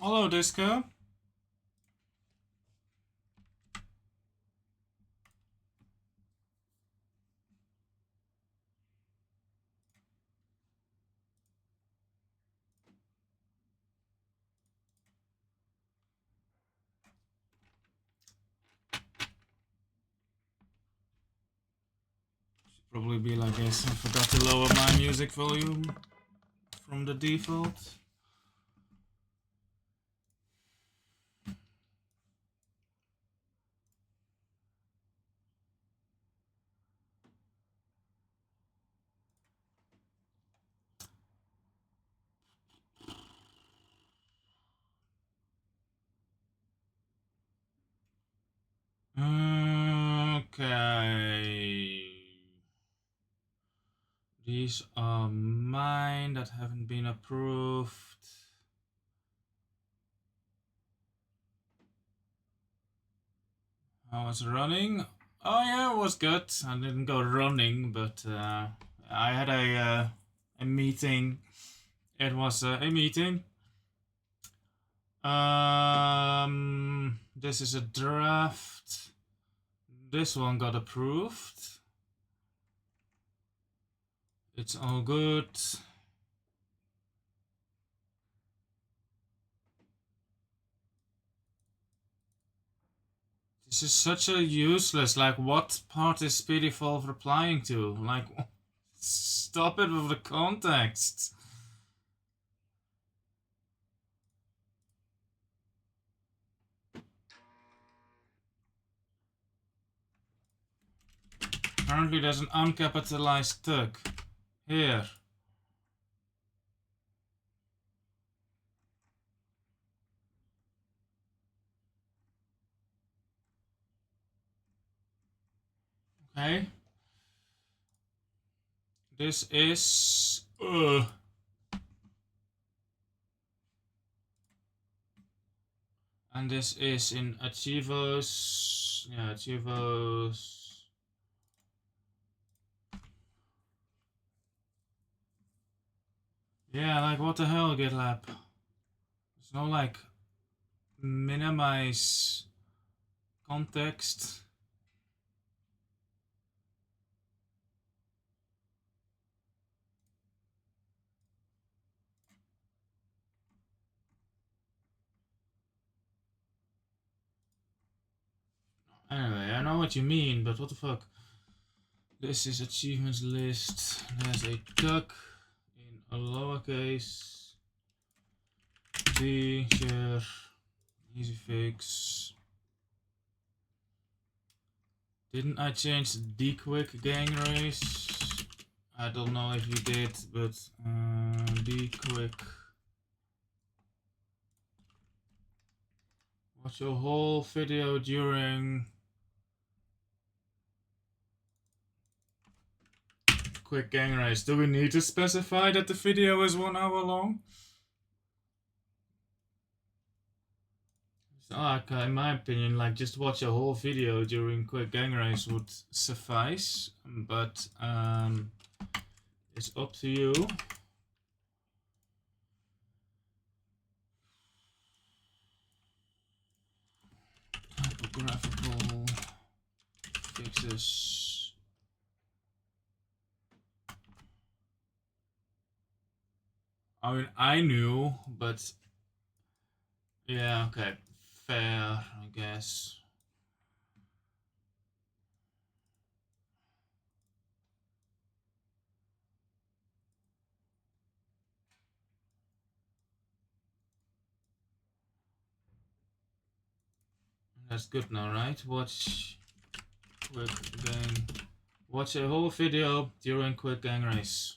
Hello, Disco. Should probably be like this. I forgot to lower my music volume from the default. Okay. These are mine that haven't been approved. How was running? Oh yeah, it was good. I didn't go running, but I had a meeting. It was a meeting. This is a draft. This one got approved. It's all good. This is such a useless, like, what part is Speedyfall replying to? Like, stop it with the context. Apparently there's an uncapitalized tug. Here. Okay. This is... And this is in Achievos. Yeah, Achievos. Yeah, like, what the hell, GitLab? There's no, like, minimize context. Anyway, I know what you mean, but what the fuck? This is achievements list. There's a duck in a lowercase. D, share, easy fix. Didn't I change the quick gang race? I don't know if you did, but the quick. Watch your whole video during quick gang race. Do we need to specify that the video is 1 hour long? Like, in my opinion, like, just watch a whole video during quick gang race would suffice, but it's up to you. Typographical fixes. I mean, I knew, but yeah, okay, fair, I guess. That's good now, right? Watch quick gang. Watch a whole video during quick gang race.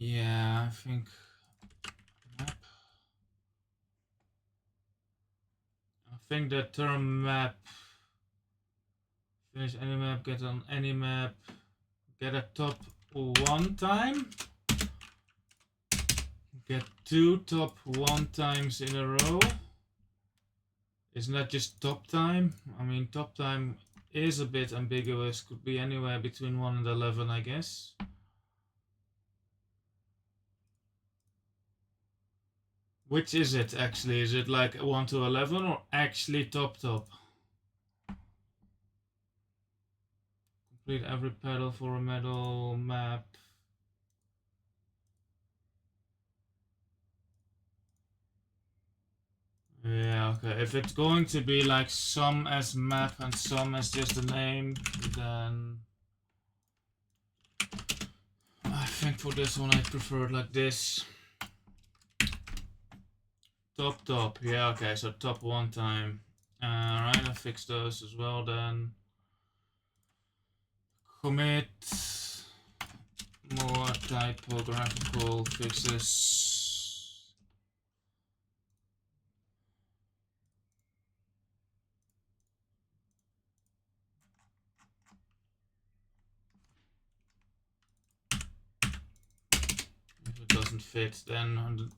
Yeah, I think map. I think the term map. Finish any map, get on any map, get a top 1 time, get 2 top 1 times in a row. Isn't that just top time? I mean, top time is a bit ambiguous, could be anywhere between 1 and 11, I guess. Which is it actually? Is it like 1 to 11 or actually top? Complete every pedal for a metal map. Yeah, okay. If it's going to be like some as map and some as just a name, then I think for this one I prefer it like this. Top. Yeah, okay, so top 1 time. Alright, I fixed those as well then. Commit. More typographical fixes. If it doesn't fit, then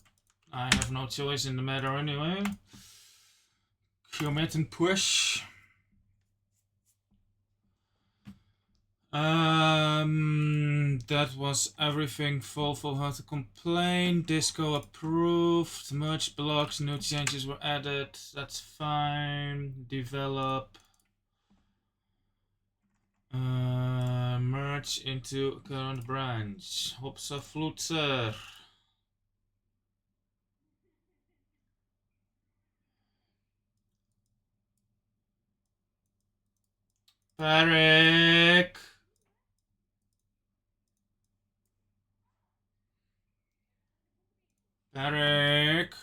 I have no choice in the matter anyway. Commit and push. That was everything. Volvo had to complain. Disco approved. Merge blocks. New changes were added. That's fine. Develop. Merge into current branch. Hopsa Flutzer. Parik. Parik.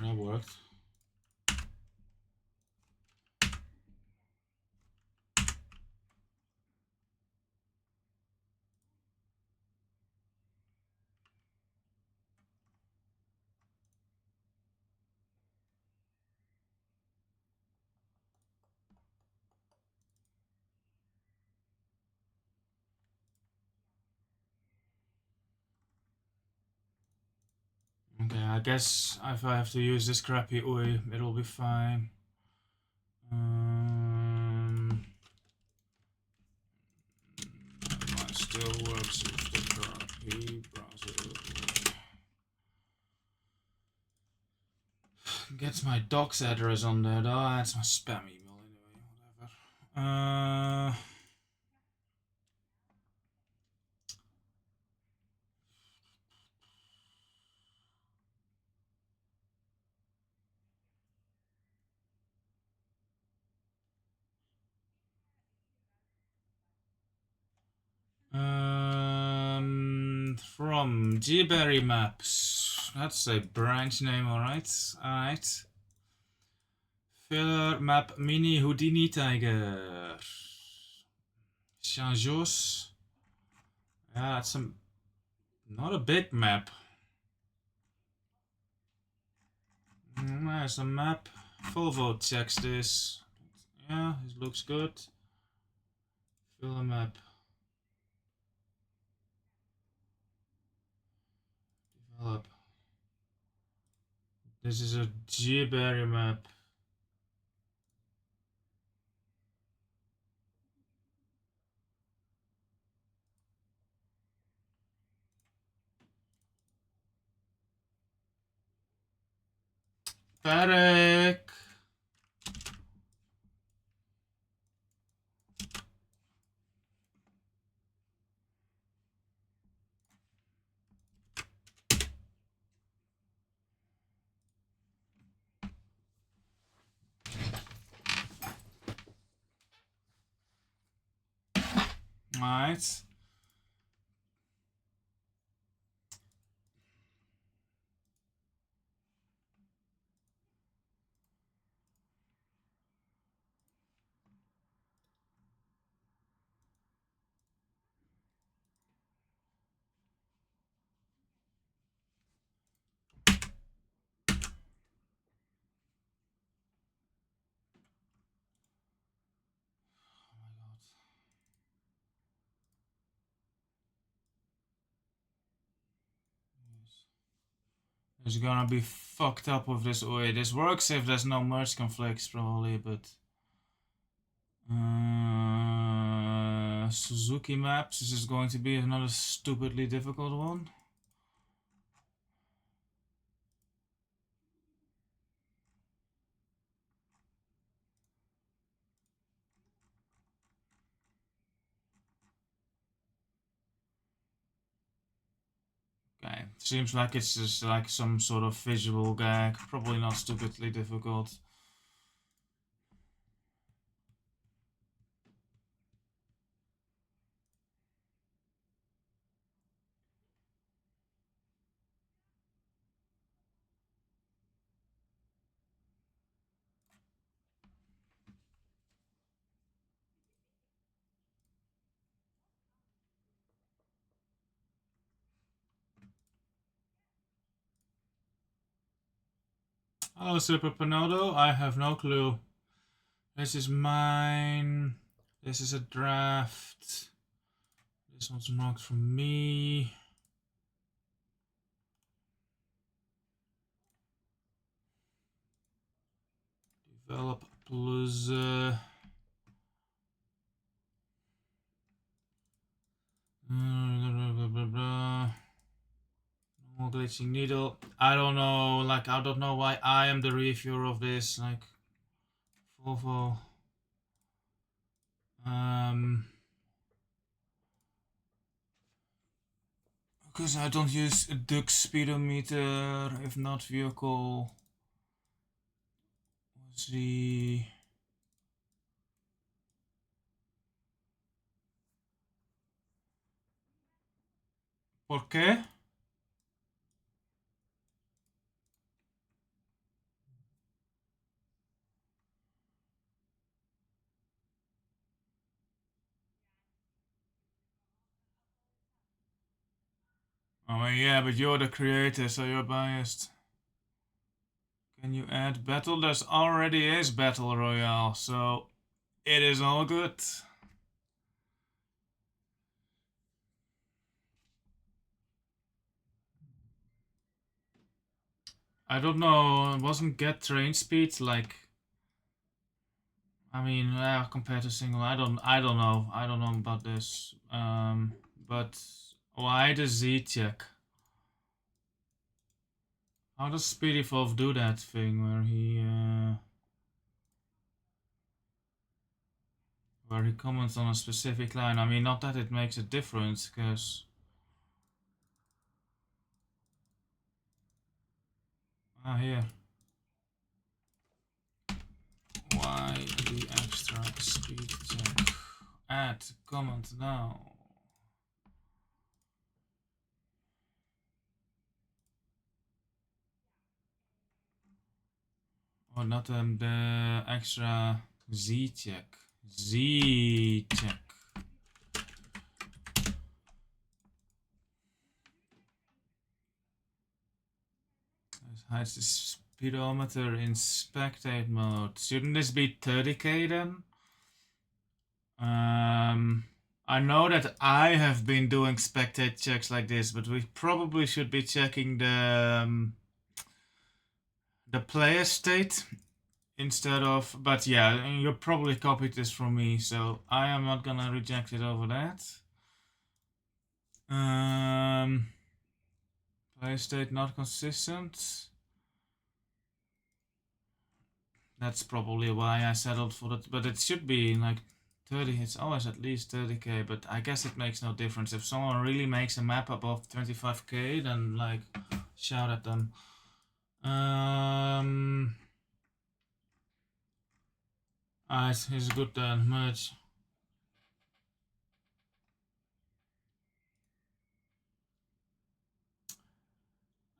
That worked. Okay, I guess if I have to use this crappy UI, it'll be fine. Mine still works with the crappy browser. Gets my docs address on there though. That's my spam email anyway. Whatever. From Gberry Maps. That's a branch name, alright. Alright. Filler map mini Houdini Tiger. Changeos. Yeah, that's not a big map. There's a map. Volvo checks this. Yeah, it looks good. Fill a map. Develop. This is a Gberry map. Parik. Alright. It's gonna be fucked up with this. Wait, this works if there's no merge conflicts, probably, but. Suzuki maps. This is going to be another stupidly difficult one. Okay, seems like it's just like some sort of visual gag. Probably not stupidly difficult. Oh, Super Panodo, I have no clue. This is mine. This is a draft. This one's marked for me. Develop plus. No glitching needle. I don't know. Like, I don't know why I am the reviewer of this. Like, Volvo. Because I don't use a duck speedometer. If not vehicle. Let's see. ¿Por qué? Oh yeah, but you're the creator, so you're biased. Can you add battle? There's already is battle royale, so it is all good. I don't know. It wasn't get train speed like? I mean, compared to single, I don't know. I don't know about this. But why the Z check? How does Speedy Evolve do that thing where he comments on a specific line? I mean, not that it makes a difference, because here. Why the extra speed check? Add comment now. Oh, not the extra Z check. Z check. This hides the speedometer in spectate mode. Shouldn't this be 30k then? I know that I have been doing spectate checks like this, but we probably should be checking the player state instead of. But yeah, you probably copied this from me, so I am not gonna reject it over that. Player state not consistent. That's probably why I settled for that, but it should be like 30. It's always at least 30k, but I guess it makes no difference. If someone really makes a map above 25k, then like shout at them. It's good then, merge.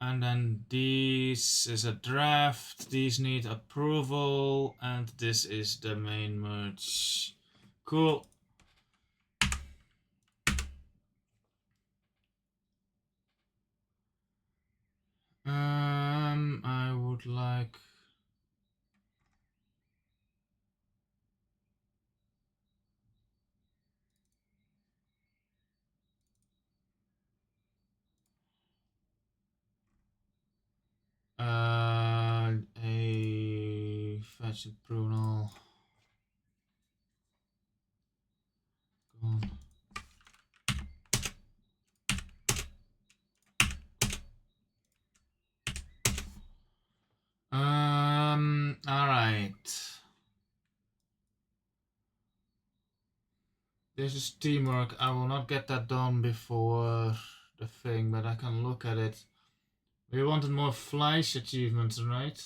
And then this is a draft, these need approval, and this is the main merge. Cool. I would like patch and prune all. Gone. Alright. This is teamwork. I will not get that done before the thing, but I can look at it. We wanted more Fleisch achievements, right?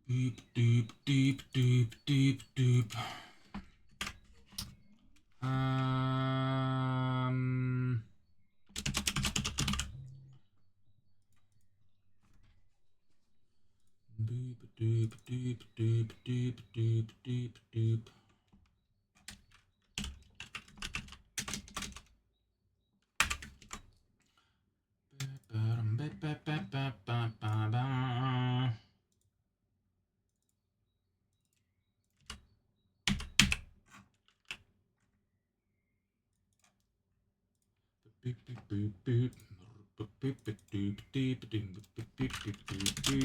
Deep, deep, deep, deep, deep, deep. Deep, deep, deep, deep, deep, deep, deep, deep.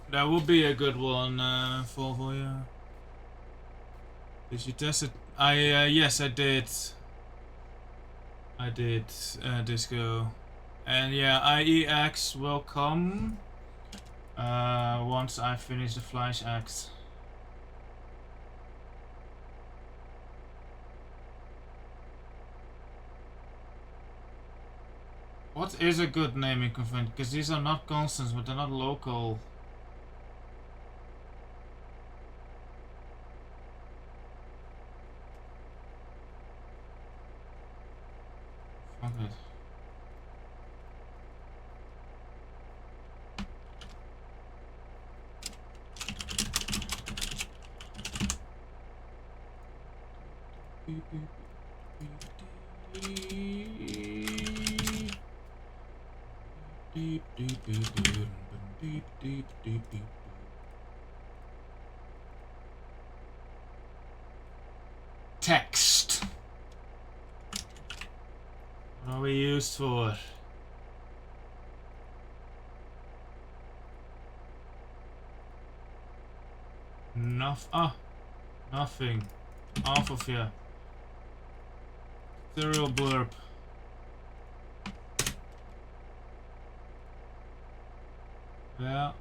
That would be a good one, for you. Did you test it? Yes, I did. I did, Disco. And yeah, IEX will come once I finish the Fleisch Axe. What is a good naming convention? Because these are not constants, but they're not local. Fuck it. Text. What are we used for? Nothing. Off of here. Serial blurb. Yeah.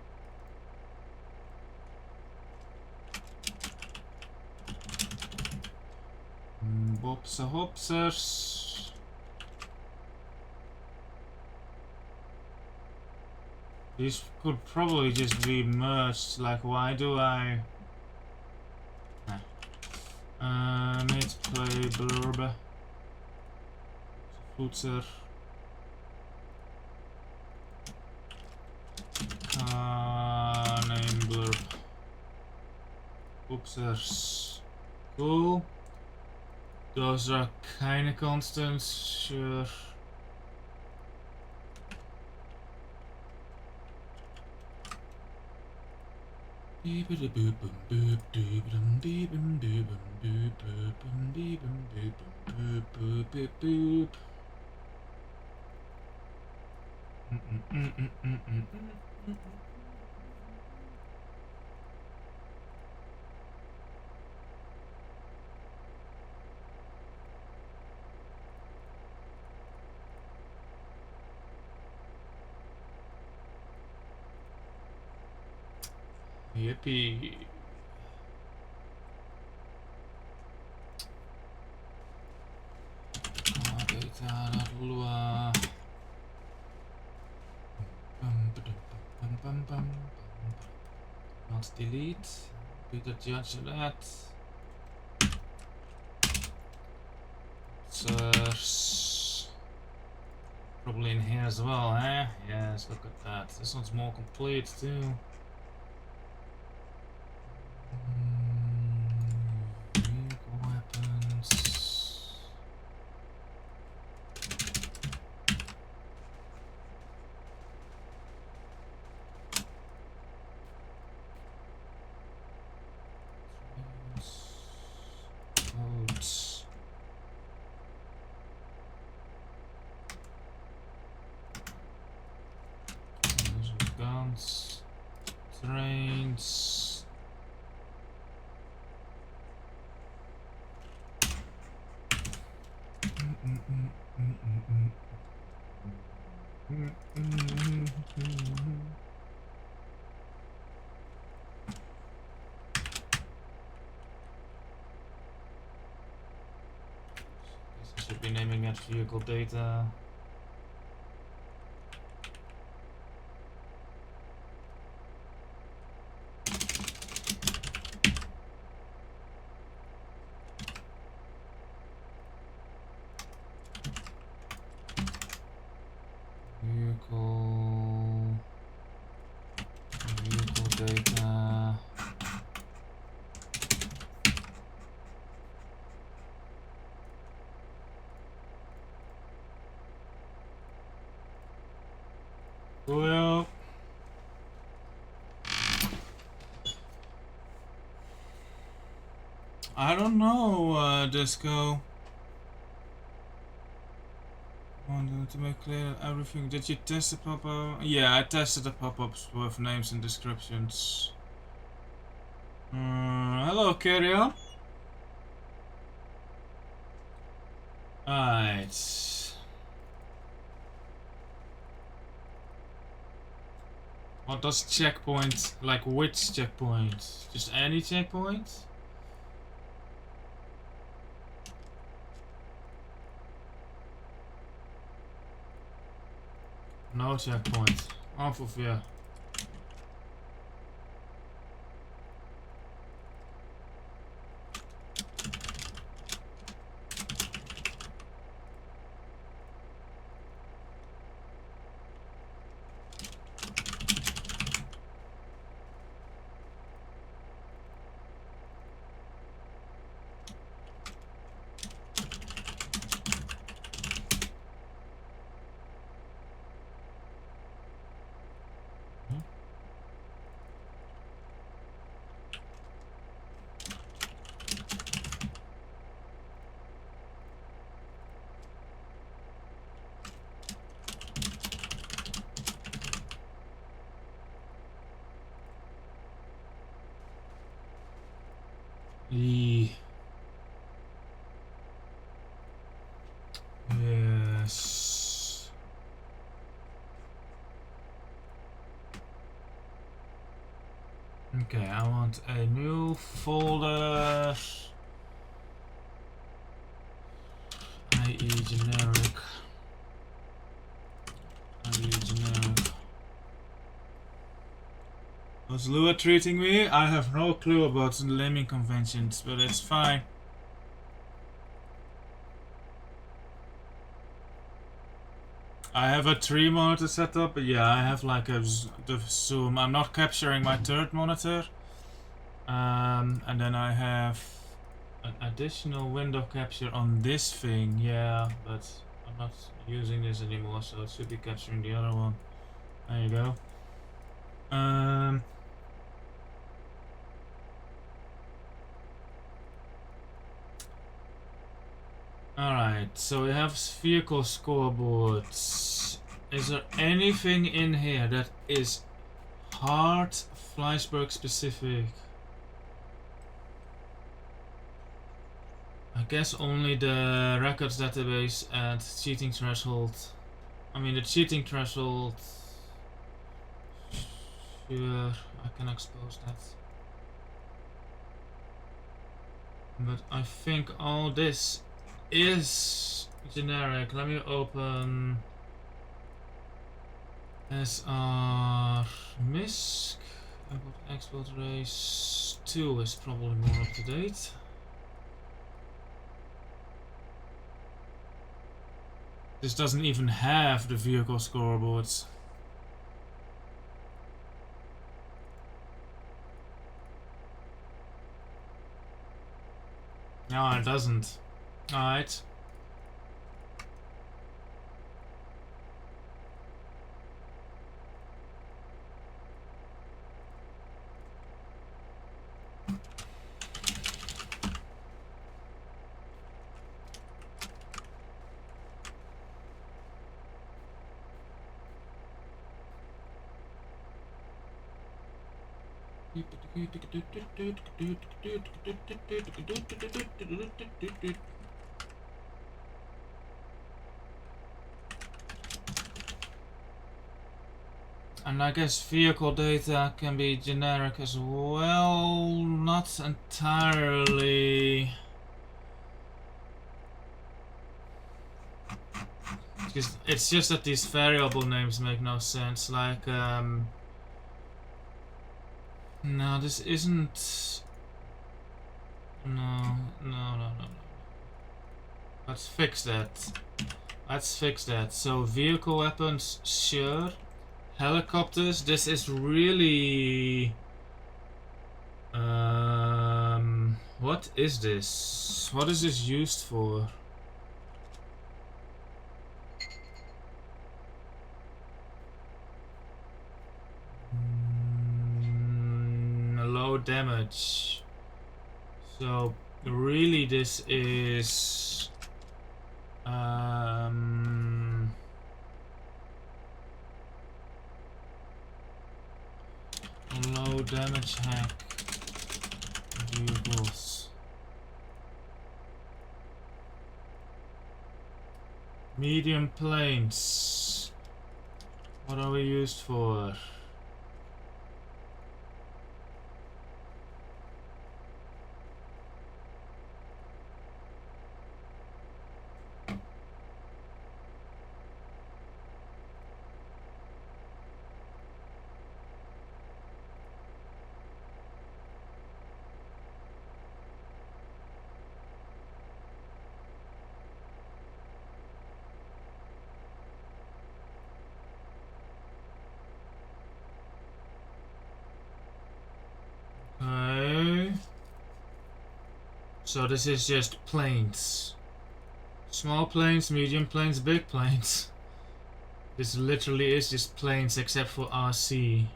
Bopsa hopsers. These could probably just be merged. Like, why do I? Let's play blurb. Flutser. Name blurb. Oopsers. Cool. Those are kinda constants, sure. Yippee. Data.lua. Not delete. Be the judge of that. Source. Probably in here as well, eh? Yes, look at that. This one's more complete too. Vehicle weapons. Codes. Those are guns. Trains. I should be naming it vehicle data. Vehicle data. Well, I don't know, Disco. To make clear everything. Did you test the pop-up? Yeah, I tested the pop-ups with names and descriptions. Hello, Kyrion. Alright. What does checkpoint, like which checkpoint? Just any checkpoint? No checkpoint. Off of you. Yes. Okay, I want a new folder. IE generic. IE generic. How's Lua treating me? I have no clue about the naming conventions, but it's fine. I have a 3 monitor setup, but yeah, I have like the zoom. I'm not capturing my third monitor. And then I have an additional window capture on this thing, yeah, but I'm not using this anymore, so it should be capturing the other one. There you go. Alright, so we have vehicle scoreboards. Is there anything in here that is hard Fleischberg specific? I guess only the records database and cheating threshold. I mean, the cheating threshold. Sure, I can expose that. But I think all this is generic. Let me open SR MISC. Import export race 2 is probably more up to date. This doesn't even have the vehicle scoreboards. No, it doesn't. Alright. And I guess vehicle data can be generic as well, not entirely. Because it's just that these variable names make no sense, like no, this isn't. No. Let's fix that. So vehicle weapons, sure. Helicopters, this is really... what is this? What is this used for? Low damage. So really this is low damage hack vehicles. Medium planes. What are we used for? Okay. So this is just planes. Small planes, medium planes, big planes. This literally is just planes except for RC.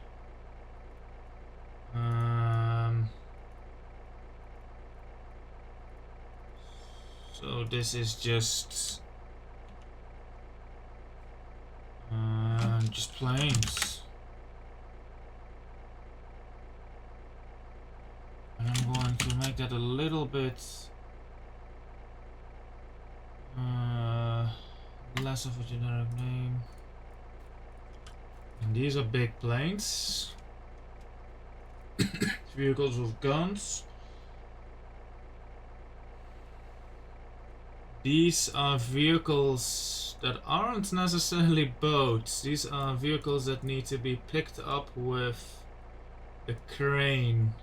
So this is just planes. And I'm going to make that a little bit less of a generic name. And these are big planes. Vehicles with guns. These are vehicles that aren't necessarily boats. These are vehicles that need to be picked up with a crane.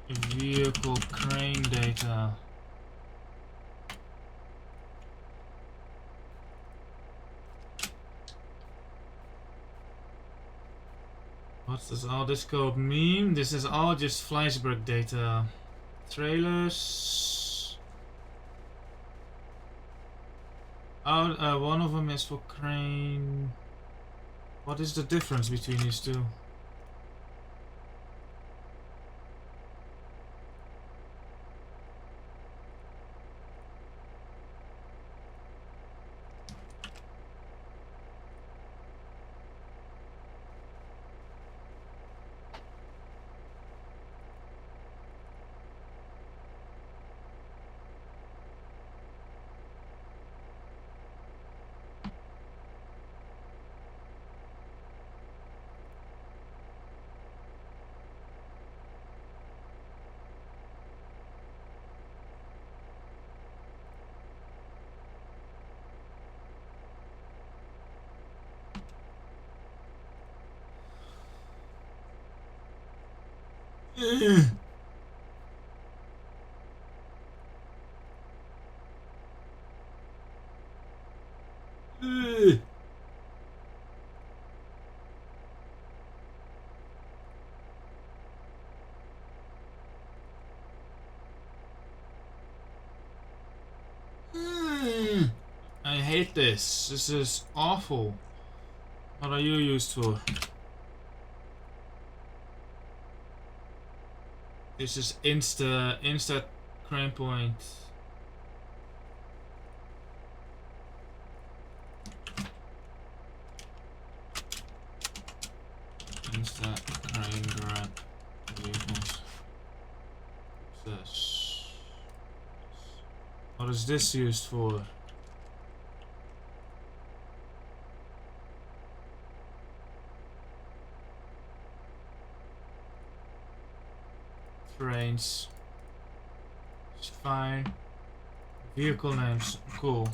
Vehicle crane data. What does all this code mean? This is all just Fleischberg data. Trailers. Oh, one of them is for crane. What is the difference between these two? I hate this. This is awful. What are you used for? This is insta crane point. Insta crane grab vehicles. This. What is this used for? Trains. It's fine. Vehicle names. Cool.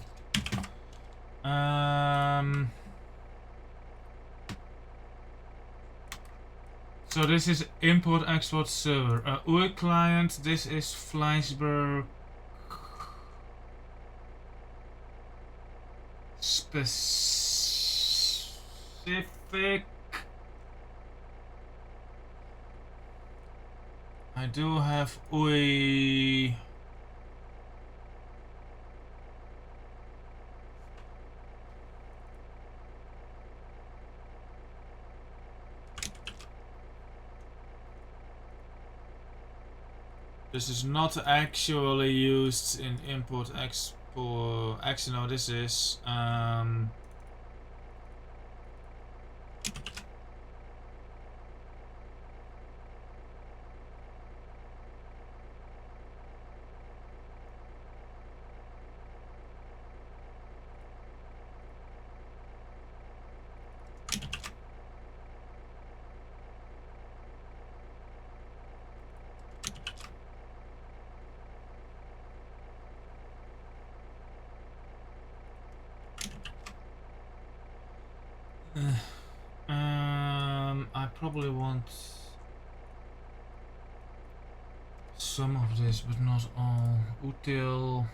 So this is import export server. UI client. This is Fleischberg specific. I do have UI. This is not actually used in import export. Actually, no, this is I probably want some of this, but not all. Util.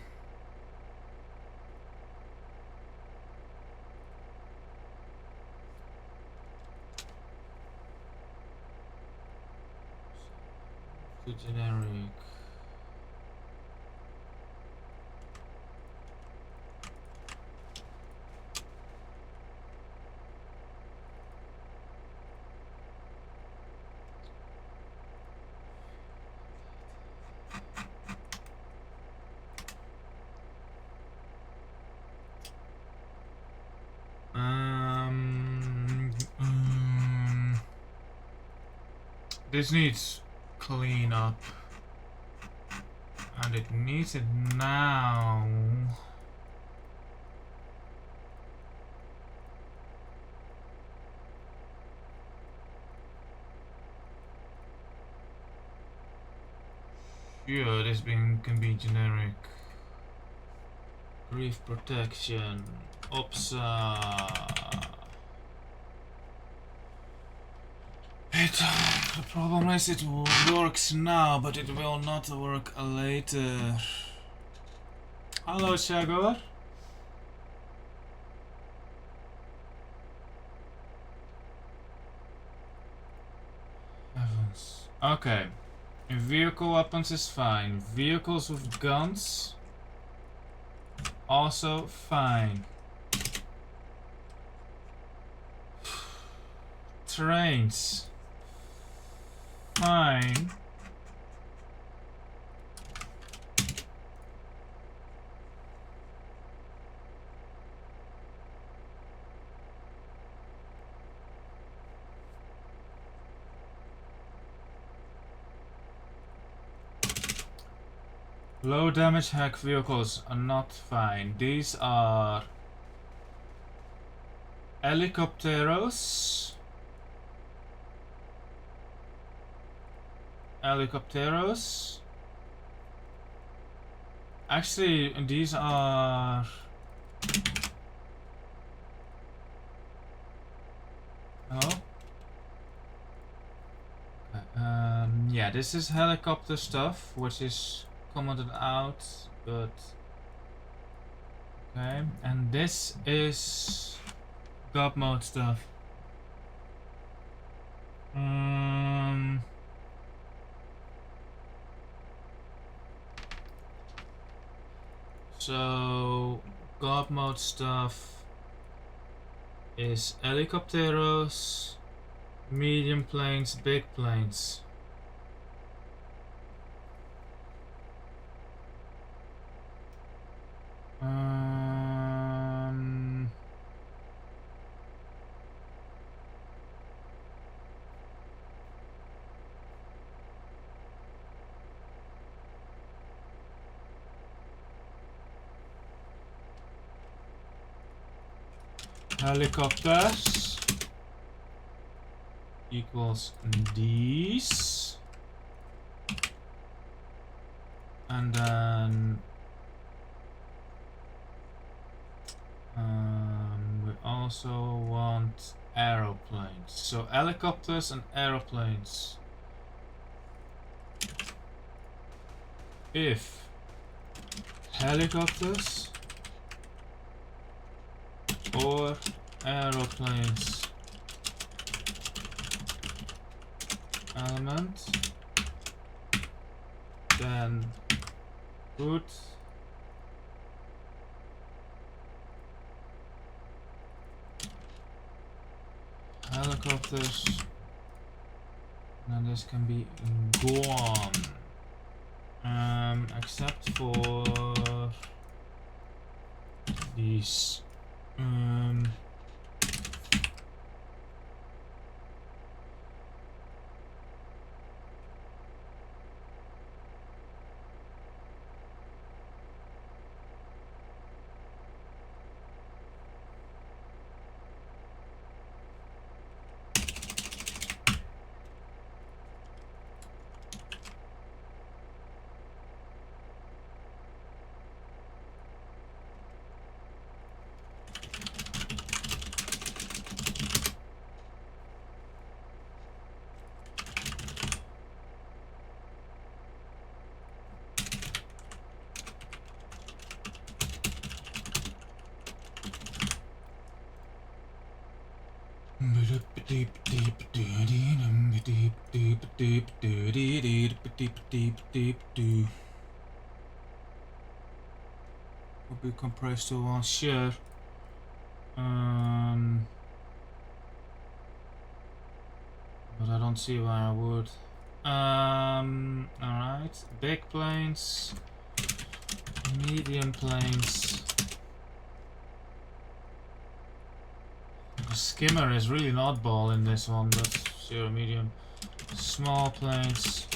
To generic. This needs clean up, and it needs it now. Sure, this can be generic. Grief protection, OPSA. The problem is it works now, but it will not work later. Hello, Shagor. Heavens. Okay. Vehicle weapons is fine. Vehicles with guns also fine. Trains. Fine. Low damage hack vehicles are not fine. These are helicopteros. Helicopteros. Actually, these are hello? Yeah, this is helicopter stuff, which is commented out, but okay. And this is God mode stuff. So God mode stuff is helicopteros, medium planes, big planes. Helicopters equals these, and then we also want aeroplanes. So helicopters and aeroplanes. If helicopters or aeroplanes element, then put helicopters, and this can be gone, except for these. Will be compressed to one share. But I don't see why I would. Alright. Big planes, medium planes. The skimmer is really an oddball in this one, but sure, medium. Small planes.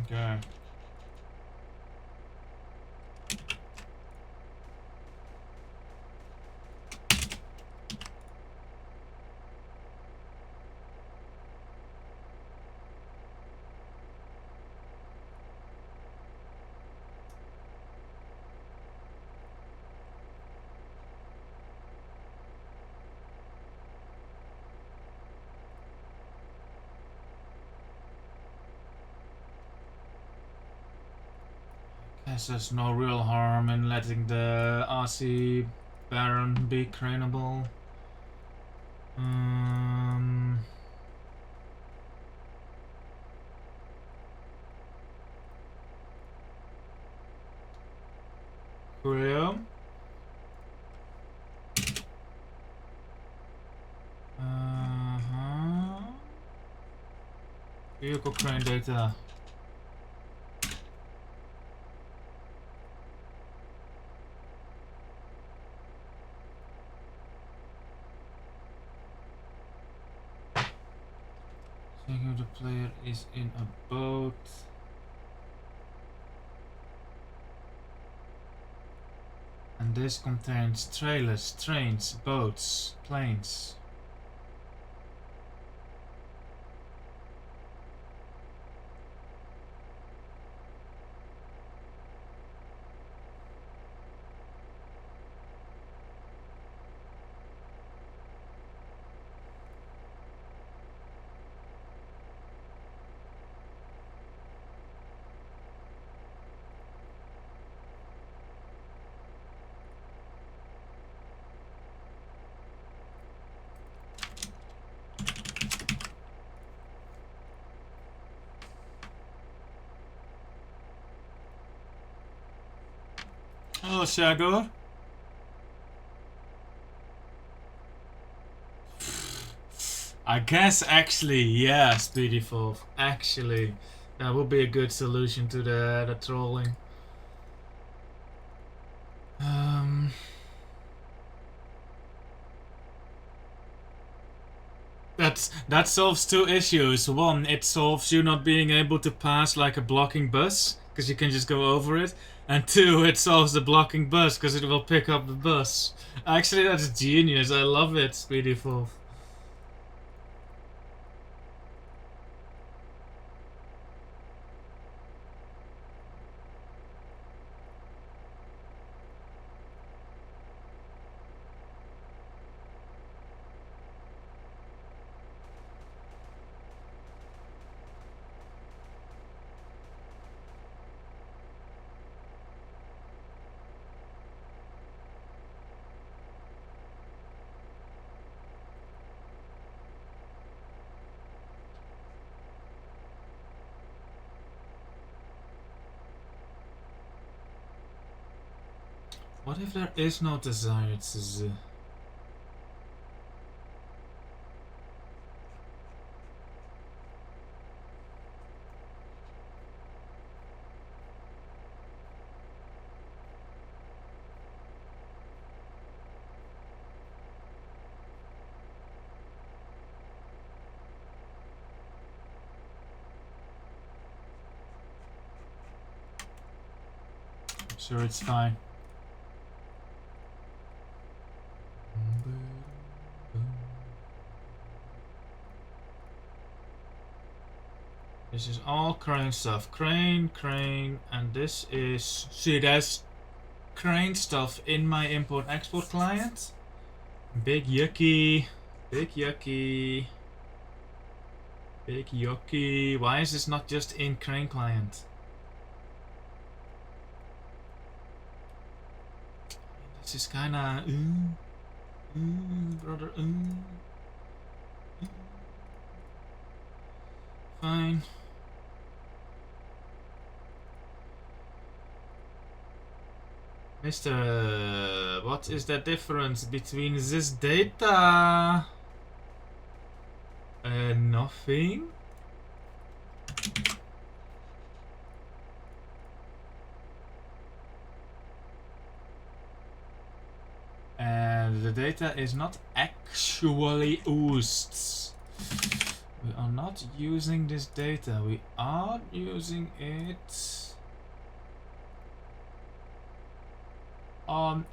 Okay. Guess there's no real harm in letting the RC Baron be craneable. Creo. Vehicle crane data. Thinking the player is in a boat. And this contains trailers, trains, boats, planes. Oh, Shagor. I guess actually, yeah, Speedy4. Actually, that would be a good solution to the trolling. That solves two issues. One, it solves you not being able to pass like a blocking bus because you can just go over it. And two, it solves the blocking bus because it will pick up the bus. Actually, that's genius. I love it, Speedy4. What if there is no desired z? I'm sure it's fine. This is all crane stuff. Crane, crane, and this is... See, there's crane stuff in my import-export client. Big yucky. Big yucky. Big yucky. Why is this not just in crane client? This is kinda... brother, Fine. Mister, what is the difference between this data? Nothing. And the data is not actually used. We are not using this data. We are using it on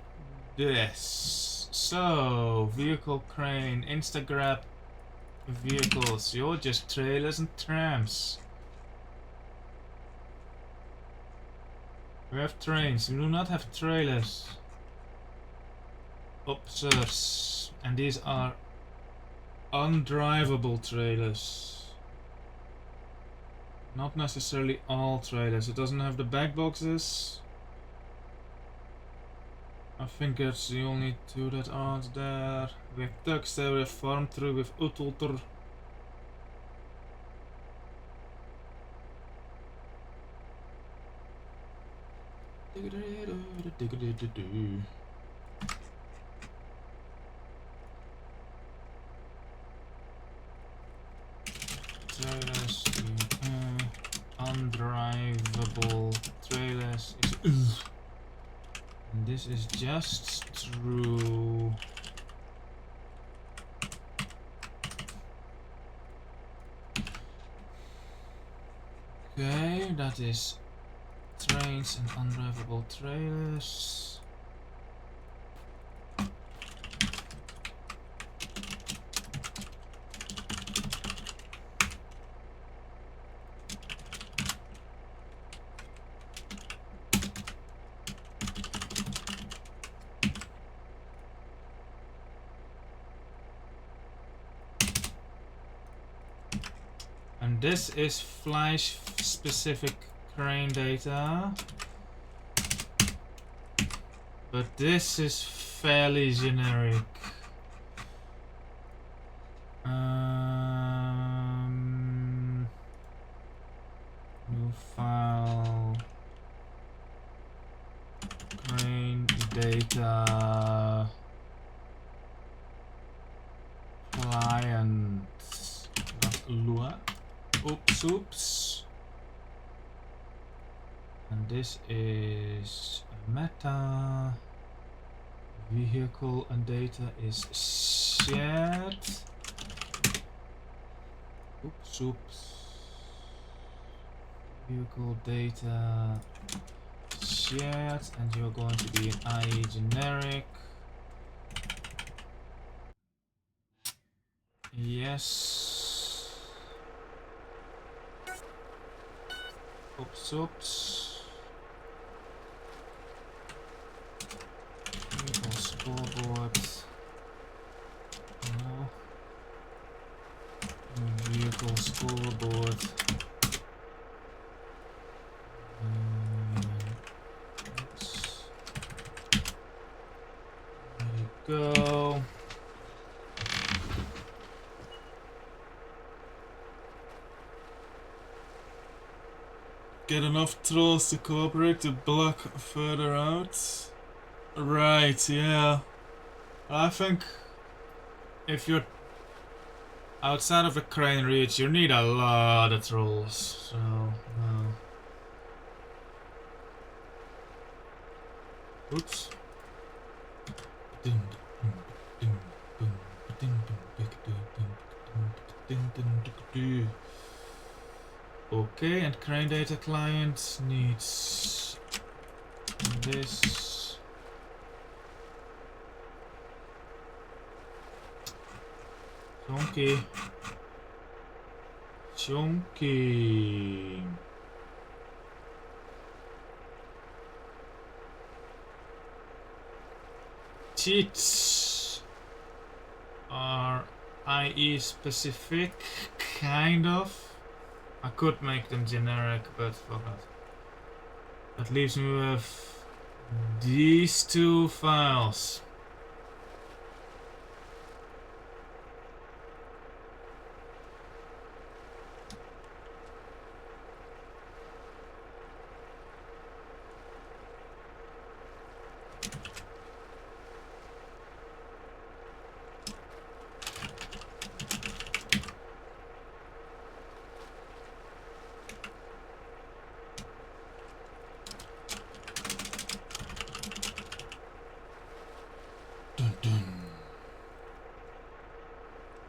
this. So, vehicle crane, Instagram vehicles. You're just trailers and trams. We have trains. We do not have trailers. Observes. And these are undrivable trailers. Not necessarily all trailers. It doesn't have the back boxes. I think that's the only two that aren't there. We have trucks there, we have farm through with Utulter. Trailers, undrivable trailers. And this is just true. Okay, that is trains and undrivable trailers. And this is Fleisch specific crane data. But this is fairly generic. New file. Crane data client Lua. Oops. And this is meta. Vehicle and data is shared. Oops. Vehicle data shared, and you're going to be an IE generic. Yes. Oops. Vehicle scoreboard. No. Vehicle scoreboard. There you go. Get enough trolls to cooperate to block further out. Right, yeah. I think if you're outside of the crane reach, you need a lot of trolls. So, no. Oops. Okay, and crane data client needs this. Chunky. Cheats are IE specific, kind of. I could make them generic, but fuck that. That leaves me with these two files.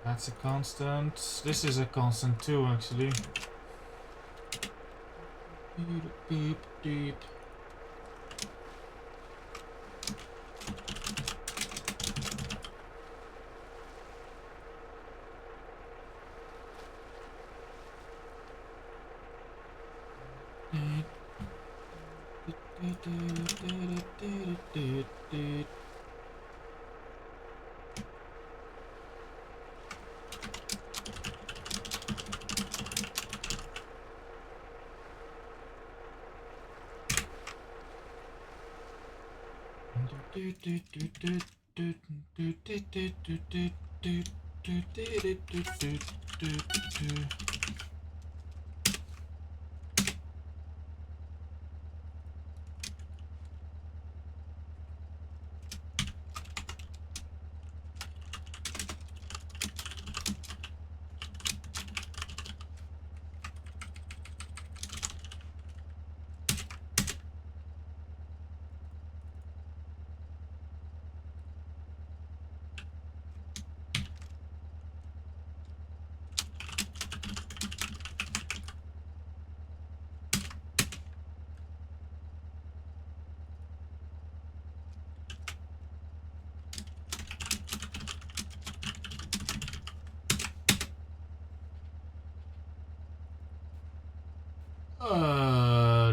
That's a constant. This is a constant too, actually. Beep, beep.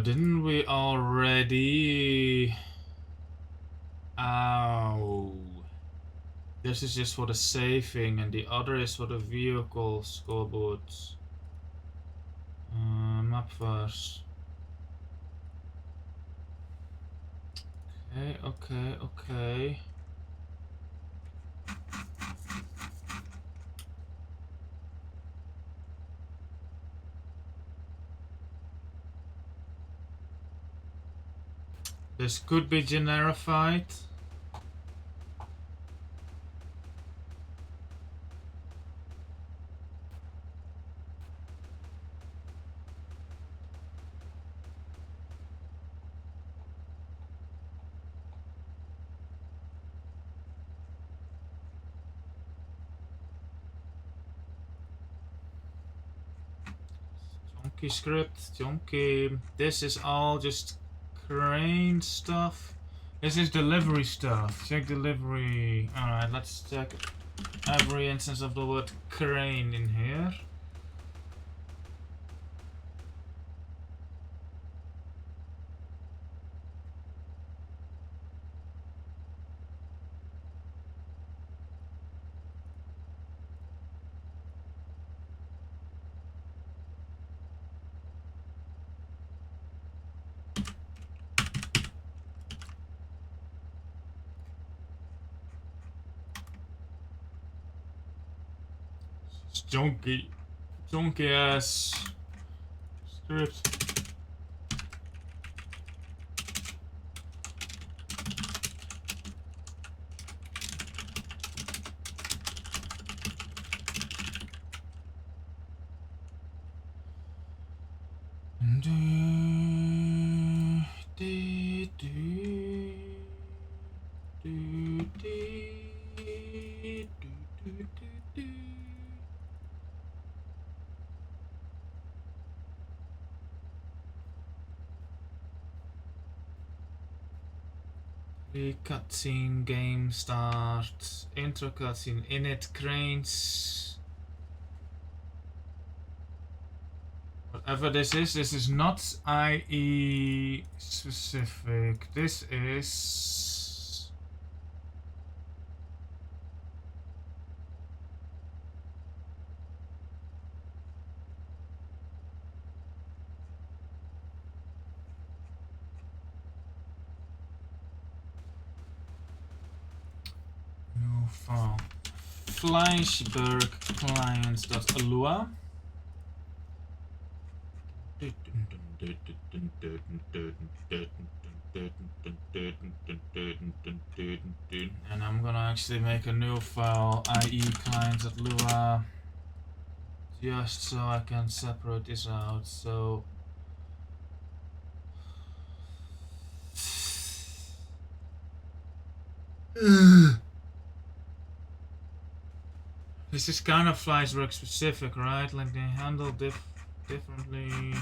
Didn't we already? Ow. This is just for the saving, and the other is for the vehicle scoreboards. Map first. Okay. This could be generified. Chunky script, chunky. This is all just crane stuff. This is delivery stuff. Check delivery. Alright, let's check every instance of the word crane in here. It's chunky ass script. Cutscene, game start, intro cutscene, init cranes. Whatever this is not IE specific. This is new file. Fleischberg clients.lua. And I'm gonna actually make a new file, IE clients.lua, just so I can separate this out. So this is kind of Fleischberg specific, right? Like they handle differently.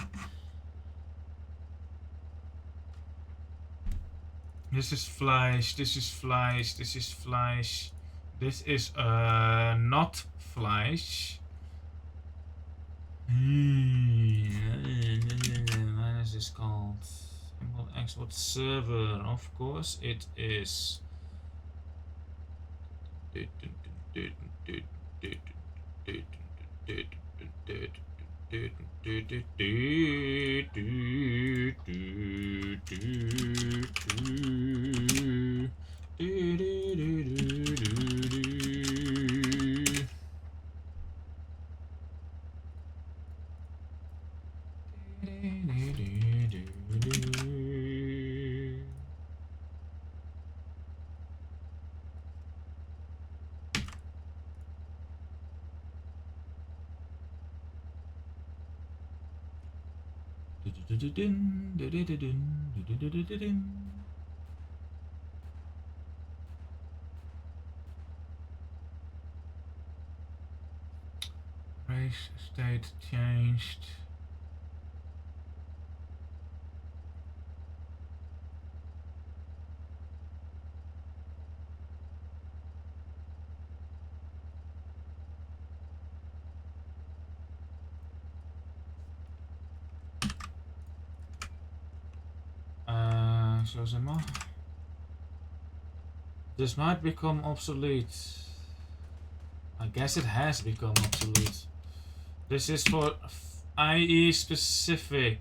This is Fleisch, this is Fleisch, this is Fleisch. This is not Fleisch. What is this called? Import export server. Of course it is. Race state changed. This might become obsolete. I guess it has become obsolete. This is for IE specific.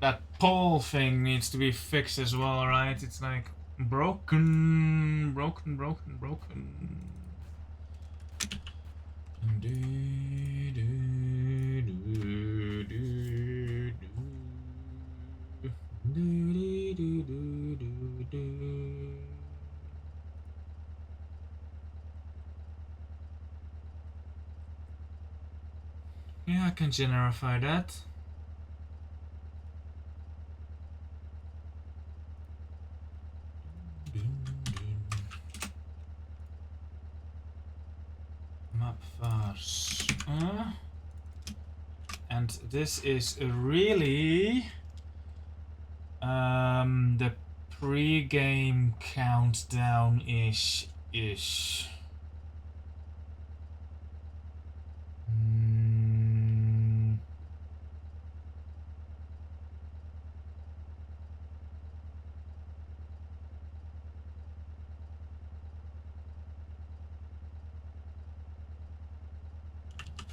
that poll thing needs to be fixed as well, right? It's like broken. Yeah, I can generify that. Map vars. And this is really the pre-game countdown-ish.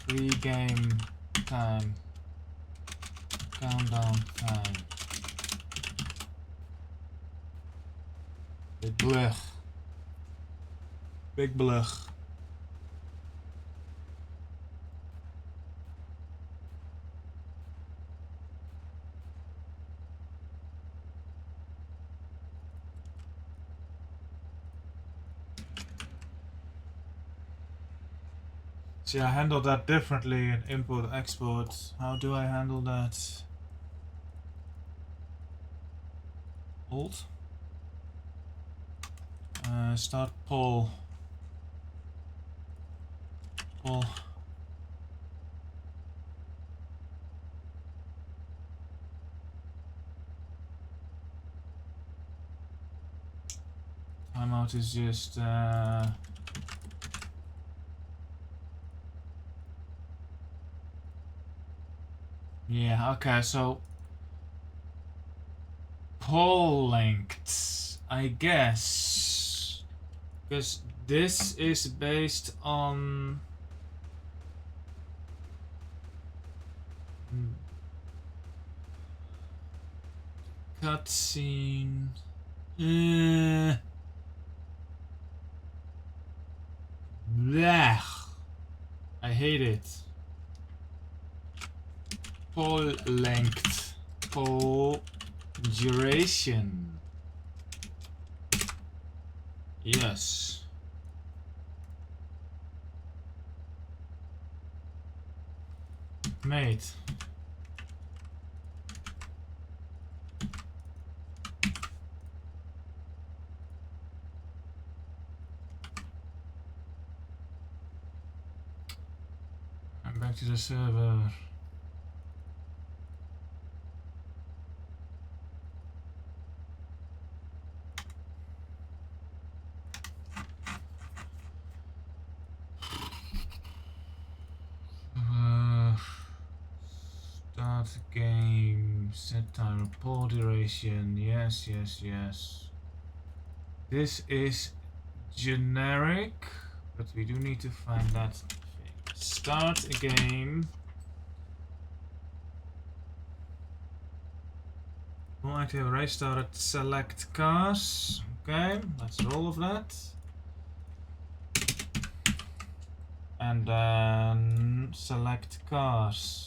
Pre-game time. Countdown time. Big blech. Big blech. See, I handle that differently in import export. How do I handle that? Alt. Start poll. Poll. Timeout is just yeah, okay, so poll lengths, I guess, because this is based on cutscene. Blech. I hate it. Poll length. Poll duration. Yes. Mate. I'm back to the server. Start game, set timer, poll duration, yes. This is generic, but we do need to find that thing. Start a game. All active array started, select cars. Okay, that's all of that. And then select cars.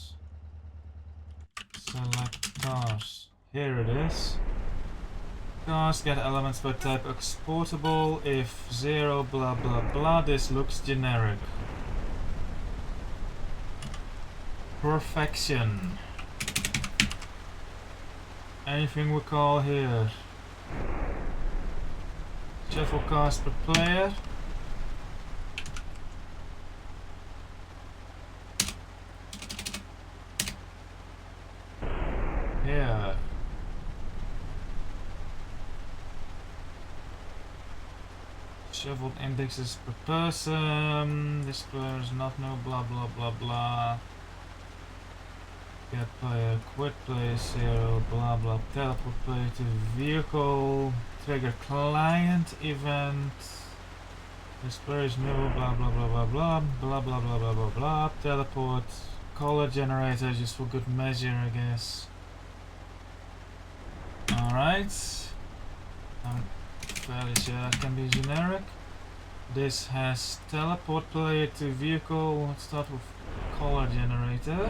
Select cars. Here it is. Cars get elements by type exportable if 0 blah blah blah. This looks generic. Perfection. Anything we call here. Shuffle cars per player. Here. Shuffled indexes per person. This player is not no blah blah blah blah. Get player, quit player 0, blah blah, teleport player to vehicle, trigger client event. This player is new, blah blah blah blah blah, blah blah blah blah blah blah, teleport, color generator just for good measure, I guess. Alright. I'm fairly sure it can be generic. This has teleport player to vehicle. Let's start with color generator.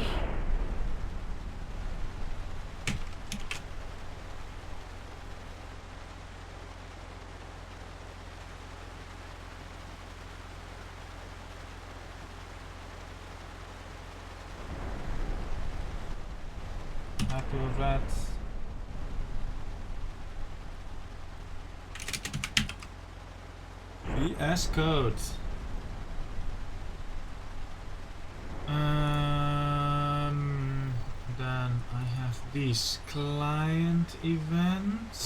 Happy with that. VS Code. Then I have these client events.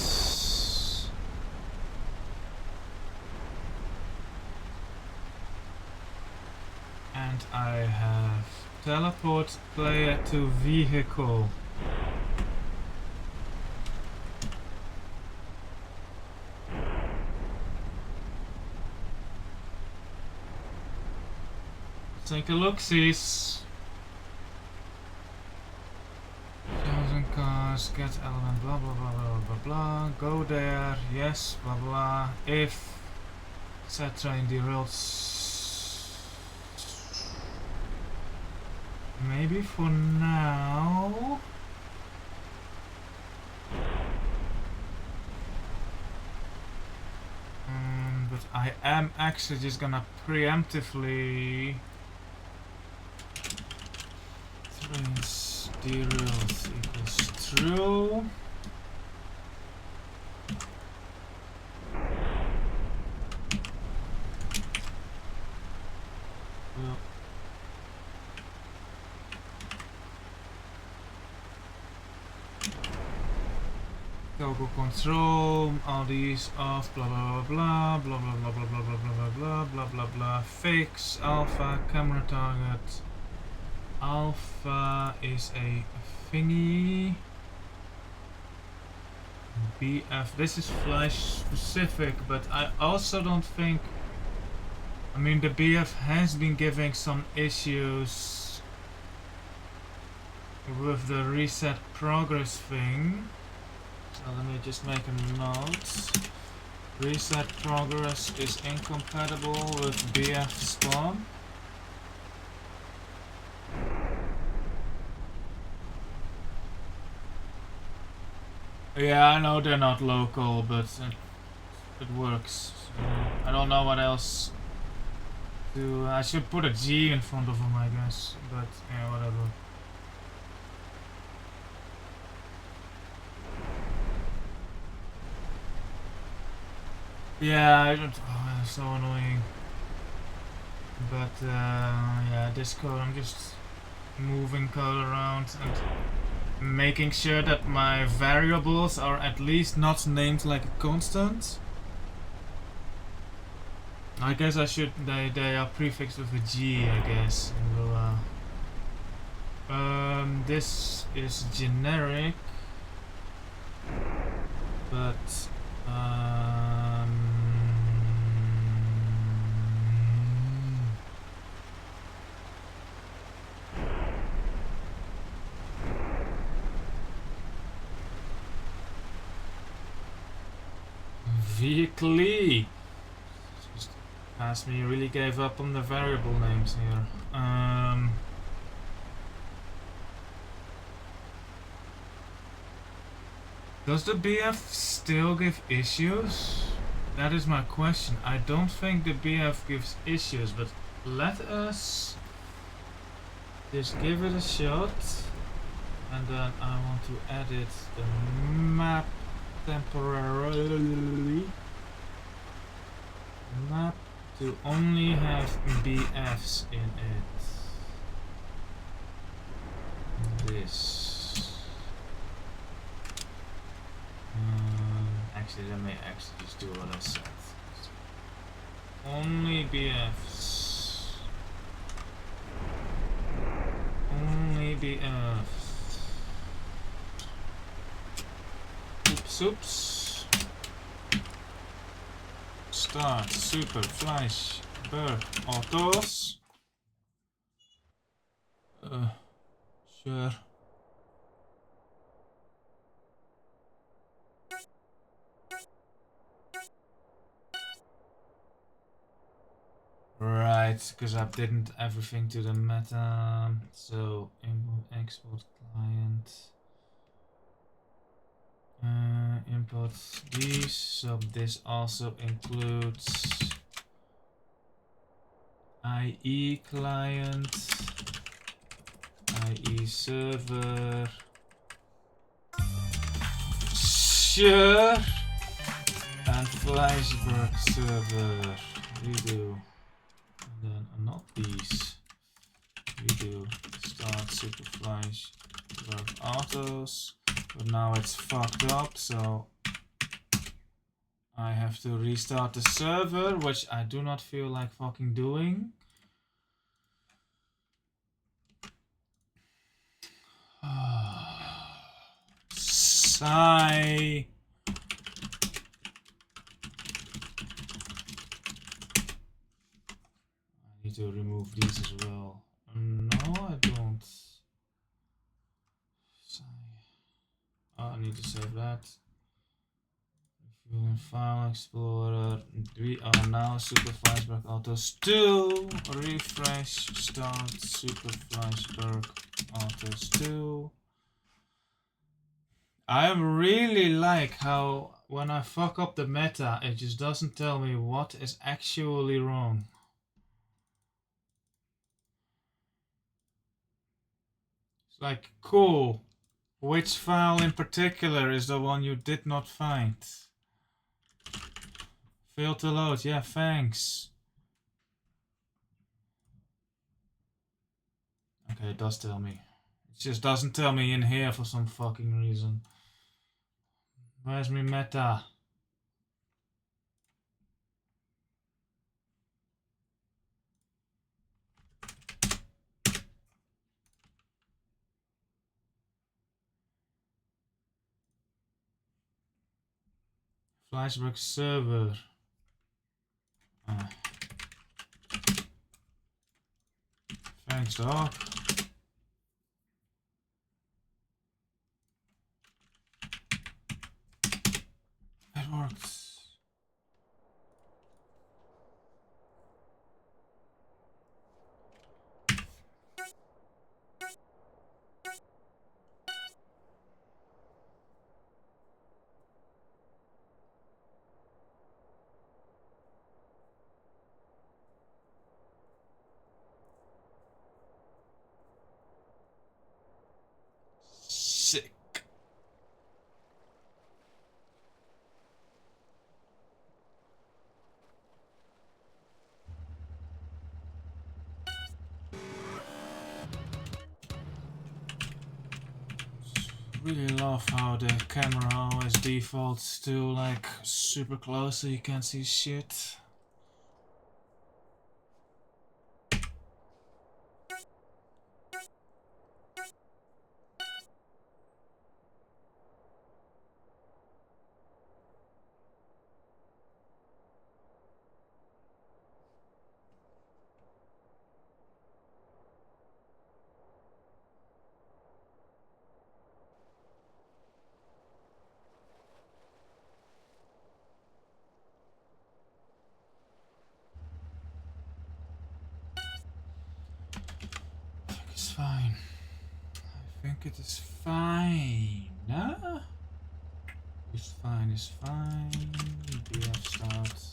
And I have teleport player to vehicle. Take a look, sis. 1000 cars, get element, blah blah blah blah blah blah. Go there, yes, blah blah. If set train derails, maybe for now. But I am actually just gonna preemptively. Trains derails equals true. Toggle control, all these off, blah blah blah blah blah blah blah blah blah blah blah blah blah blah. Fix alpha camera target. Alpha is a thingy. BF. This is flash specific, but I also don't think. I mean, the BF has been giving some issues with the reset progress thing. So let me just make a note. Reset progress is incompatible with BF spawn. Yeah, I know they're not local, but it works. So I don't know what else to. I should put a G in front of them, I guess. But yeah, whatever. Yeah, I don't. Oh, it's so annoying. But yeah, this code, I'm just moving code around and making sure that my variables are at least not named like a constant. I guess I should. They are prefixed with a G, I guess. And we'll, this is generic, but vehicle. Past me really gave up on the variable names here. Does the BF still give issues? That is my question. I don't think the BF gives issues, but let us just give it a shot. And then I want to edit the map temporarily. Map to only have BFs in it. This. Actually, let me actually just do what I said. Only BFs. Only BFs. Oops. Start, super, flash, bird, autos. Sure. it because I didn't everything to the meta. So import export client. Import these. So this also includes IE client, IE server. Sure. And Fleischberg server. Redo. And then not these. Redo. Start super Fleischberg autos. But now it's fucked up, so I have to restart the server, which I do not feel like fucking doing. Sigh. I need to remove these as well. No, I don't. Sigh. Oh, I need to save that. Reviewing File Explorer. We are now Super Fleischberg Autos 2. Refresh. Start Super Fleischberg Autos 2. I really like how when I fuck up the meta, it just doesn't tell me what is actually wrong. It's like, cool. Which file in particular is the one you did not find? Failed to load. Yeah, thanks. Okay, it does tell me. It just doesn't tell me in here for some fucking reason. Where's my meta? Fleischberg server. Thanks, dog. It worked. Sick. Really love how the camera always defaults to like super close so you can't see shit. It's fine. I think it is fine. Nah? It's fine, it's fine. BF start.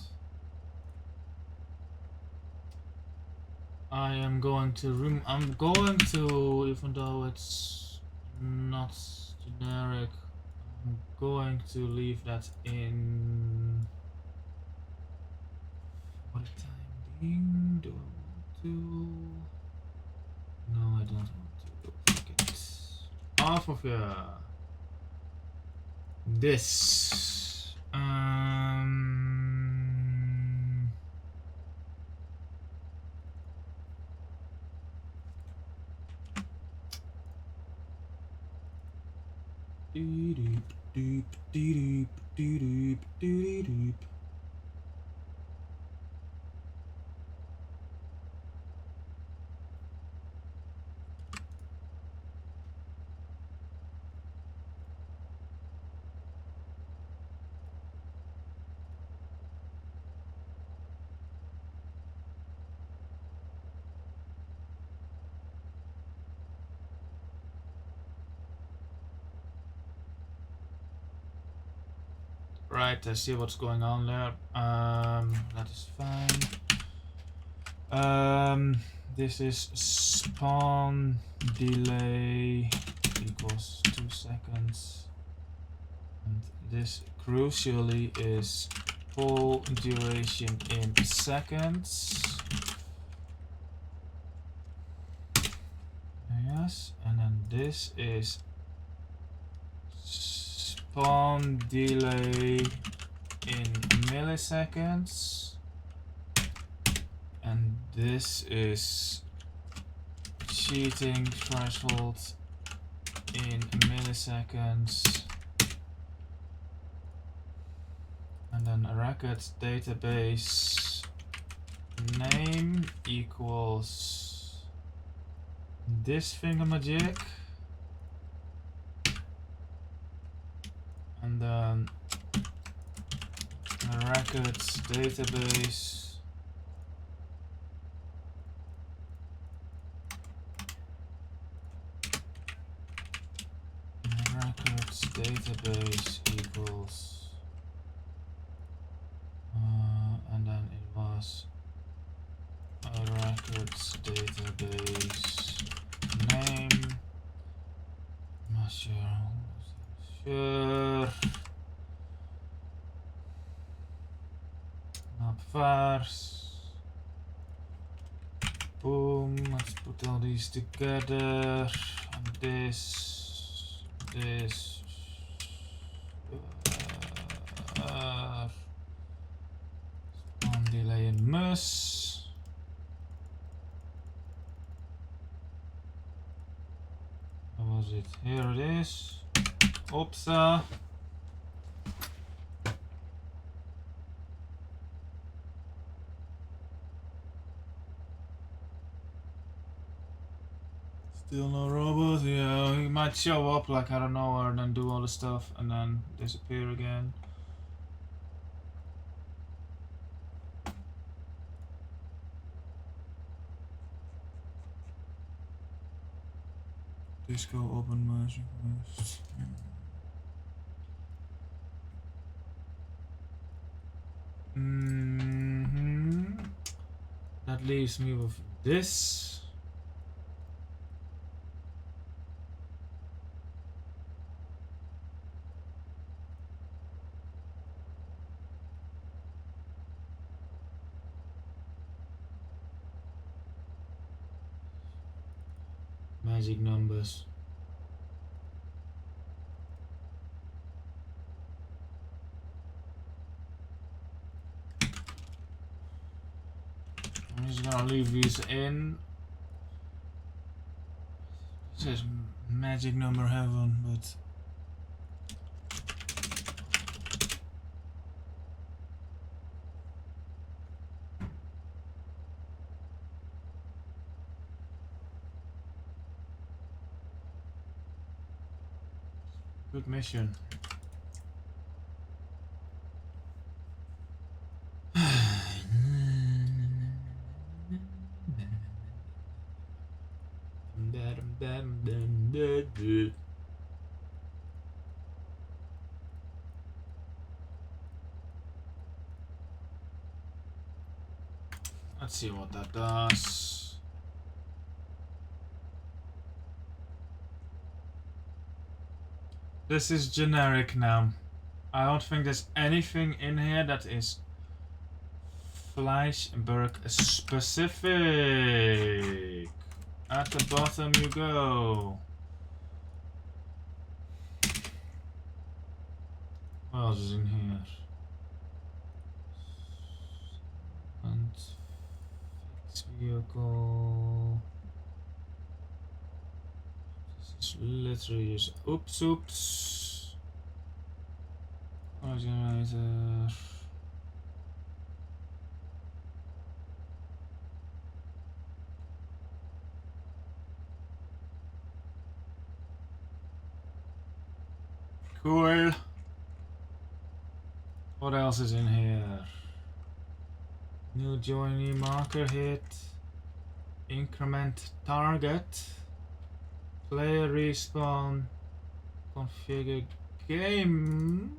I'm going to, even though it's not generic, I'm going to leave that in for the time being. Do I want to? No, I don't want to. Fuck it. Off of here. This. Deep, deep, deep, deep, deep, deep. Right, I see what's going on there. That is fine. This is spawn delay equals 2 seconds. And this crucially is poll duration in seconds. Yes, and then this is spawn delay in milliseconds, and this is cheating threshold in milliseconds, and then a record database name equals this thingamajig, and then a records database equals and then it was a records database name. I'm not sure. Not first. Boom. Let's put all these together. And this. Spawn delay in mus. How was it? Here it is. OPSA. Still no robot. Yeah, he might show up like out of nowhere and then do all the stuff and then disappear again. Disco open merge request. That leaves me with this. Magic numbers. I'm just gonna leave these in. It says magic number heaven, but good mission. Let's see what that does. This is generic now. I don't think there's anything in here that is Fleischberg specific. At the bottom you go. What else is in here? And fix vehicle. This is literally just oops. Generator. Cool. What else is in here? New journey marker hit. Increment target. Player respawn. Configure game.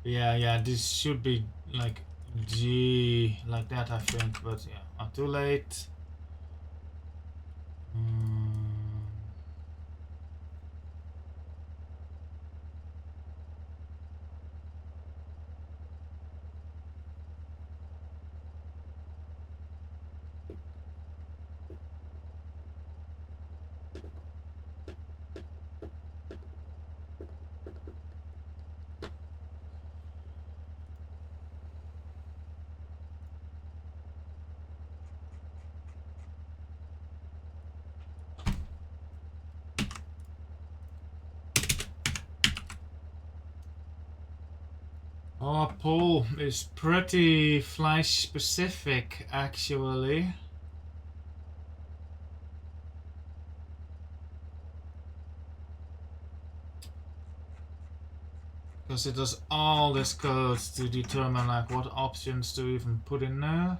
Yeah, this should be like G, like that, I think, but yeah, not too late. Oh, Paul is pretty flash specific, actually. Because it does all this code to determine like what options to even put in there.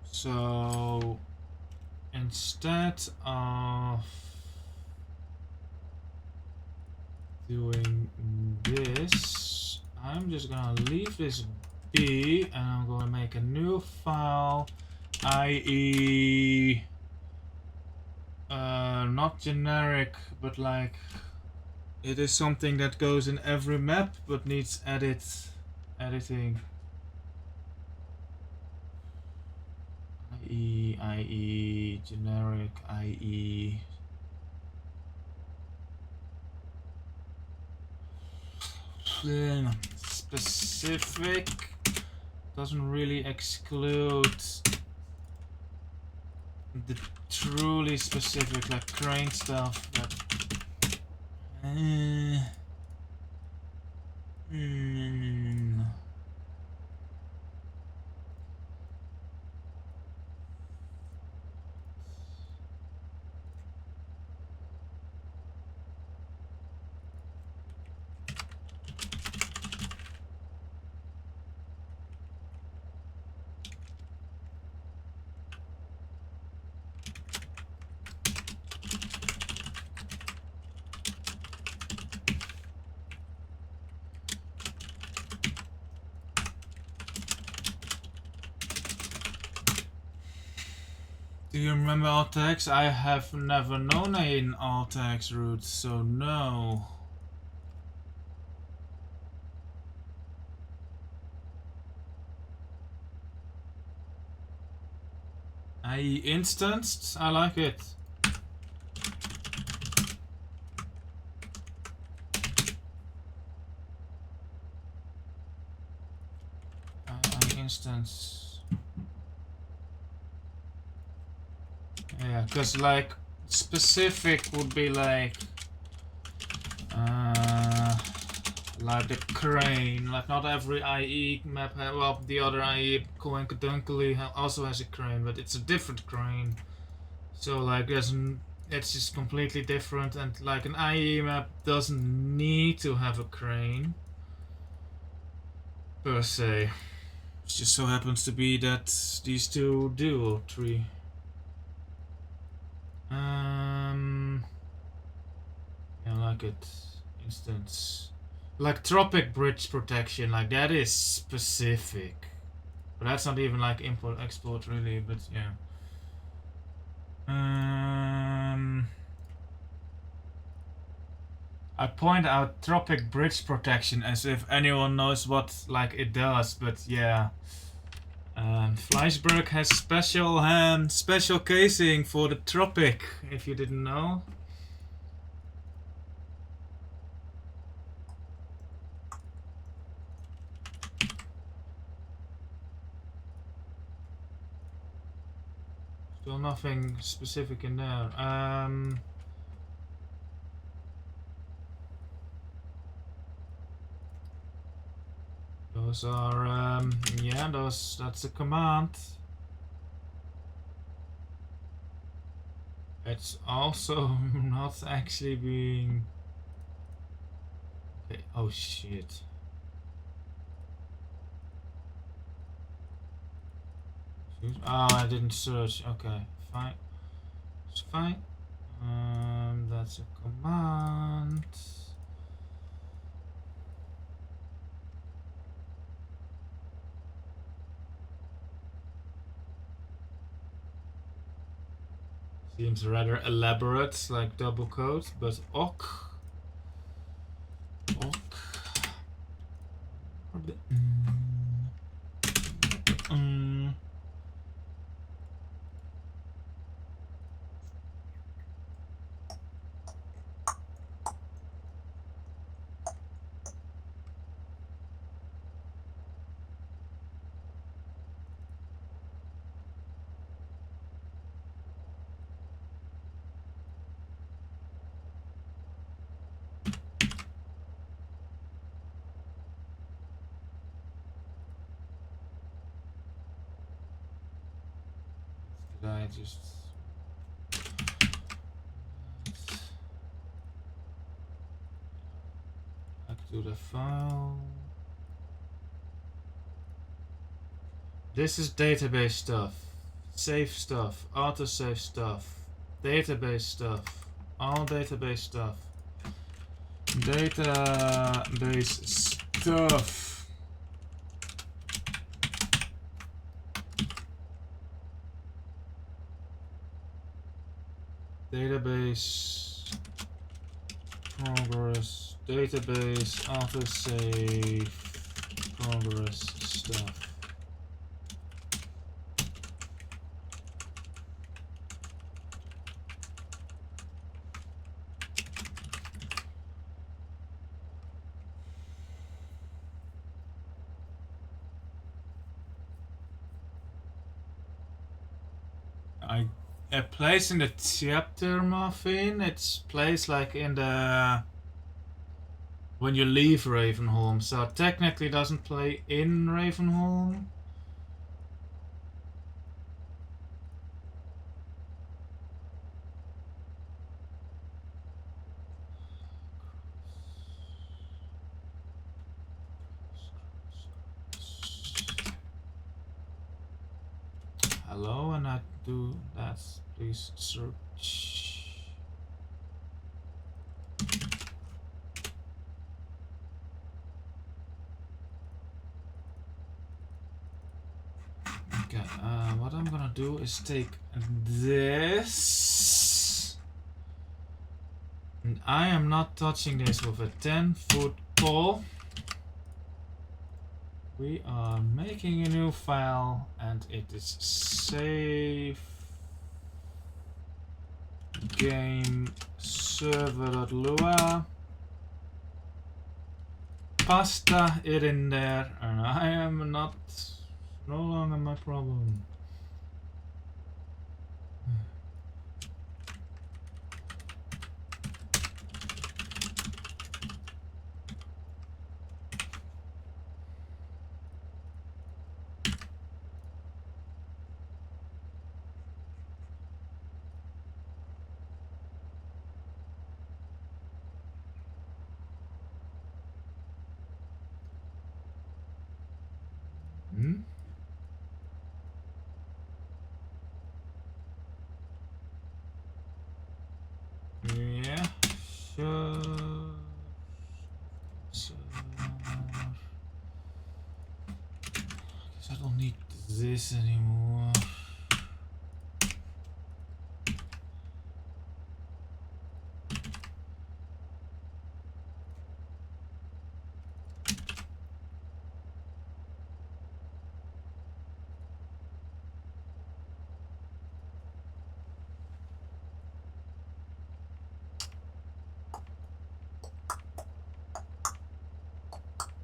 So instead of doing this, I'm just gonna leave this be, and I'm gonna make a new file, i.e. not generic, but like it is something that goes in every map but needs editing. IE, generic, IE. Specific doesn't really exclude the truly specific, like crane stuff. But do you remember alt tags? I have never known an alt tags route, so no. IE instanced? I like it. IE instance. Yeah, because like specific would be like the crane. Like not every IE map well, the other IE coincidentally also has a crane, but it's a different crane. So like it's just completely different, and like an IE map doesn't need to have a crane per se. It just so happens to be that these two do, or three. Yeah, I like it. Instance. Like tropic bridge protection, like that is specific. But that's not even like import export really, but yeah. I point out tropic bridge protection as if anyone knows what like it does, but yeah. Fleischberg has special casing for the tropic, if you didn't know. Still nothing specific in there. Those are yeah, that's a command. It's also not actually being. Okay. Oh shit. Oh, I didn't search. Okay, fine. It's fine. That's a command. Seems rather elaborate, like double quote, but ok. Did I just back to the file? This is database stuff, save stuff, autosave stuff, database stuff, all database stuff, database stuff. Database progress, database autosave progress stuff. It plays in the chapter muffin. It's plays like in the when you leave Ravenholm, so it technically doesn't play in Ravenholm. Hello, and I do that. Please search. Okay, what I'm gonna do is take this, and I am not touching this with a 10-foot pole. We are making a new file, and it is save game server.lua. Pasta it in there, and I am not no longer my problem. Yeah, sure. So, I guess I don't need this anymore.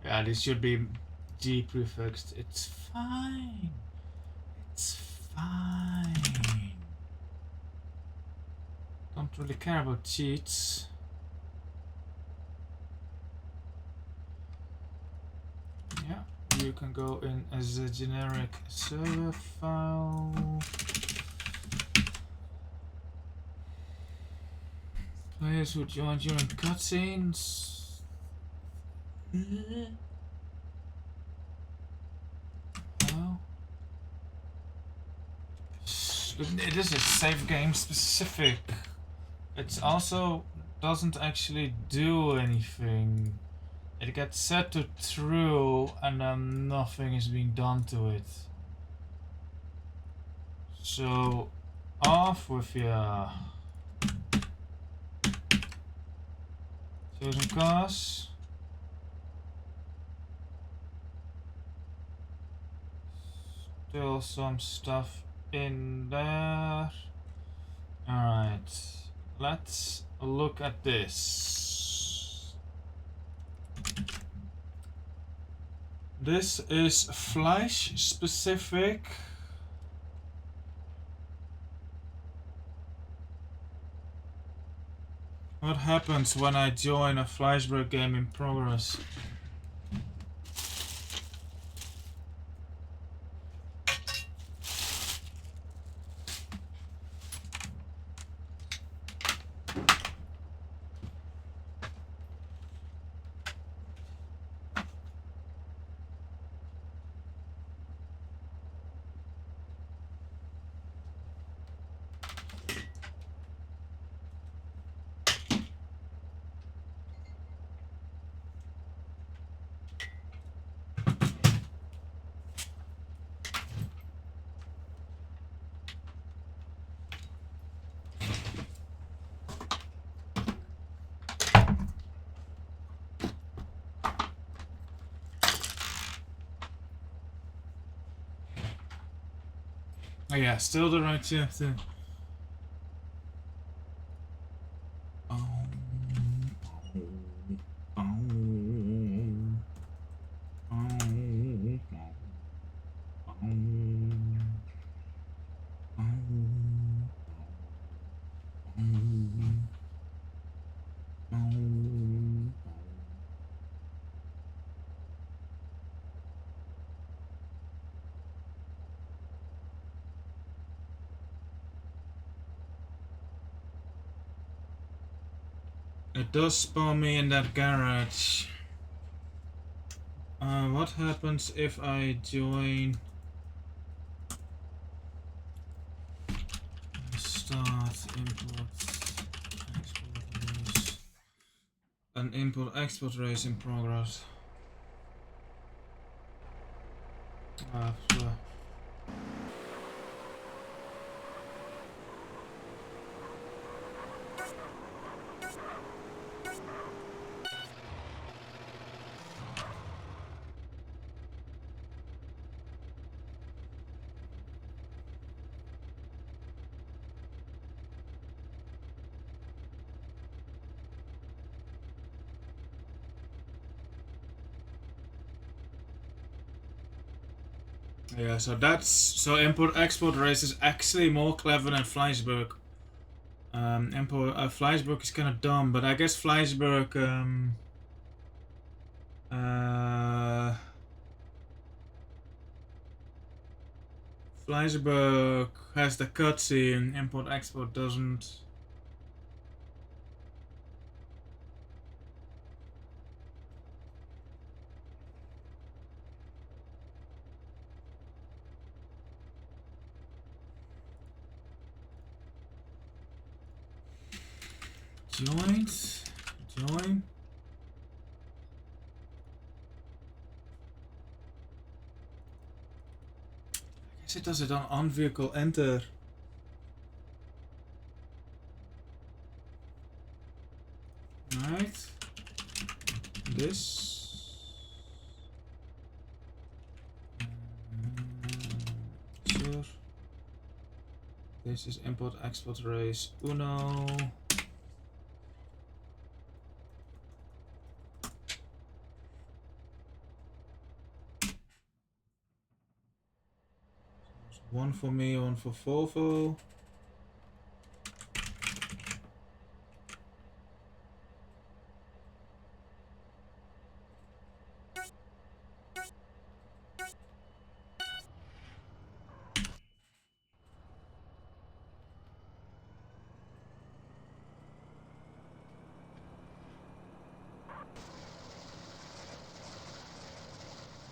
Yeah, this should be G prefixed. It's fine. It's fine. Don't really care about cheats. Yeah, you can go in as a generic server file. Players who join during cutscenes. Oh. This is save game specific. It also doesn't actually do anything. It gets set to true and then nothing is being done to it. So off with ya. Chosen class. Still some stuff in there. Alright, let's look at this. This is Flash specific. What happens when I join a Flashback game in progress? Oh yeah, still the right chapter. It does spawn me in that garage. What happens if I join? Start import export race. An import export race in progress. Yeah, so import export race is actually more clever than Fleischberg. Import Fleischberg is kind of dumb, but I guess Fleischberg Fleischberg has the cutscene, import export doesn't. Joins, join. I guess it does it on vehicle enter. Right. This. Sure. This is import export race Uno. One for me, one for Volvo.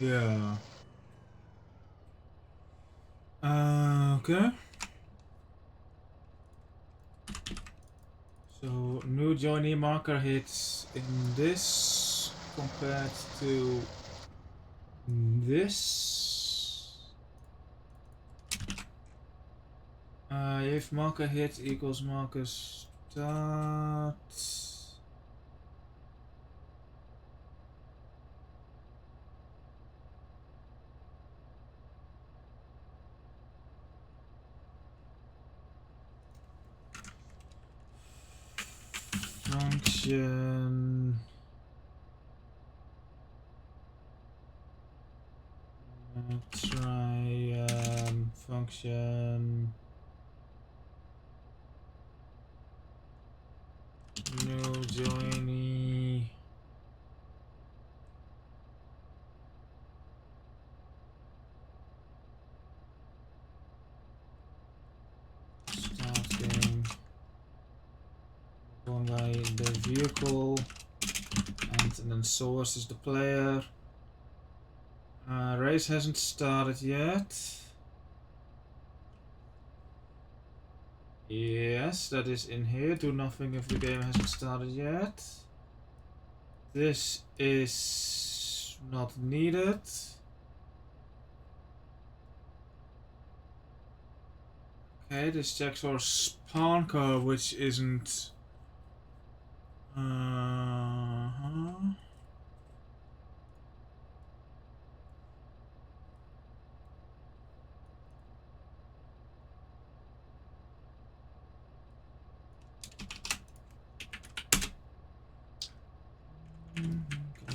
Yeah. Okay. So new joiny marker hits in this compared to this. If marker hit equals marker start. Function. Try function. No joiny. Starting going by the vehicle, and then source is the player. Race hasn't started yet. Yes, that is in here. Do nothing if the game hasn't started yet. This is not needed. Okay, this checks for spawn car, which isn't. Come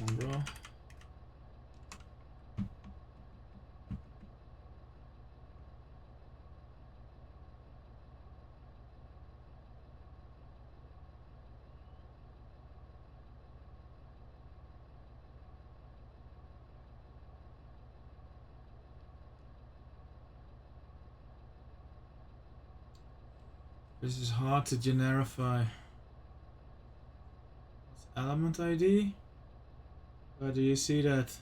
on, bro. This is hard to generify. What's element ID? Where do you see that?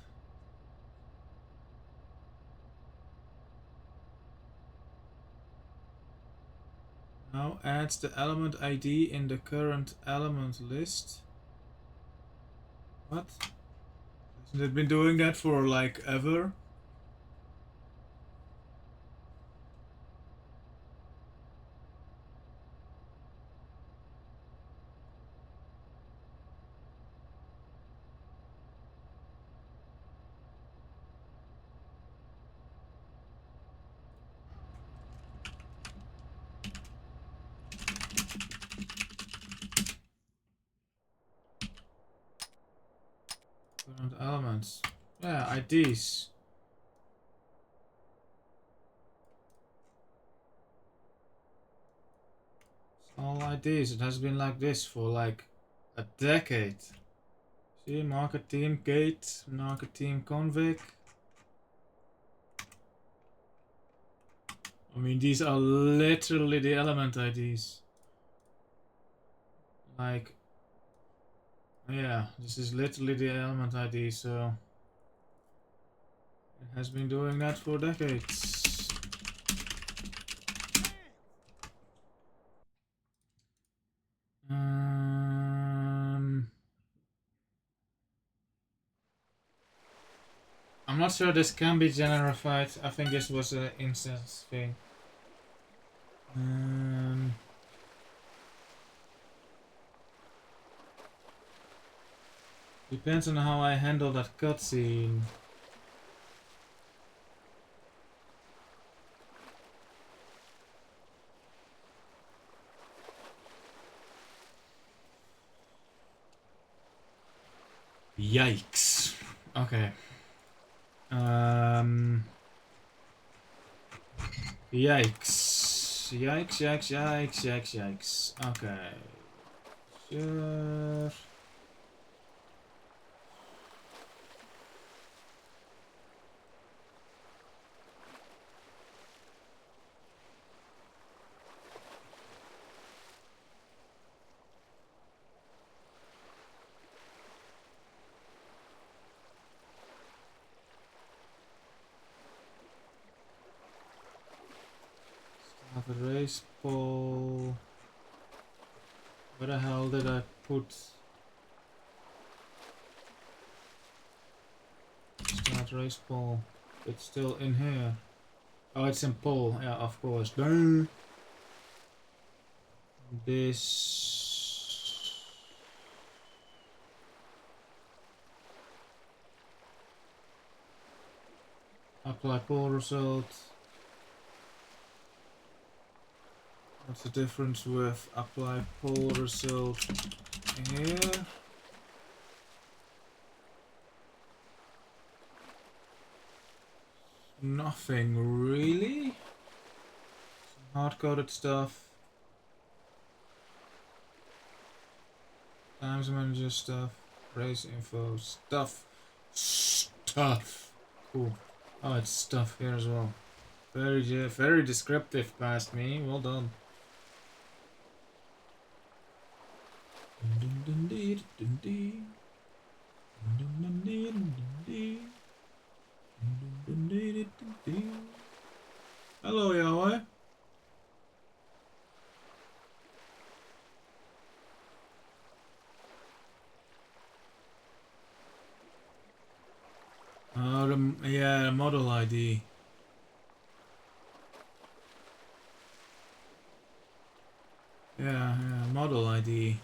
Now adds the element ID in the current element list. What? Hasn't it been doing that for like ever? Current elements. Yeah, IDs. All IDs. It has been like this for like a decade. See, market team gate, market team convict. I mean, these are literally the element IDs. Like, yeah, this is literally the element ID, so it has been doing that for decades. I'm not sure this can be generified. I think this was an instance thing. Depends on how I handle that cutscene. Yikes. Okay. Yikes. Yikes, yikes, yikes, yikes, yikes. Okay. Sure. Have a race pole. Where the hell did I put start race pole? It's still in here. Oh, it's in pole. Yeah, of course. Duh. This. Apply pole result. What's the difference with apply pole result here? Nothing really. Some hard-coded stuff. Times manager stuff. Race info stuff. Stuff. Cool. Oh, it's stuff here as well. Very descriptive past me. Well done. Hello, Yahweh. Yeah, model ID. Yeah, model ID.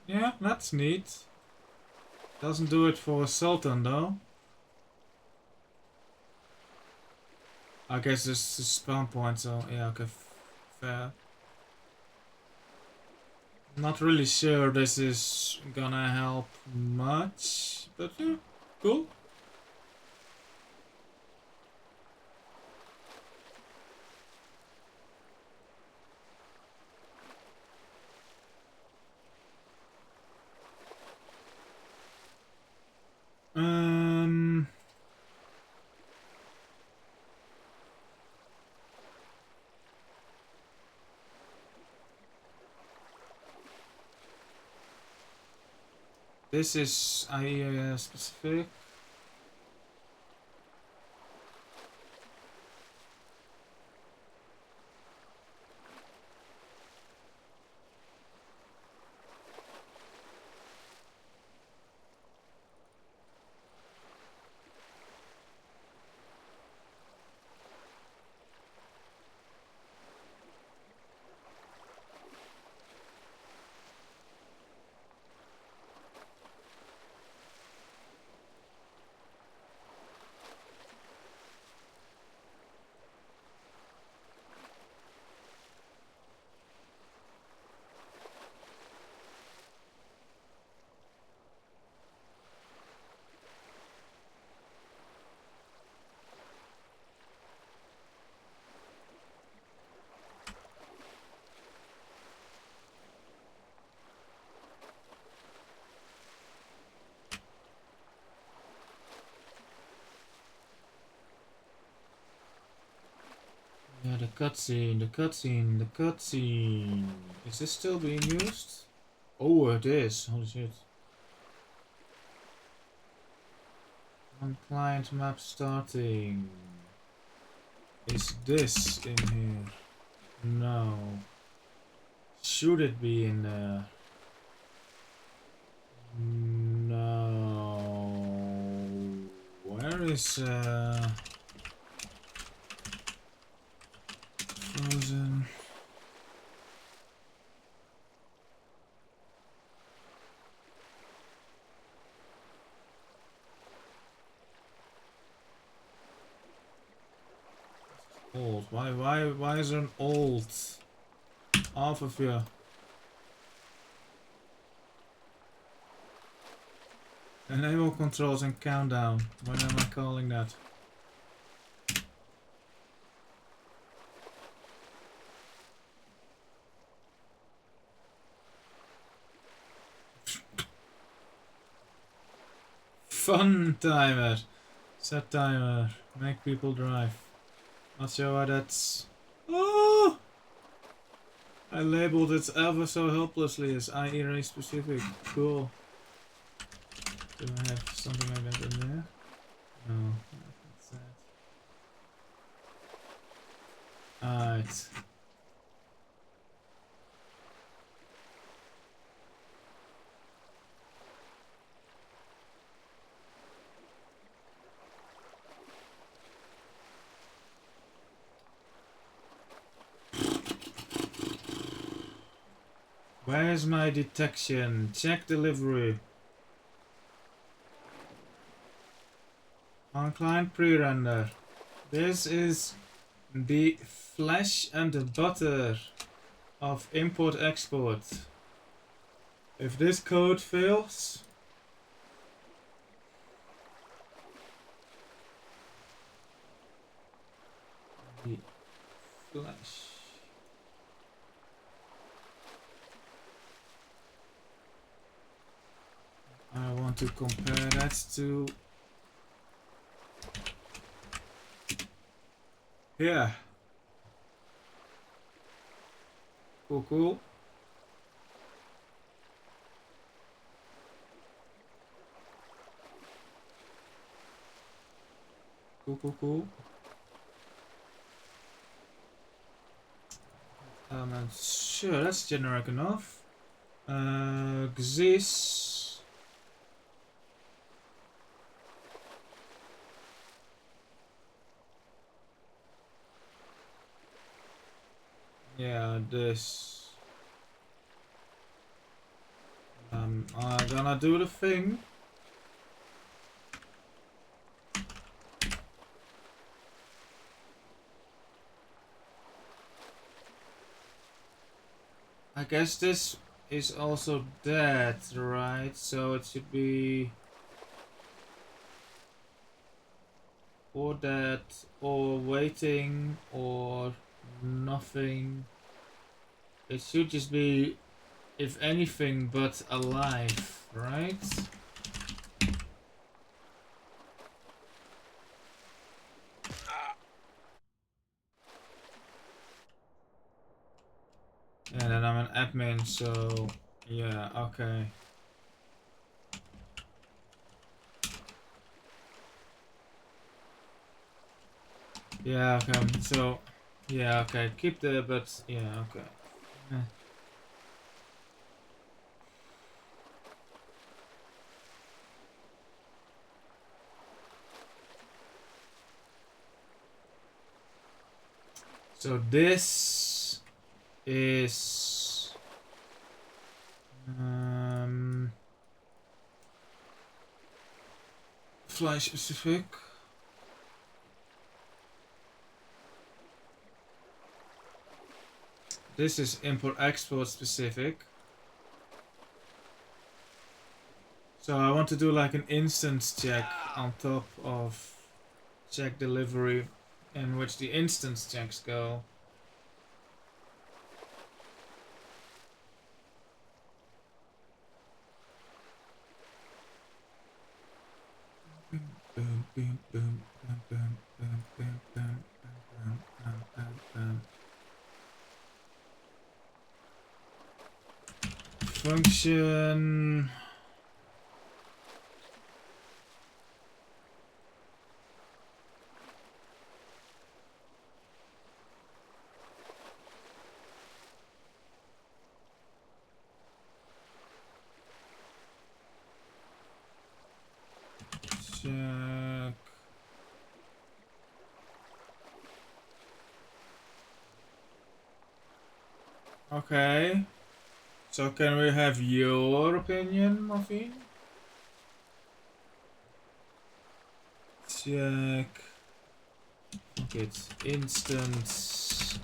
Yeah, that's neat. Doesn't do it for a Sultan though. I guess this is spawn point, so yeah, okay, fair. Not really sure this is gonna help much, but yeah, cool. This is IAS specific. Yeah, the cutscene. Is this still being used? Oh, it is. Holy shit. On client map starting. Is this in here? No. Should it be in there? No. Where is Frozen? Old. Why is there an old? Half of you. Enable controls and countdown. When am I calling that? Fun timer. Set timer. Make people drive. Not sure why that's... Oh! I labeled it ever so helplessly as IE race specific. Cool. Do I have something like that in there? No, that's sad. Right. Where's my detection? Check delivery. On client pre-render. This is the flesh and the butter of import-export. If this code fails, the flesh. I want to compare that to here. Cool, cool. Cool, cool, cool. Sure, that's generic enough. Xis. Yeah, this. I'm gonna do the thing. I guess this is also dead, right? So it should be or dead, or waiting, or nothing. It should just be, if anything, but alive, right? And then I'm an admin, so yeah, okay. Yeah, okay, so yeah, okay, keep the, but yeah, okay. So this is fly specific. This is import export specific. So I want to do like an instance check on top of check delivery, in which the instance checks go. Function. Check. Okay. So can we have your opinion, Muffin? Check. Okay, it's instance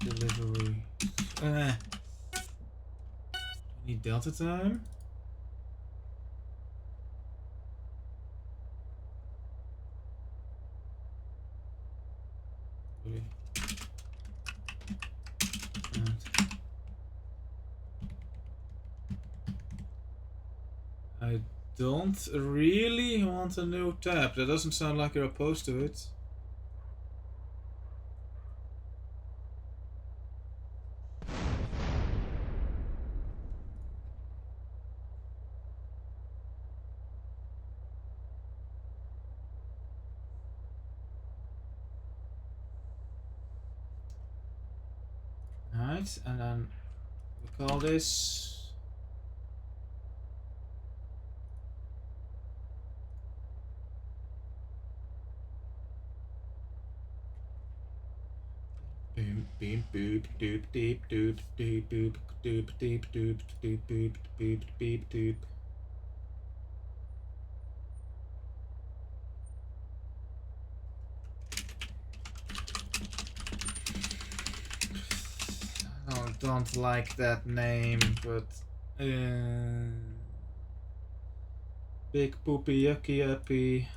delivery. Need delta time? Really? I don't really want a new tab. That doesn't sound like you're opposed to it. Right, and then we call this beep beep boop doop deep doop doop boop doop deep doop doop boop beep beep doop. I don't like that name, but big poopy yucky uppy.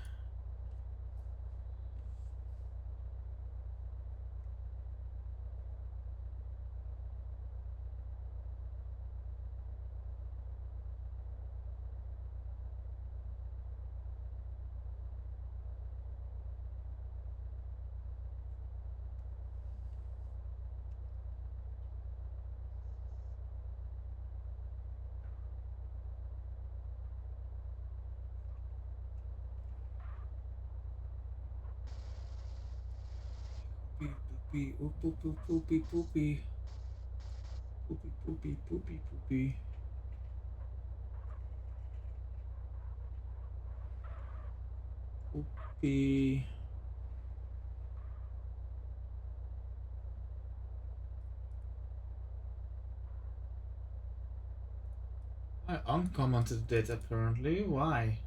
Poopy, poopy, poopy, poopy, poopy, poopy, poopy, poopy. Poopy. I uncommented it apparently. Why?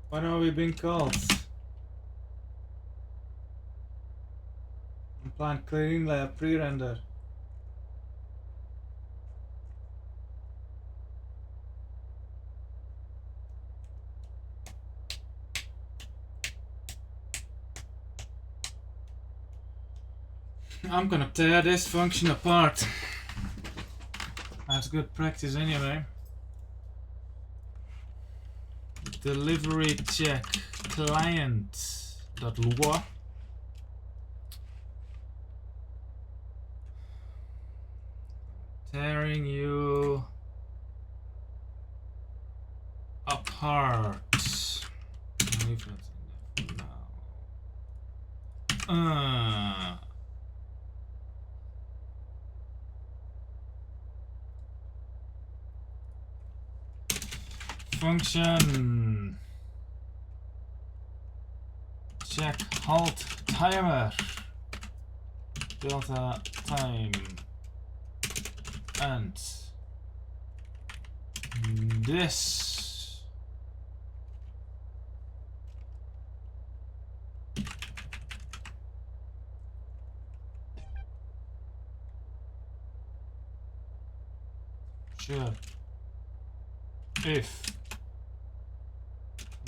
When are we being called? Plant clearing lab pre-render. I'm gonna tear this function apart. That's good practice anyway. Delivery check client.lua. Tearing you apart. Leave that in there for now. Function check halt timer delta time and this sure if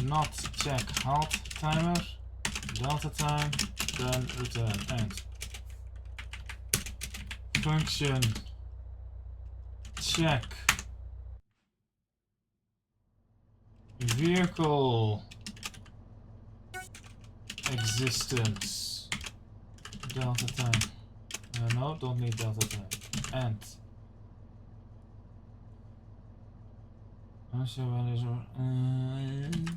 not check halt timer delta time then return end. Function check vehicle existence delta time. No, don't need delta time. And Also, what is function?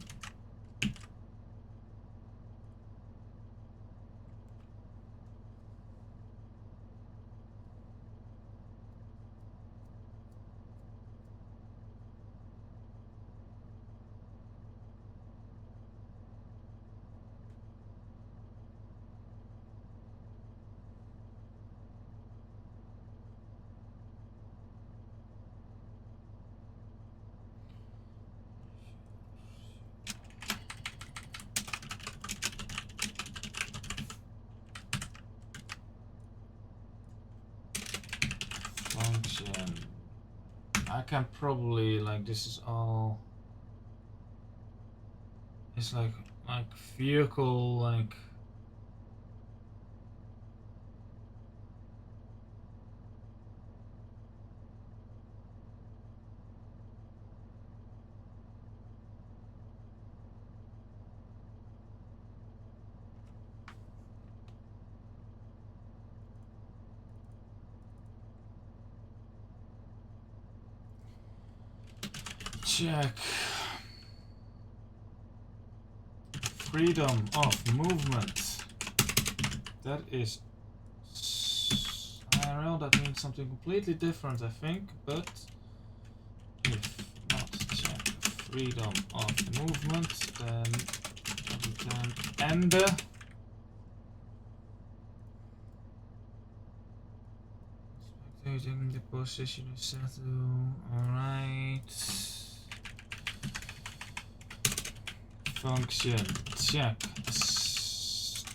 I can probably, like, this is all, it's like vehicle, like, check freedom of movement. That is IRL, that means something completely different, I think, but if not check freedom of movement, then end. Inspecting the position is set to, alright. Function check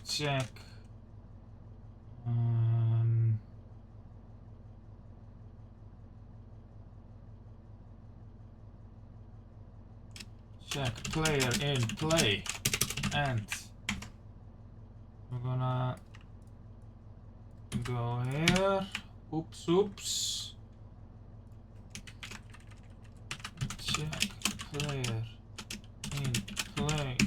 check player in play, and we're gonna go here. Oops. Check player in play.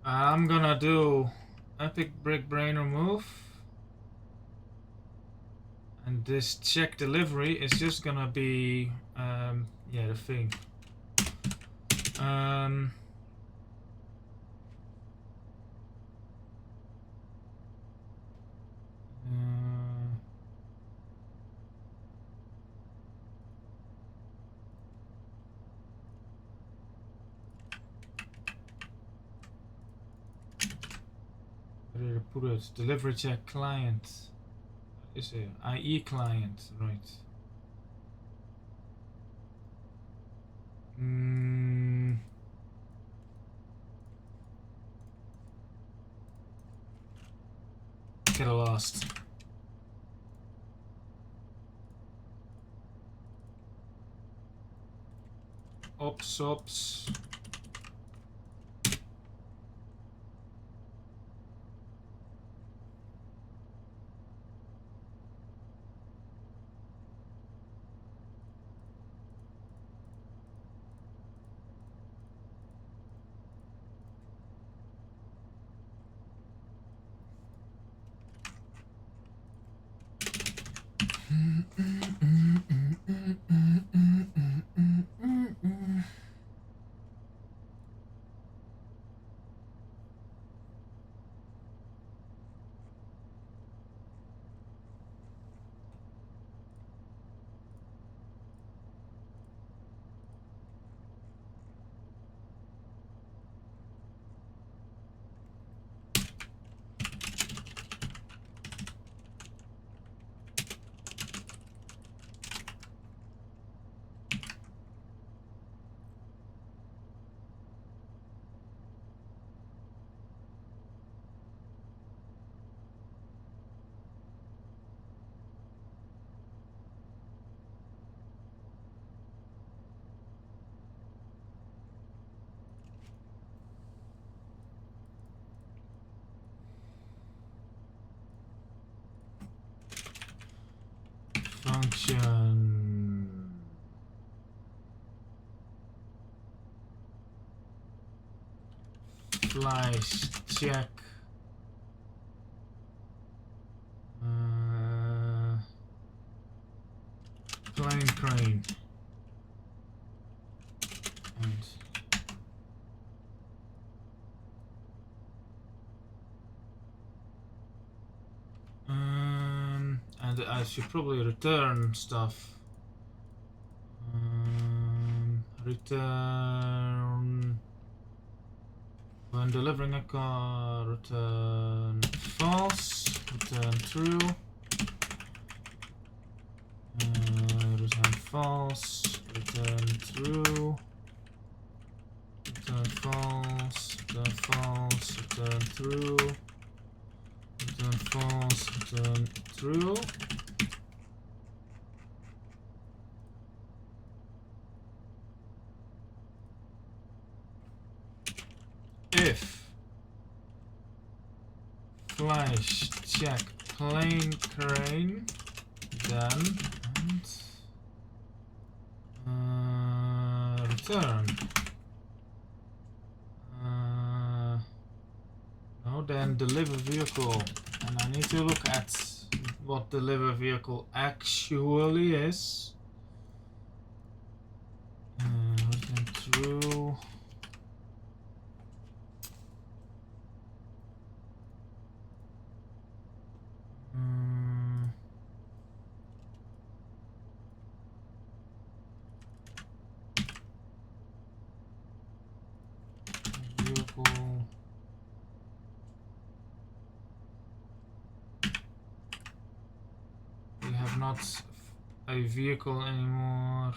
I'm gonna do epic brick brain remove, and this check delivery is just gonna be yeah, the thing. Where did I put it? Delivery check client. What is it? IE client, right? Get lost. Ops. Function flies check I should probably return stuff. Return when delivering a car. Return false. Return true. Return false. Return true. Return false. Return false. Return true. Return false. Return true. If flash check plane crane, then return. No, then deliver vehicle, and I need to look at what deliver vehicle actually is. Return true. Vehicle. We have not a vehicle anymore.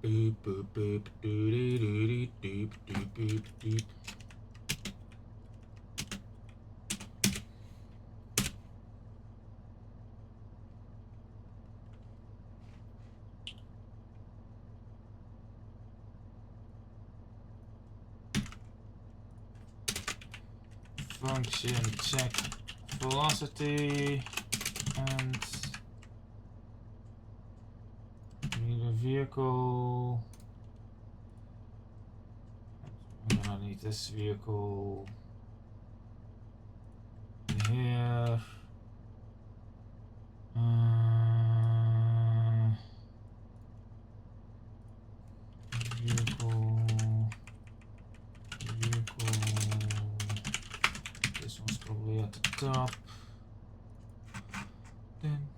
Boop boop boop doo doo doo doo doop doop doop. Function check velocity and need a vehicle. I'm gonna need this vehicle here. Vehicle. This one's probably at the top. Then.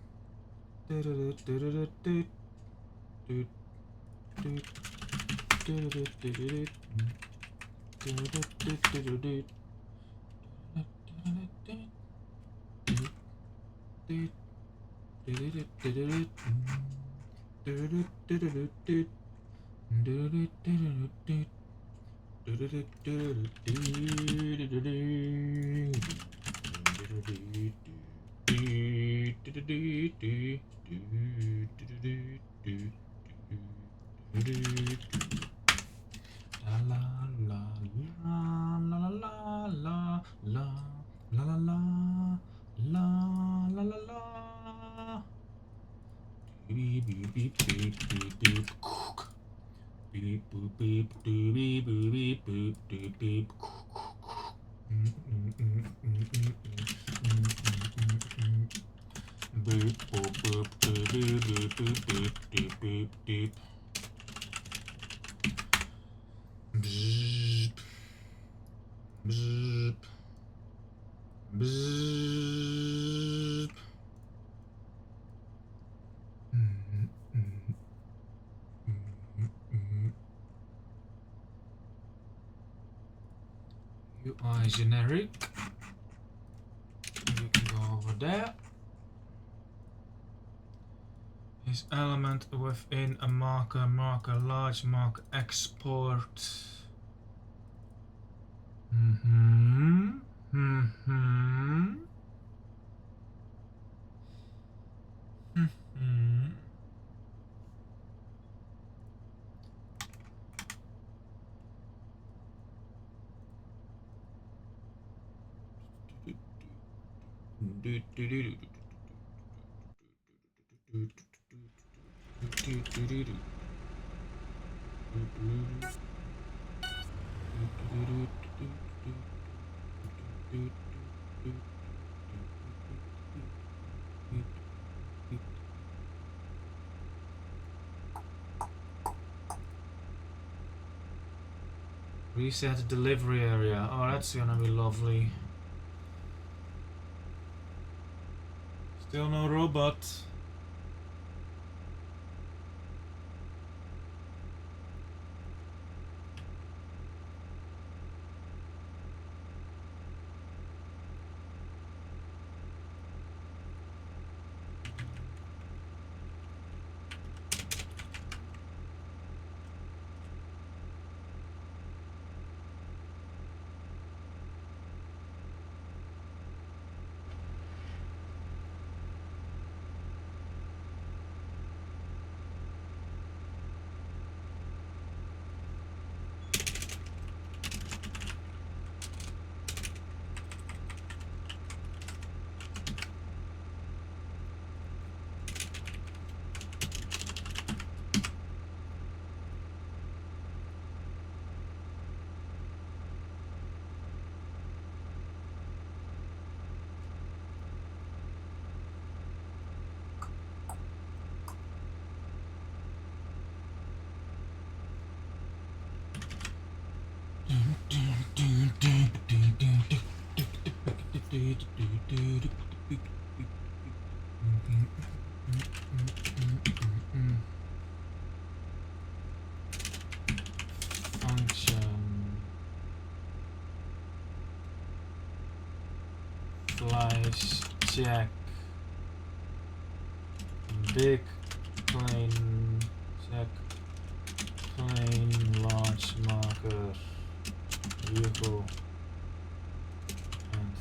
UI generic. We can go over there. Is element within a marker, large marker, export. Reset delivery area. Oh, that's gonna be lovely. Still no robot. Function flash check big plain check plain large marker vehicle and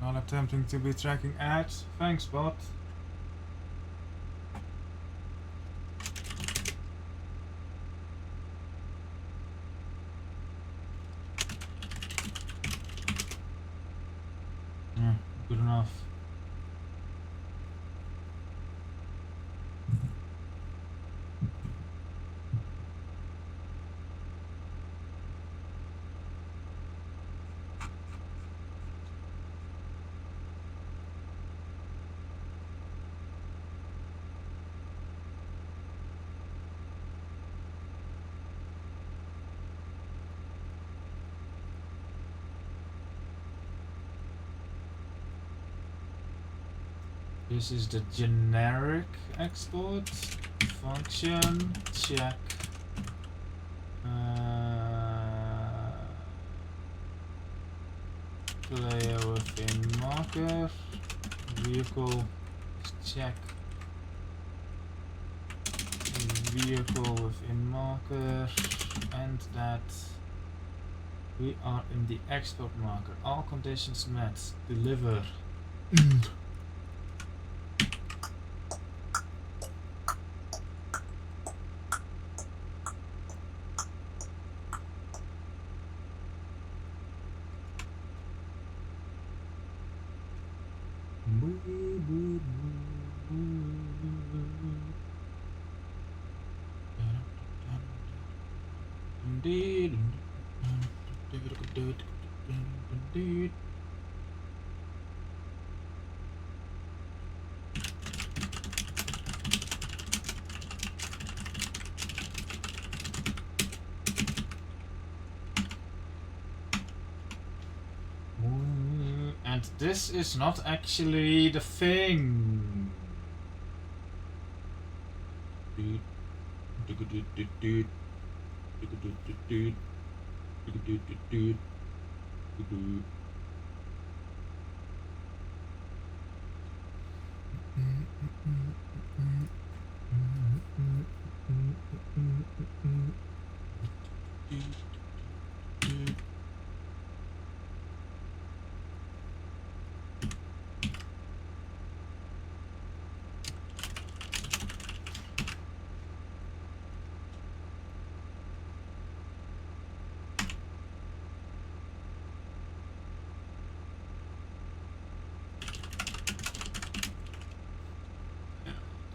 not attempting to be tracking ads. Thanks, bot. Yeah, good enough. This is the generic export function check player within marker vehicle check vehicle within marker and that we are in the export marker. All conditions met. Deliver. And this is not actually the thing.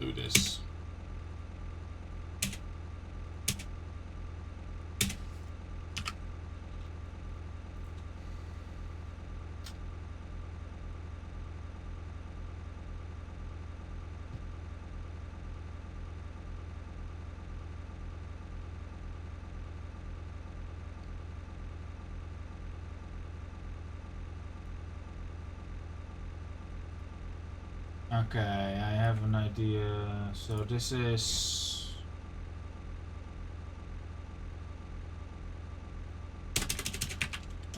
Do this. Okay, I have an idea. So this is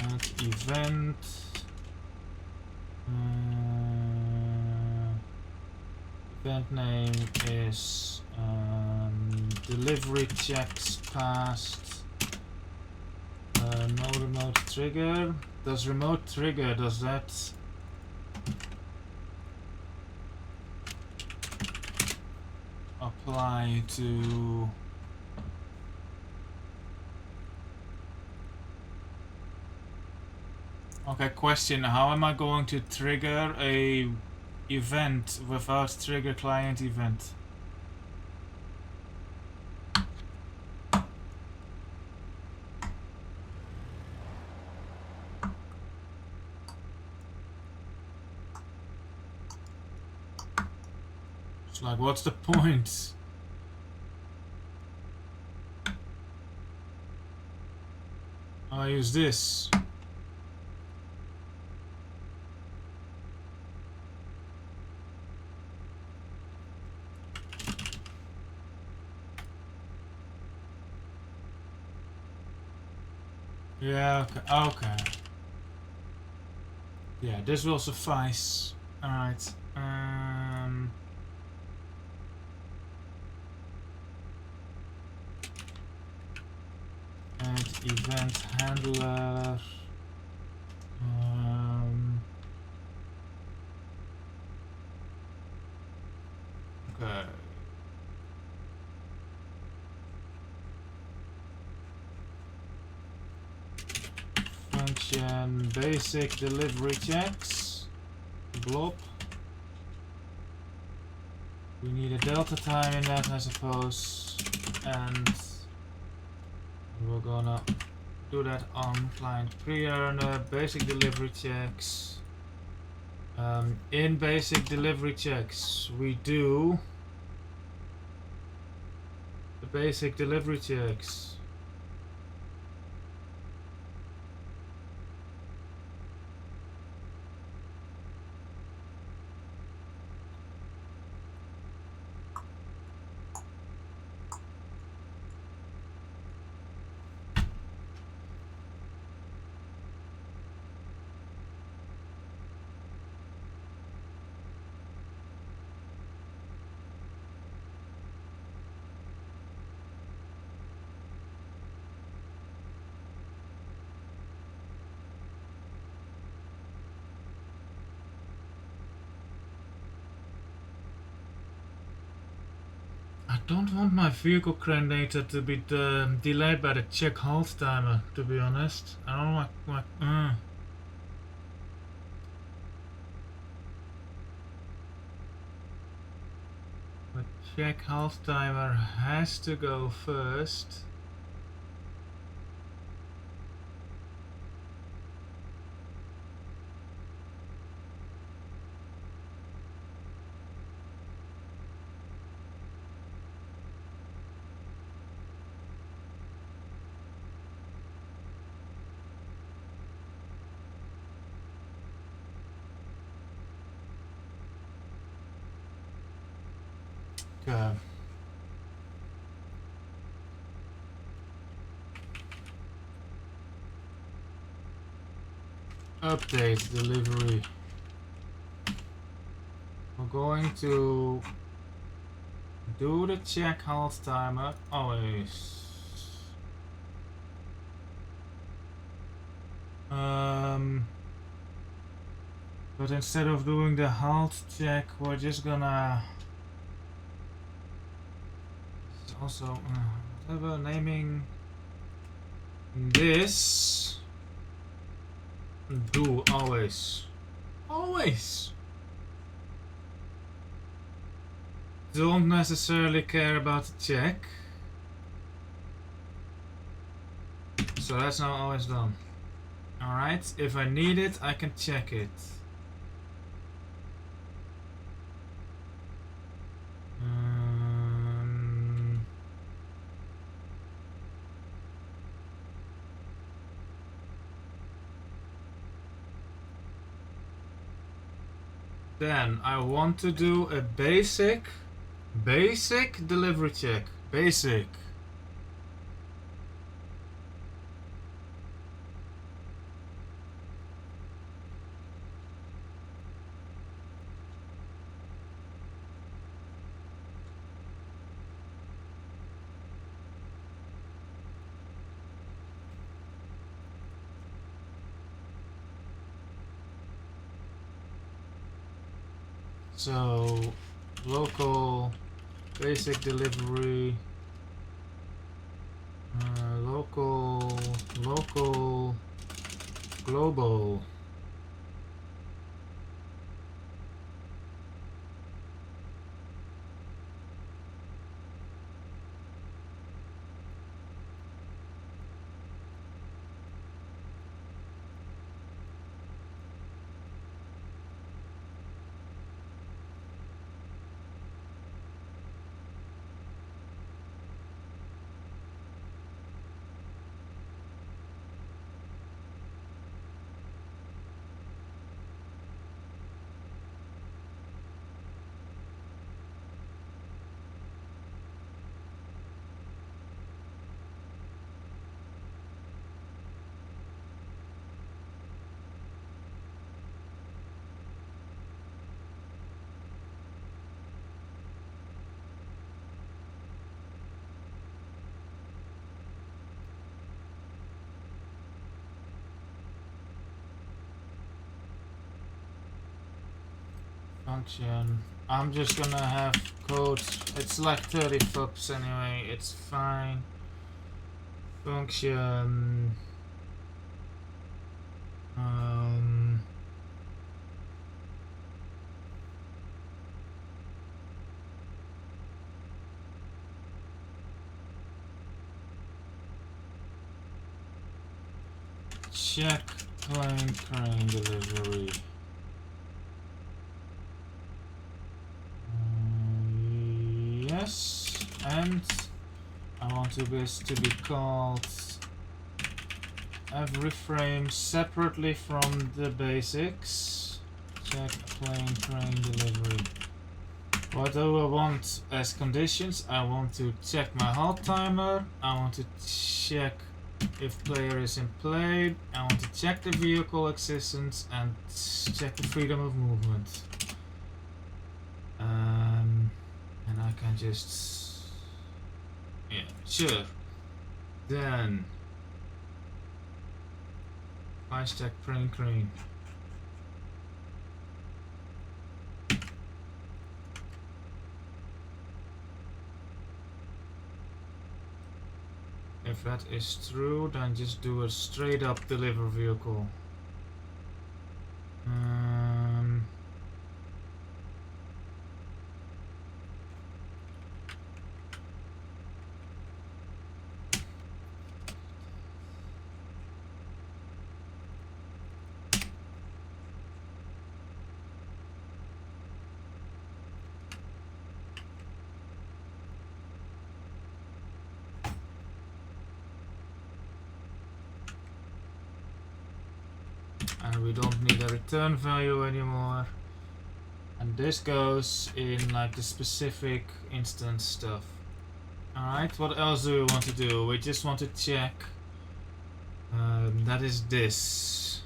add event. Event name is delivery checks passed. No remote trigger. Does remote trigger, does that apply to okay, question, how am I going to trigger a event without trigger client event? It's like, what's the point? I use this. Yeah, okay. Okay. Yeah, this will suffice. Alright. Add event handler. Okay. Function basic delivery checks. Blob. We need a delta time in that, I suppose. And we're gonna do that on client pre-earner. Basic delivery checks. In basic delivery checks, we do the basic delivery checks. I don't want my vehicle crane data to be delayed by the check halt timer, to be honest. I don't like the check halt timer has to go first. Okay. Update delivery. We're going to do the check halt timer always. but instead of doing the halt check, we're just gonna also whatever naming this do always don't necessarily care about the check, so that's now always done. Alright, if I need it I can check it. Then I want to do a basic delivery check. Basic. So local basic delivery, local global. Function. I'm just gonna have code. It's like 30 fps anyway. It's fine. Function. Check plane crane delivery. Yes, and I want this to be called every frame separately from the basics. Check plane crane delivery. What do I want as conditions? I want to check my halt timer. I want to check if player is in play. I want to check the vehicle existence and check the freedom of movement. And I can just, yeah, sure. Then I stack plane crane. If that is true, then just do a straight up deliver vehicle. And we don't need a return value anymore. And this goes in like the specific instance stuff. Alright, what else do we want to do? We just want to check. That is this.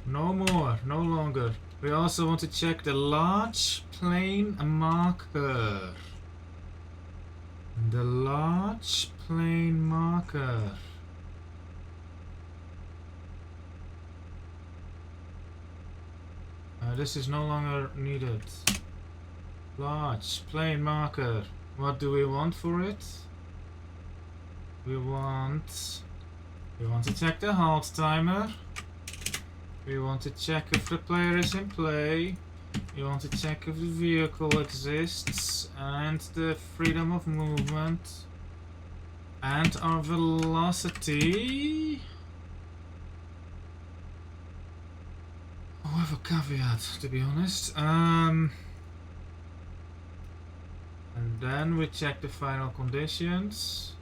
No more, no longer. We also want to check the large plane marker. The large plane marker. This is no longer needed. Large plain marker. What do we want for it? We want to check the halt timer. We want to check if the player is in play. We want to check if the vehicle exists and the freedom of movement and our velocity. I have a caveat, to be honest. And then we check the final conditions,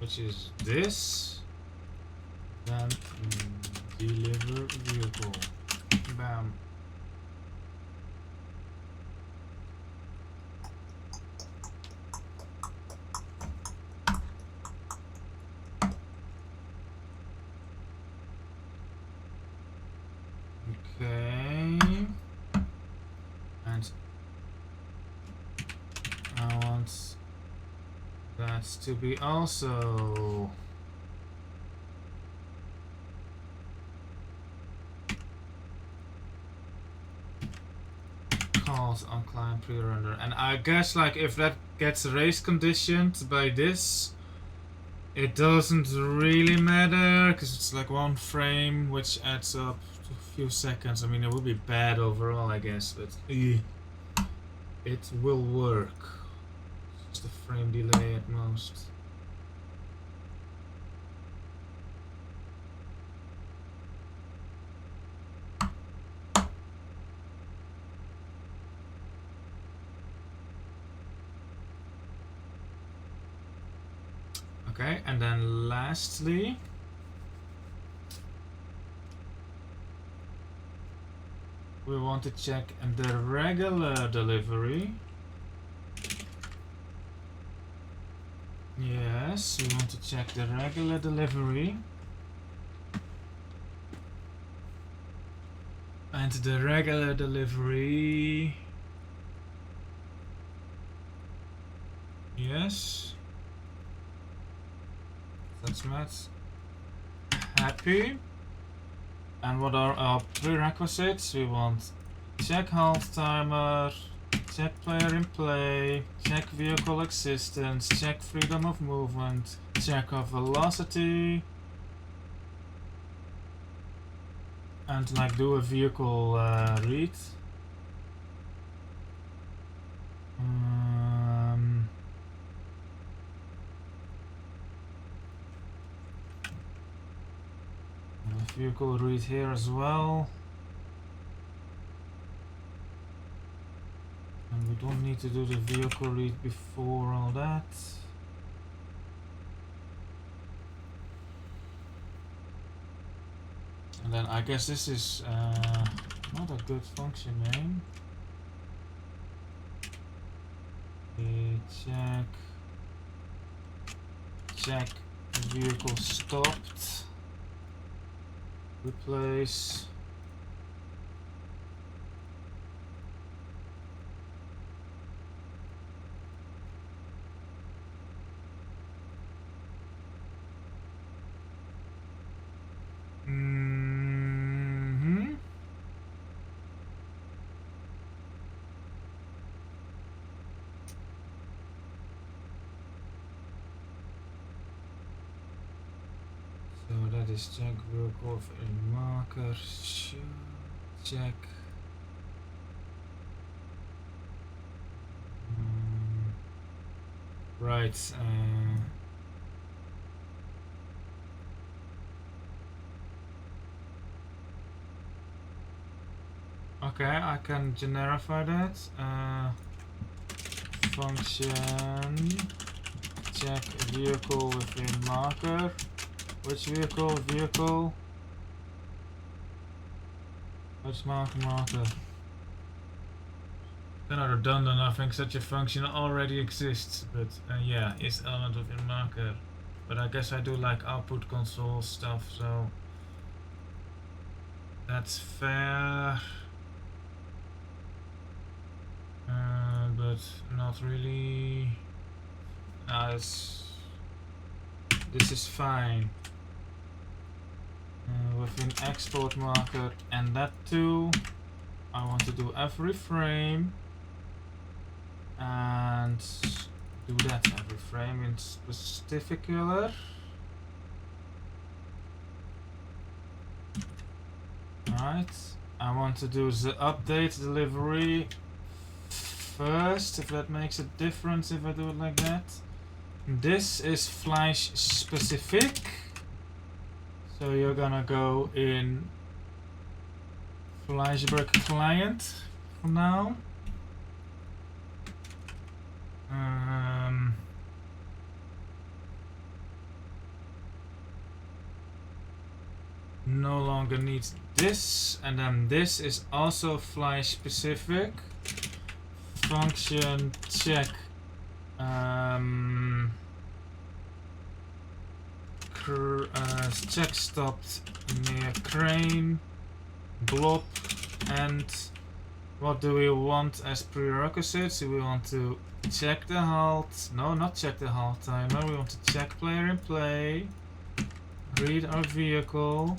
which is this. Then deliver vehicle. Bam. Okay. And I want that to be also called on client pre-render. And I guess like if that gets race conditioned by this, it doesn't really matter because it's like one frame which adds up to a few seconds. I mean, it would be bad overall, I guess, but it will work. Just a frame delay at most. Okay, and then lastly, we want to check the regular delivery. Yes, we want to check the regular delivery. And the regular delivery. Yes. That's Matt. Happy. And what are our prerequisites? We want check halt timer, check player in play, check vehicle existence, check freedom of movement, check our velocity, and like do a vehicle read. Vehicle read here as well. And we don't need to do the vehicle read before all that. And then I guess this is not a good function name. Check vehicle stopped. Replace So that is check vehicle in marker. Check. Right. Okay, I can generify that. Function check vehicle within marker. Which vehicle? Vehicle. Which marker? Kind of redundant. I think such a function already exists, but yeah, is element within marker. But I guess I do like output console stuff, so that's fair. But not really. This is fine. Within export marker and that too. I want to do every frame and do that every frame in specific color. Alright, I want to do the update delivery first, if that makes a difference if I do it like that. This is Flash specific, so you're gonna go in Flashback client for now. No longer needs this, and then this is also Flash specific. Function check check stopped near crane blob. And what do we want as prerequisites? We want to check the halt, no, not check the halt timer, we want to check player in play, read our vehicle,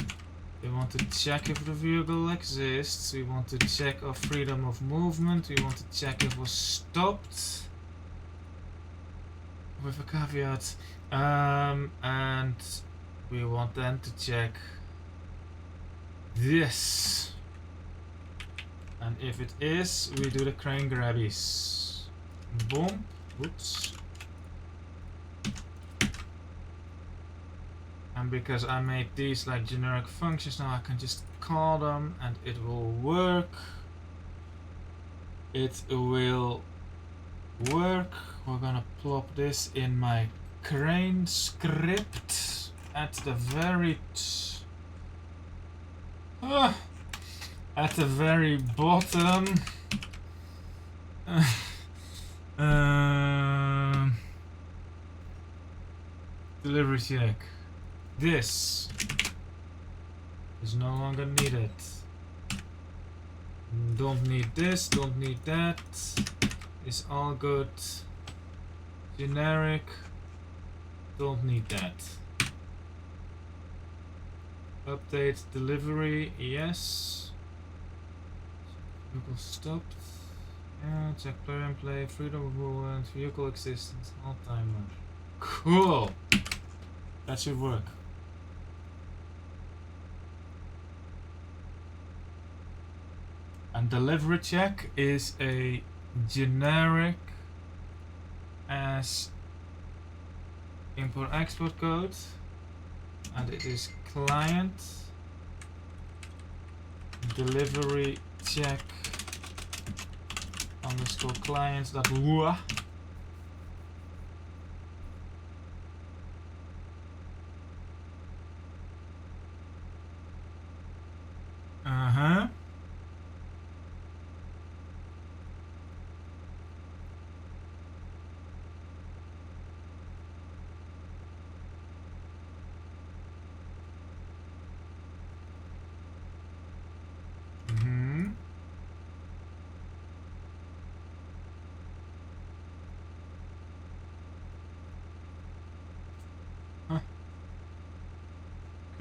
we want to check if the vehicle exists, we want to check our freedom of movement, we want to check if we're stopped with a caveat, and we want then to check this, and if it is, we do the crane grabbies. Boom. Oops. And because I made these like generic functions, now I can just call them and it will work. It will work. We're gonna plop this in my crane script at the very bottom. Delivery check. This is no longer needed. Don't need this, don't need that. It's all good. Generic. Don't need that. Update delivery, yes. Vehicle stopped. Yeah, check player and play, freedom of movement, vehicle existence, all timer. Cool! That should work. And delivery check is a generic as import export code, and it is client delivery check underscore clients.lua.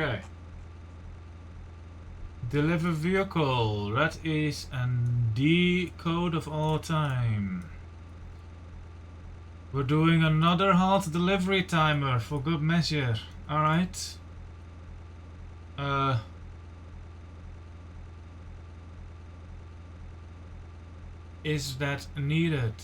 Okay. Deliver vehicle. That is the code of all time. We're doing another halt delivery timer for good measure. Alright. Is that needed?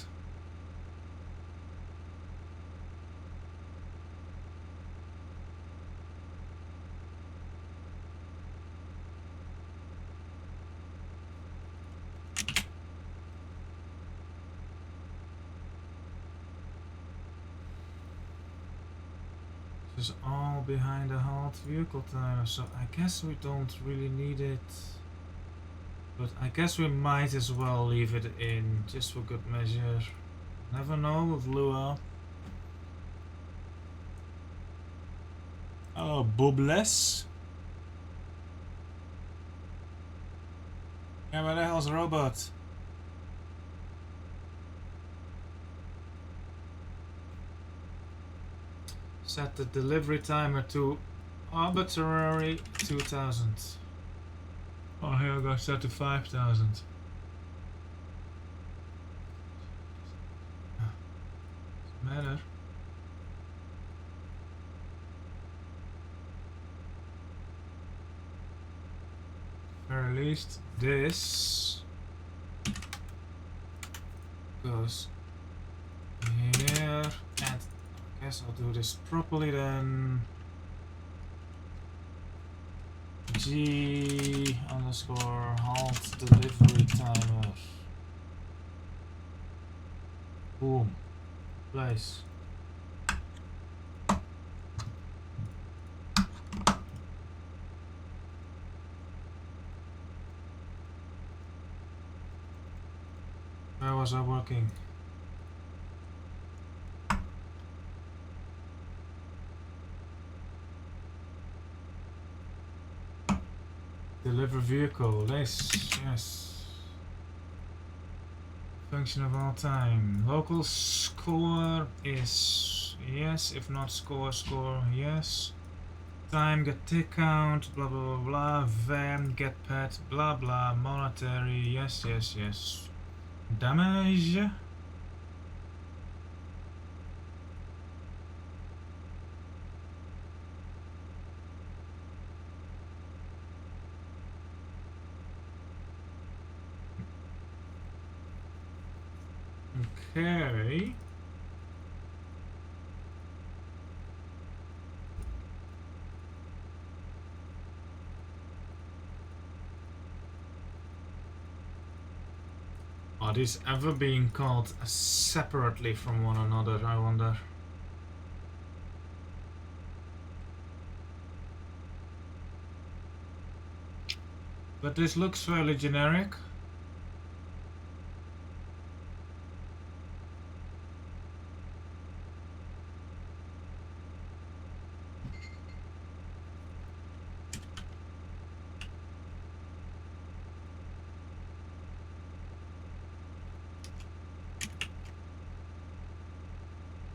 This is all behind the halt vehicle timer, so I guess we don't really need it. But I guess we might as well leave it in, just for good measure. Never know with Lua. Oh, Bobless. Yeah, where the hell's the robot? Set the delivery timer to arbitrary 2000. Oh, here I go, set to 5000. matter. Very least this goes here, and I guess I'll do this properly then. G underscore halt delivery timer. Boom. Place. Where was I working? Deliver vehicle. Yes. Function of all time. Local score is yes. If not score, yes. Time, get tick count, blah blah blah blah. Van, get pet, blah blah. Monetary, yes. Damage. Okay. Are these ever being called separately from one another, I wonder? But this looks fairly generic.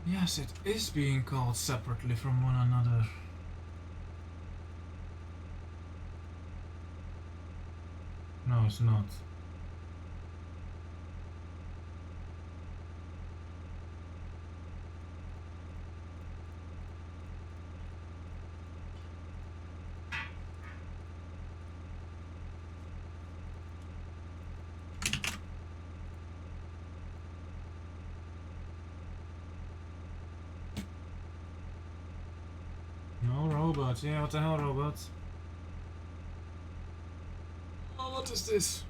Yes, it is being called separately from one another. No, it's not. No robots. Yeah, what the hell, robots? Oh, what is this?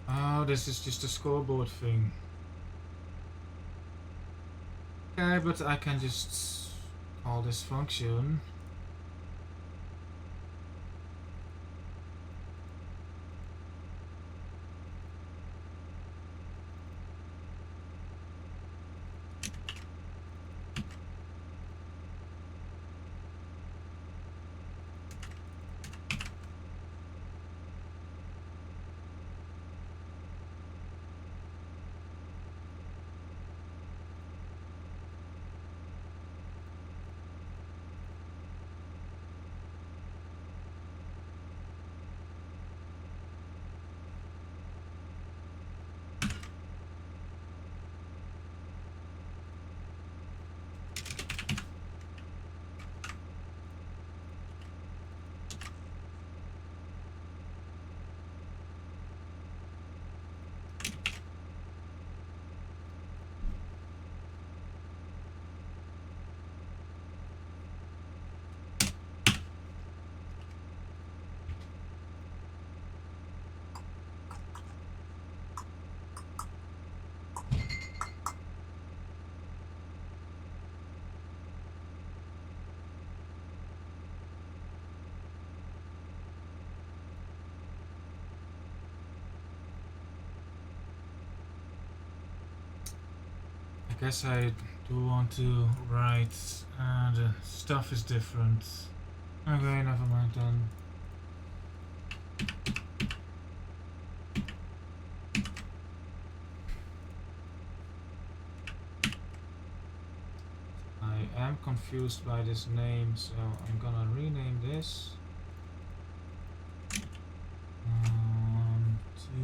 Oh, this is just a scoreboard thing. Okay, but I can just call this function. I guess I do want to write, the stuff is different. Okay, never mind then. I am confused by this name, so I'm gonna rename this. To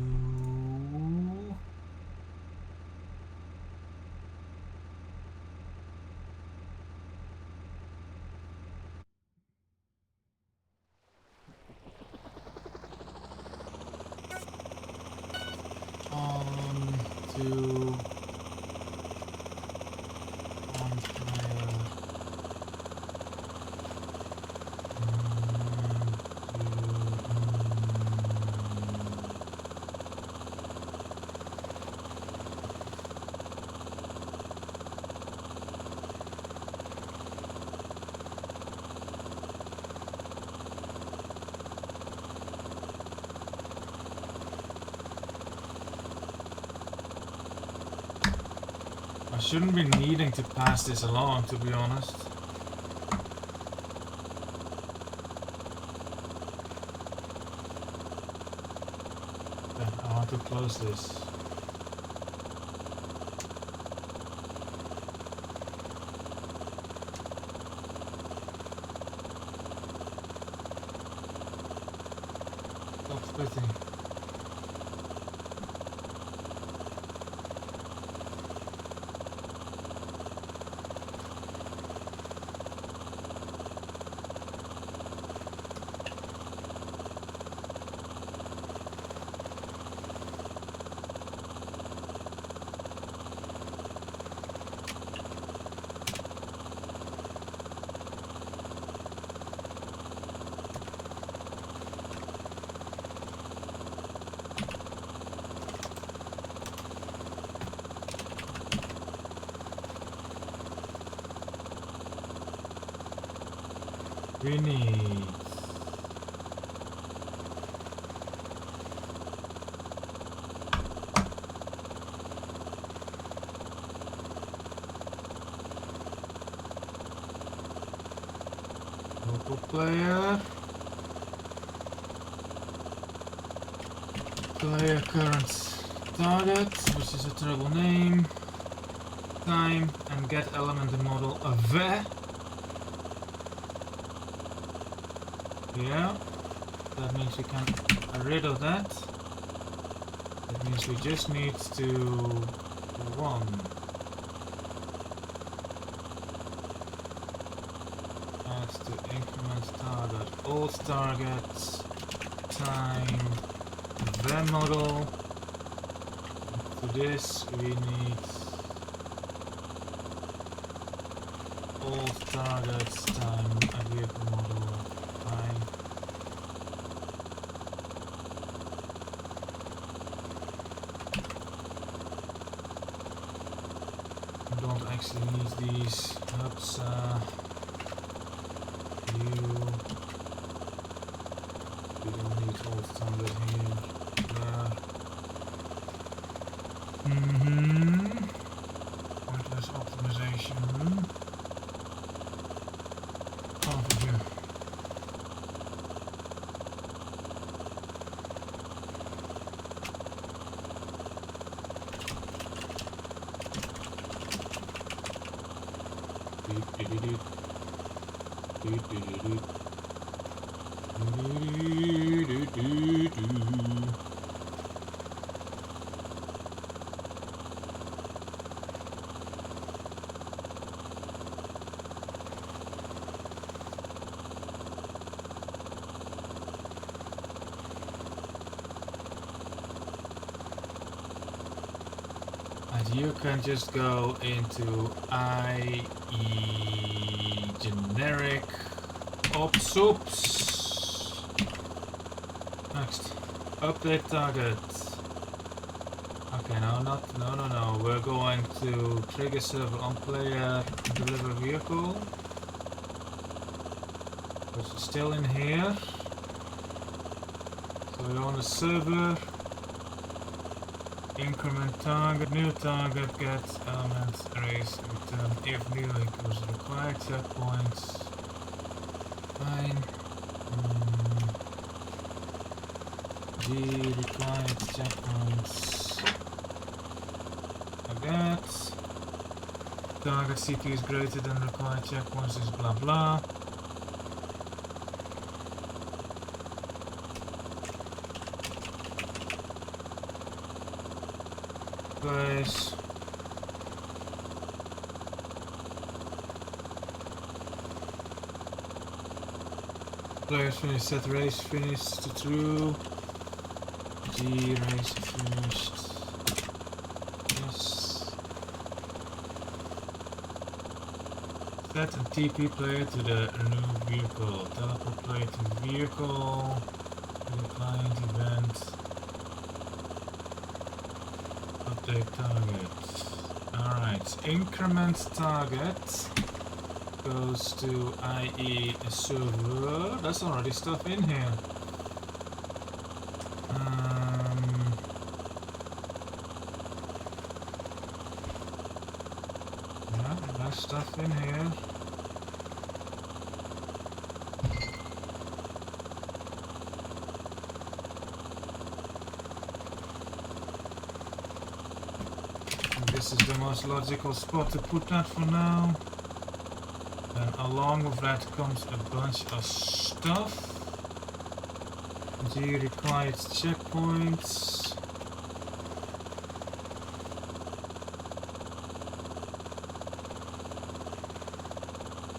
shouldn't be needing to pass this along, to be honest. Okay, I want to close this. Stop splitting. We need local player, player current target, which is a terrible name, time, and get element in model v. Yeah, that means we can get rid of that. That means we just need to add to increment target old target time the model. To this we need old target time a vehicle model. Don't actually need these hubs. We don't need old standard here. Pointless optimization. Configure. And you can just go into IE generic ops. Next, update target. Okay, no. We're going to trigger server on player deliver vehicle. It's still in here. So we're on the server. Increment target, new target, get element, erase, return if new equals required checkpoints. Fine. G required checkpoints. Like that. Target CP is greater than required checkpoints is blah blah. Place. Players finished, set race finished to true. G race finished. Yes. Set and TP player to the new vehicle. Teleport player to vehicle. To the client event. Update target. Alright, increment target goes to IE server. That's already stuff in here. this is the most logical spot to put that for now. And along with that comes a bunch of stuff. G required checkpoints.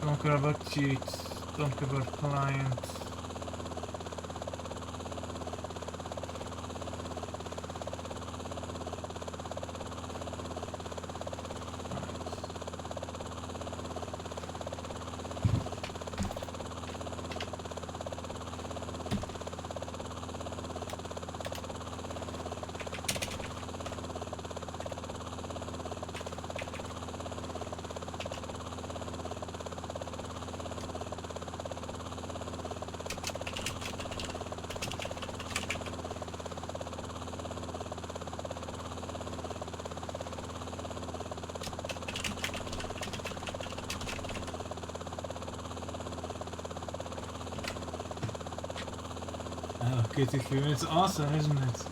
Don't care about cheat, don't care about client. Oh, kitty food, it's awesome, isn't it?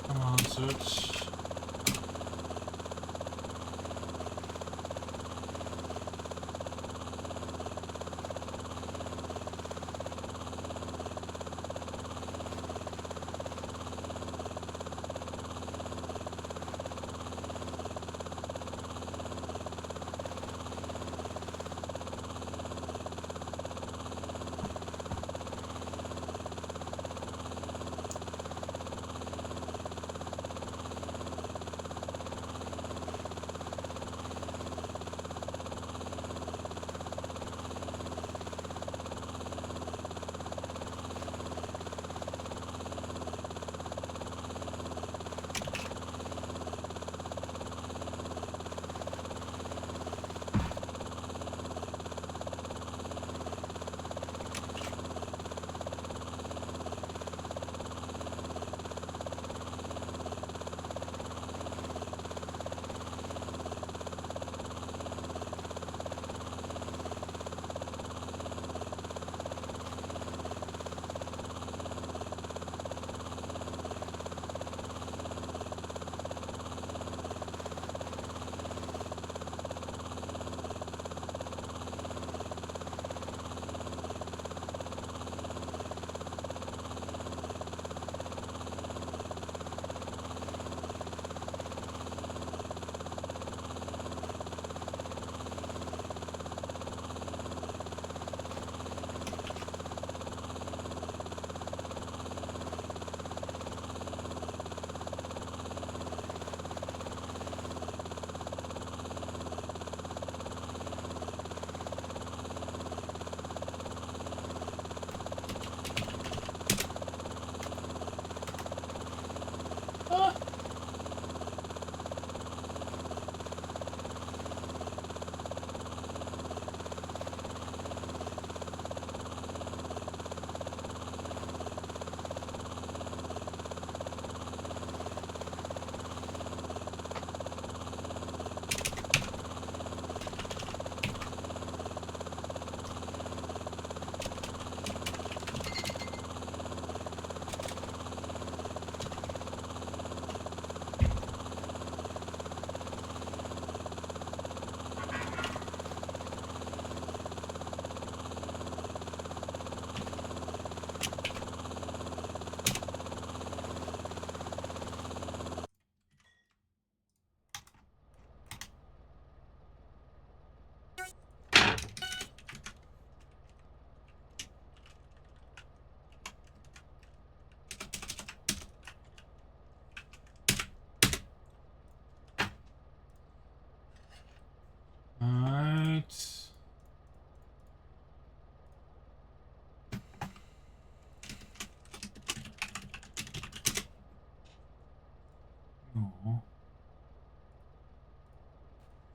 Come on, search.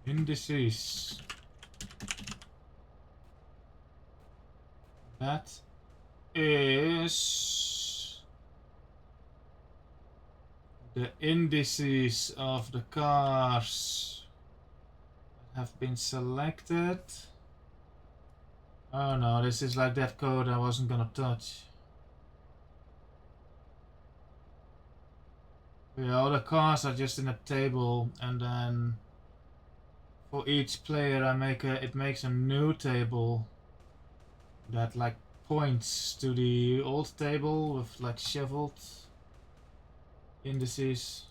Indices. That is the indices of the cars that have been selected. Oh no, this is like that code I wasn't gonna touch. Yeah, all the cars are just in a table, and then for each player it makes a new table that like points to the old table with like shoveled indices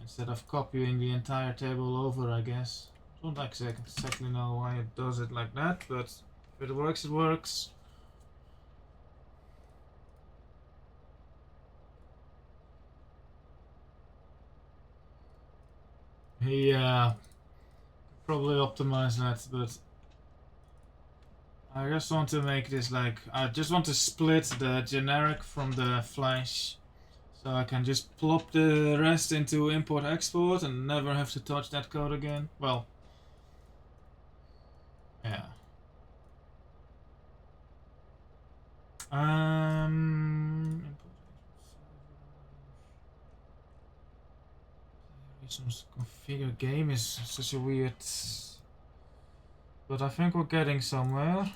instead of copying the entire table over, I guess. Don't exactly know why it does it like that, but if it works, it works. Yeah, probably optimize that, but I just want to make this like, I just want to split the generic from the flash, so I can just plop the rest into import export and never have to touch that code again. Well, yeah. Reasons configure game is such a weird, but I think we're getting somewhere.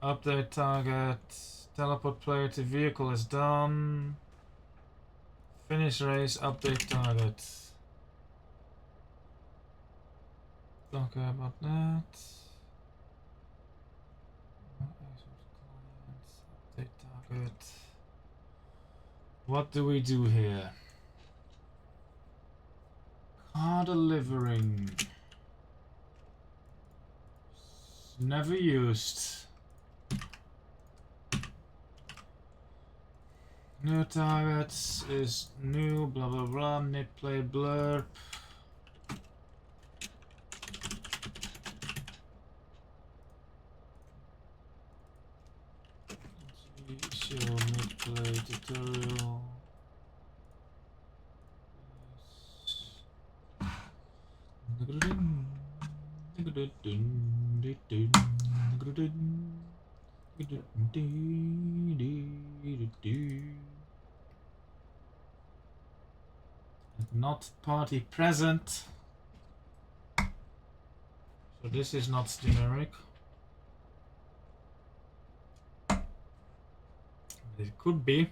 Update target, teleport player to vehicle is done. Finish race, update target. Don't care about that. Update target. What do we do here? Car delivering. Never used. New targets is new, blah blah blah, mid play blurb. Show mid play tutorial. Not party present. So this is not generic. It could be.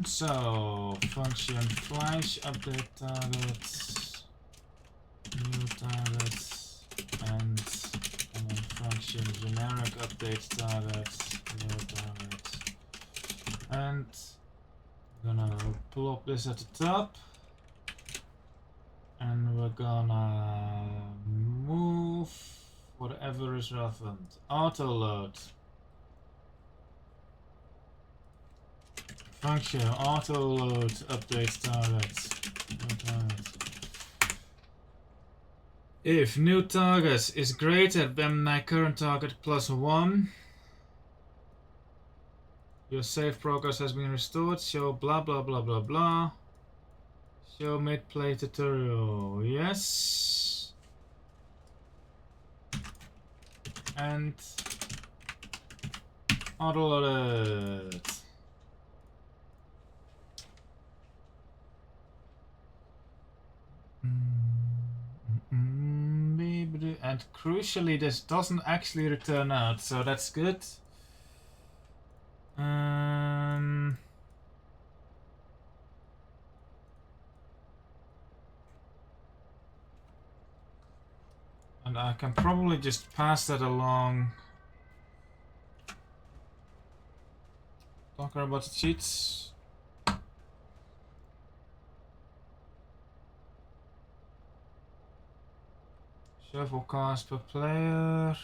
So function flash update targets, new targets, and then function generic update targets, new targets, and we're gonna plop this at the top, and we're gonna move whatever is relevant. Auto load. Function auto load update targets. If new target is greater than my current target plus 1, your save progress has been restored. Show blah blah blah blah blah. Show mid play tutorial. Yes. And auto loaded. And crucially, this doesn't actually return out, so that's good. And I can probably just pass that along. Don't care about the cheats. Shuffle cars per player.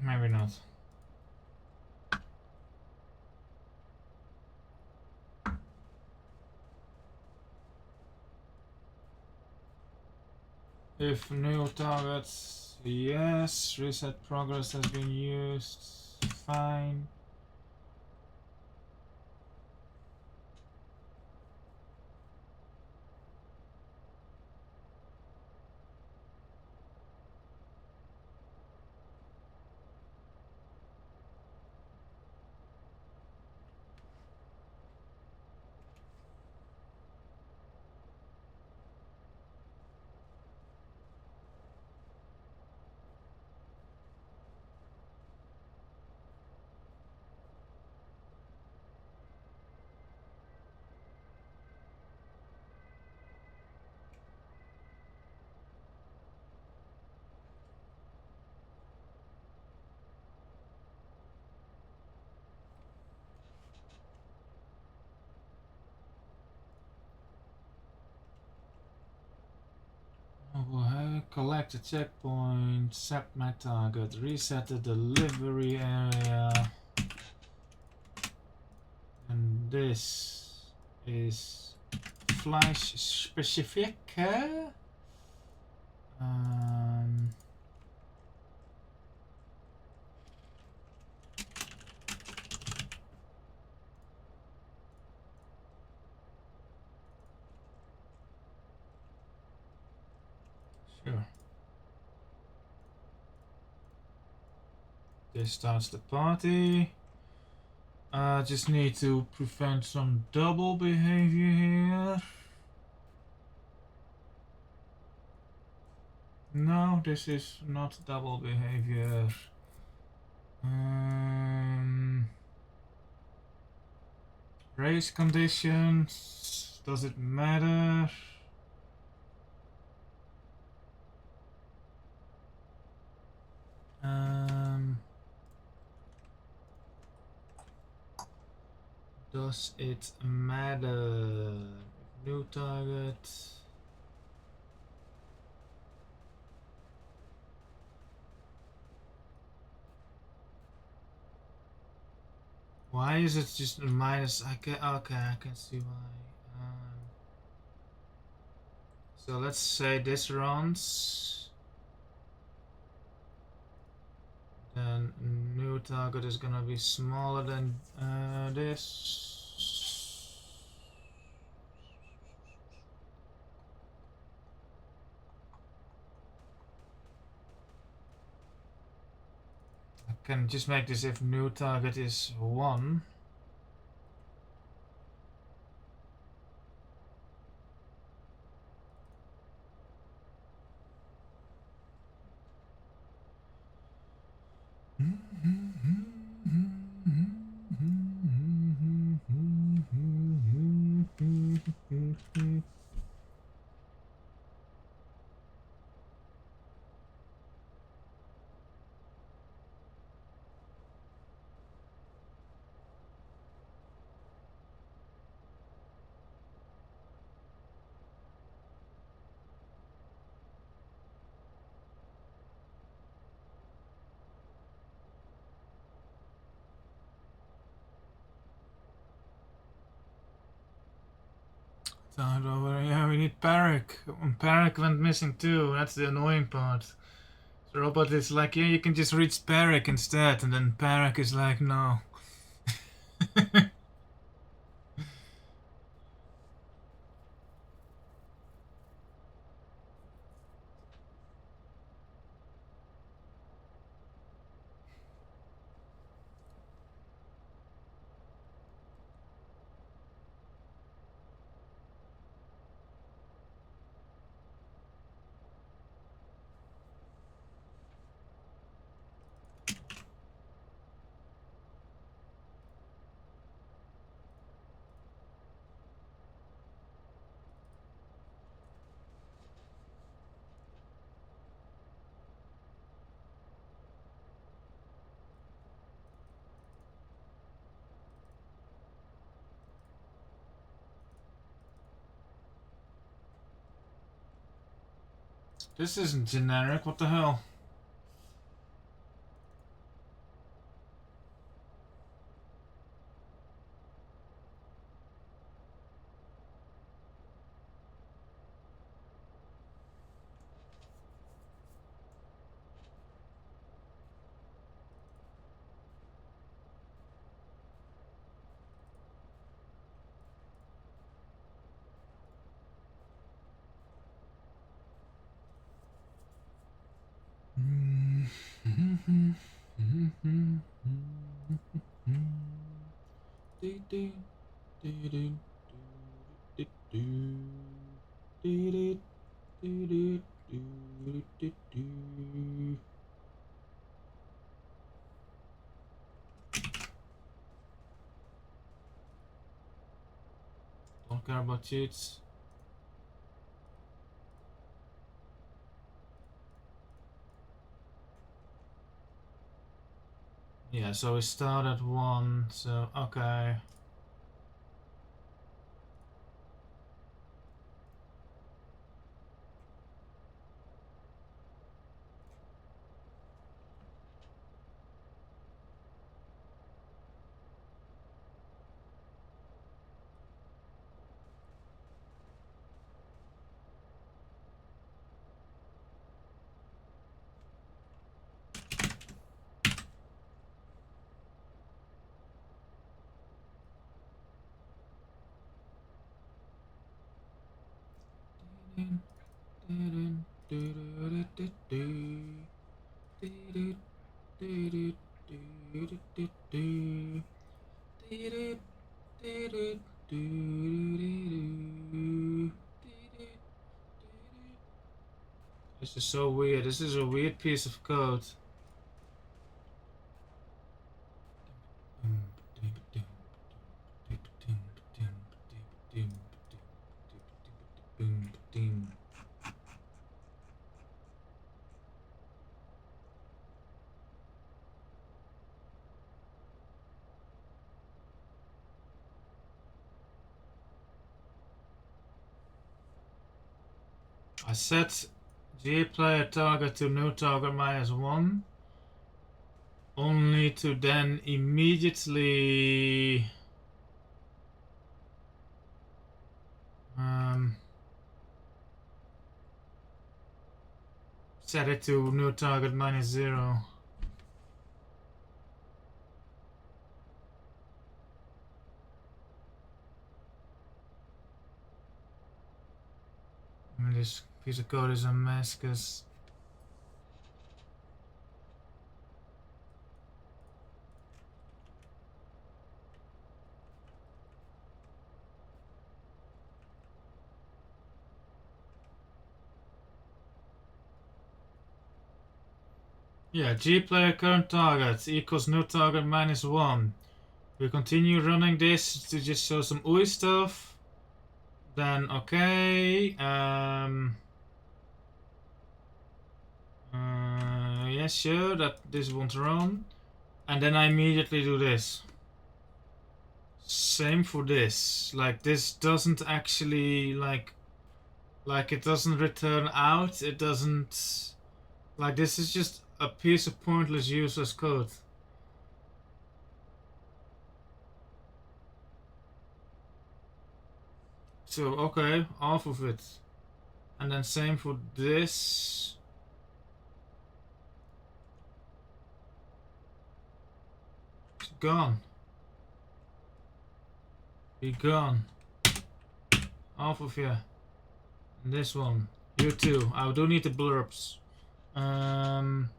Maybe not. If new targets, yes. Reset progress has been used. Fine. Collect a checkpoint, set my target, reset the delivery area, and this is flash specific. Sure. This starts the party. Just need to prevent some double behavior here. No, this is not double behavior. Race conditions. Does it matter? Does it matter? New target. Why is it just a minus? Okay, I can see why. So let's say this runs. Then new target is gonna be smaller than this. I can just make this if new target is 1. Yeah, we need Parrot. Parrot went missing too. That's the annoying part. The robot is like, yeah, you can just reach Parrot instead, and then Parrot is like, no. This isn't generic, what the hell? Don't care about cheats. Yeah, so we start at 1, so okay. This is so weird. This is a weird piece of code. I set gplayer target to new target -1, only to then immediately set it to new target -0. I mean, this piece of code is a mess because yeah, gplayer current target equals new target -1. We continue running this to just show some UI stuff. Then okay. Yeah, sure, that this won't run. And then I immediately do this. Same for this. Like, this doesn't actually, like it doesn't return out. It doesn't... Like, this is just a piece of pointless useless code. So, okay, half of it. And then same for this. It's gone. Be gone. Half of you. And this one. You too. I do need the blurbs. And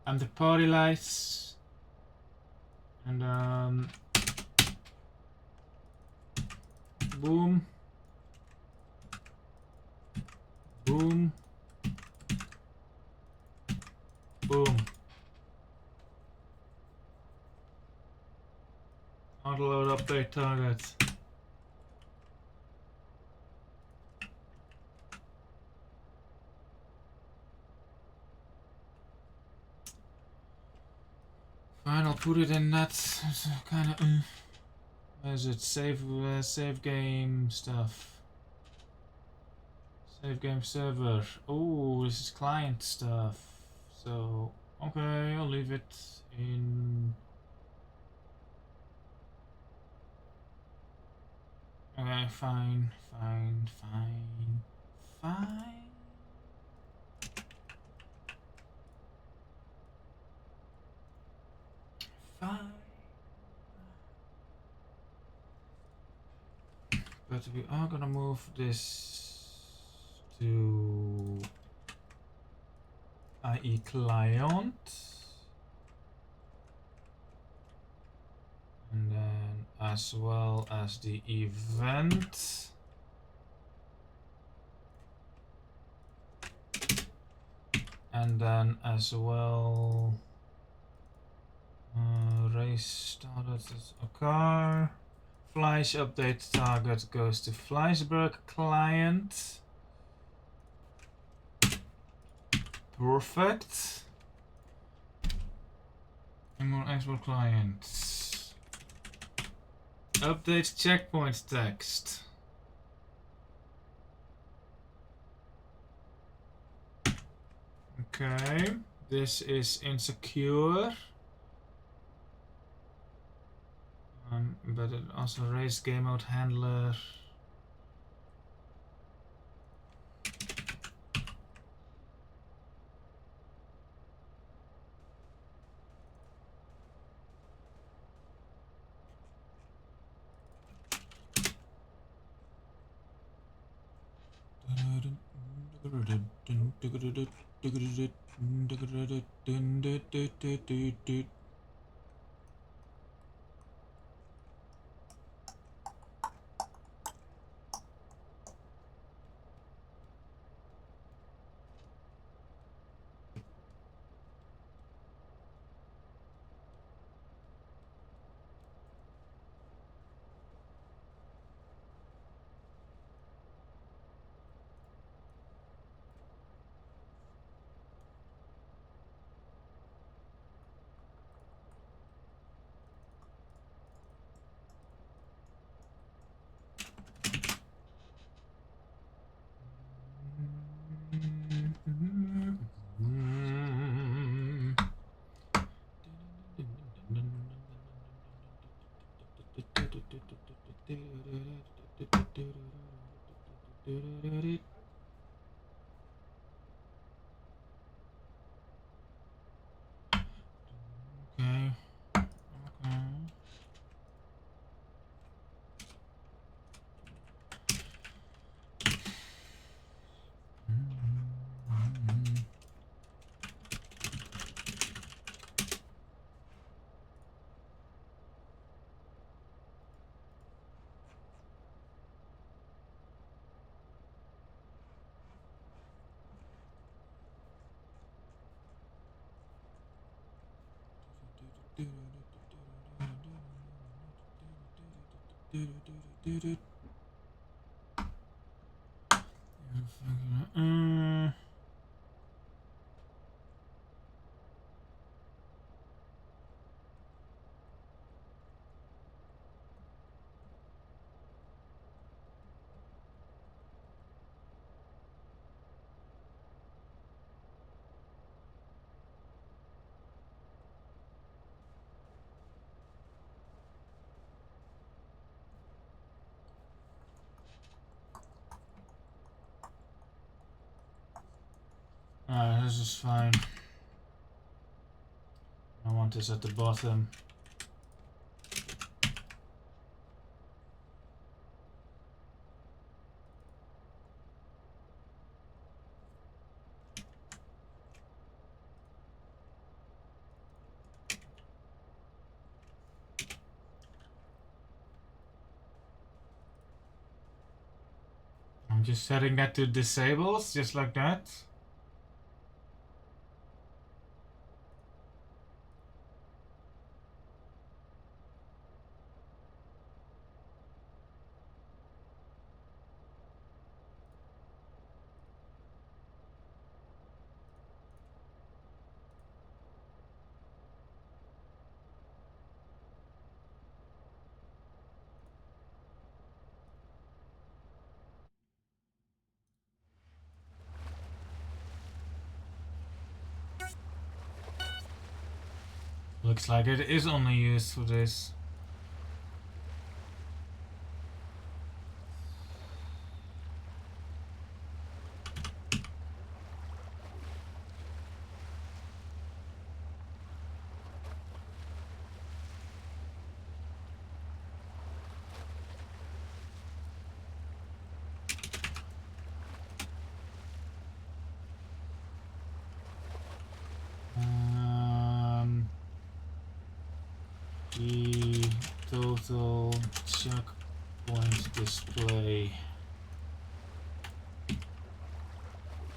the party lights. And boom. Boom. Boom. Autoload update target. Fine, I'll put it in that kind of. Where is it? Save game stuff. Save game server. Oh, this is client stuff. So okay, I'll leave it in. Okay, fine. But we are gonna move this to IE client. as well as the event. And then as well, race started as a car. Fleisch update target goes to Fleischberg client. Perfect. And more export clients. Update checkpoint text. Okay, this is insecure. But it also raised game mode handler. Okay. This is fine. I want this at the bottom. I'm just setting that to disables, just like that. Looks like it is only used for this.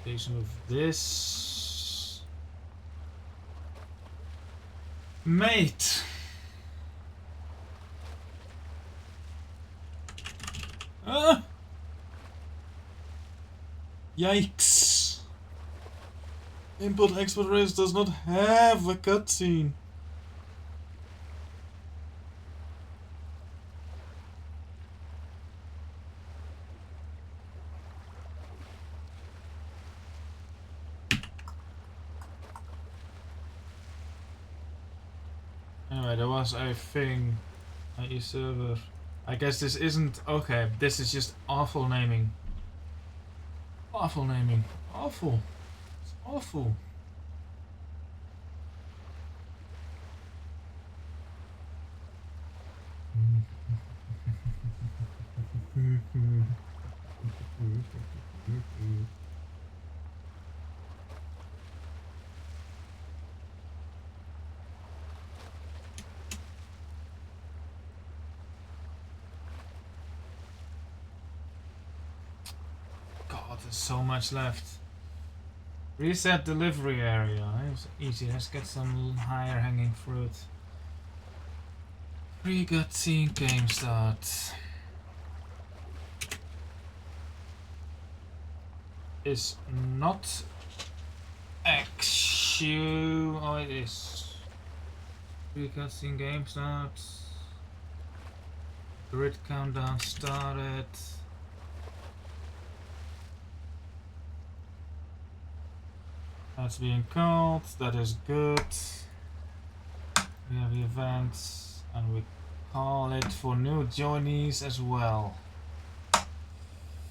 Please move this. Mate! Ah! Yikes! Import export race does not have a cutscene. Anyway, there was a thing. IE server. I guess this isn't okay. This is just awful naming. Awful naming. Awful. It's awful. God, there's so much left. Reset delivery area. It's easy. Let's get some higher hanging fruit. Pre-cutscene game start. Is not actual. Oh, it is. Pre-cutscene game start. Grid countdown started. That's being called. That is good. We have the events, and we call it for new joinees as well.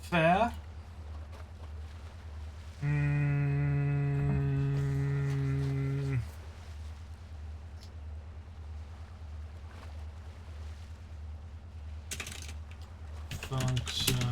Fair. Function.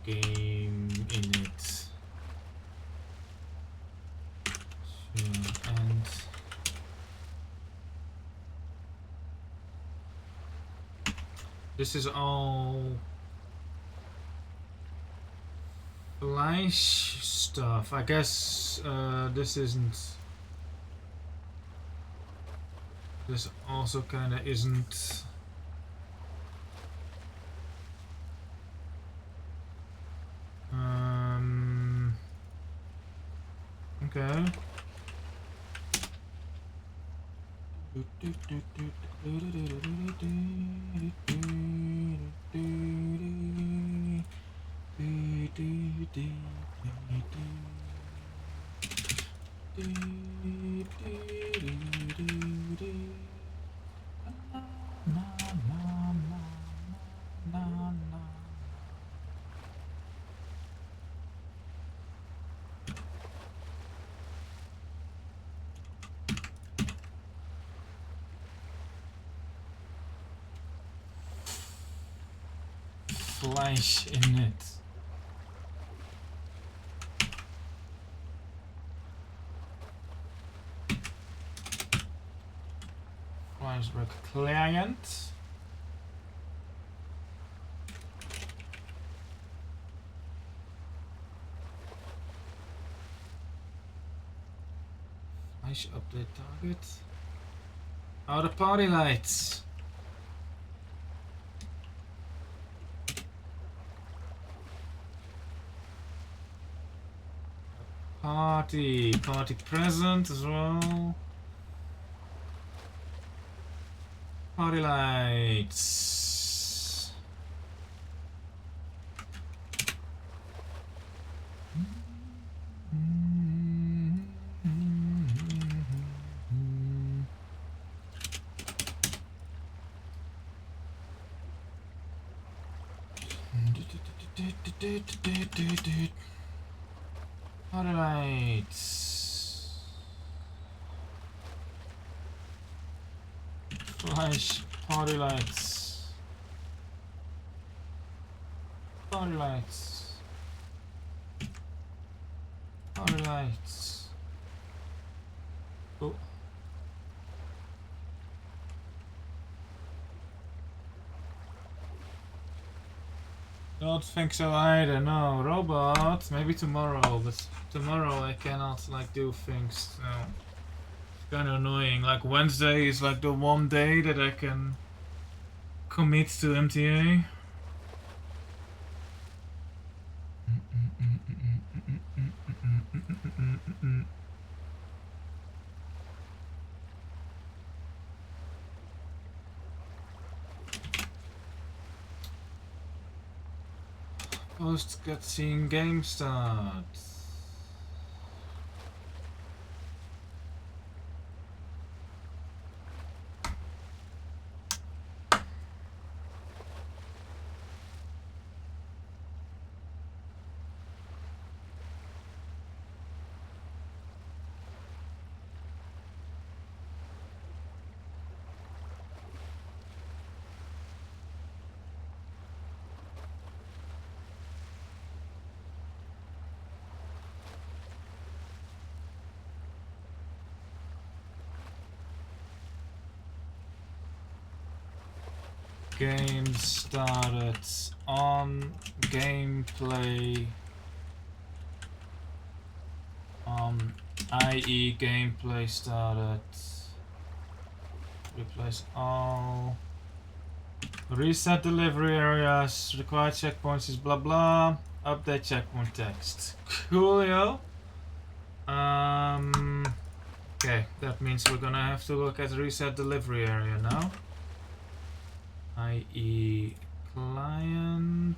Game init. And this is all Flash stuff. I guess this isn't. This also kind of isn't. Okay. Flash in it. Flashback client. Flash update target. Oh, the party lights. Party present as well. Party lights. Party lights. Flash party lights. Party lights. Party lights. Oh. Don't think so either, no. Robot, maybe tomorrow, but tomorrow I cannot like do things, so it's kind of annoying. Like Wednesday is like the one day that I can commit to MTA. Post cutscene game start. Game started on gameplay IE gameplay started. Replace all. Reset delivery areas. Required checkpoints is blah blah. Update checkpoint text. Coolio. Okay, that means we're gonna have to look at reset delivery area now. IE client.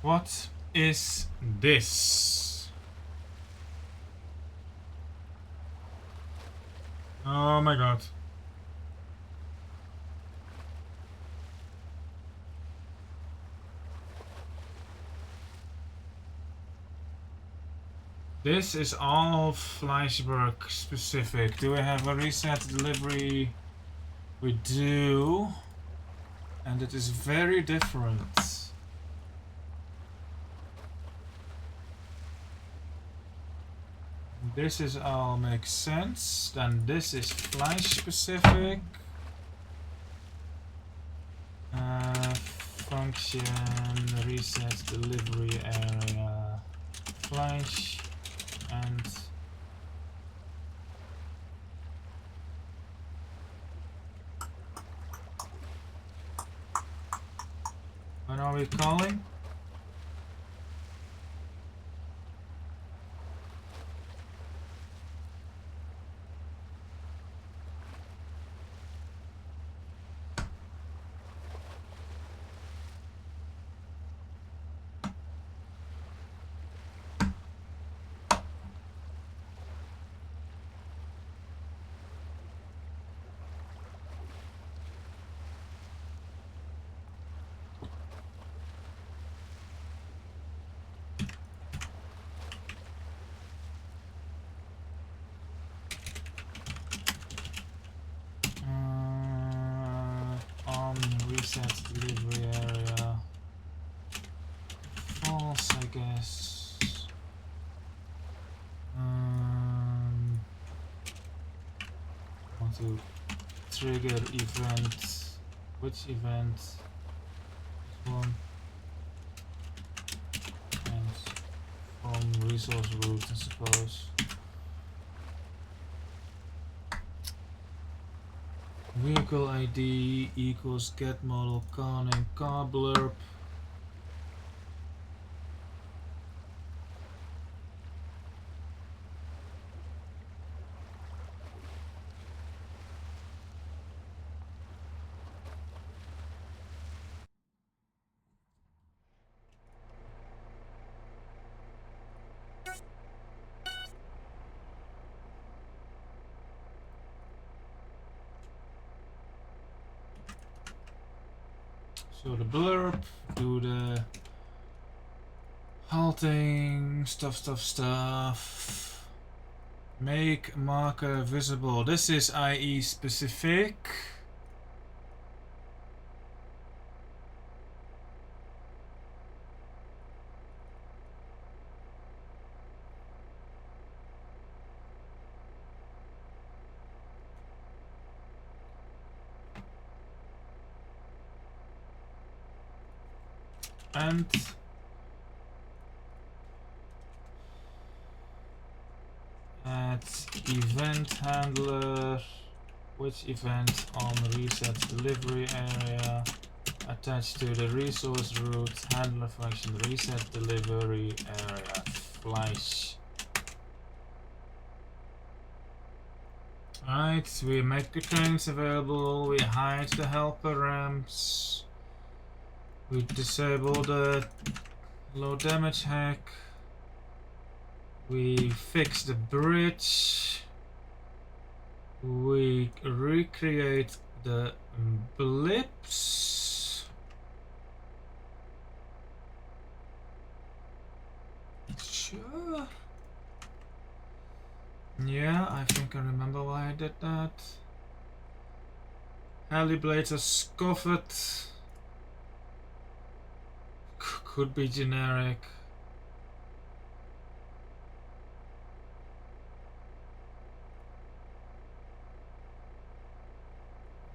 What is this? Oh my god. This is all Fleischberg specific. Do we have a reset delivery? We do. And it is very different. This is all makes sense. Then this is Fleisch specific. Function reset delivery area Fleisch. And what are we calling? Reset delivery area false, I guess. Want to trigger event. Which event? This one. And from resource route, I suppose. Vehicle ID equals get model car name car blurb. So the blurb, do the halting, stuff. Make marker visible. This is IE specific. And add event handler, which event on reset delivery area attached to the resource route handler function reset delivery area flash. Right, we make the trains available, we hide the helper ramps, we disable the low damage hack, we fix the bridge, we recreate the blips. Sure. Yeah, I think I remember why I did that. Heli blades are scoffed. Could be generic.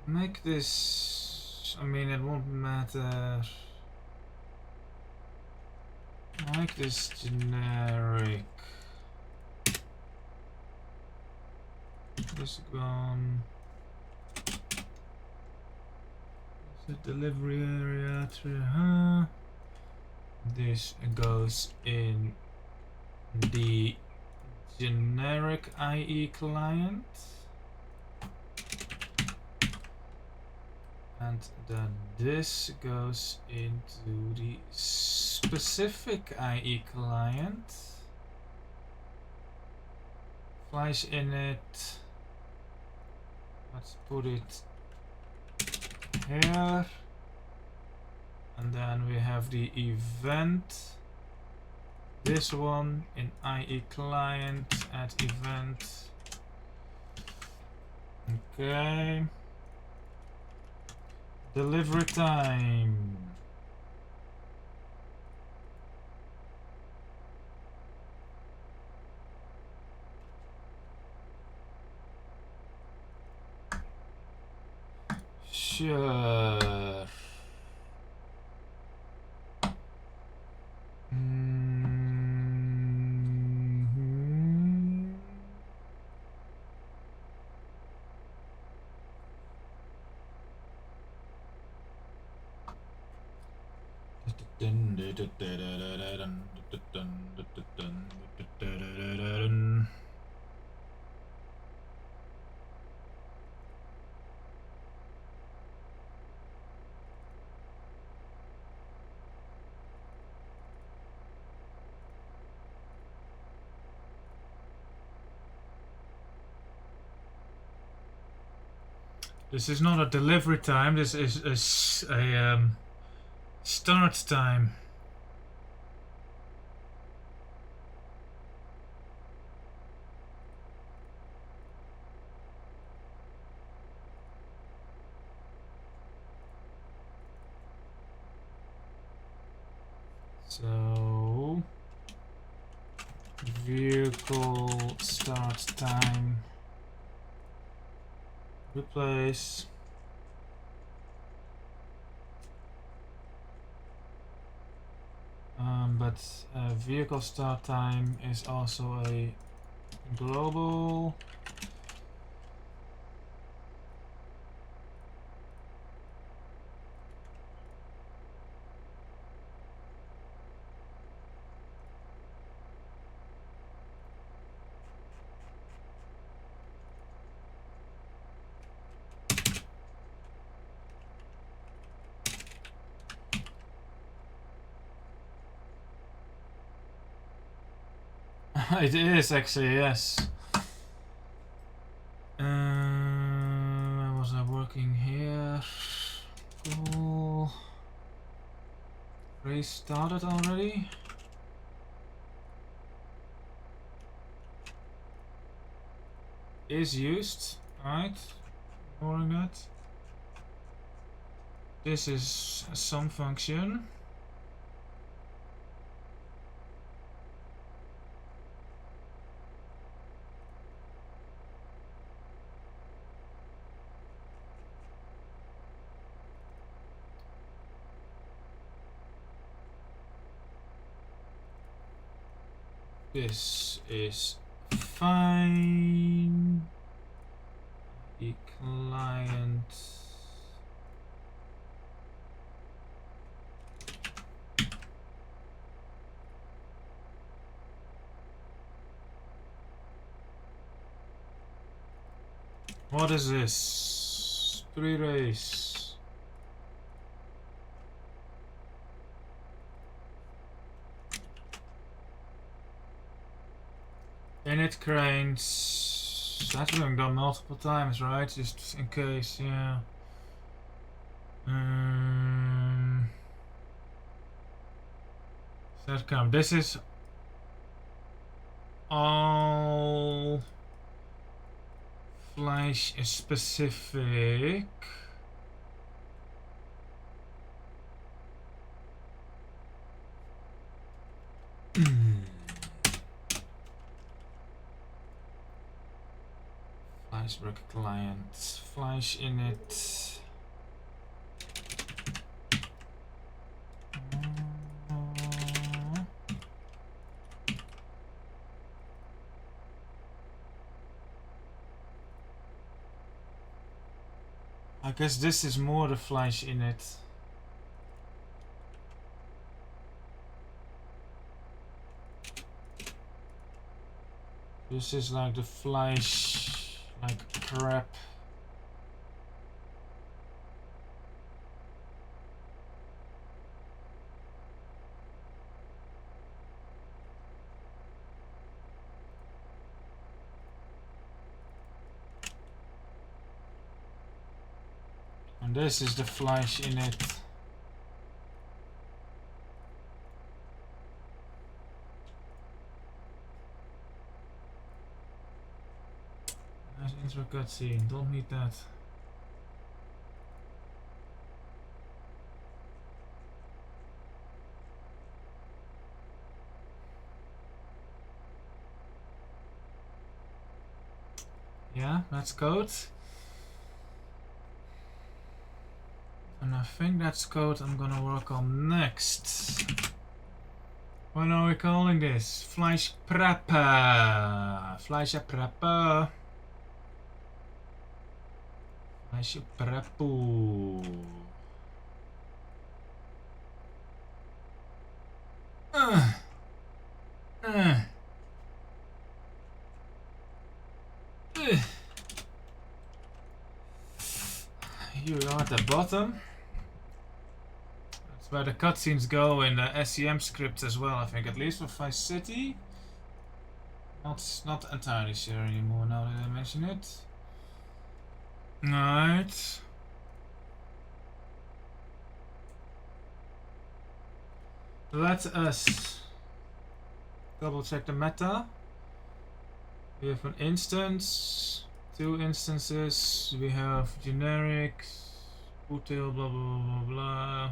Make this... I mean, it won't matter. Make this generic. This gone. The delivery area through her. This goes in the generic IE client. And then this goes into the specific IE client. Flash in it. Let's put it here. And then we have the event. This one in IE client at event. Okay. Delivery time. Sure. This is not a delivery time, this is a start time. So, vehicle start time, replace. But vehicle start time is also a global. It is actually, yes. Was I working here? Cool. Race started already? is used. Alright, ignoring that. This is a sum function. This is fine. The client what is this? 3 race. Init cranes. That's been done multiple times, right? Just in case, yeah. Set come. This is all Flash specific. Flash bracket client. Flash init. I guess this is more the Flash init. This is like the Flash, like crap. And this is the Flash init. Nice intro cutscene, don't need that. Yeah, that's code. And I think that's code I'm gonna work on next. What are we calling this? Flash prepper. Flash prepper. Flash prepper. You are at the bottom. That's where the cutscenes go in the SEM script as well, I think, at least for Vice City. Not entirely sure anymore now that I mention it. Alright. Let us double check the meta. We have an instance, 2 instances, we have generics, util, blah blah blah blah.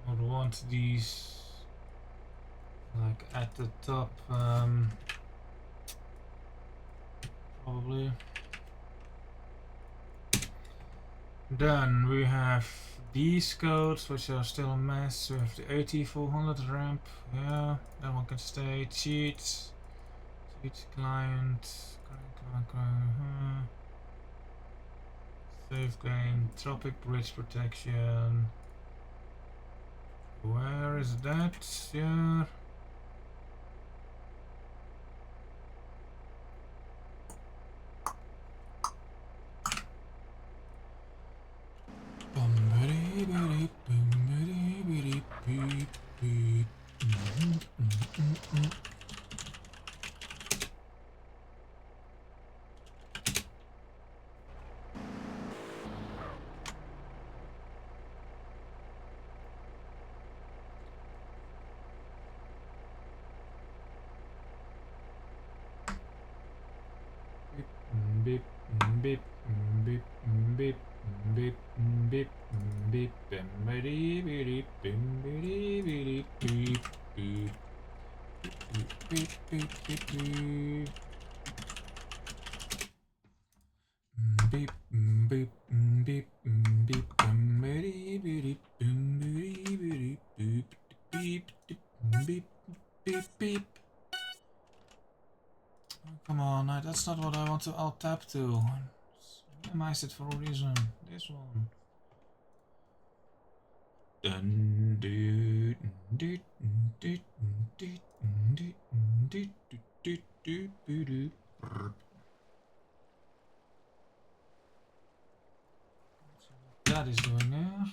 I would want these like at the top, probably. Then we have these codes, which are still a mess. We have the AT400 ramp, yeah, that one can stay. Cheat client, save game, tropic bridge protection. Where is that? Yeah. beep, beep, beep, beep, beep, beep, beep, beep, beep, beep, beep, beep, beep. Beep, beep, beep, beep. Beep, beep, beep, beep, beep, beep, beep, beep, beep. Oh, come on, that's not what I want to alt tab to. Minimize it for a reason. This one. Dun, doo, doo, doo, doo, doo, doo, doo, doo, doo, doo. That is doing there.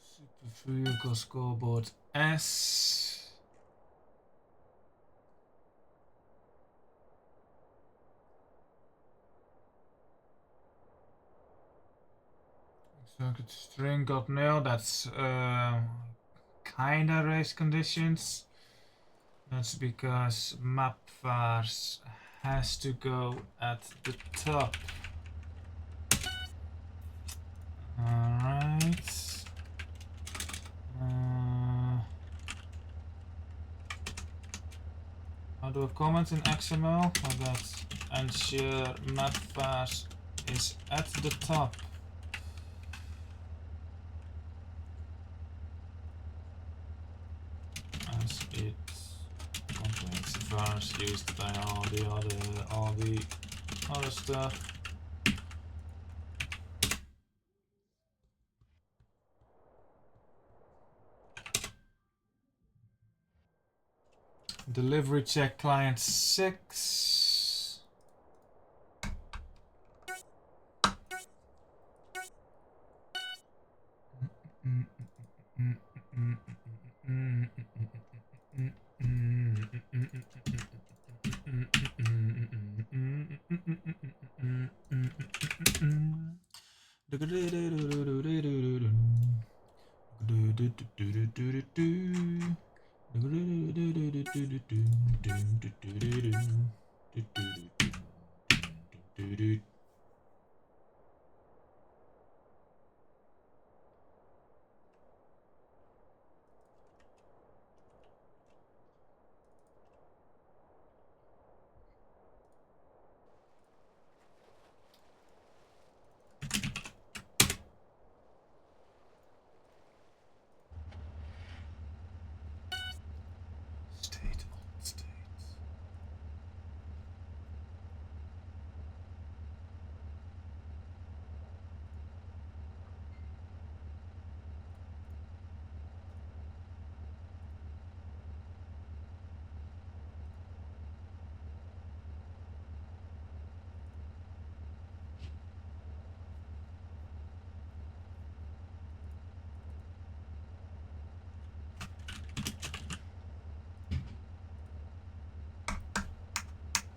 Super vehicle scoreboard S. Circuit string got nil. That's kinda race conditions. That's because map vars has to go at the top. Alright. I'll do a comment in XML for that. Ensure map vars is at the top. As it contains vars used by all the other stuff. Delivery check client 6.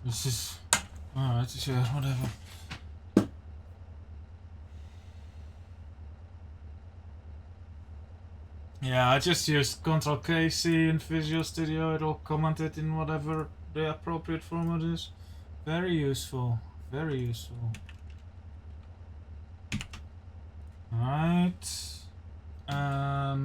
This is alright, sure, whatever. Yeah, I just used Ctrl K C in Visual Studio. It'll comment it in whatever the appropriate format is. Very useful. Very useful. Alright. I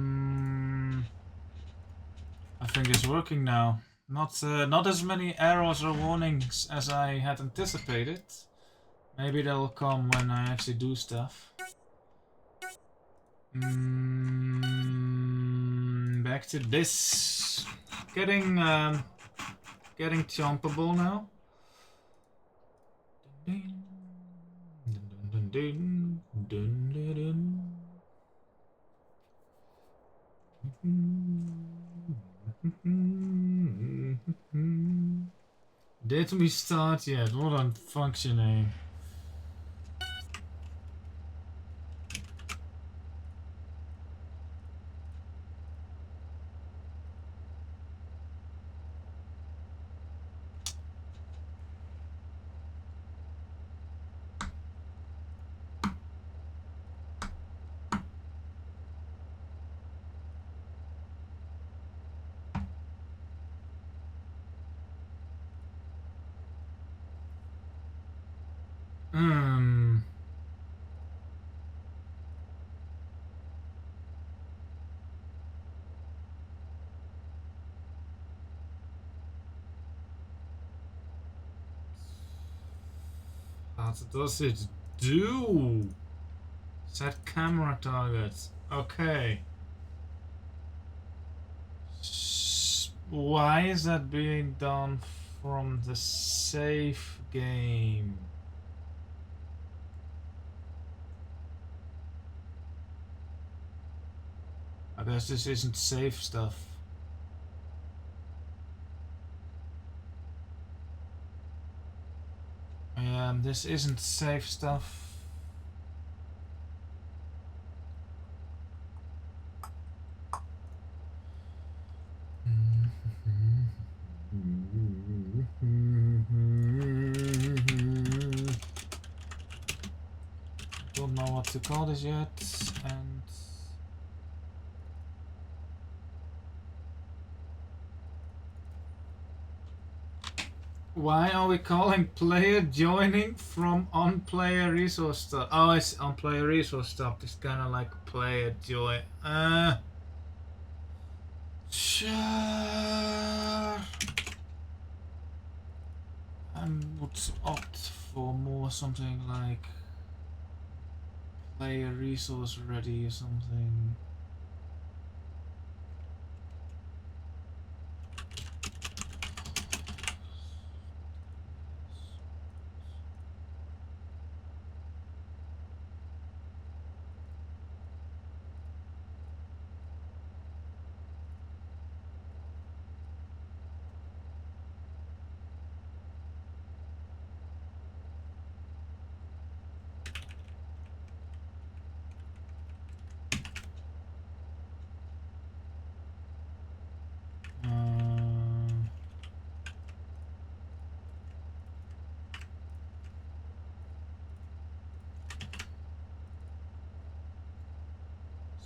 think it's working now. Not as many errors or warnings as I had anticipated. Maybe they'll come when I actually do stuff. Back to this. Getting chompable now. Did we start yet? What on functioning? What does it do? Set camera targets. Okay. Why is that being done from the save game? I guess this isn't safe stuff. This isn't safe stuff. Don't know what to call this yet, and why are we calling player joining from on player resource stop? Oh, it's on player resource stop. It's kind of like player join. Sure. I would opt for more something like player resource ready or something.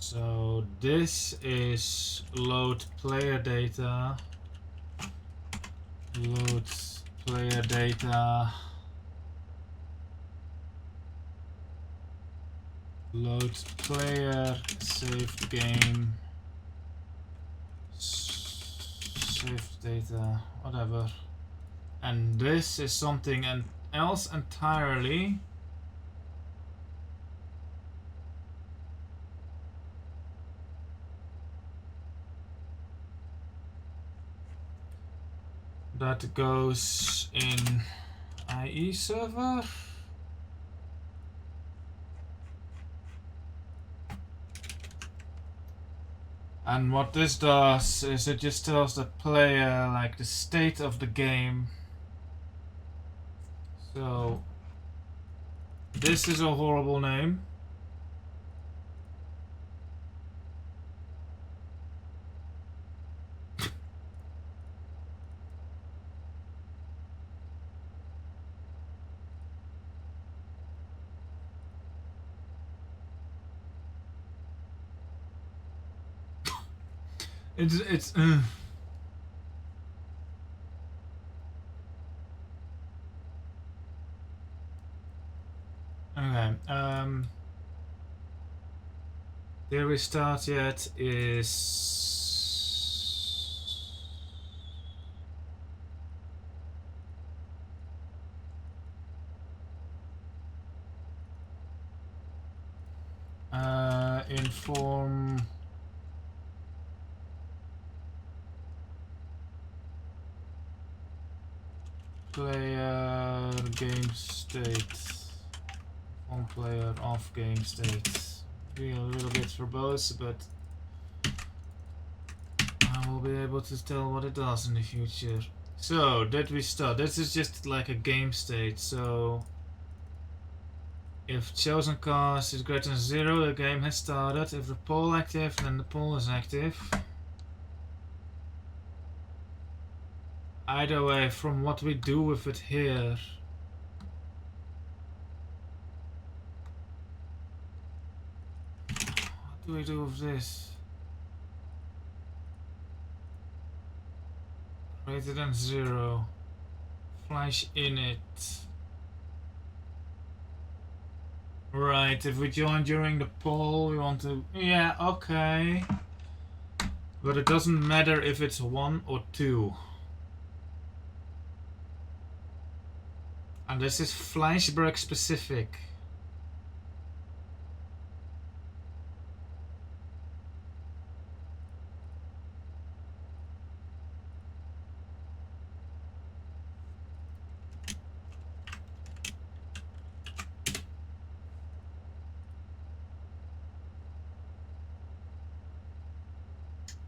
So this is load player data. Load player data. Load player saved game. Saved data, whatever. And this is something else entirely. That goes in IE server. And what this does is it just tells the player like the state of the game. So this is a horrible name. It's okay. Where we start yet is inform player game state. On player off game state. Be a little bit verbose, but I will be able to tell what it does in the future. So that we start. This is just like a game state. So if chosen cast is greater than 0, the game has started. If the poll active, then the poll is active. Either way, from what we do with it here. What do we do with this? Greater than 0. Flash in it. Right, if we join during the poll, we want to... Yeah, okay. But it doesn't matter if it's 1 or 2. And this is flashback specific.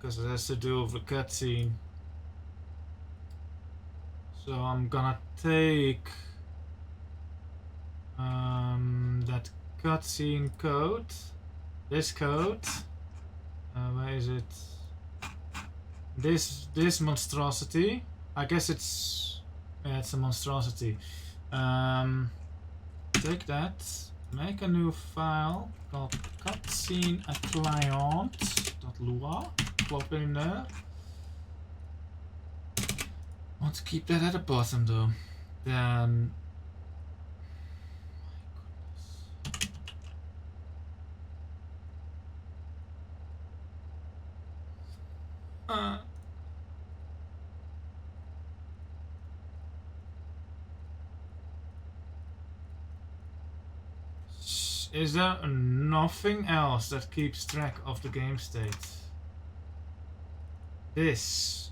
Because it has to do with the cutscene. So I'm gonna take that cutscene code, this code. Where is it? This monstrosity. I guess it's a monstrosity. Take that, make a new file called cutscene client.lua. Plop in there. Want to keep that at the bottom though. Then is there nothing else that keeps track of the game state? This.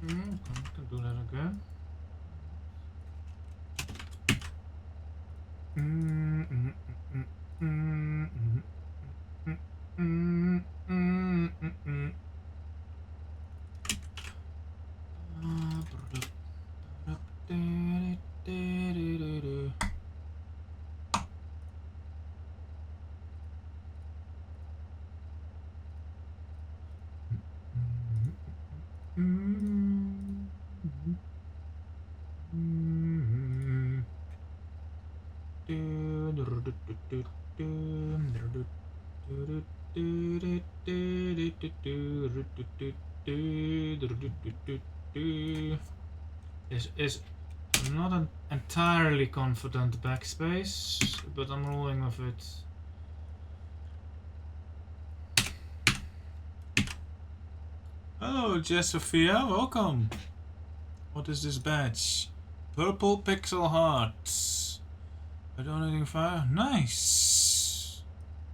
I can do that again. Is not entirely confident backspace, but I'm rolling with it. Hello, Jess Sophia, welcome. What is this badge? Purple pixel hearts. I don't know fire. Nice.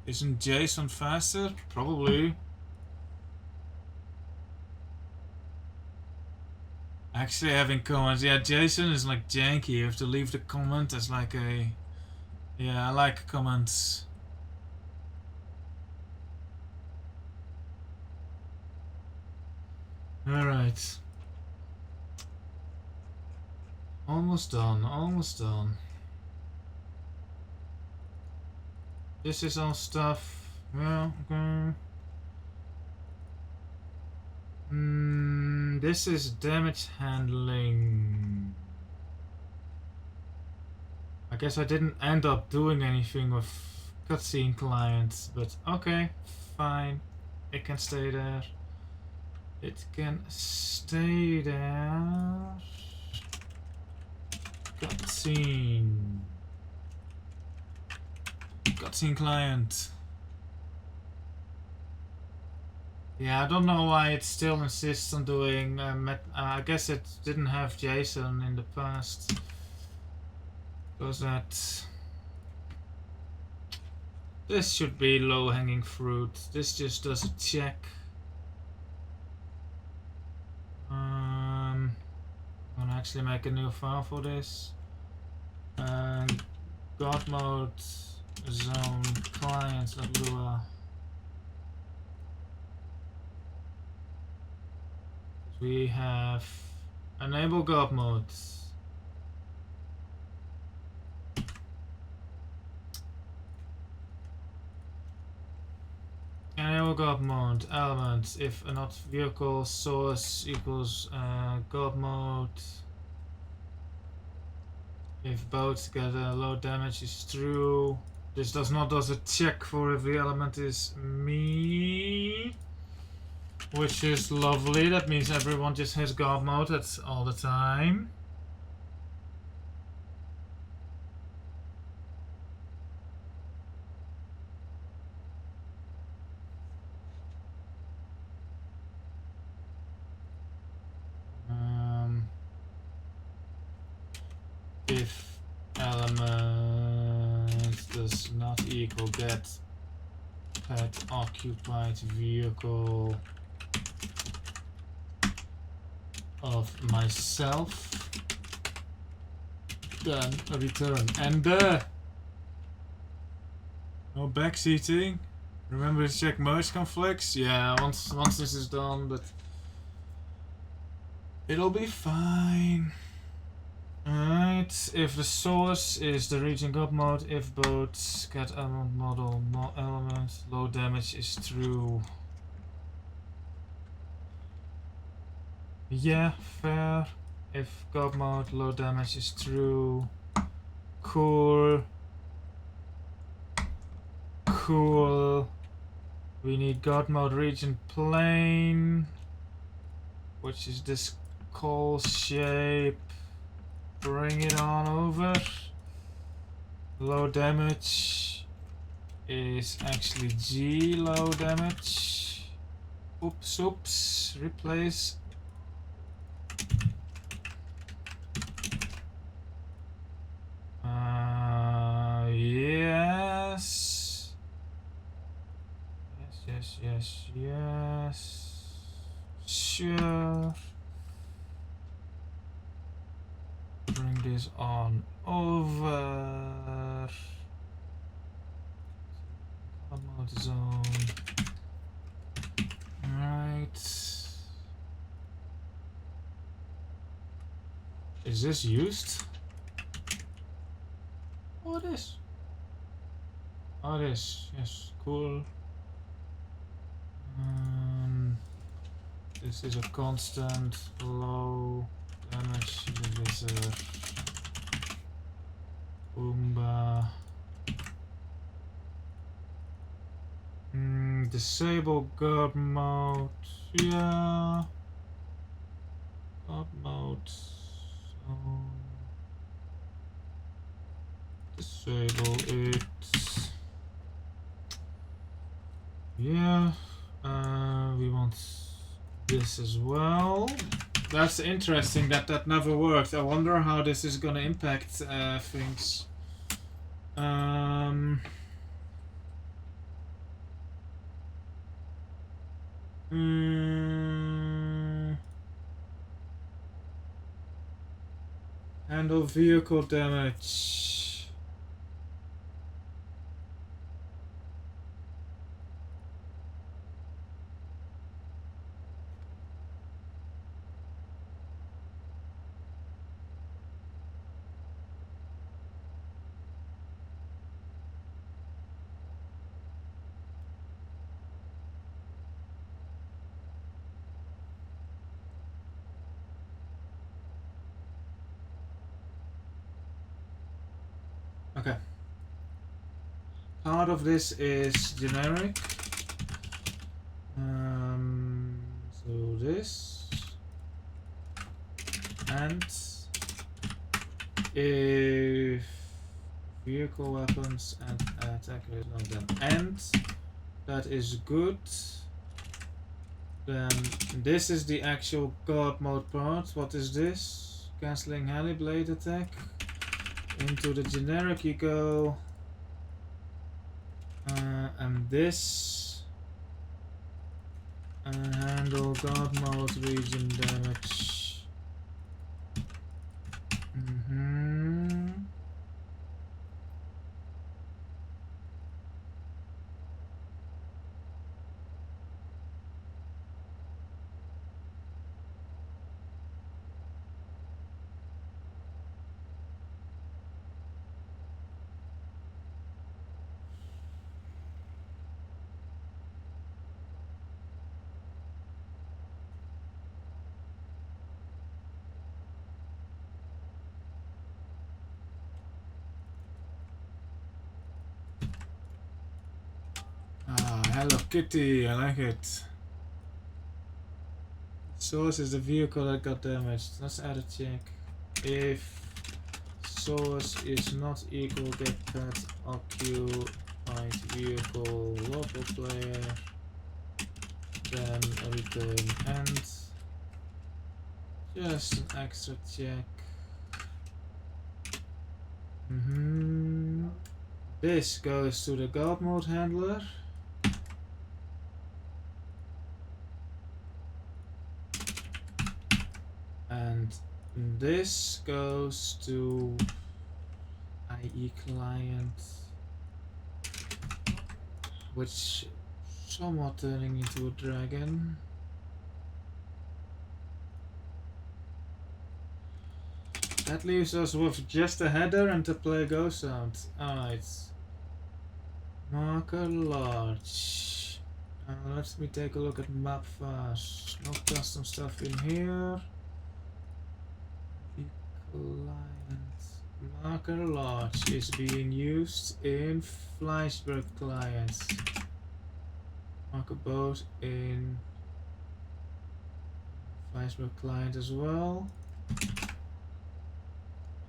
Isn't Jason faster? Probably. Actually having comments. Yeah, Jason is like janky. You have to leave the comment as like a... Yeah, I like comments. Alright. Almost done, almost done. This is all stuff. Well, okay. This is damage handling. I guess I didn't end up doing anything with cutscene clients, but okay, fine. It can stay there. It can stay there. Cutscene. Cutscene client. Yeah, I don't know why it still insists on doing I guess it didn't have JSON in the past. Because this should be low-hanging fruit. This just does a check. I'm gonna actually make a new file for this. And God mode zone clients.lua. We have enable God mode. Enable God mode element if not vehicle source equals God mode. If both together low damage is true. This does not do a check for if the element is me, which is lovely. That means everyone just has God mode. That's all the time. If element does not equal get pet occupied vehicle of myself, then return. And no backseating. Remember to check merge conflicts. Yeah, once this is done, but it'll be fine. Alright, if the source is the region God mode, if both get element model element low damage is true. Yeah, fair. If God mode low damage is true. Cool. Cool. We need God mode region plane, which is this coal shape. Bring it on over. Low damage is actually G low damage. Oops. Replace. Yes. Sure. Bring this on over. God mode zone. Alright. Is this used? Oh, it is. Oh, it is. Yes, cool. This is a constant low damage. This is a Boomba. Disable God mode. Yeah. God mode. So disable it. Yeah. We want this as well. That's interesting that never worked. I wonder how this is gonna impact things. Handle vehicle damage. Okay. Part of this is generic. So this and if vehicle weapons and attack rate on them and that is good, then this is the actual God mode part. What is this? Cancelling heli blade attack. Into the generic you go. And this handle God mode region damage. Hello Kitty, I like it. Source is the vehicle that got damaged. Let's add a check. If source is not equal get pet occupied vehicle local player, then return end. Just an extra check. This goes to the God mode handler. And this goes to IE client, which somewhat turning into a dragon. That leaves us with just a header and the play go sound. Alright. Marker large. Let me take a look at map first. No custom stuff in here. Client. Marker large is being used in Fleischberg clients. Marker boat in Fleischberg client as well.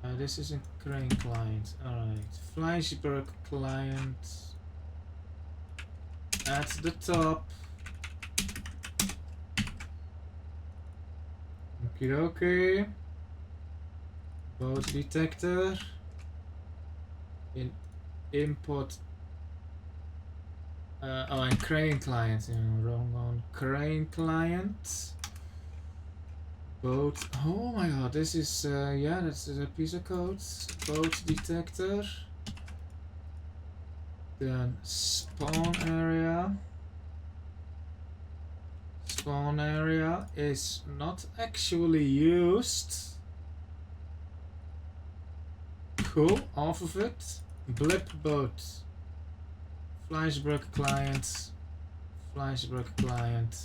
This is a crane client. Alright. Fleischberg client at the top. Okay. Boat detector in import. And crane client. Wrong on crane client. Boat. Oh my god, this is yeah, that's a piece of code. Boat detector. Then spawn area. Spawn area is not actually used. Cool, off of it. Blip boat. Fleischberg client. Fleischberg client.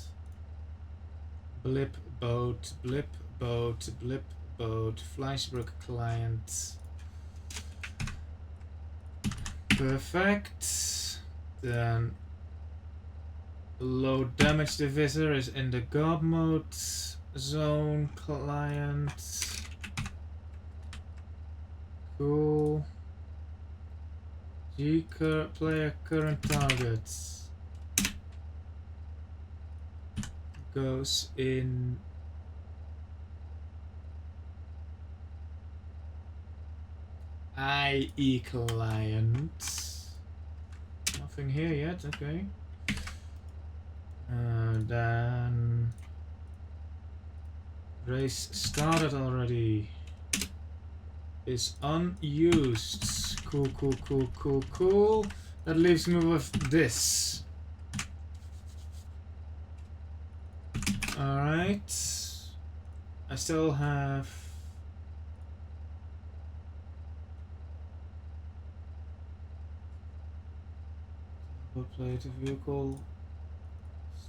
Blip boat, blip boat, blip boat, Fleischberg client. Perfect. Then low damage divisor is in the God mode zone client. Cool. G player current targets goes in IE client. Nothing here yet, okay. Then race started already. Is unused. Cool, cool, cool, cool, cool. That leaves me with this. Alright. I still have play the vehicle.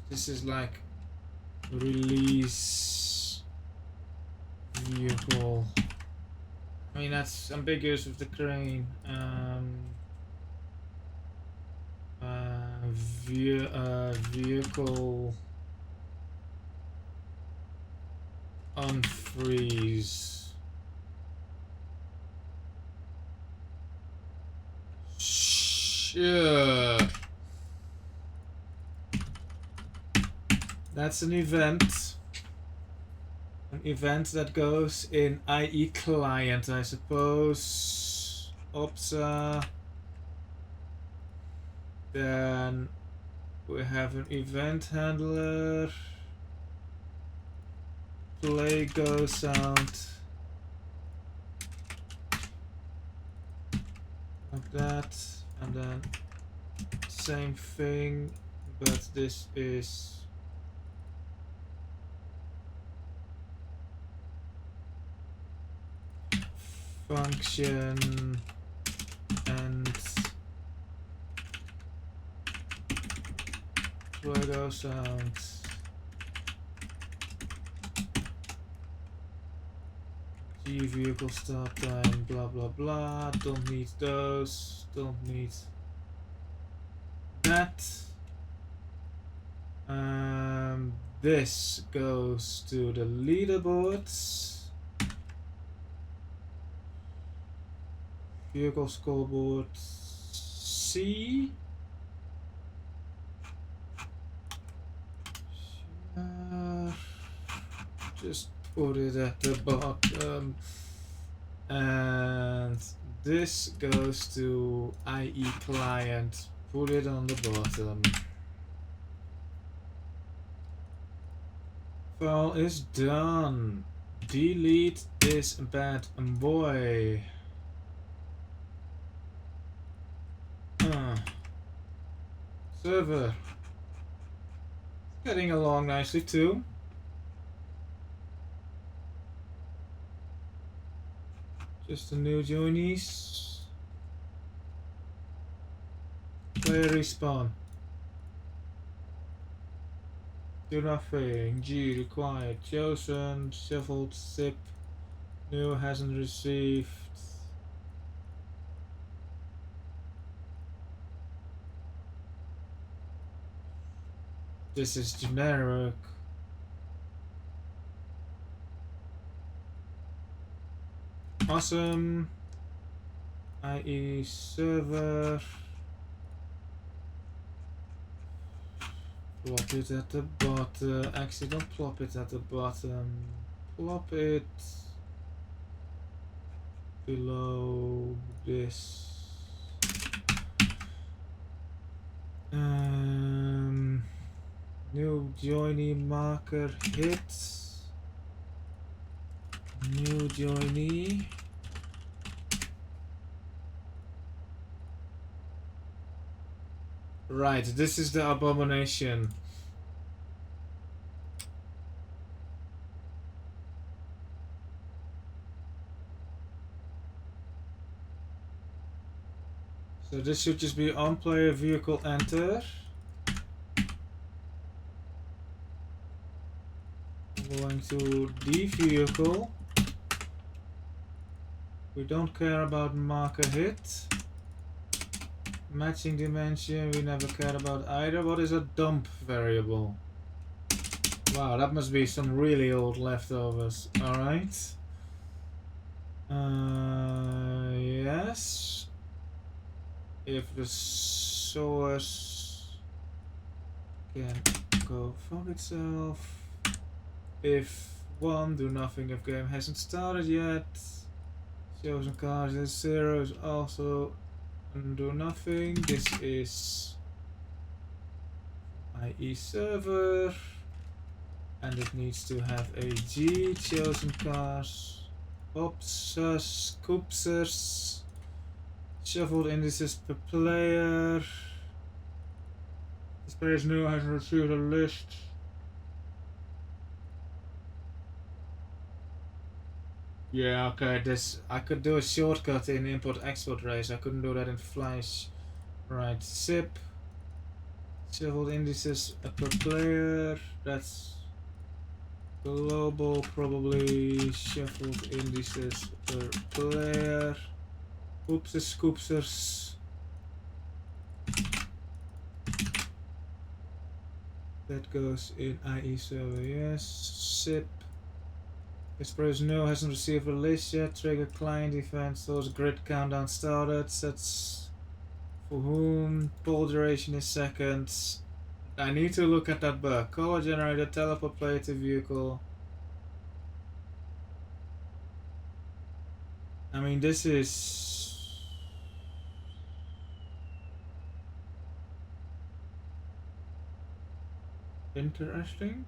This is like release vehicle. I mean, that's ambiguous with the crane. Vehicle unfreeze. Sure. That's an event. An event that goes in IE client, I suppose. OPSA. Then we have an event handler. Play go sound. Like that. And then same thing, but this is function and logo sound. G vehicle start time, blah blah blah. Don't need those. Don't need that. This goes to the leaderboards. Vehicle scoreboard C. Just put it at the bottom. And this goes to IE client. Put it on the bottom. File is done. Delete this bad boy. Server. Getting along nicely too. Just a new joinies. Player respawn. Do nothing. G required. Chosen. Shuffled. Zip. New hasn't received. This is generic. Awesome. IE server. Plop it at the bottom. Actually, don't plop it at the bottom. Plop it below this. New joinee marker hit. New joinee. Right, this is the abomination. So this should just be on player vehicle enter. I'm going to the vehicle. We don't care about marker hit. Matching dimension, we never cared about either. What is a dump variable? Wow, that must be some really old leftovers. Alright. Yes. If the source can go fuck itself. If one, do nothing if game hasn't started yet. Chosen cars is 0 is also do nothing. This is IE server. And it needs to have a G, chosen cars, opsers, coopsers, shuffled indices per player. This player is new, has received a list. Yeah, okay, this I could do a shortcut in import export race. I couldn't do that in Flash. Right, zip, shuffled indices per player. That's global, probably shuffled indices per player. Oopses, scoopsers. That goes in IE server, yes. Zip. This person no hasn't received a list yet. Trigger client event, source grid countdown started. Sets for whom. Poll duration is seconds. I need to look at that bug. Color generator, teleport player to vehicle. I mean, this is interesting.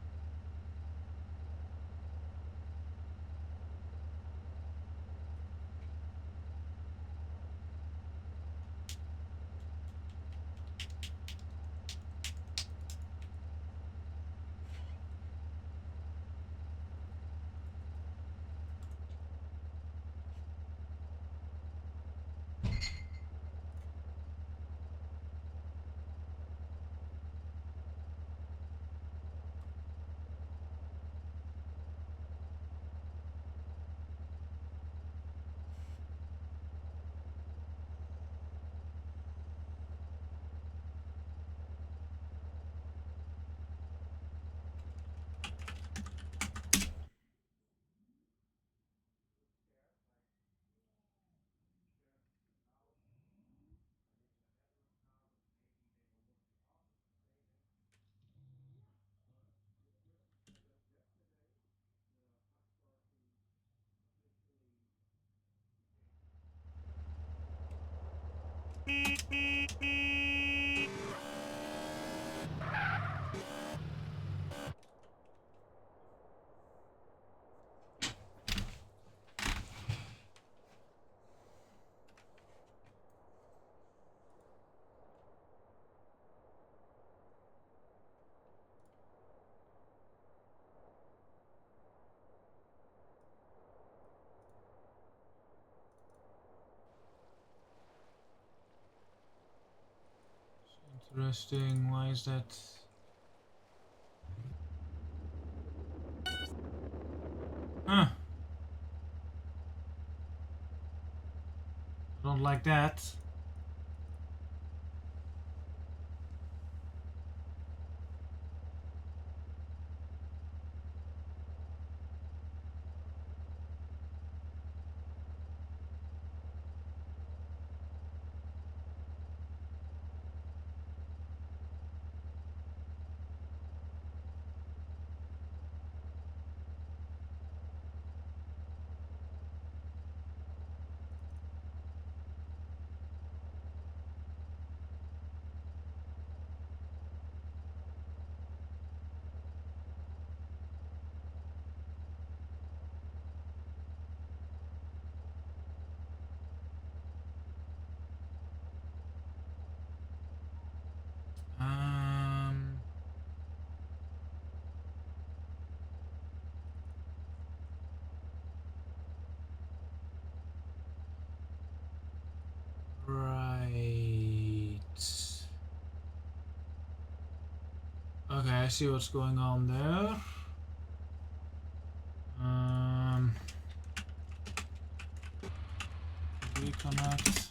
Interesting. Why is that? Huh. I don't like that. Right. Okay, I see what's going on there. Reconnect.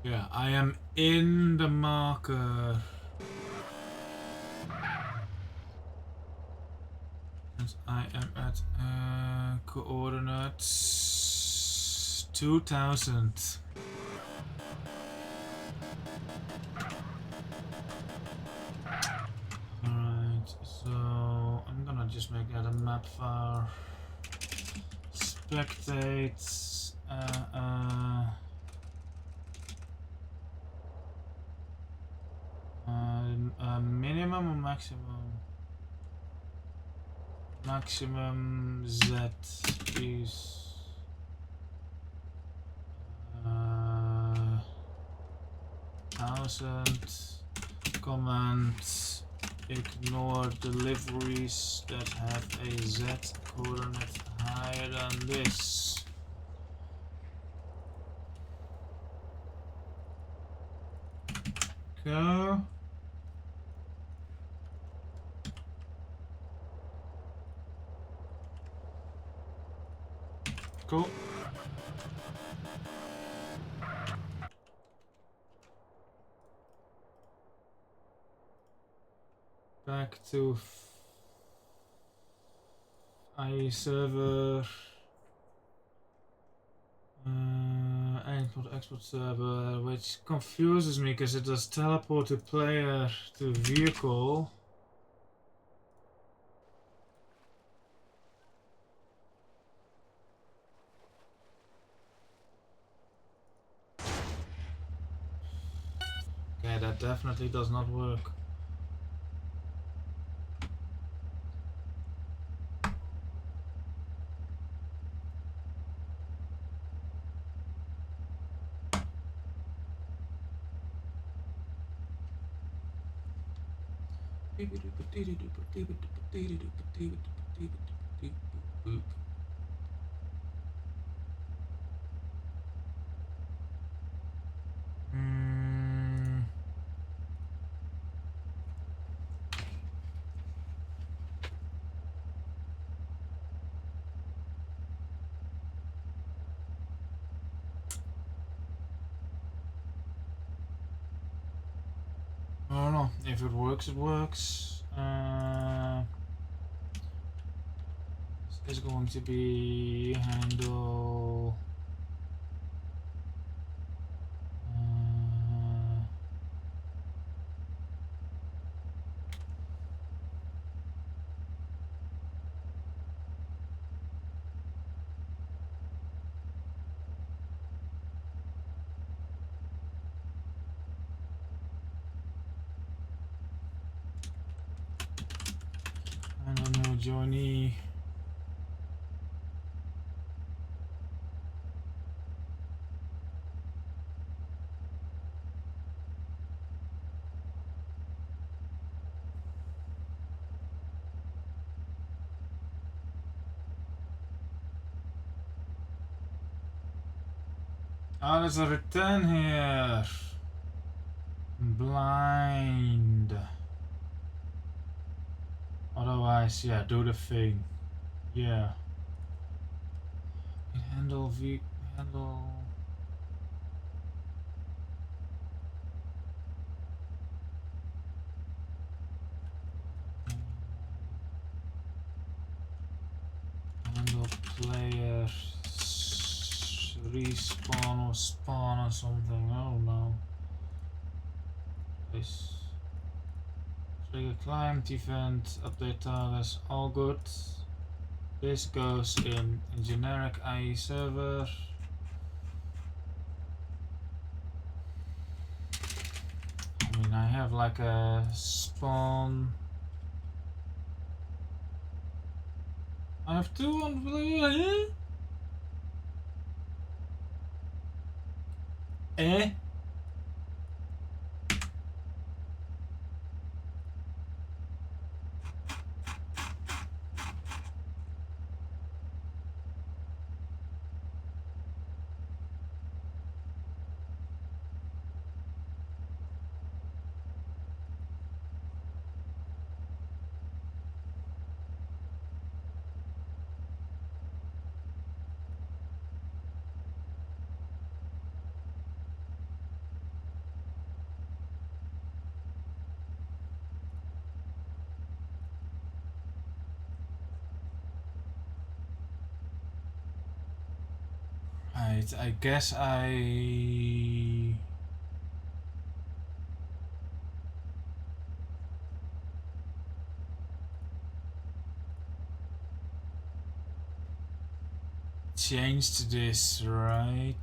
Yeah, I am in the marker. And I am at coordinates 2000. Alright, so I'm gonna just make that a map file. Spectate. Minimum or maximum? Maximum Z is 1000. Comment. Ignore deliveries that have a Z coordinate higher than this. Go. Cool. Back to IE server. Import export server, which confuses me because it does teleport to player to vehicle. Okay, that definitely does not work. I don't know. If it works, it works. This is going to be handle. I don't know, Johnny. Oh, there's a return here. I'm blind. Otherwise, yeah, do the thing. Yeah. Handle. Handle player respawn or spawn or something. I don't know. Place. Trigger client event. Update targets. All good. This goes in generic IE server. I mean, I have like a spawn. I have two on blue. Eh? Right, I guess I... changed this, right?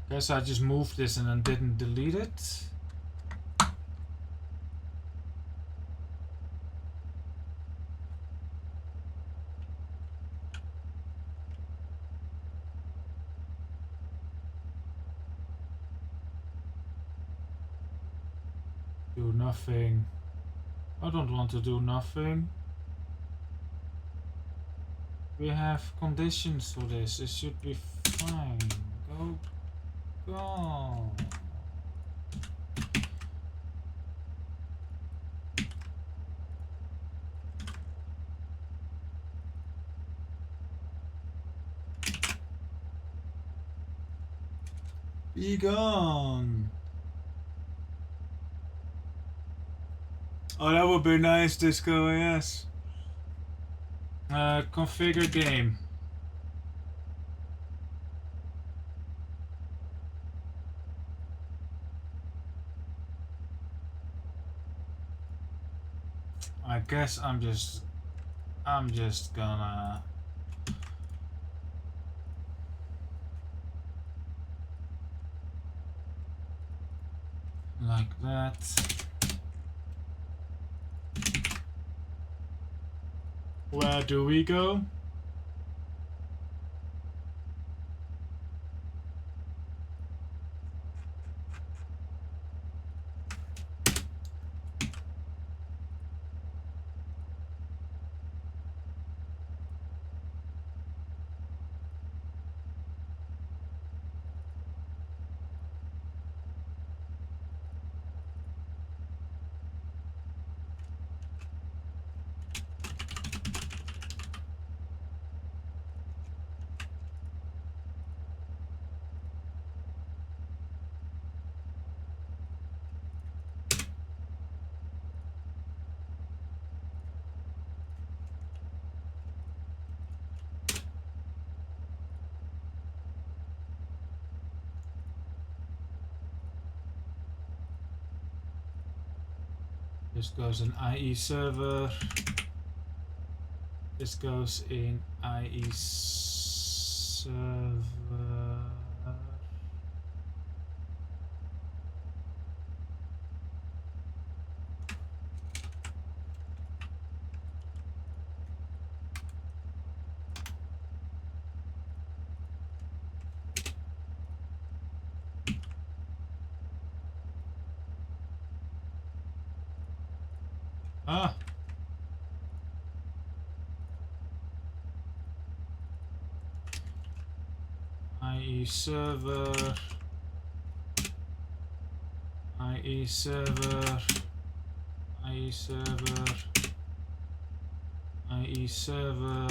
Guess I just moved this and then didn't delete it. Do nothing. I don't want to do nothing. We have conditions for this. It should be fine. Go. Be gone. Oh, that would be nice, Disco, yes. Configure game. I guess I'm just gonna like that. Where do we go? This goes in IE server. This goes in IE server. Ah. IE server. IE server. IE server. IE server.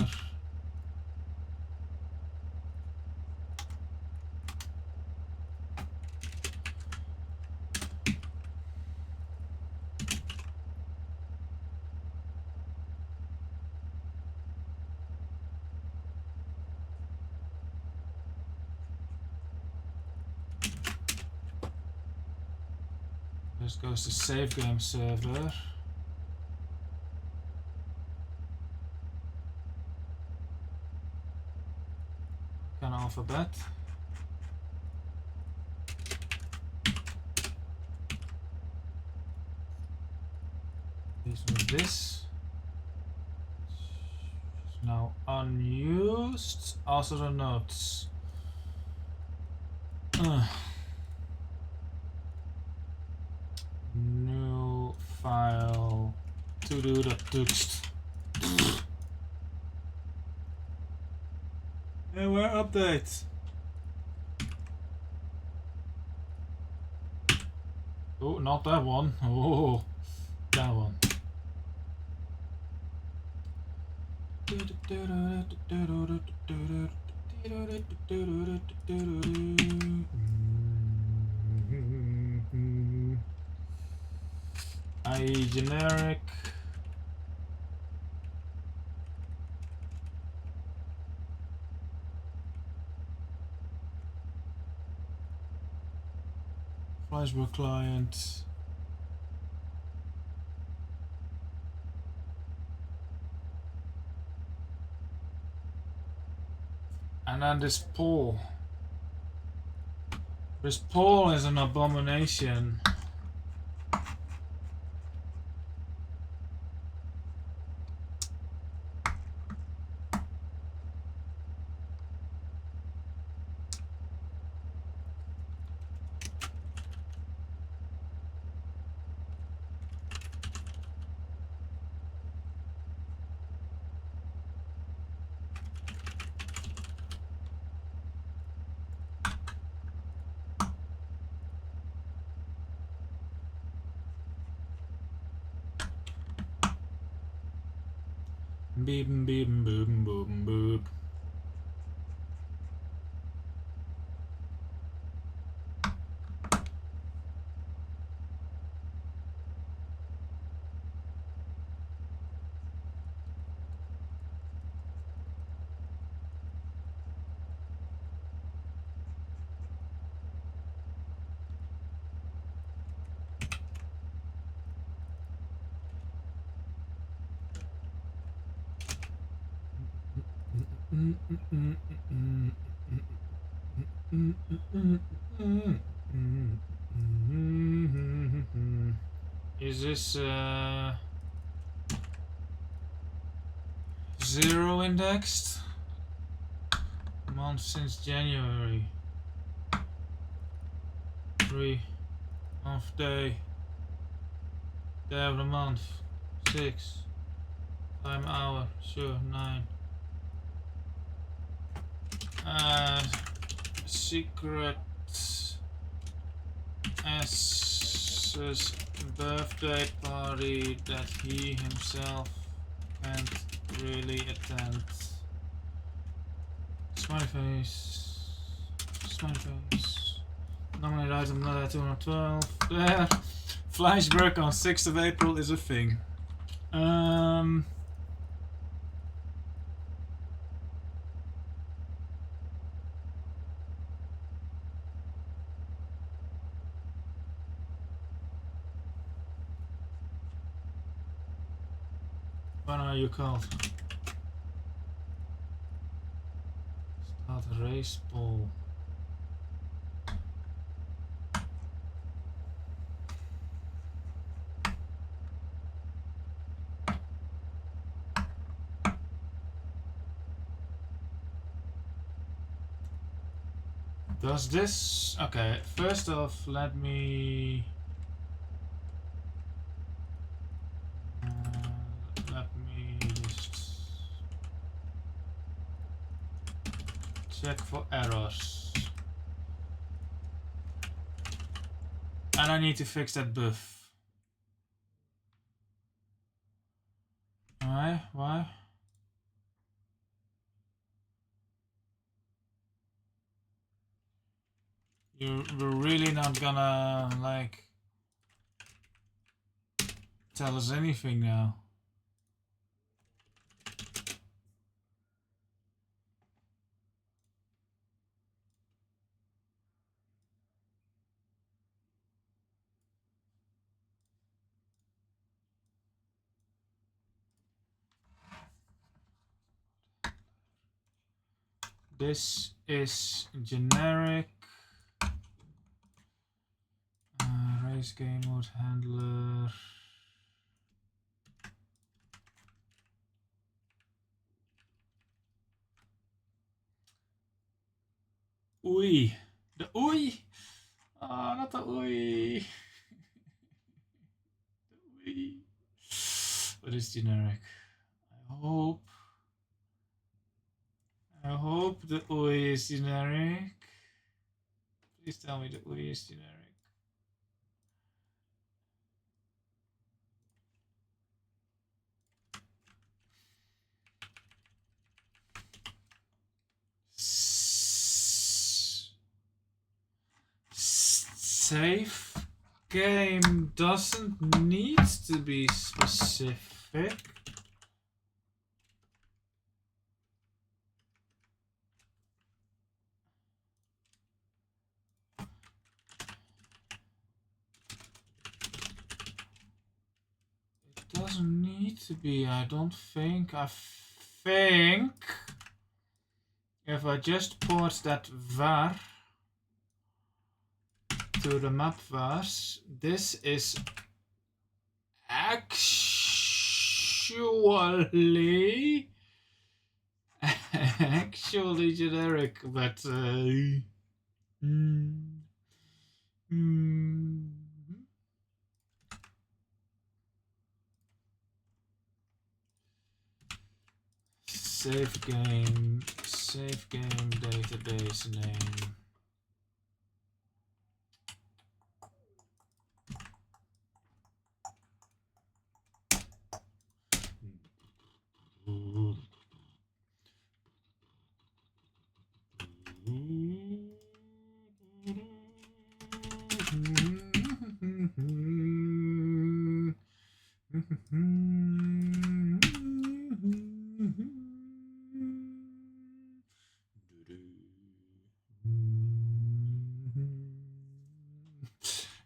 This goes to save game server. An alphabet. This with this. It's now unused. Also the notes. New file. To do the text. And where updates? Oh, not that one. Oh, that one. IE generic. Flashback client. And then this poll. This poll is an abomination. Beep beep boop boop boop. Is this 0 indexed? Month since January. 3 month day. Day of the month. 6 time hour. Sure 9. Secret S's birthday party that he himself can't really attend. Smiley face. Smiley face. Nominated item letter 212. There. Flashback on 6th of April is a thing. When are you called? Start a race poll. Does this... Okay, first off, let me... let me just check for errors. And I need to fix that buff. Why? Why? You're really not gonna, like, tell us anything now. This is generic. Race game mode handler. Oei. The oei. Oh, not the oei. The oei. What is generic? I hope the oei is generic. Please tell me the oei is generic. Safe game doesn't need to be specific. It doesn't need to be, I don't think. I think if I just port that var to the map vars, this is actually generic, but save game database name.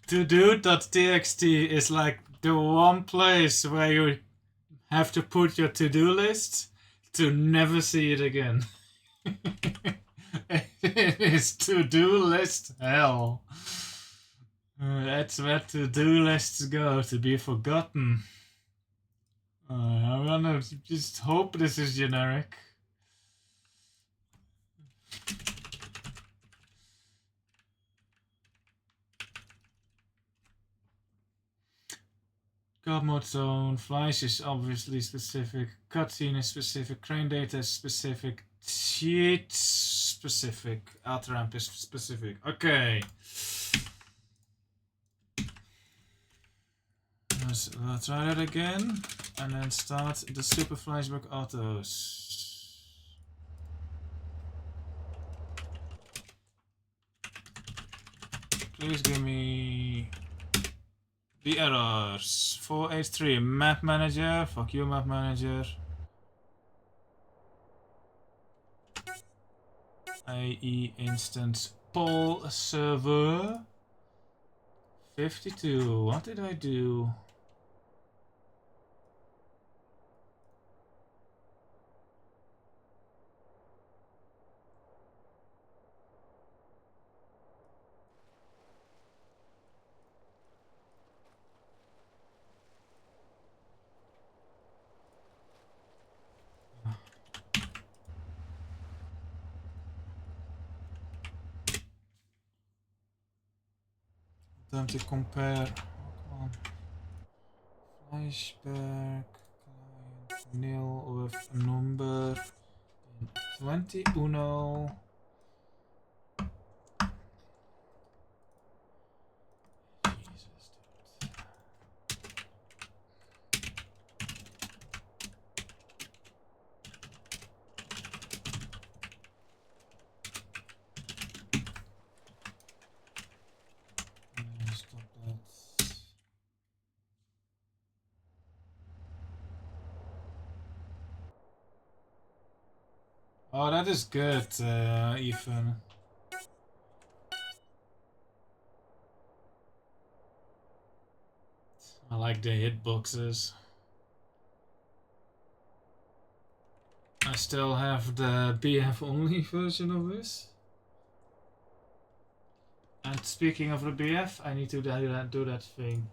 To-do.txt is like the one place where you have to put your to-do list to never see it again. It is to-do list hell. That's where to-do lists go, to be forgotten. I'm gonna just hope this is generic. God mode zone, flies is obviously specific, cutscene is specific, crane data is specific, cheat specific, outer ramp is specific. Okay. Let's try that again, and then start the super flashback autos. Please give me the errors. 483 map manager. Fuck you, map manager. IE instance poll server. 52. What did I do? Time to compare. Oh, come on. Flashback client with a number in 21. Jesus, dude. Stop that. Oh, that is good, Ethan. I like the hitboxes. I still have the BF only version of this. And speaking of the BF, I need to do that thing.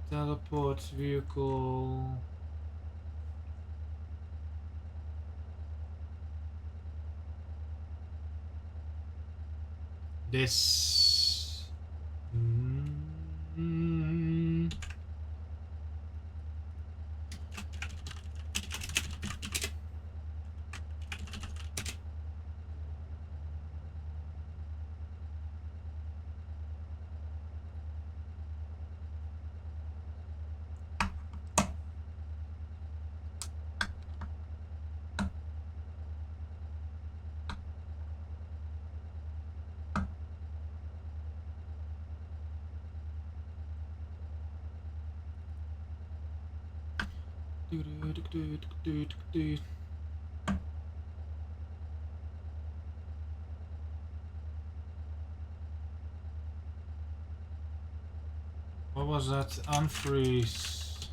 Teleport vehicle. This. What was that? Unfreeze.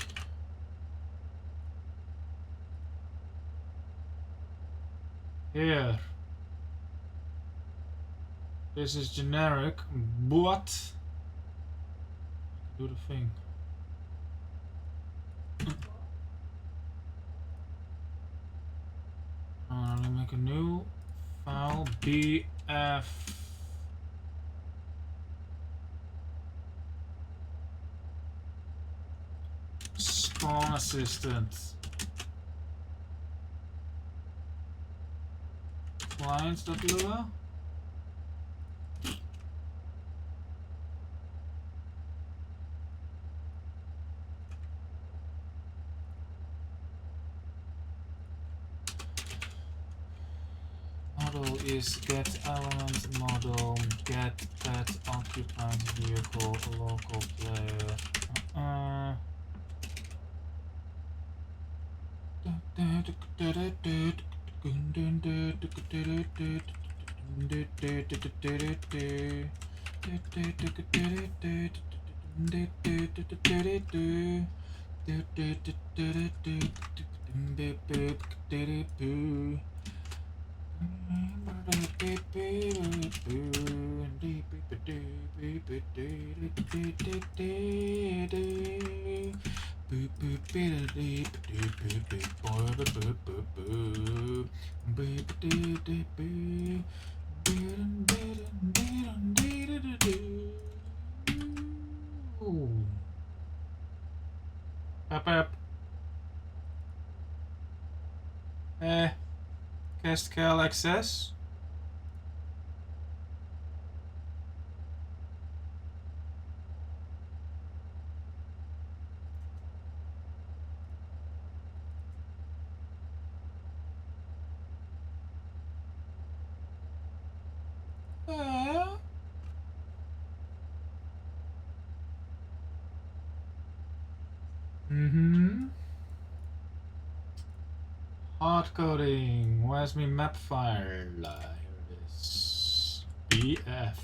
Here. This is generic, but do the thing. Let me make a new file. BF. Spawn assistant. Clients.lua. Model is get element model, get pet occupied vehicle, local player. Cast cal access. Hard coding. Where's my map file? Here it is. BF.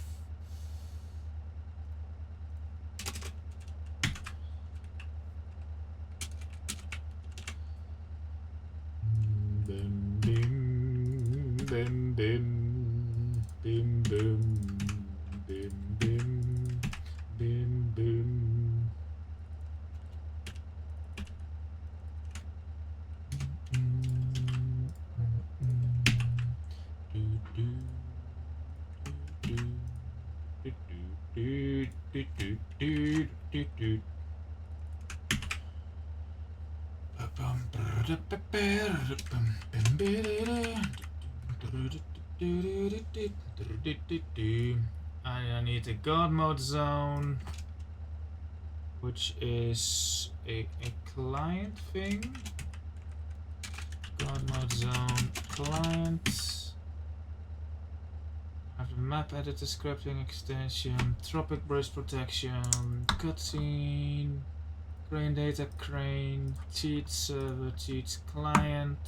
Bim bim bim bim bim bim bim bim bim bim. I need a God mode zone, which is a client thing. God mode zone client. I have the map editor scripting extension, tropic burst protection, cutscene, crane data crane, cheat server, cheat client,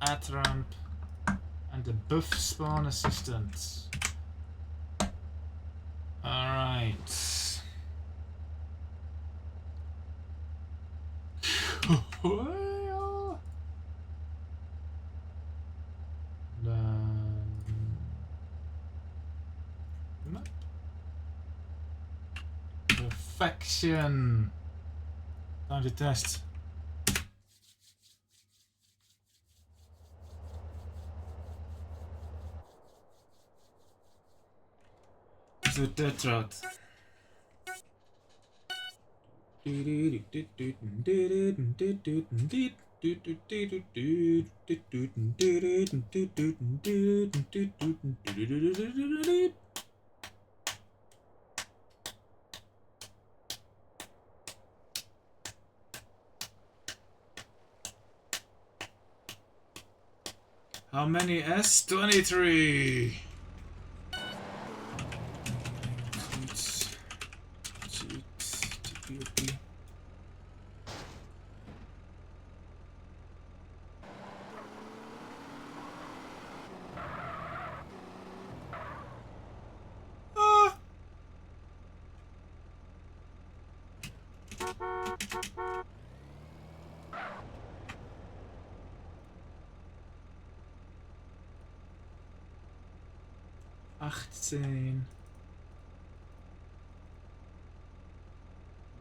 add ramp, and the buff spawn assistant. Alright. Perfection. Time to test. So tetrad. How many S? 23.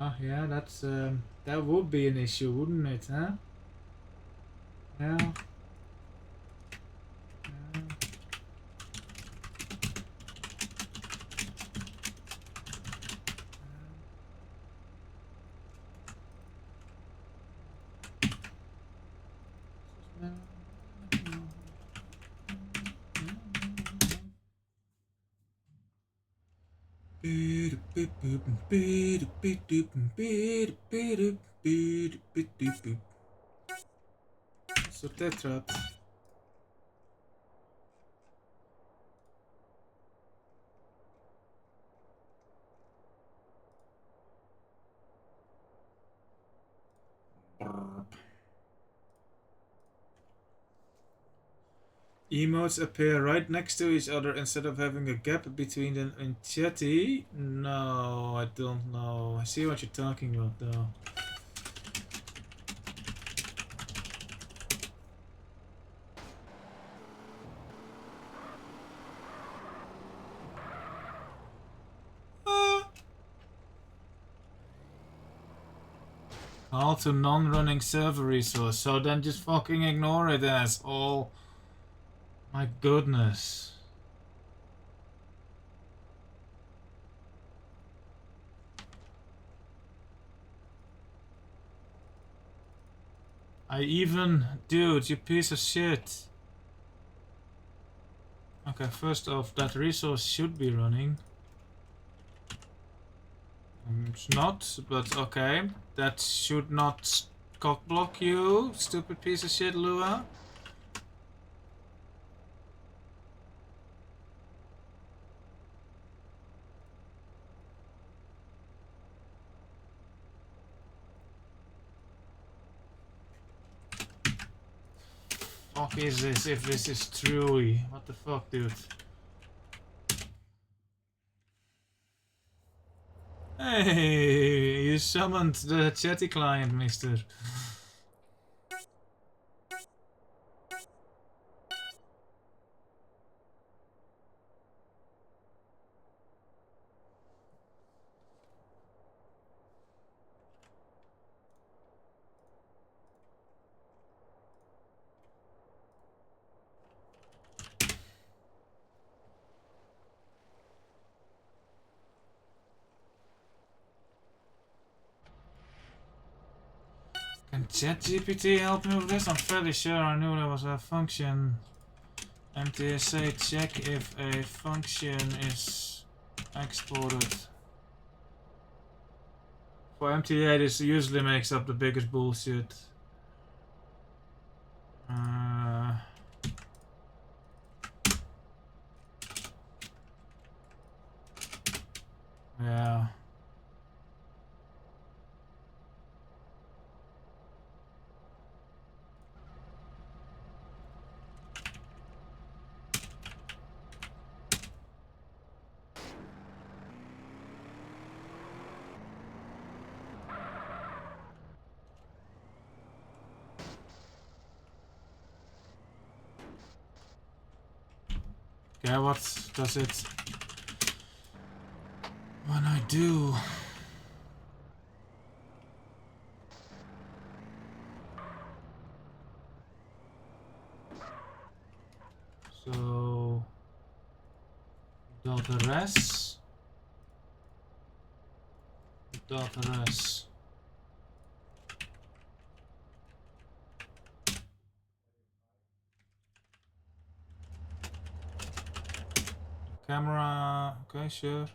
Oh yeah, that's that would be an issue, wouldn't it, huh? Yeah. So tetrad. Emotes appear right next to each other instead of having a gap between them in chatty? No, I don't know. I see what you're talking about though. Call to non-running server resource, so then just fucking ignore it, asshole. My goodness. Dude, you piece of shit. Okay, first off, that resource should be running. It's not, but okay. That should not cockblock you, stupid piece of shit, Lua. Fuck is this, if this is true? What the fuck, dude? Hey, you summoned the chatty client, mister. Can ChatGPT help me with this? I'm fairly sure I knew there was a function. MTASA check if a function is exported. For MTA, this usually makes up the biggest bullshit. Yeah. Okay, what does it when I do? So .res .res camera. Okay, sure.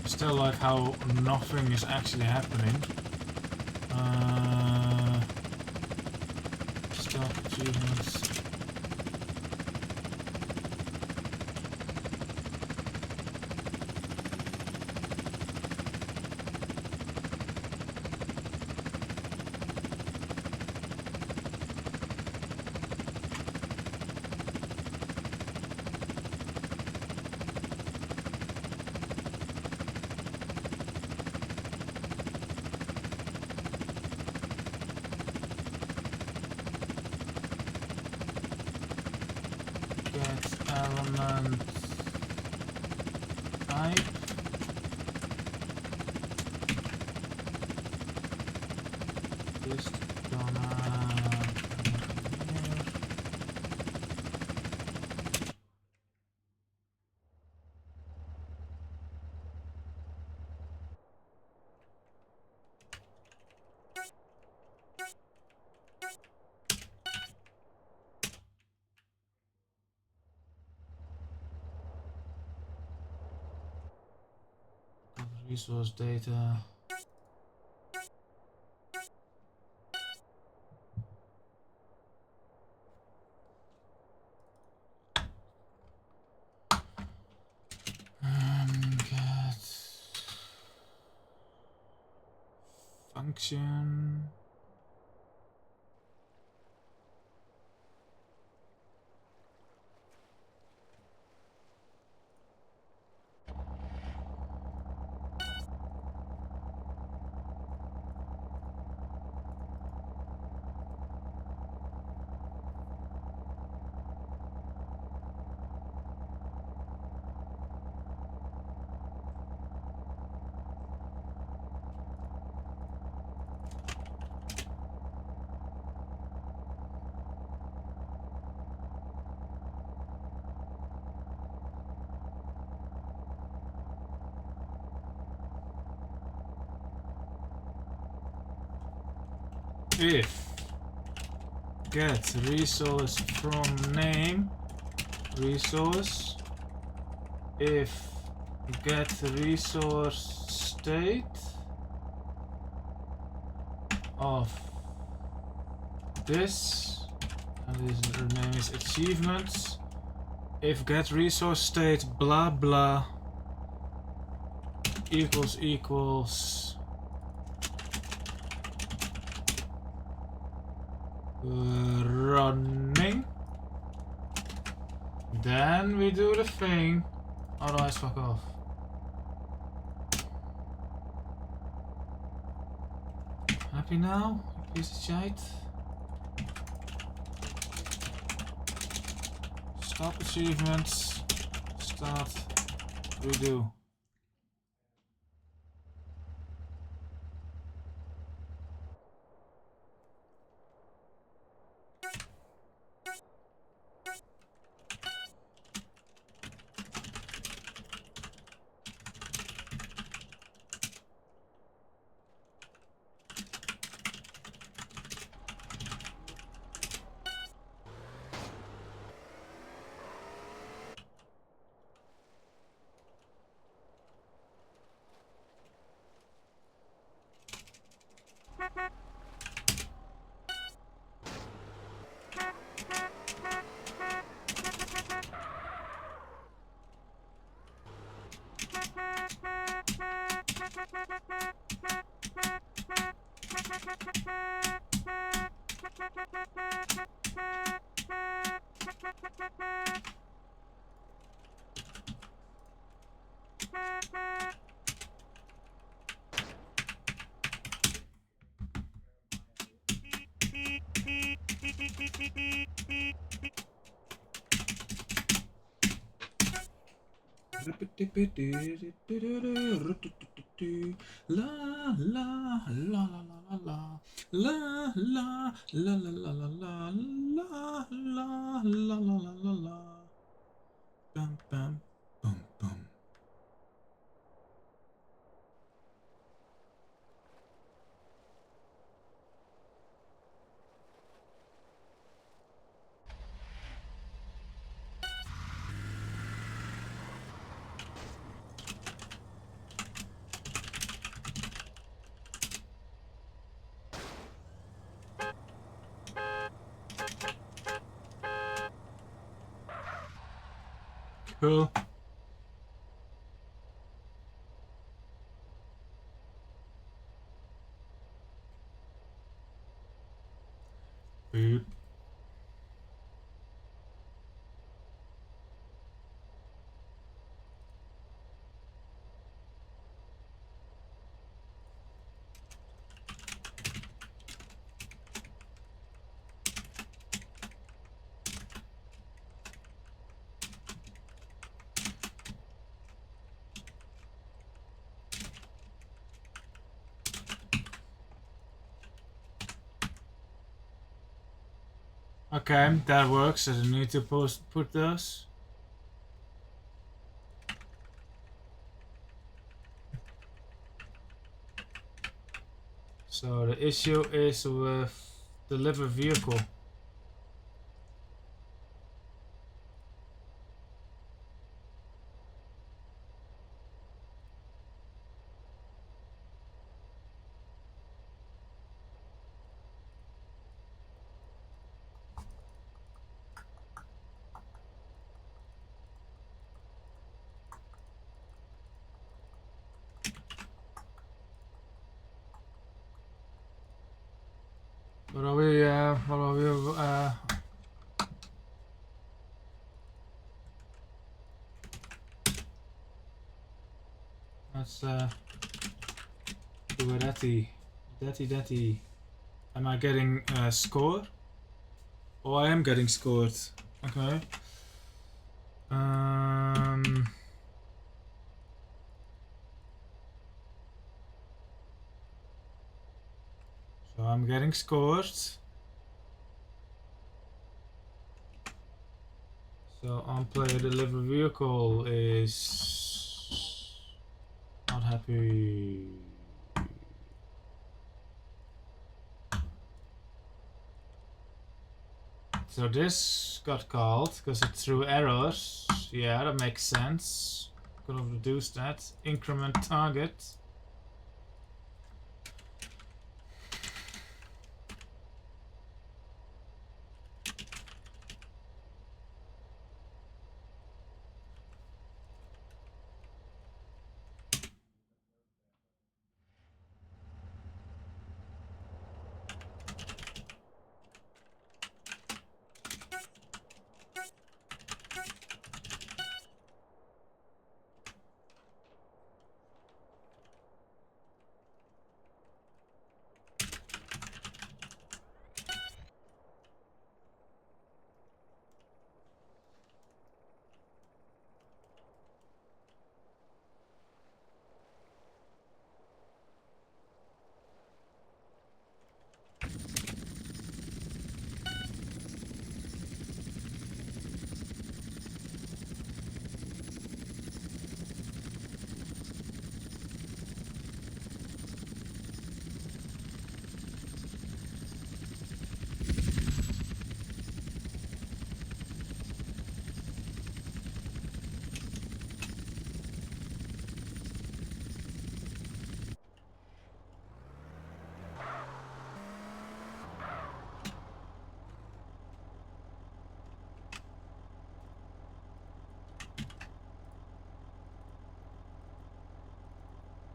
Still like how nothing is actually happening. Stock achievements. Element type. Just gonna resource data. Get function. If get resource from name resource, if get resource state of this, and this name is achievements, if get resource state blah blah equals Running. Then we do the thing. Otherwise, fuck off. Happy now? You piece of shite? Stop achievements. Start. Redo. La la la la la la la la la la la la la la la la la la la. Bum bum bum bum. Cool. Beep. Okay, that works. I don't need to put those. So the issue is with deliver vehicle. What are we? Let's do a datty. Am I getting a score? Oh, I am getting scored. Okay. So I'm getting scored. So on player deliver vehicle is not happy. So this got called because it threw errors. Yeah, that makes sense. Could have reduced that. Increment target.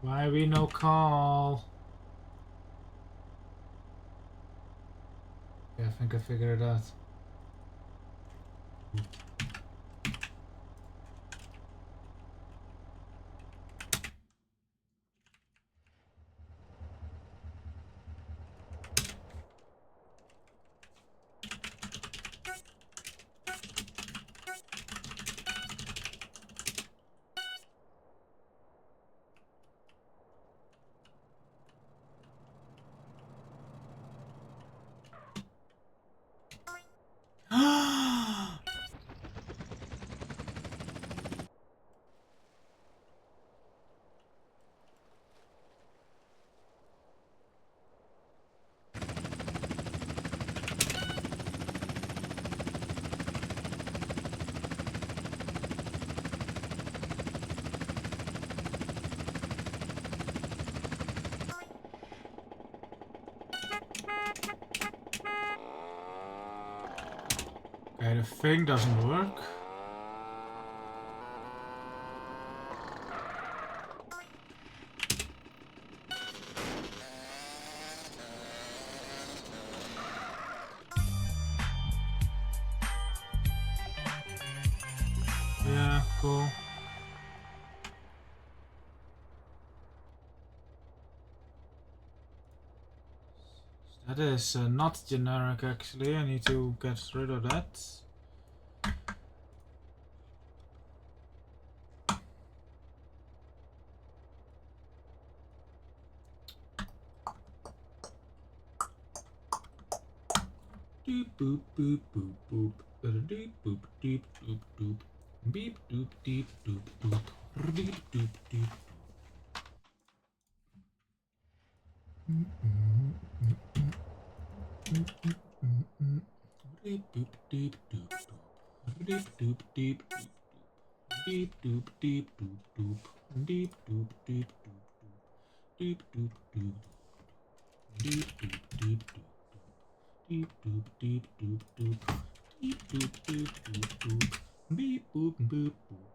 Why we no call? Okay, I think I figured it out. Okay, the thing doesn't work. Yeah, cool. That is not generic actually. I need to get rid of that. Doop boop boop boop boop. Doop boop doop doop doop. Beep doop deep doop doop. Beep doop doop. Beep doop deep doop doop. Beep doop deep doop. Deep doop deep doop doop. Deep doop deep doop doop. Deep doop doop. Deep doop deep doop. Deep doop deep doop doop. Deep doop deep doop doop. Beep boop boop boop.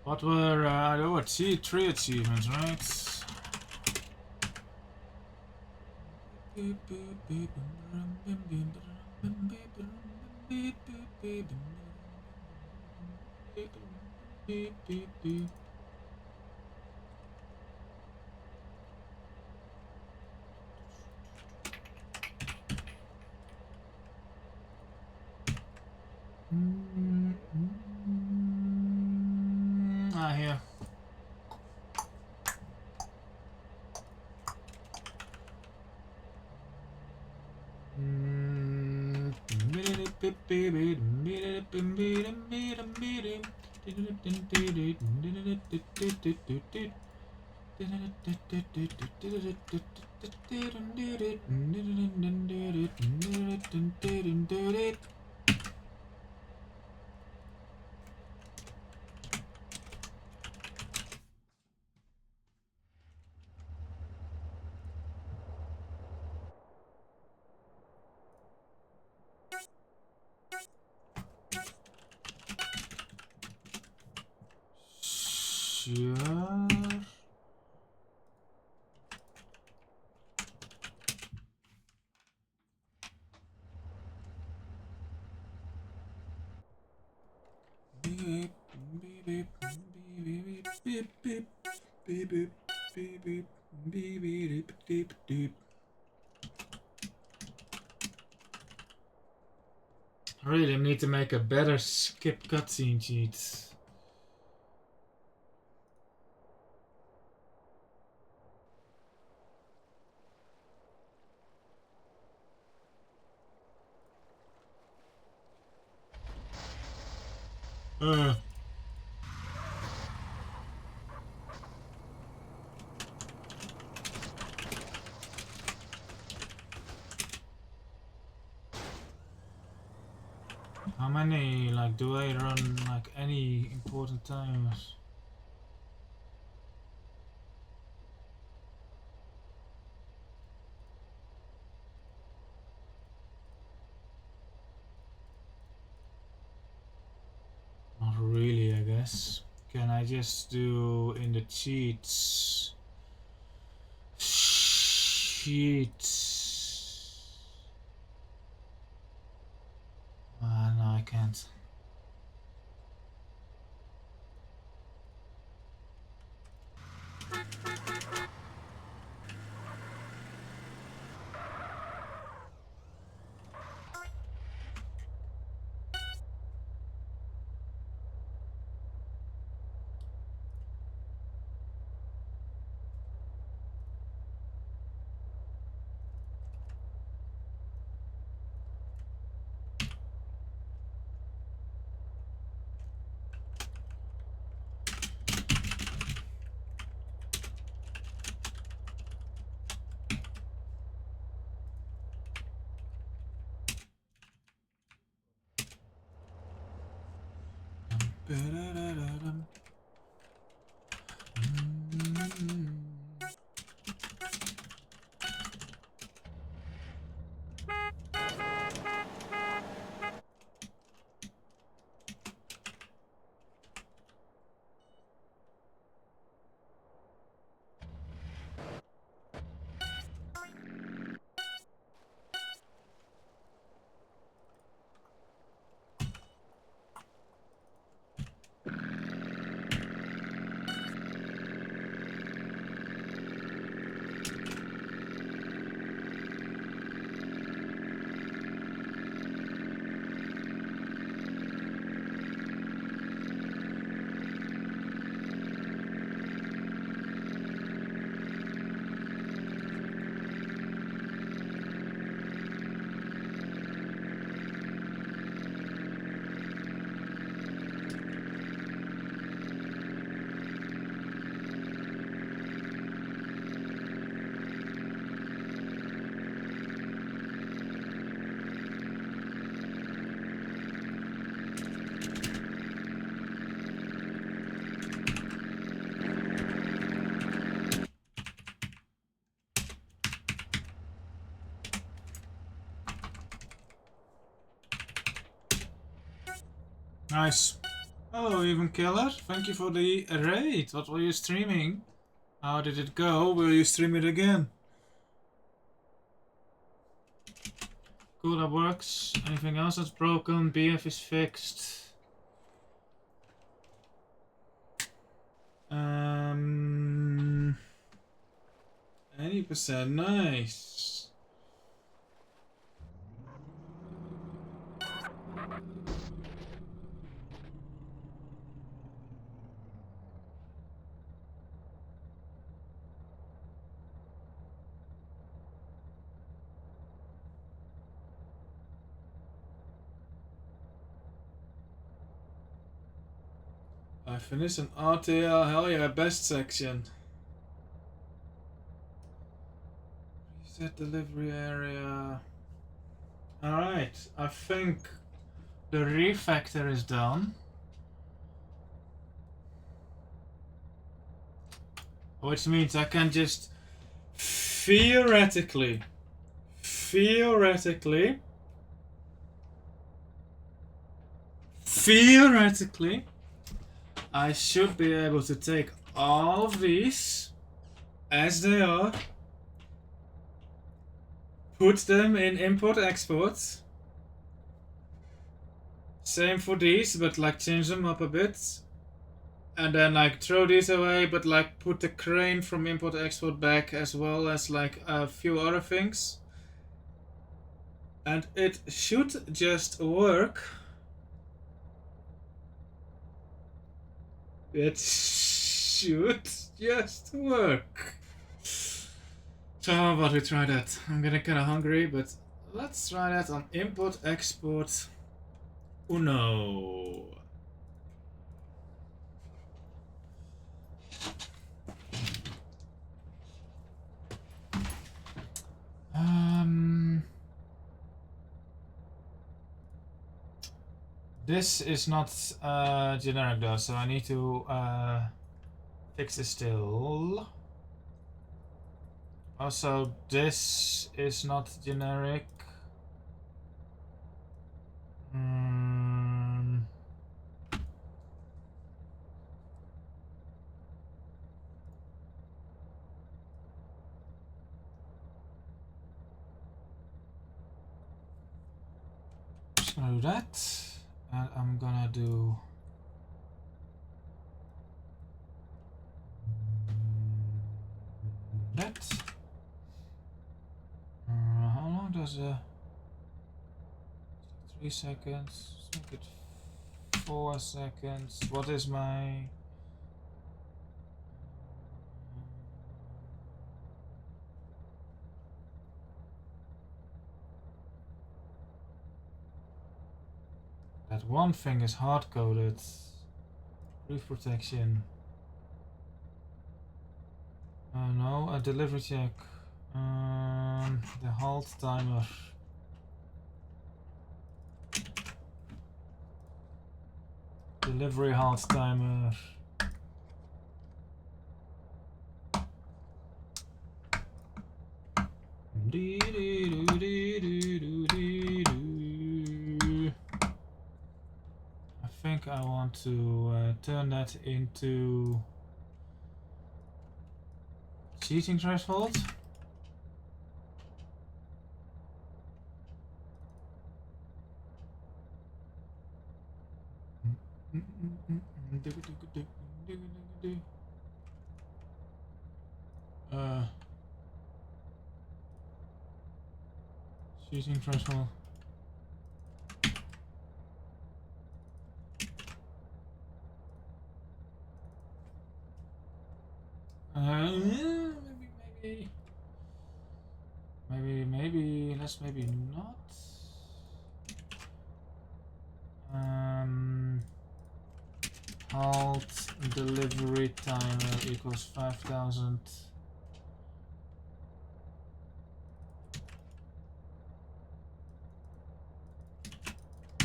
What were there were three achievements, right? Here. sure. Beep, beep, beep, beep, beep, beep, beep, beep, beep, beep, beep, beep, beep, beep. I really need to make a better skip cutscene cheat. How many, like, do I run, like, any important times? Not really, I guess. Can I just do in the cheats? Cheats. No, I can't. Nice. Oh, even killer. Thank you for the raid. What were you streaming? How did it go? Will you stream it again? Cool, that works. Anything else that's broken? BF is fixed. 80%, nice. I finished an RTL, hell yeah, best section. Reset delivery area. Alright, I think the refactor is done. Which means I can just theoretically, I should be able to take all of these as they are, put them in import export. Same for these, but like change them up a bit. And then like throw these away, but like put the crane from import export back, as well as like a few other things. And it should just work. It should just work. So how about we try that? I'm getting kinda hungry, but let's try that on import export Uno. This is not generic though, so I need to fix this still. Also, this is not generic. Just gonna do that, and I'm gonna do that. How long does 3 seconds? Let's make it 4 seconds. What is my that one thing is hard coded. Brief protection. No, a delivery check. The halt timer. Delivery halt timer. I think I want to turn that into cheating threshold. Cheating threshold. Maybe let's maybe not. Halt delivery timer equals 5,000.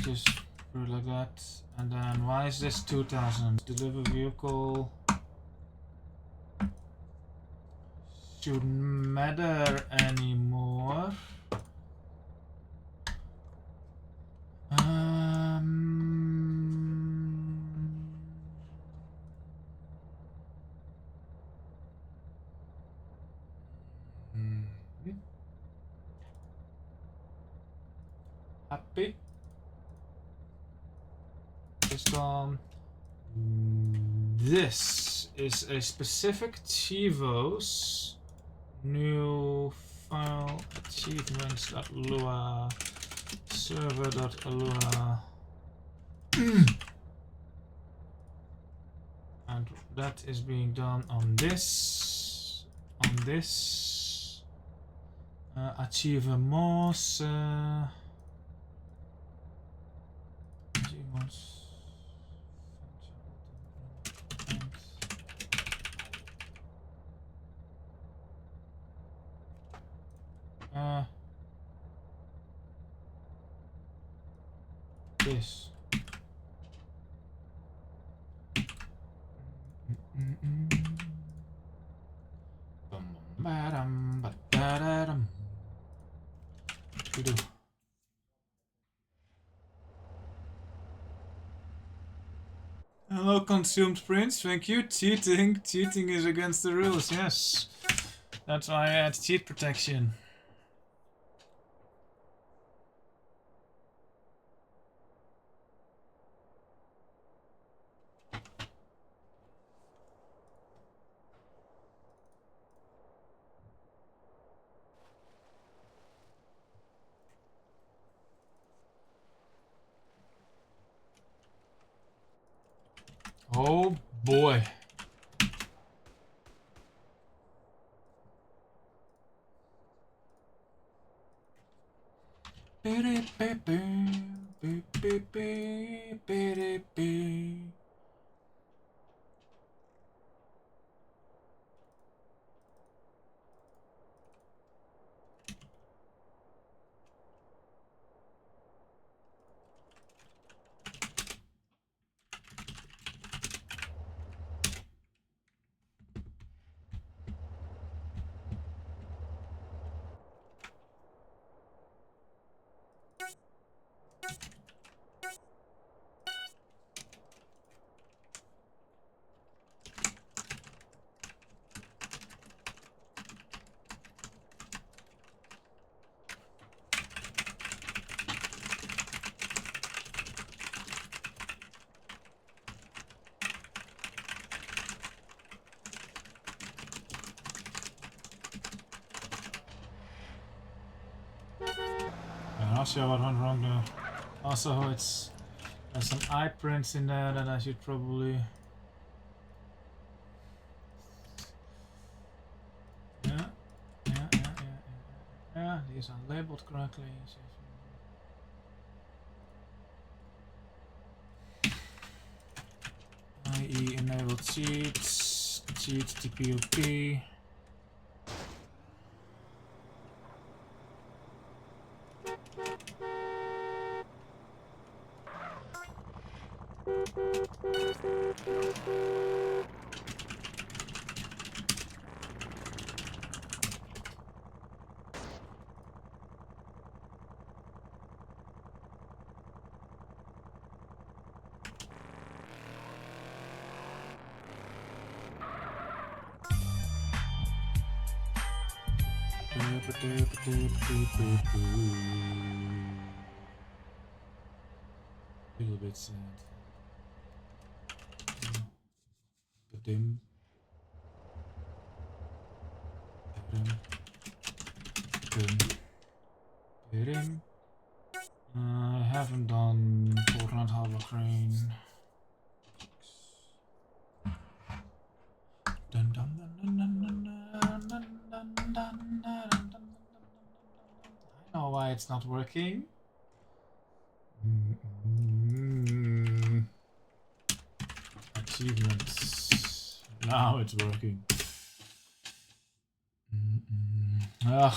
Just put it like that, and then why is this 2,000? Deliver vehicle shouldn't matter anymore. Happy? It's gone. This is a specific Chivos new file achievements.lua server.lua and that is being done on this achievements this. Hello, consumed prince. Thank you. Cheating. Cheating is against the rules. Yes. That's why I had cheat protection. Oh boy. I'm not sure what went wrong there. Also, there's some eye prints in there that I should probably. Yeah, these are labeled correctly. IE enable cheats, cheat TPOP. A little bit sad. Ba-dim. Ba-dim. I haven't done Portland Harbor Crane. I know why it's not working. Achievements. Now it's working. Ugh.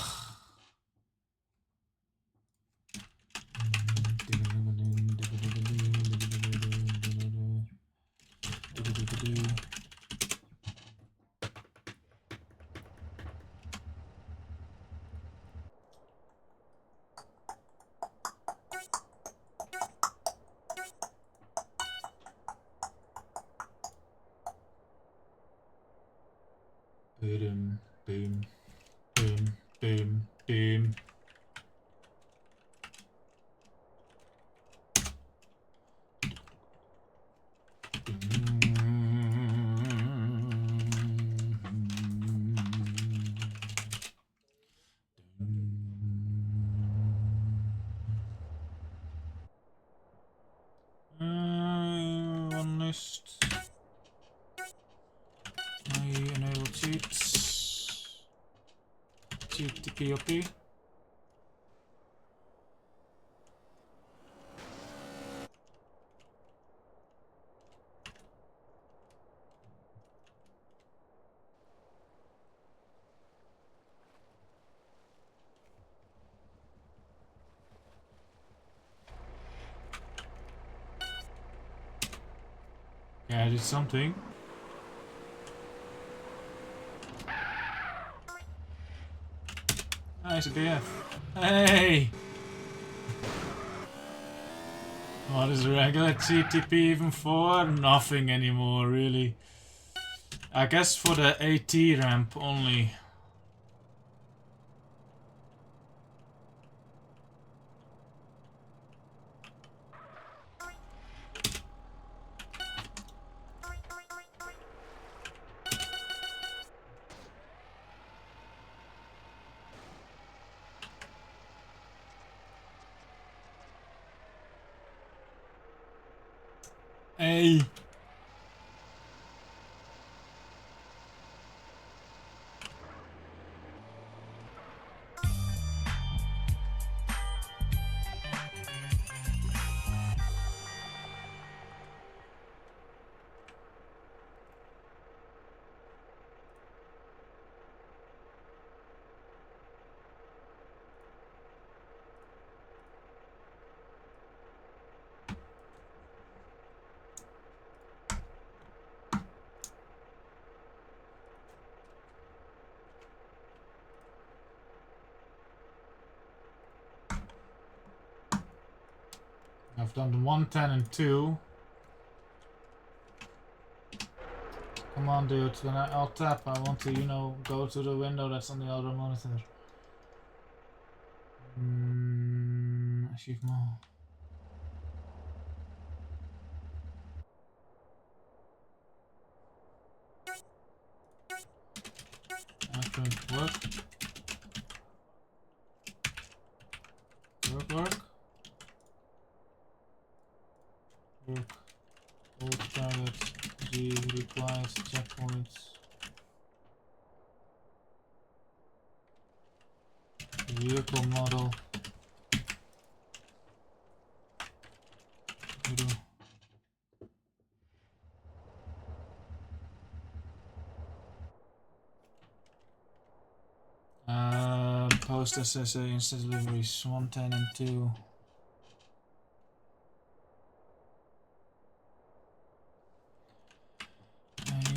Boom, boom, boom, boom, boom. One list. I enable cheats. Cheat the POP. Yeah, I did something. Nice BF. Hey! What is regular GTP even for? Nothing anymore, really. I guess for the AT ramp only. Hey. I've done the 110 and 2. Come on, dude. When I'll tap, I want to, you know, go to the window that's on the other monitor. Achievement. Work. Work. Hold target. G replies. Checkpoints. Vehicle model. Post SSA instant deliveries 110 and 2.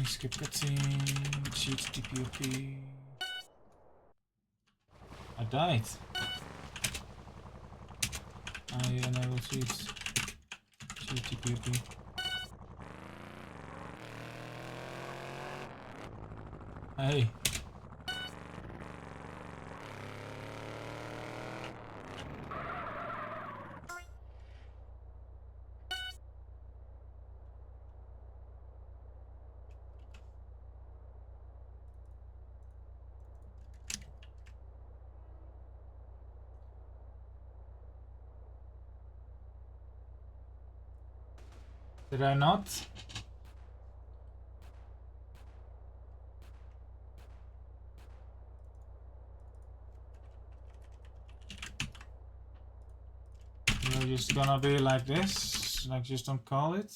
Skip cutscene, cheat TPOP. I died. I enable cheats. Cheat TPOP. Hey. Did I not? You're just gonna be like this? Like, just don't call it?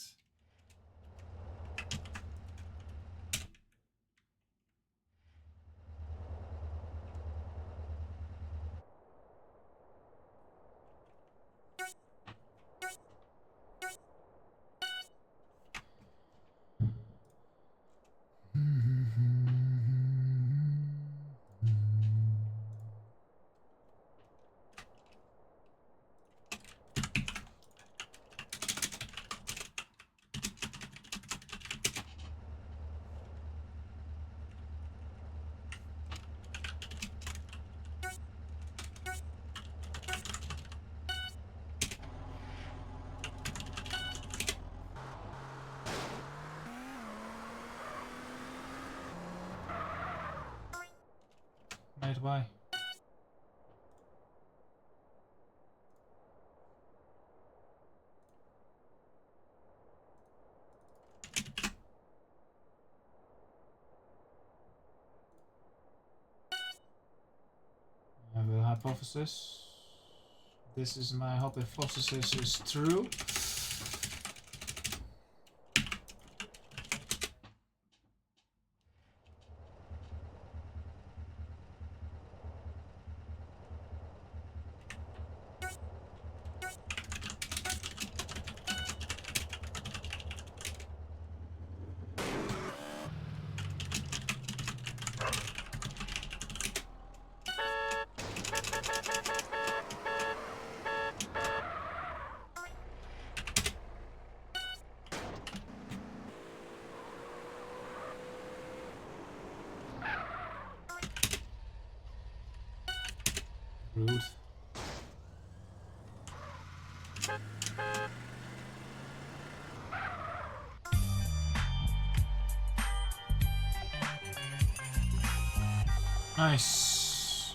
Why? I have a hypothesis. This is my hypothesis is true. rude. Nice.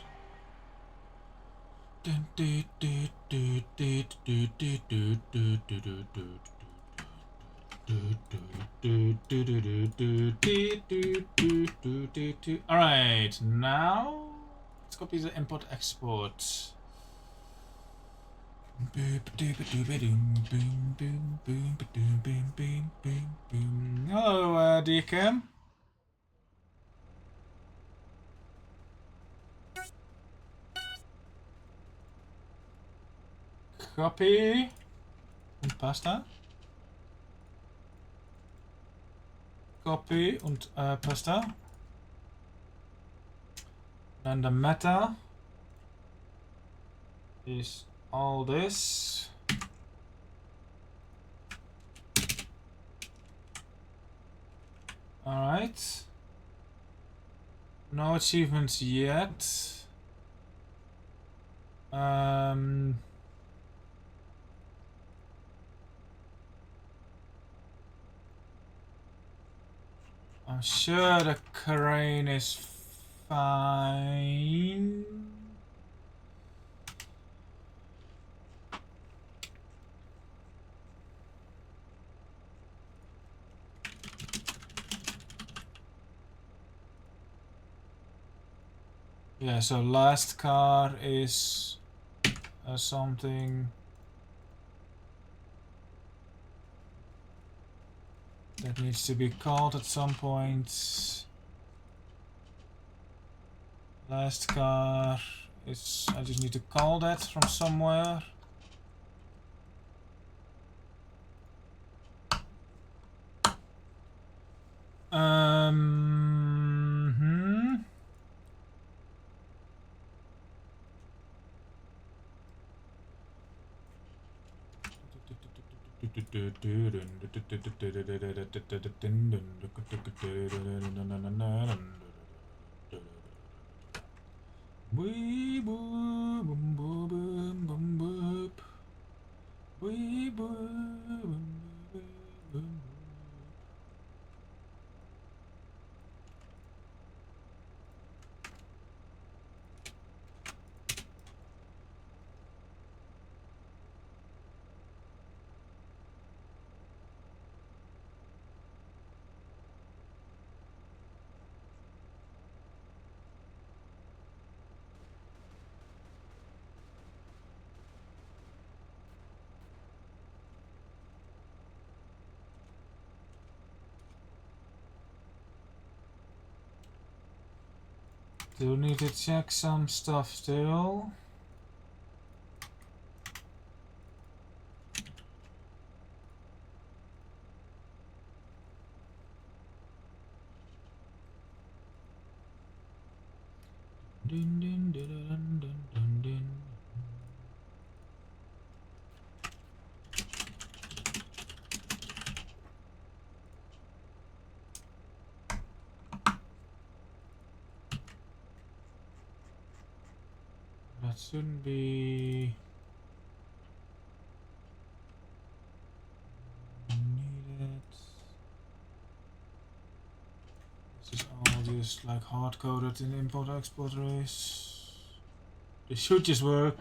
Alright, now let's copy the import export. Hello, DCAM. Copy und Pasta. Copy und Pasta. Then the meta is all this. Alright. No achievements yet. I'm sure the crane is fine. Yeah, so last car is something that needs to be called at some point. Last car is, I just need to call that from somewhere. Wee boo boom boom boom boom boom. Wee boo boom boom boom. Do need to check some stuff still. Dun, dun, dun, dun, dun, dun, dun. That shouldn't be needed. This is all just like hard coded in import export race. This should just work.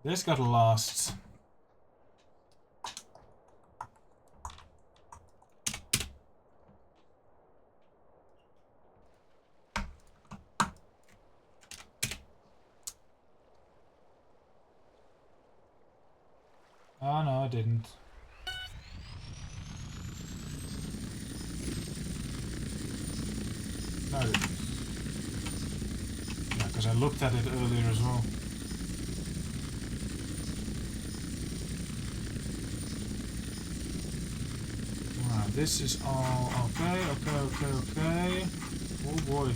This got lost. didn't. No, I didn't. Yeah, because I looked at it earlier as well. Wow, this is all okay. Oh boy.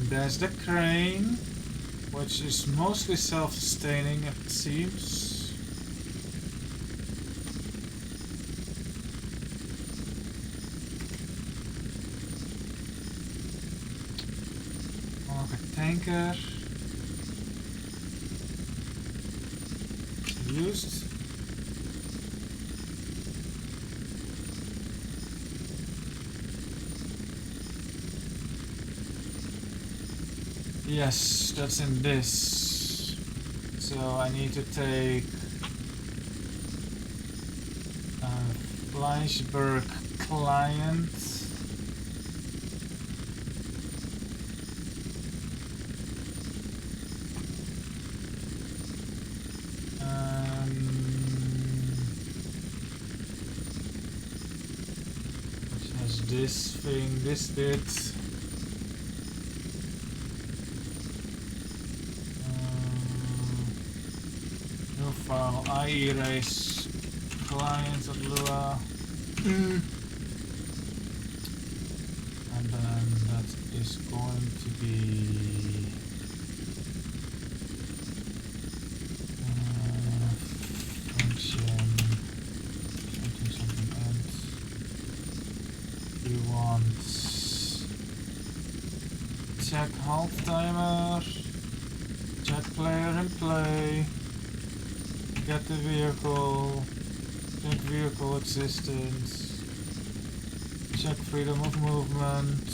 There's the crane, which is mostly self-sustaining, it seems. Okay, tanker. Used. Yes, that's in this. So I need to take Fleischberg client. Which has this thing, this bit. File I erase client of Lua, and then that is going to be function something and we want check halt timer, check player in play. Get the vehicle, check vehicle existence, check freedom of movement.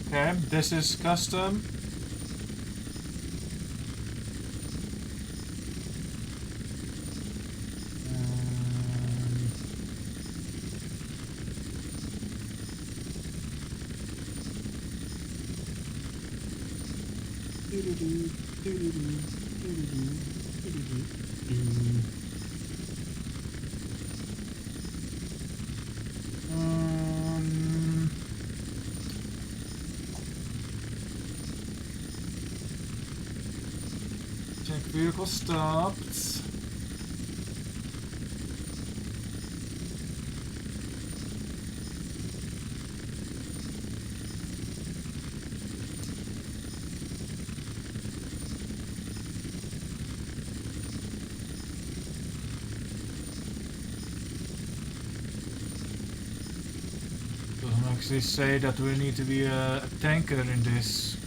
Okay, this is custom. Check vehicle stopped. Doesn't actually say that we need to be a tanker in this.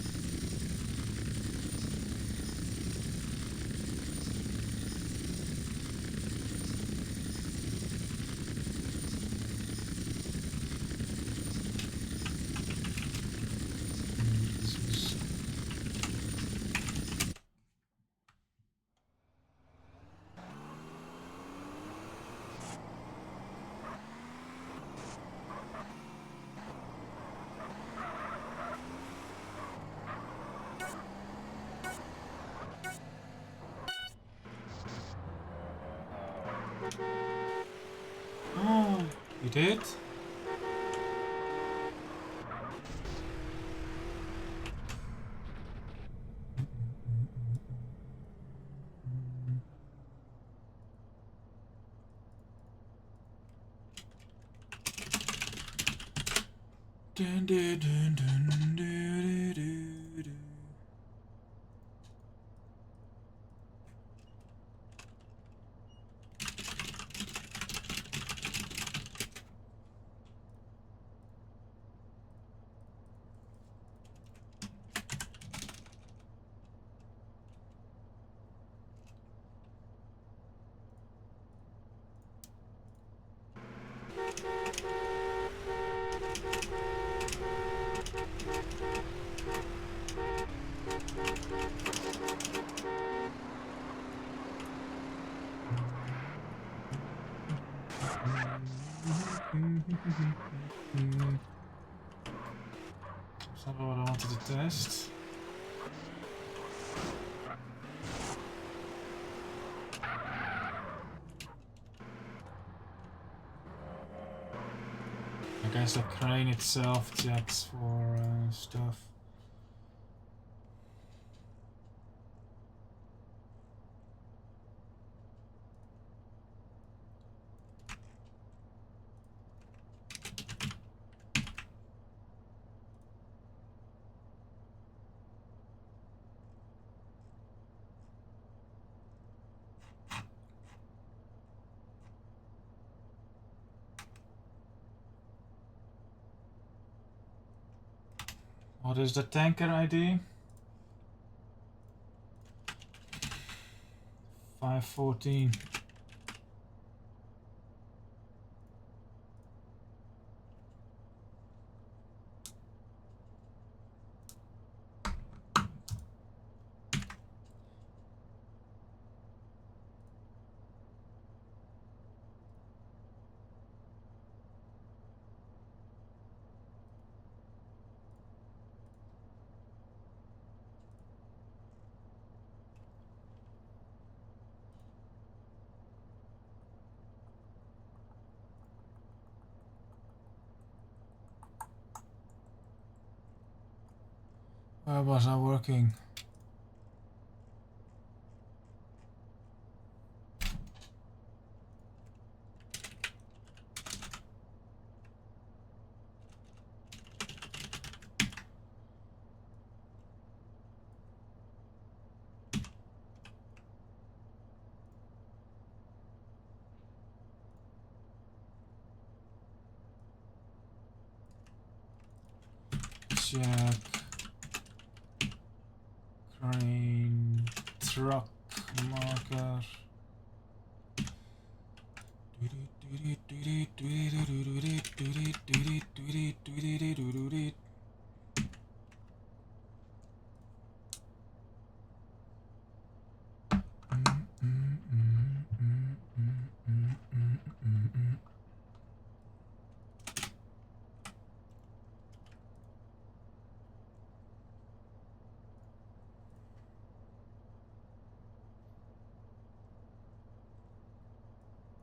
Oh, you did? Dun, dun, dun, dun, dun, dun, dun, dun. That's not what I wanted to test. I guess the crane itself checks for stuff. What is the tanker ID? 514. Why was I working? Check. Crane. Truck. Marker.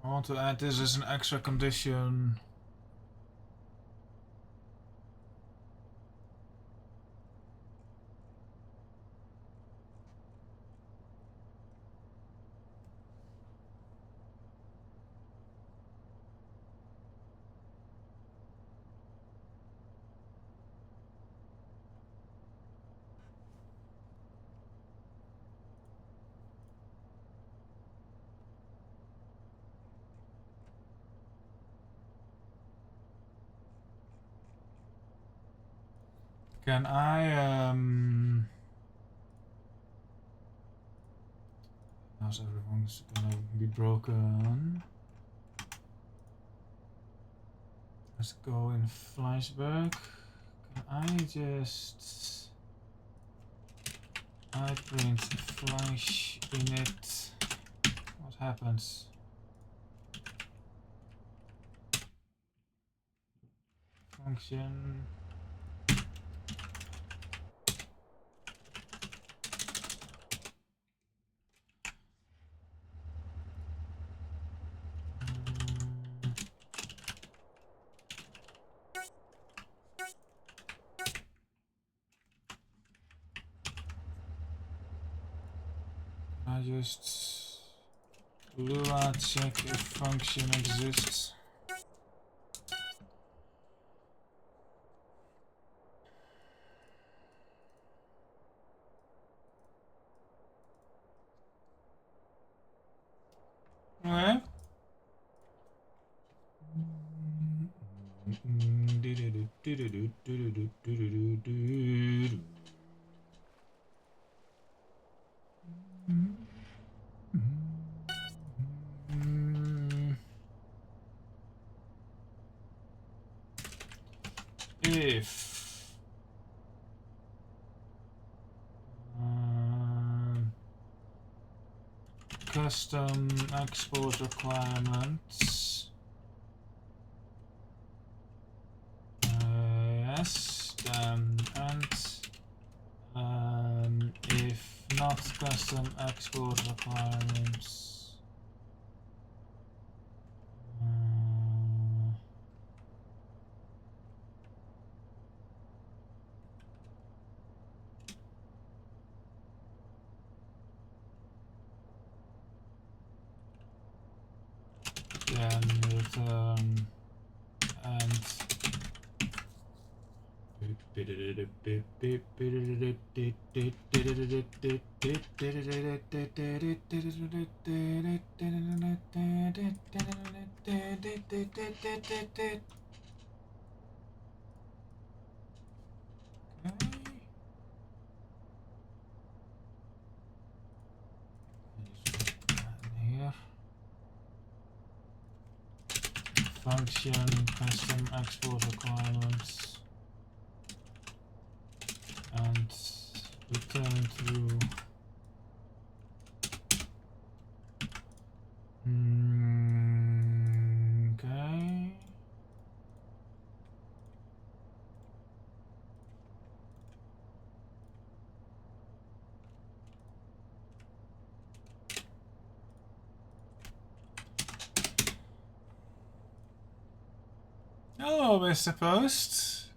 I want to add this as an extra condition. Can I how's everyone's gonna be broken? Let's go in flashback. Can I just print flash init? What happens? Function. I just Lua check if function exists. Okay. If custom export requirements, yes, then not custom export requirements. Then return and here function custom export requirements and return through okay. Hello, Mr. Post.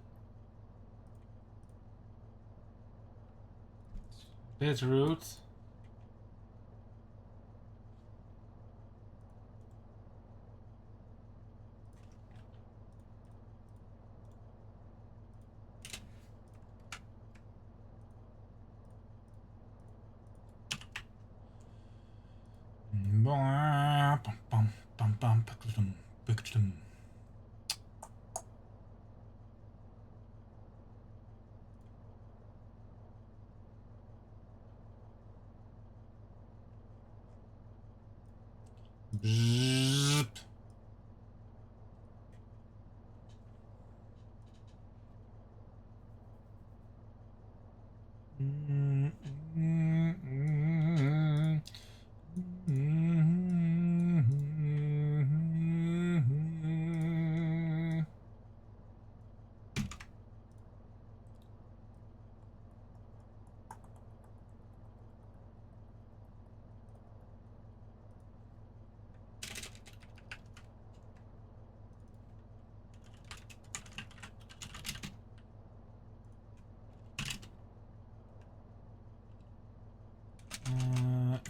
Bit rude. Bzzzt.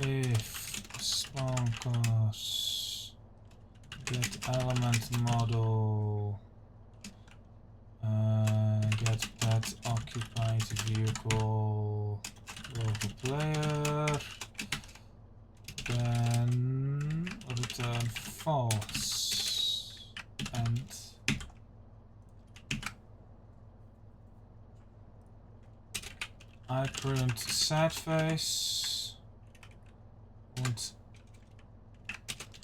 If spawn class get element model get pet occupied vehicle local player, then return false and I print sad face and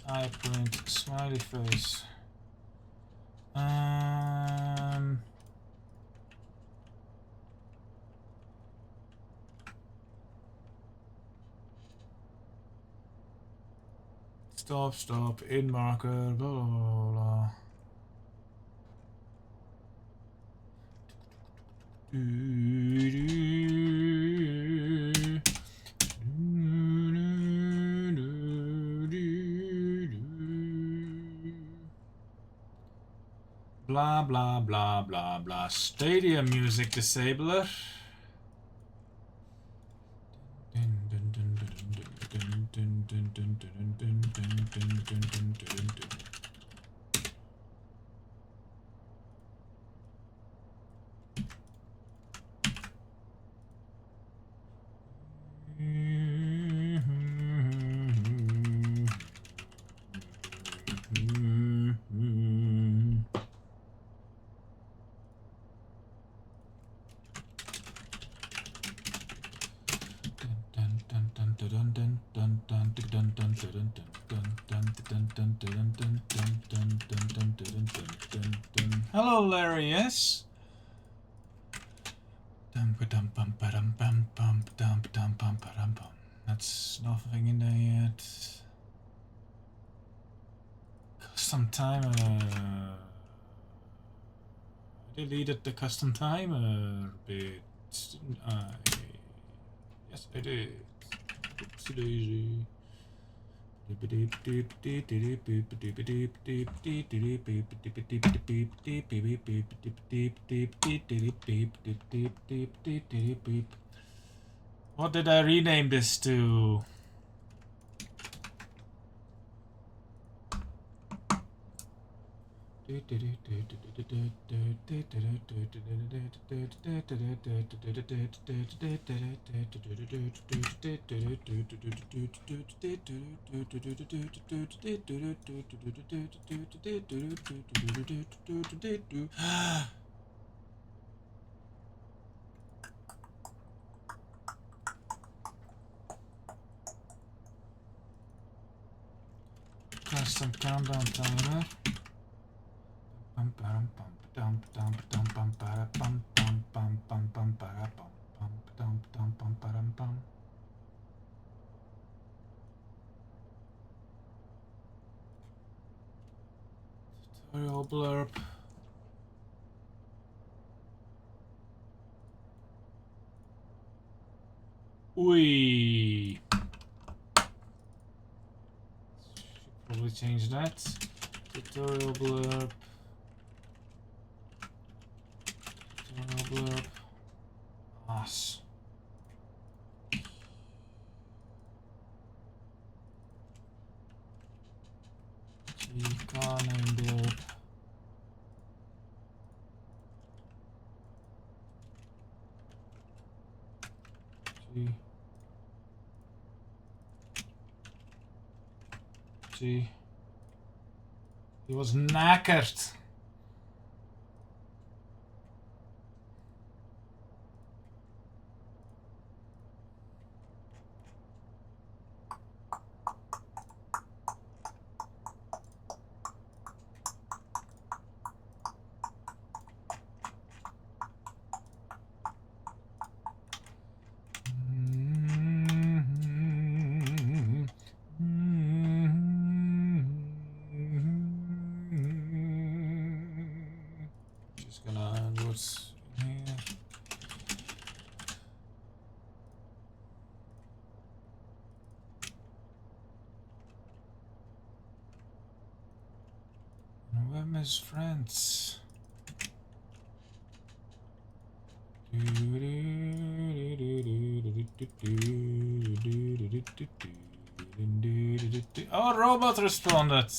I print smiley face. Stop, in marker, blah blah blah blah. Blah blah blah blah blah. Stadium music disabler. Hello, Larry. Yes. That's nothing in there yet. Custom timer. I deleted the custom timer bit, didn't I? Yes, I did. Oopsie daisy. What did I rename this to? Custom countdown timer. Tutorial blurb. Should probably change that. Tutorial blurb. Tutorial blurb. As. Car name blurb. Gee. He was knackered. Just gonna do what's in here. Where is friends? Oh, robot responded.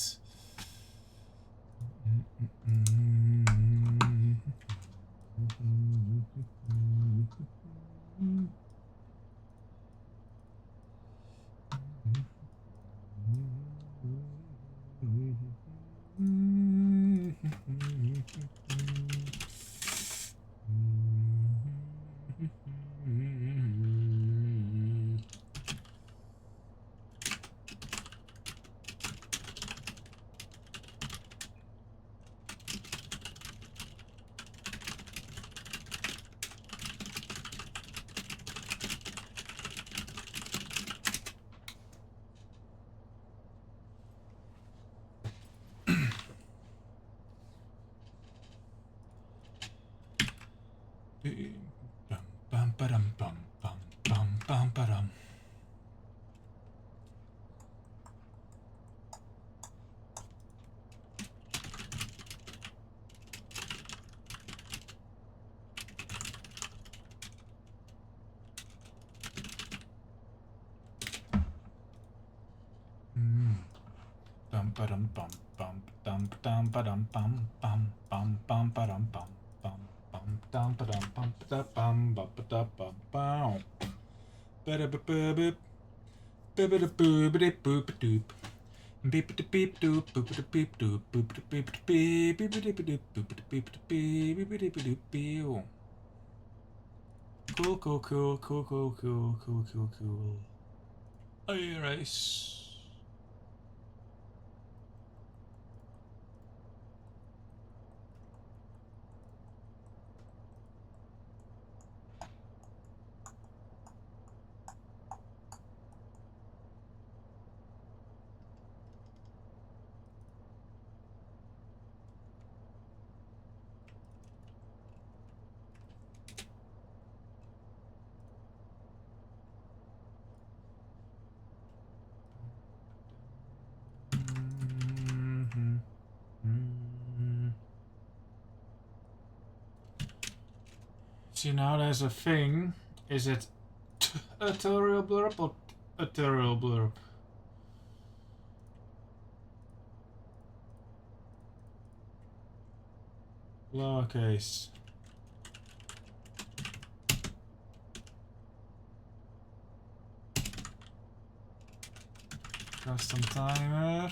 Bum ba-dum bum bum bum bum ba-dum. Bum ba-dum bum bum dum dum ba-dum bum bum bum bum ba-dum bum bum bum dum ba-dum bum ba bum ba da bum bum ba-da-ba-ba-bip ba-ba-da-boo-ba-da-boo-ba-doop beep-a-da-beep doop boop-a-da-beep doop boop-a-da-beep-a-da-beep beep-a-da-beep boop-a-da-beep-a-da-beep beep-a-da-beep-a-doop. Cool, cool, cool, cool, cool, cool, cool, cool, cool. Iris. See, now there's a thing. Is it a tutorial blurb or a tutorial blurb? Lowercase. Custom timer.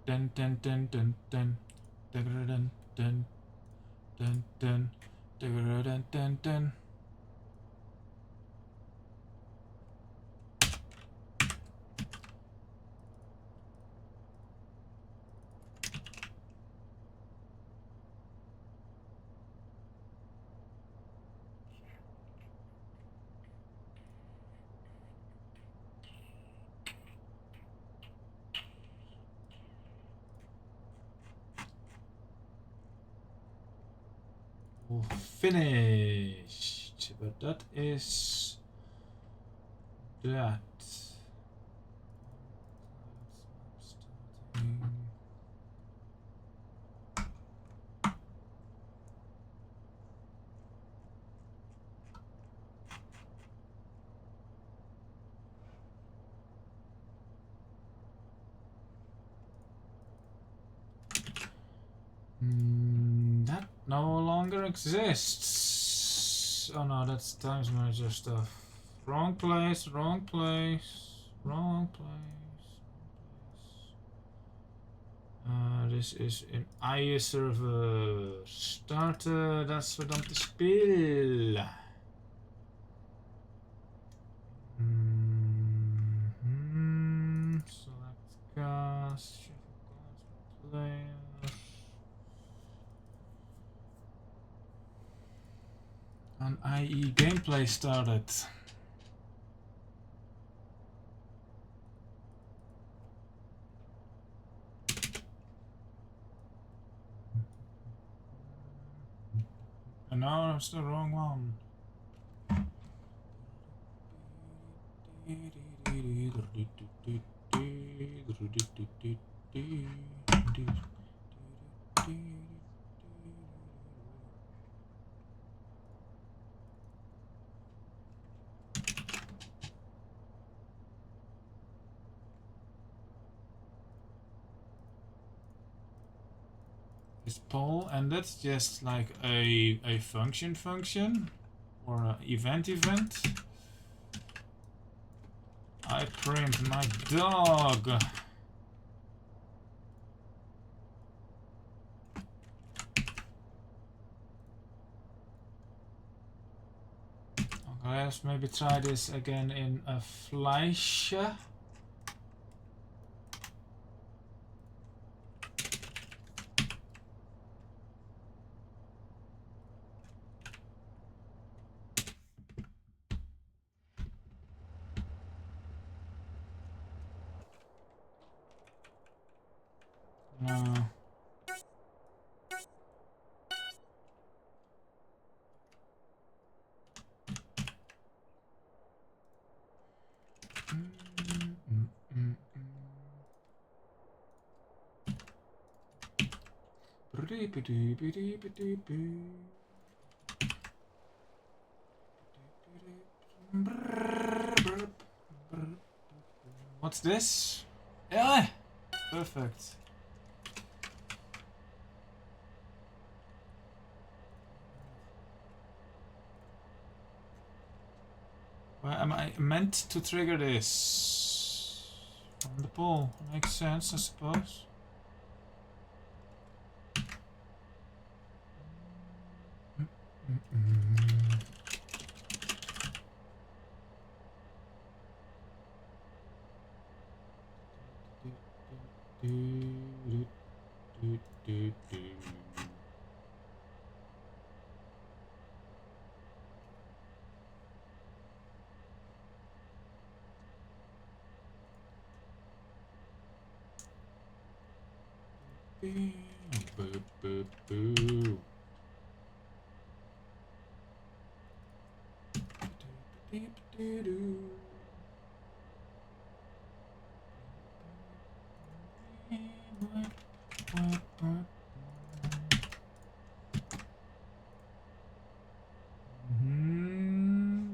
Dun, dun, dun, dun. Finished, but that is that. That no longer exists. Oh no, that's times manager stuff. Wrong place, wrong place, wrong place. This is in IE server. Starten, dat verdammte spel. Select cast, shuffle cards, player. An IE gameplay started. And now that's the wrong one. Is poll, and that's just like a function or an event. I print my dog. Okay, let's maybe try this again in a Fleisch. What's this? Yeah, perfect. Where am I meant to trigger this? From the pool. Makes sense, I suppose.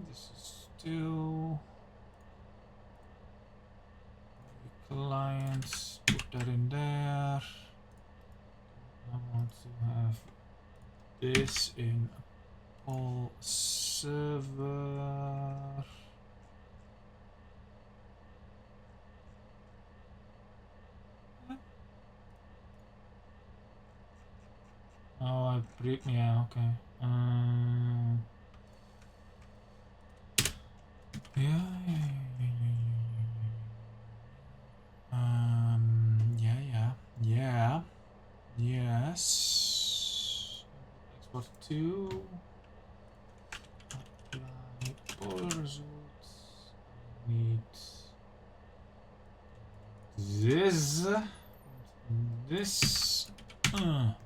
This is still clients. Put that in there. I want to have this in a poll server. Oh, I yeah, okay. Yeah. Yes. Export to apply poll results. I need this. This. Not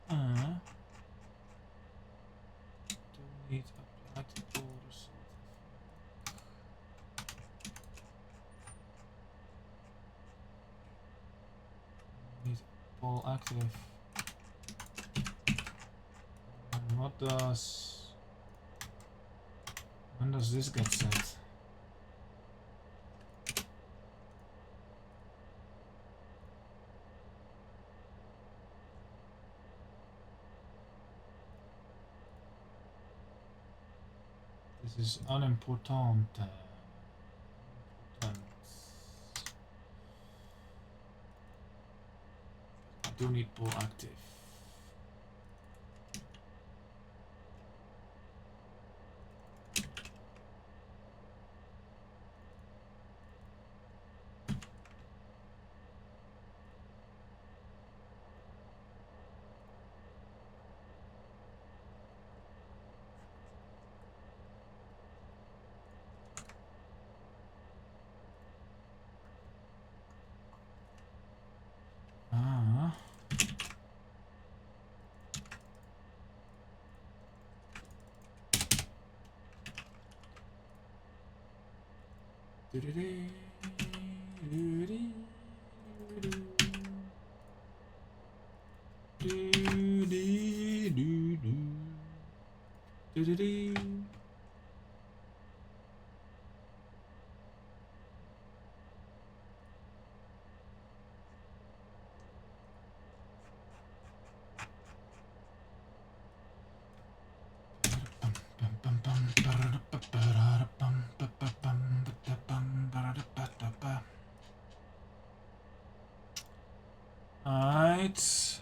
don't need apply to poll results. Need poll active. And what does? When does this get set? This is unimportant. Unimportant. I do need poll active. Ah. Alright.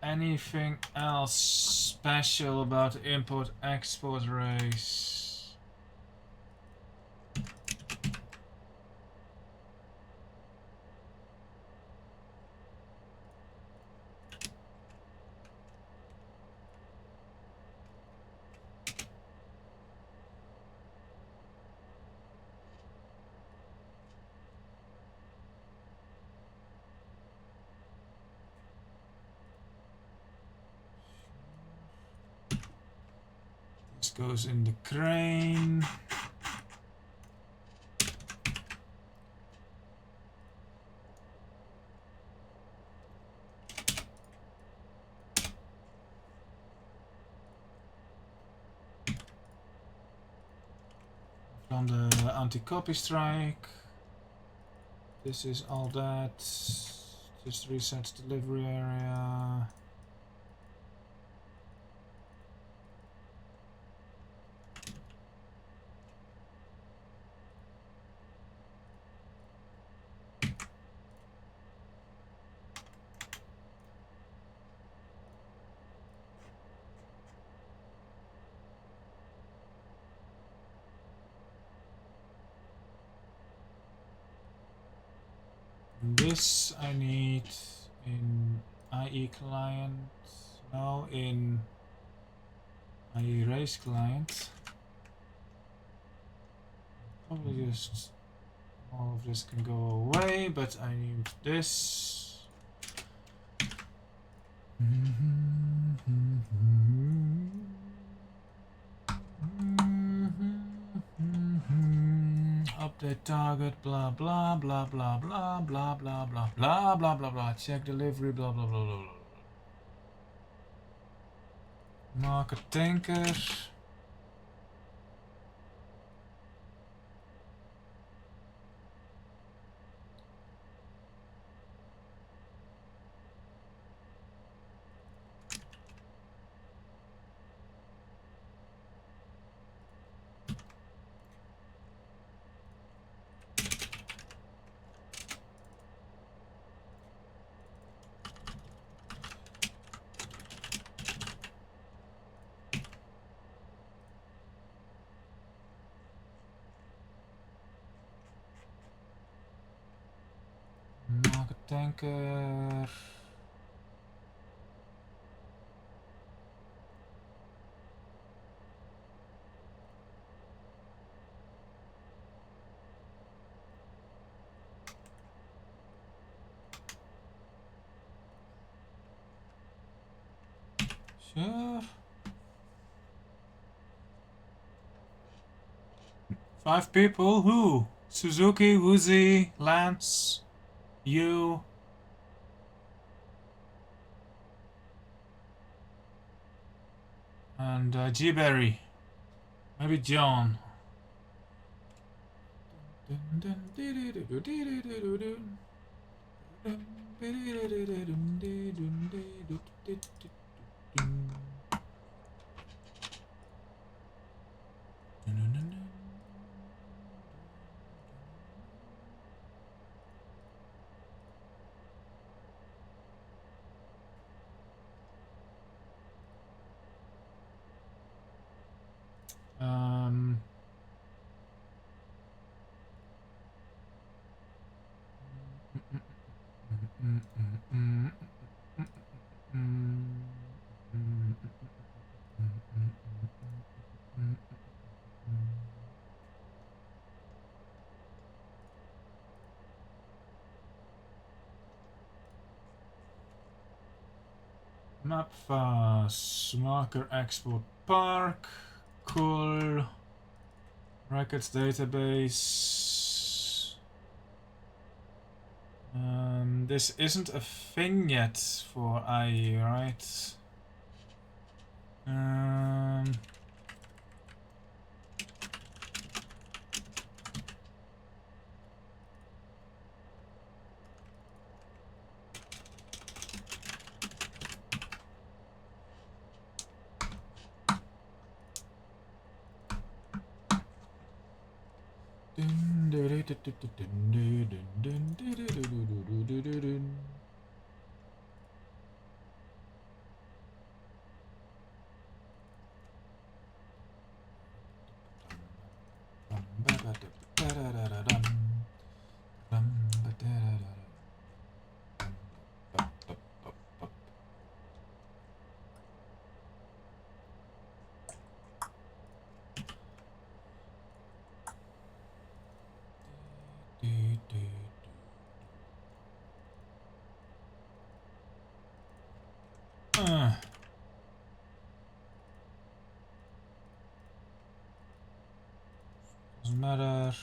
Anything else special about import-export race? This goes in the crane. From the anti-copy strike. This is all that. Just resets delivery area. This I need in IE client, no, in IE race client. Probably just all of this can go away, but I need this. Update target, blah blah blah blah blah blah blah blah blah blah blah blah. Check delivery, blah blah blah blah blah. Mark a tanker. Mark a tanker. Sure. 5 people? Who? Suzuki, Woozy, Lance, you. And G-Berry. Maybe John. Map fast, marker export park, cool, records database. This isn't a thing yet for IE, right? Doesn't matter.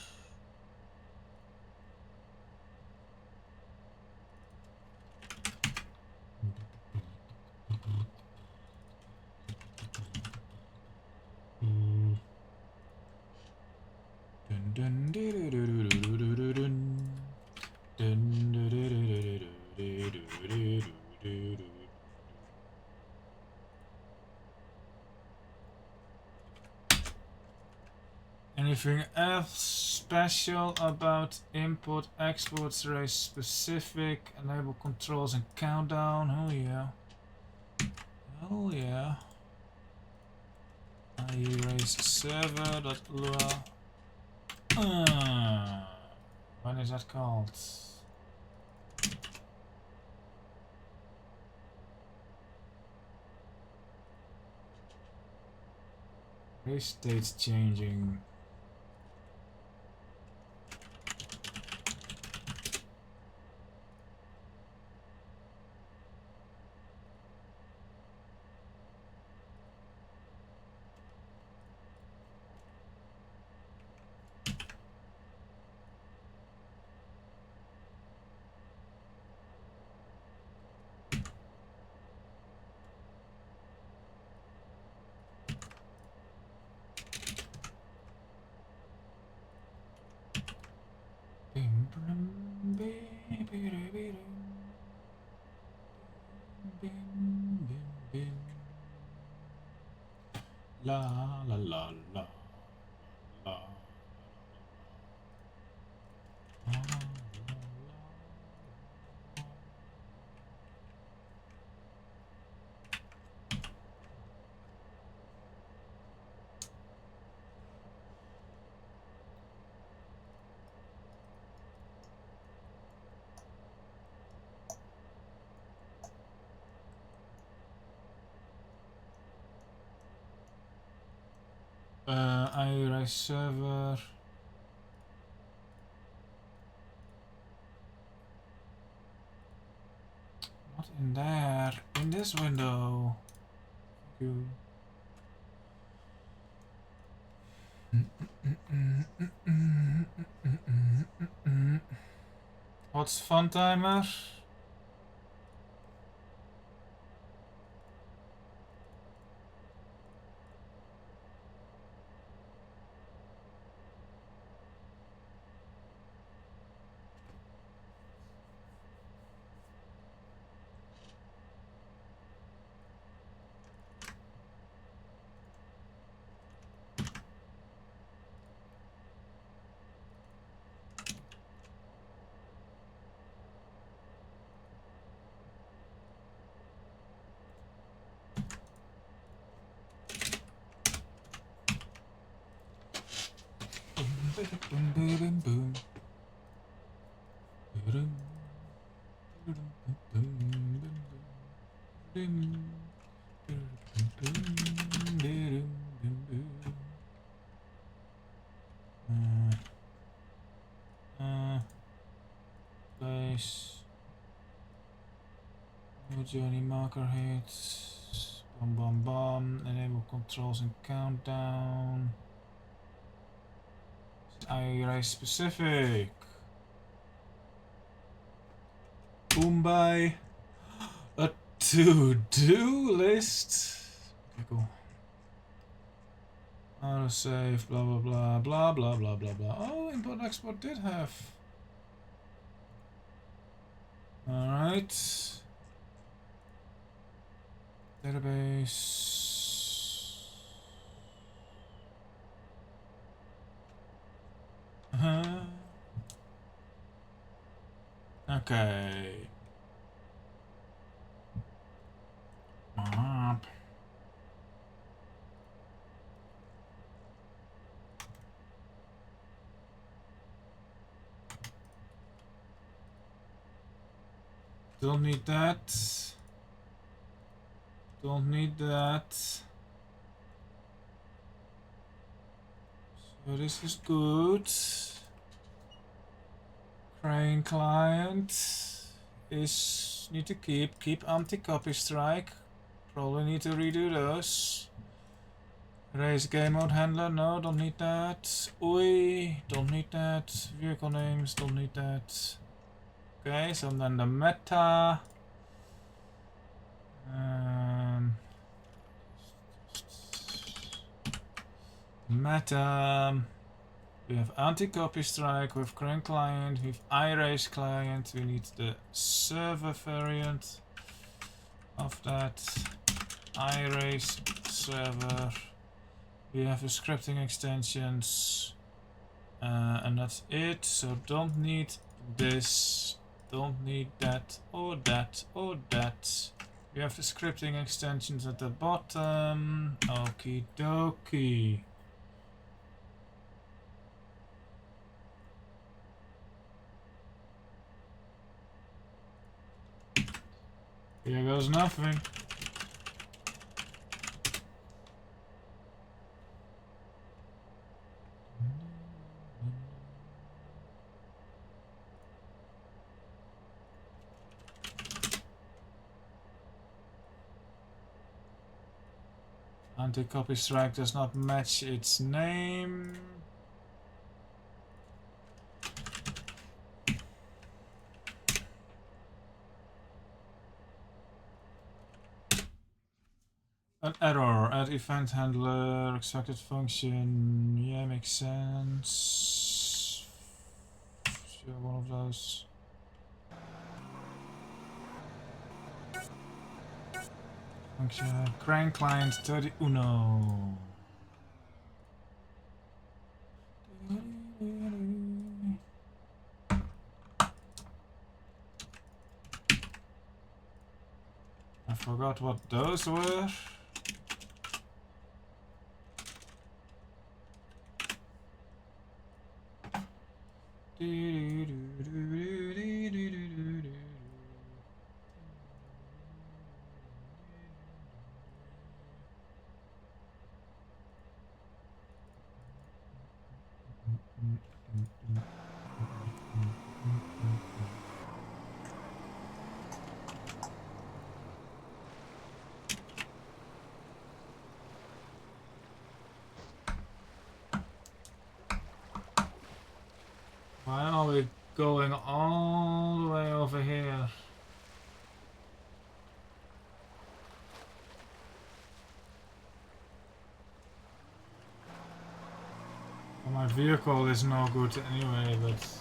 Anything else special about import, export, race specific, enable controls and countdown? Oh yeah. Oh yeah. Race server.lua. When is that called? Race state's changing. La la la la la la. IRI server. Not in there. In this window. Thank you. What's fun timer? Place. No journey marker hits. Bum bum bum. Enable controls and countdown. IRI specific. Boombai. A to-do list. Okay, cool. Autosave, blah blah blah blah blah blah blah blah. Oh, import export did have. Alright. Database. Okay. Map. Don't need that. Don't need that. So this is good. Crane client is need to keep anti-copy strike. Probably need to redo those. Raise game mode handler, no, don't need that. UI, don't need that. Vehicle names, don't need that. Okay, so then the meta. Meta. We have anti-copy strike, we have current client, we have iRace client, we need the server variant of that iRace server. We have the scripting extensions, and that's it. So don't need this, don't need that, or that, or that. We have the scripting extensions at the bottom. Okie dokie. Here goes nothing. Anti-copy strike does not match its name. An error. Add event handler, expected function. Yeah, makes sense. Sure, one of those. Function. Crank client 31. I forgot what those were. Why are we going all the way over here? Well, my vehicle is no good anyway, but...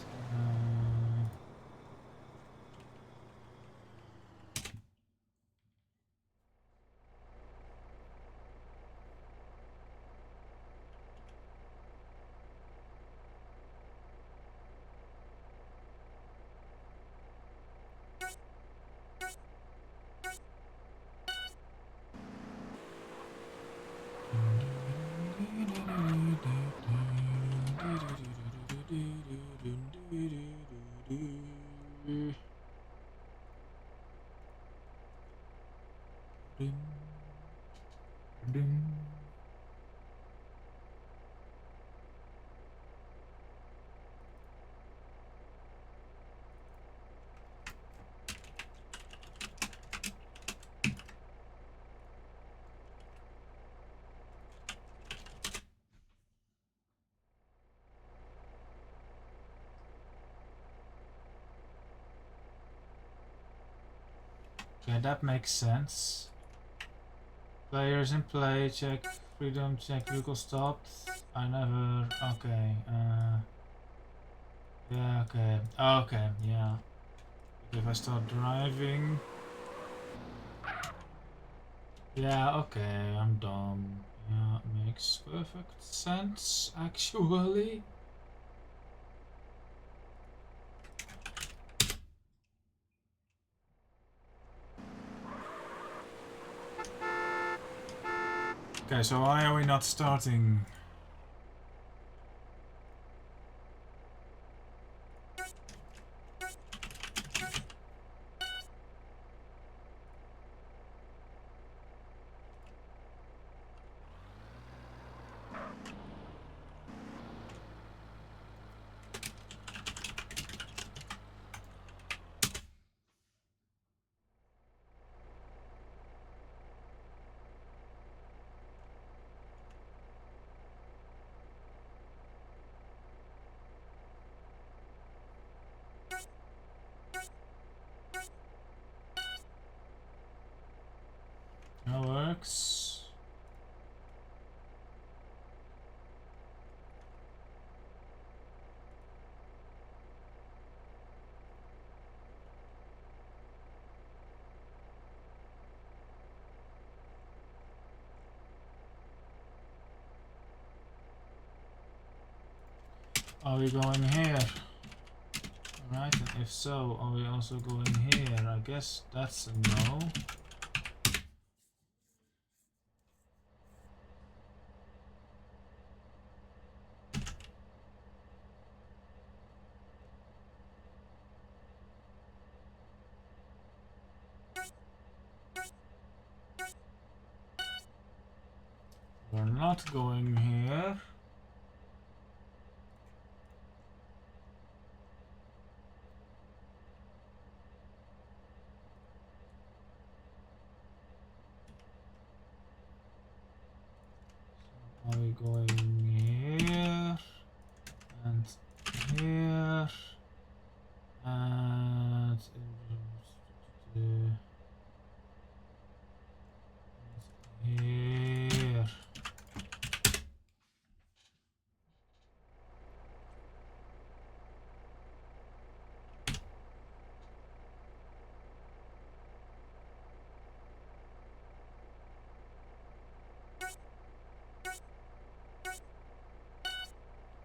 Okay, that makes sense. Players in play, check freedom, check vehicle stopped. I never... Okay, yeah, okay. Okay, yeah. If I start driving... Yeah, okay, I'm dumb. Yeah, makes perfect sense, actually. Okay, so why are we not starting? Are we going here? Alright, and if so, are we also going here? I guess that's a no. We're not going here. Are we going here and here and here?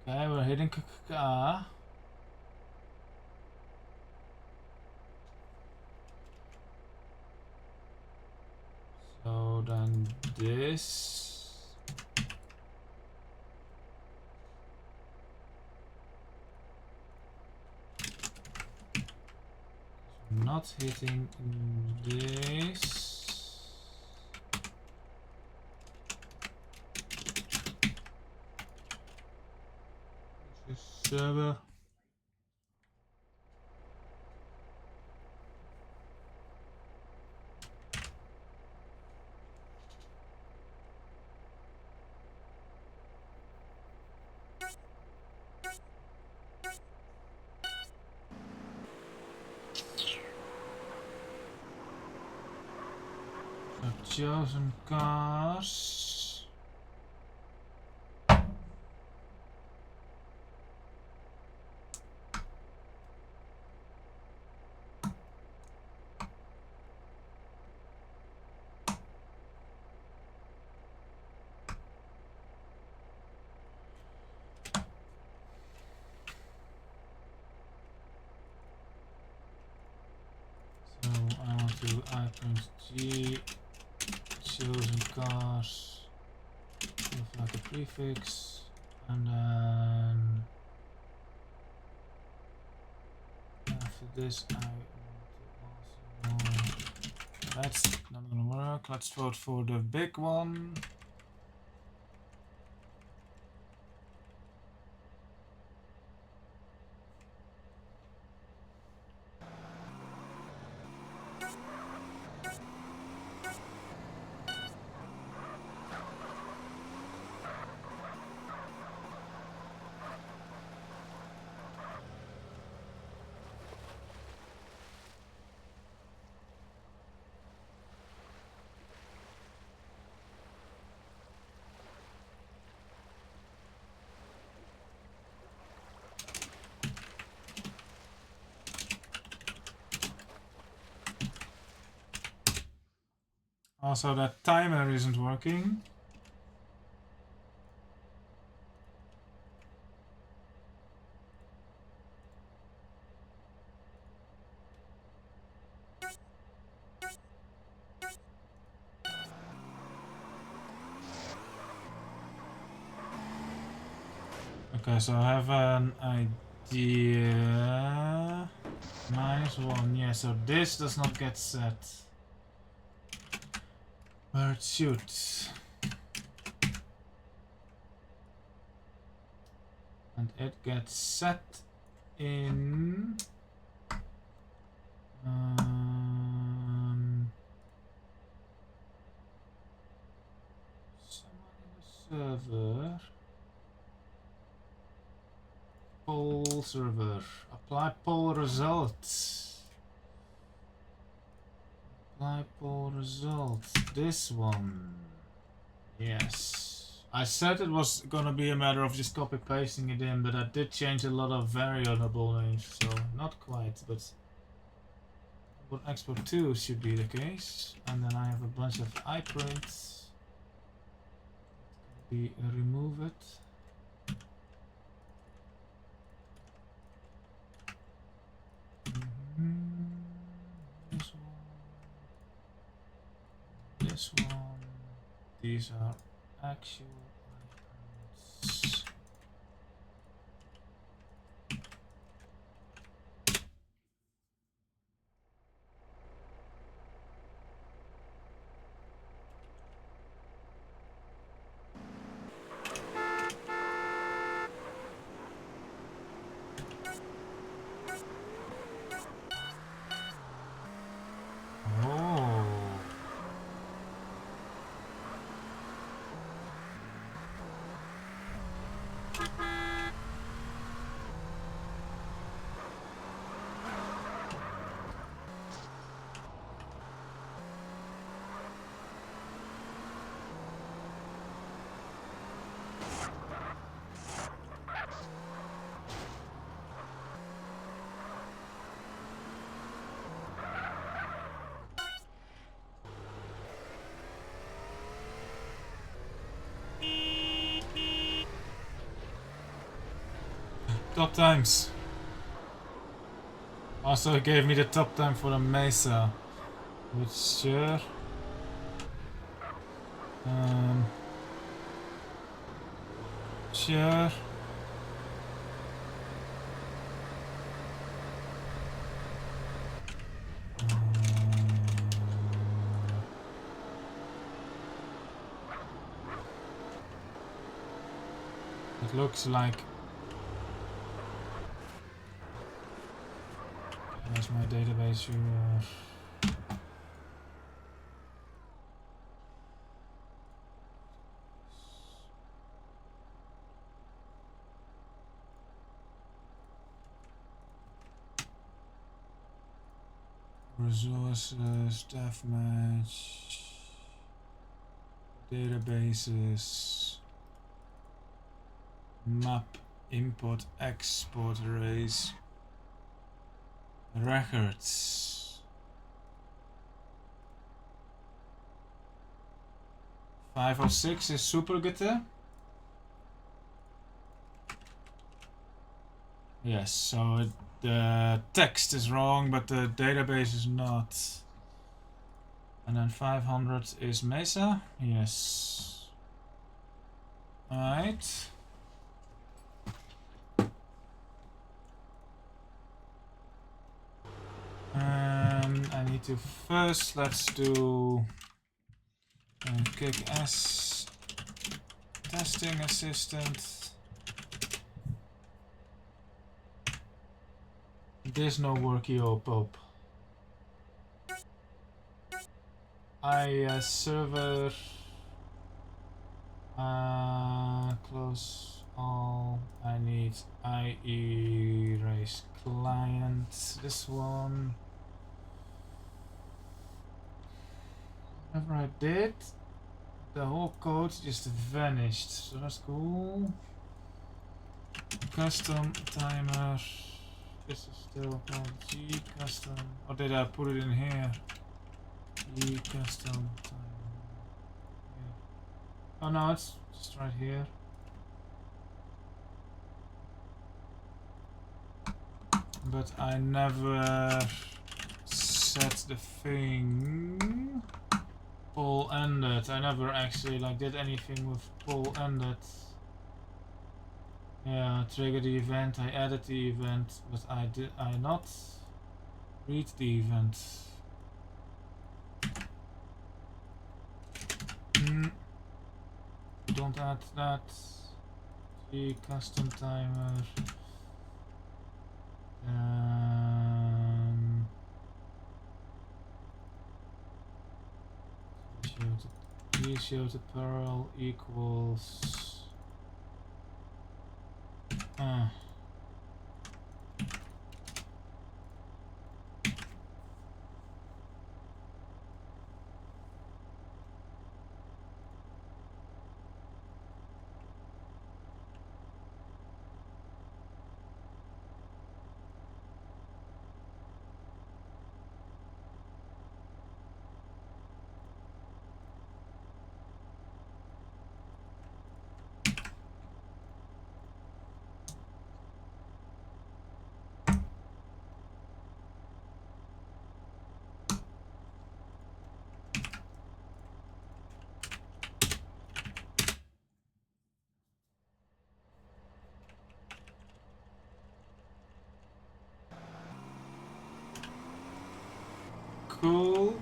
Okay, we're hitting KKK. So then this. Not hitting this. This is server. Chosen cars. So I want to i.g chosen cars with like a prefix, and then after this I want to also, that's not gonna work. Let's vote for the big one. Also, that timer isn't working. Okay, so I have an idea. -1, yeah, so this does not get set where it shoots. And it gets set in someone in the server. Poll server. Apply poll results. Apply poll results. This one. Yes. I said it was gonna be a matter of just copy pasting it in, but I did change a lot of variable names, so not quite, but what export 2 should be the case. And then I have a bunch of iprints. We remove it. these are actual items. Oh. Top times. Also it gave me the top time for the Mesa. Which sure. Sure. It looks like... Where's my database viewer? Resources, deathmatch, databases, map, import, export, race, records. 506 is super good there. Yes, so the text is wrong, but the database is not. And then 500 is Mesa. Yes. Alright. I need to first, let's do kick S testing assistant. There's no worky op. Server close all. I need IE race client. This one. Whatever I did, the whole code just vanished. So that's cool. Custom timer. This is still called G custom. Or did I put it in here? G custom timer. Here. Oh no, it's just right here. But I never set the thing pull ended. I never actually did anything with pull ended. Yeah, trigger the event. I added the event, but I not read the event. Don't add that. G custom timer. Ratio to parallel equals. Cool.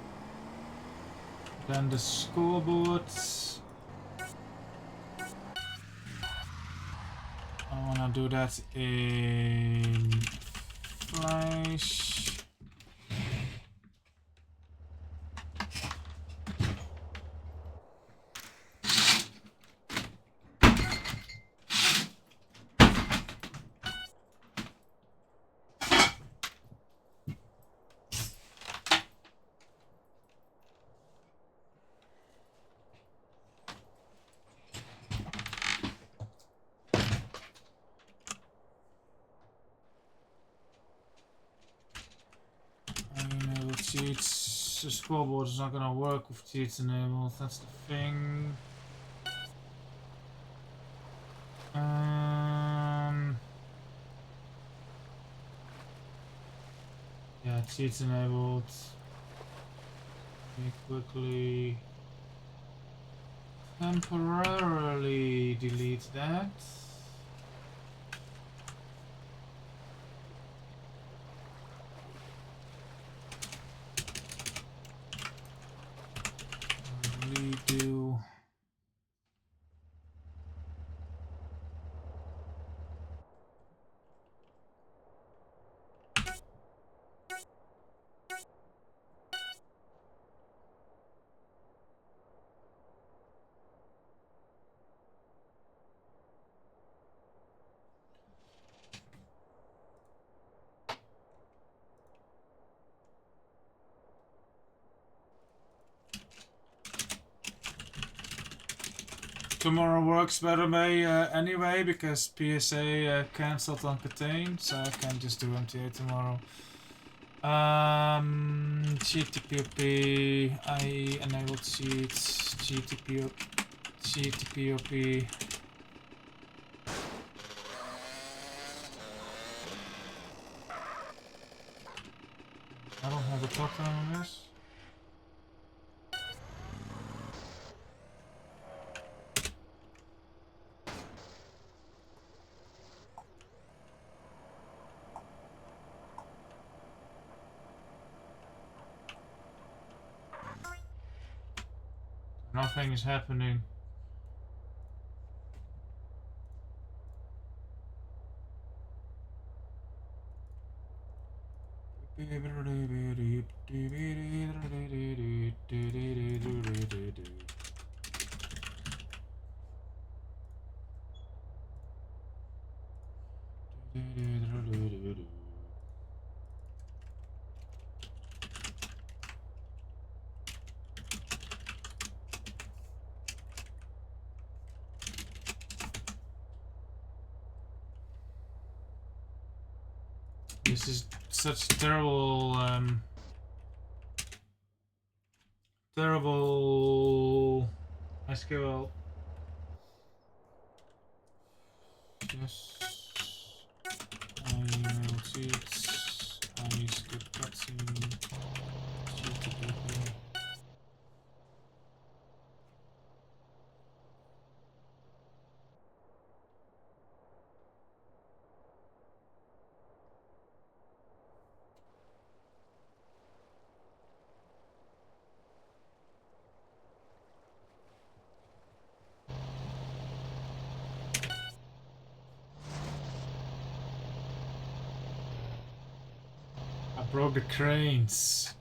Then the scoreboard. I wanna do that in Flash. Enable cheats. The scoreboard is not gonna work with cheats enabled. That's the thing. Yeah, cheats enabled. Let me quickly temporarily delete that. Redo. Tomorrow works better anyway because PSA cancelled on Contain, so I can just do MTA tomorrow. GTPOP, I enabled cheats, GTPOP. I don't have a top time on this. Nothing is happening. This is such terrible, terrible SQL. Yes. I will cheats. I skip cutscene. I broke the cranes.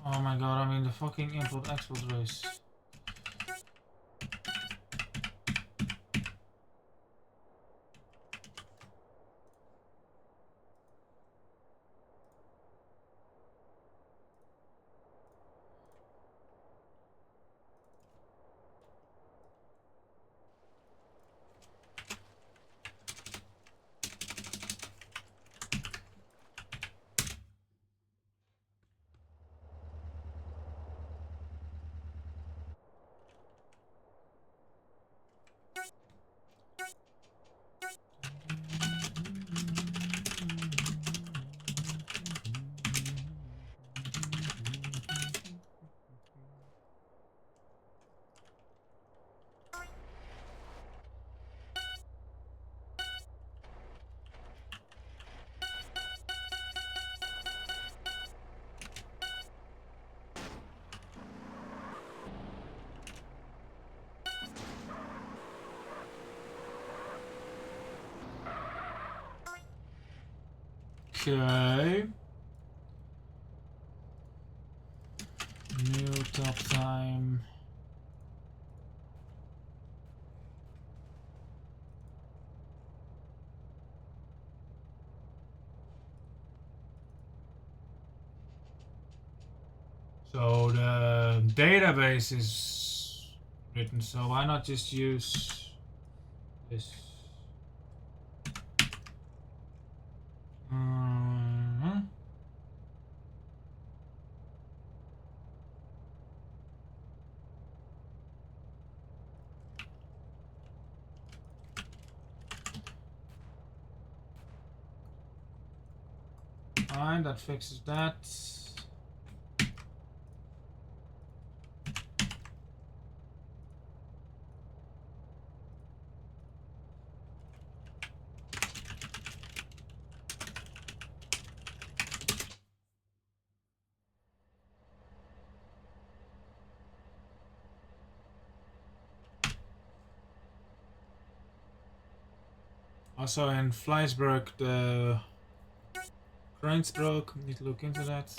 Oh my god, I'm in the fucking import-export race. Okay. New top time. So the database is written, so why not just use this? Alright, that fixes that. Also in Fleisburg the cranes broke, need to look into that.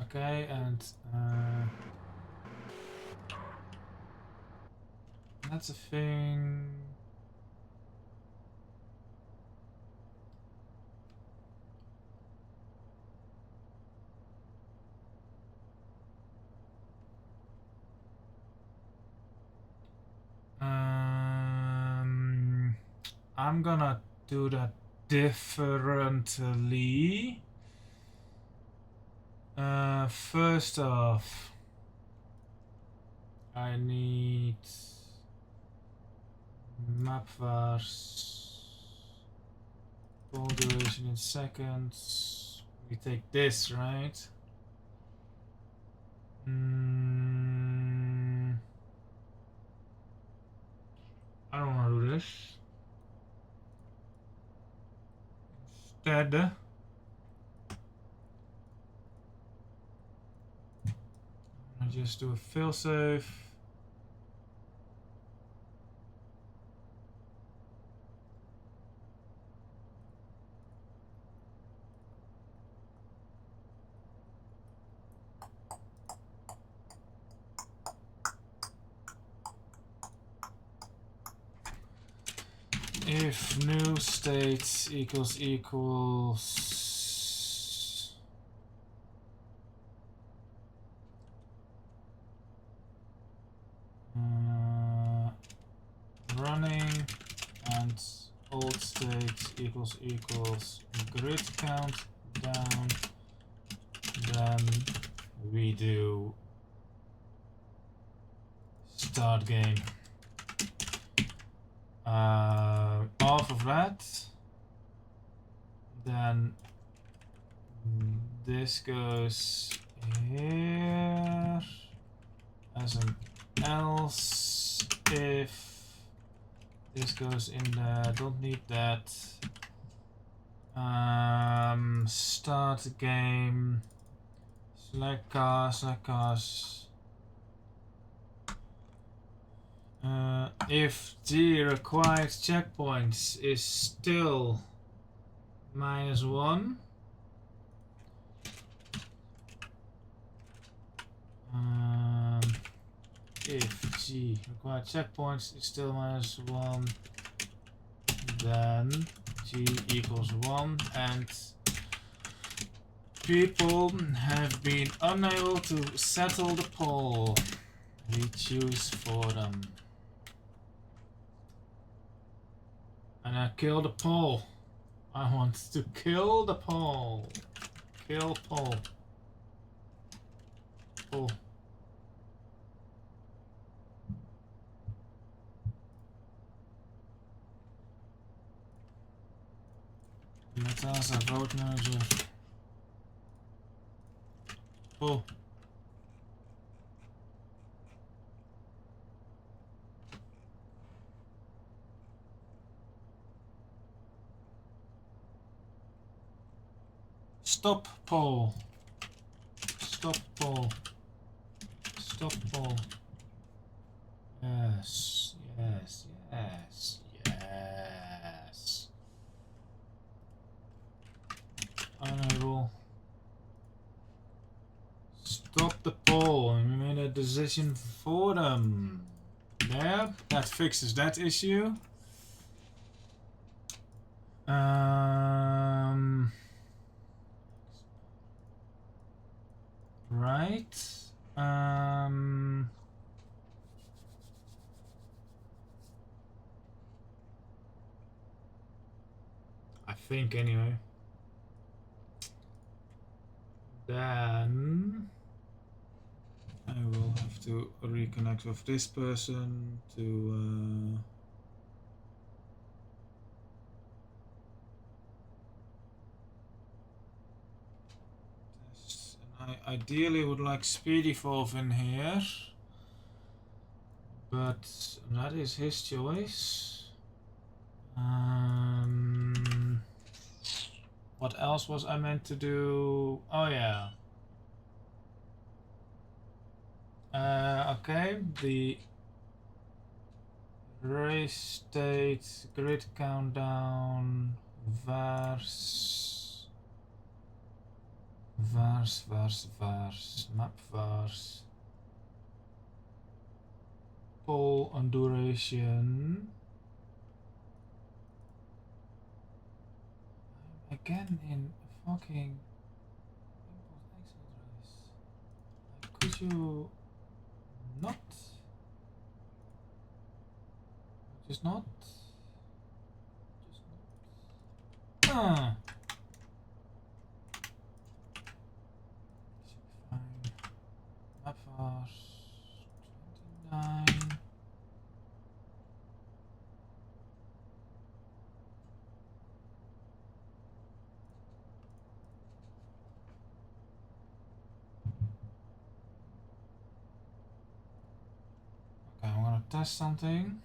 Okay, and that's a thing. I'm gonna do that differently. First off, I need map vars, ball duration in seconds. We take this, right? I don't want to do this. Instead, I just do a failsafe. If new state equals running and old state equals grid count down, then we do start game. Off of that, then this goes here as an else. If this goes in there, don't need that. Start game, select cars. If the required checkpoints is still -1, if G required checkpoints is still -1, then G equals 1, and people have been unable to settle the poll. We choose for them. And I kill the poll. I want to kill the poll. Kill poll. Poll. MTASA vote manager. Poll. Stop poll. Stop poll. Stop poll. Yes, yes, yes, yes. decision for them. There, that fixes that issue. Right. I think anyway. Then I will have to reconnect with this person to test. And I ideally would like speed evolve in here, but that is his choice. What else was I meant to do? Oh yeah. Okay, the race state, grid countdown, vars, map vars, poll on duration. Again in fucking could you not? Just not? Just not. Fine. Map vars 29. Okay, I'm gonna test something.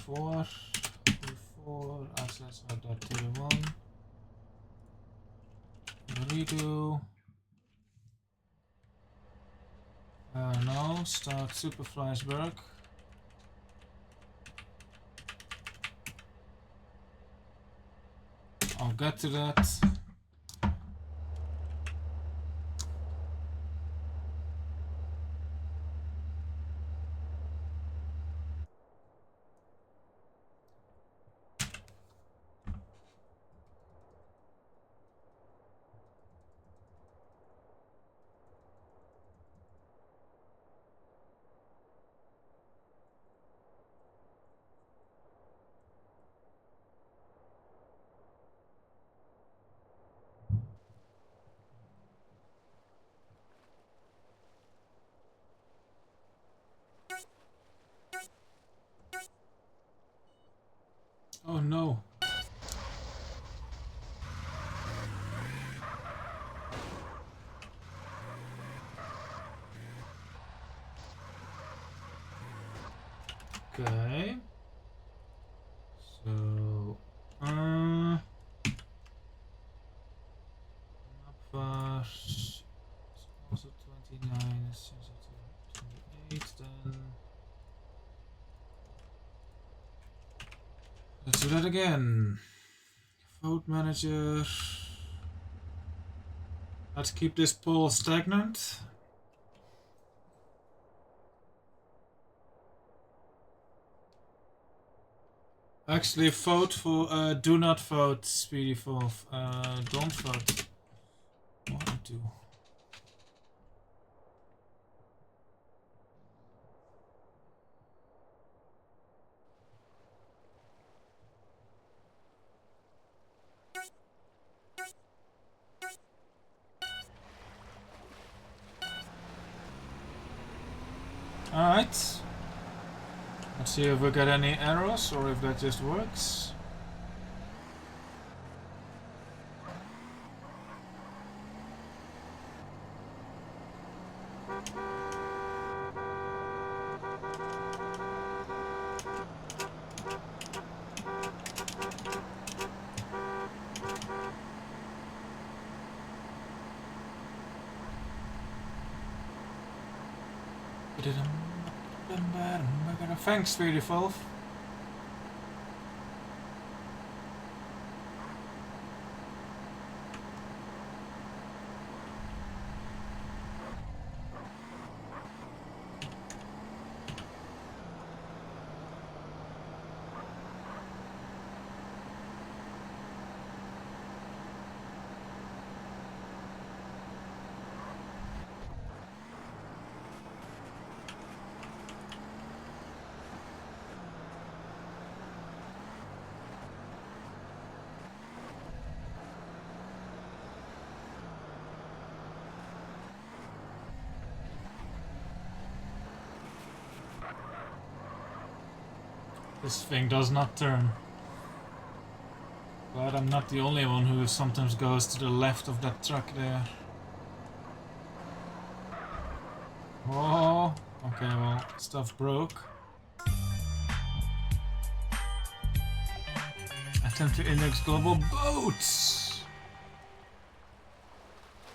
Four, access at that 31. Redo. No, start Super Flashback. I'll get to that. Oh no. Okay. So, map vars also 29, it's 28 then. Let's do that again. Vote manager. Let's keep this poll stagnant. Actually, vote for do not vote, Speedy Wolf. Don't vote. 1 and 2. Alright. Let's see if we get any errors or if that just works. Thanks, Speedy Wolf. This thing does not turn. But I'm not the only one who sometimes goes to the left of that truck there. Oh, okay, well, stuff broke. Attempt to index global boats!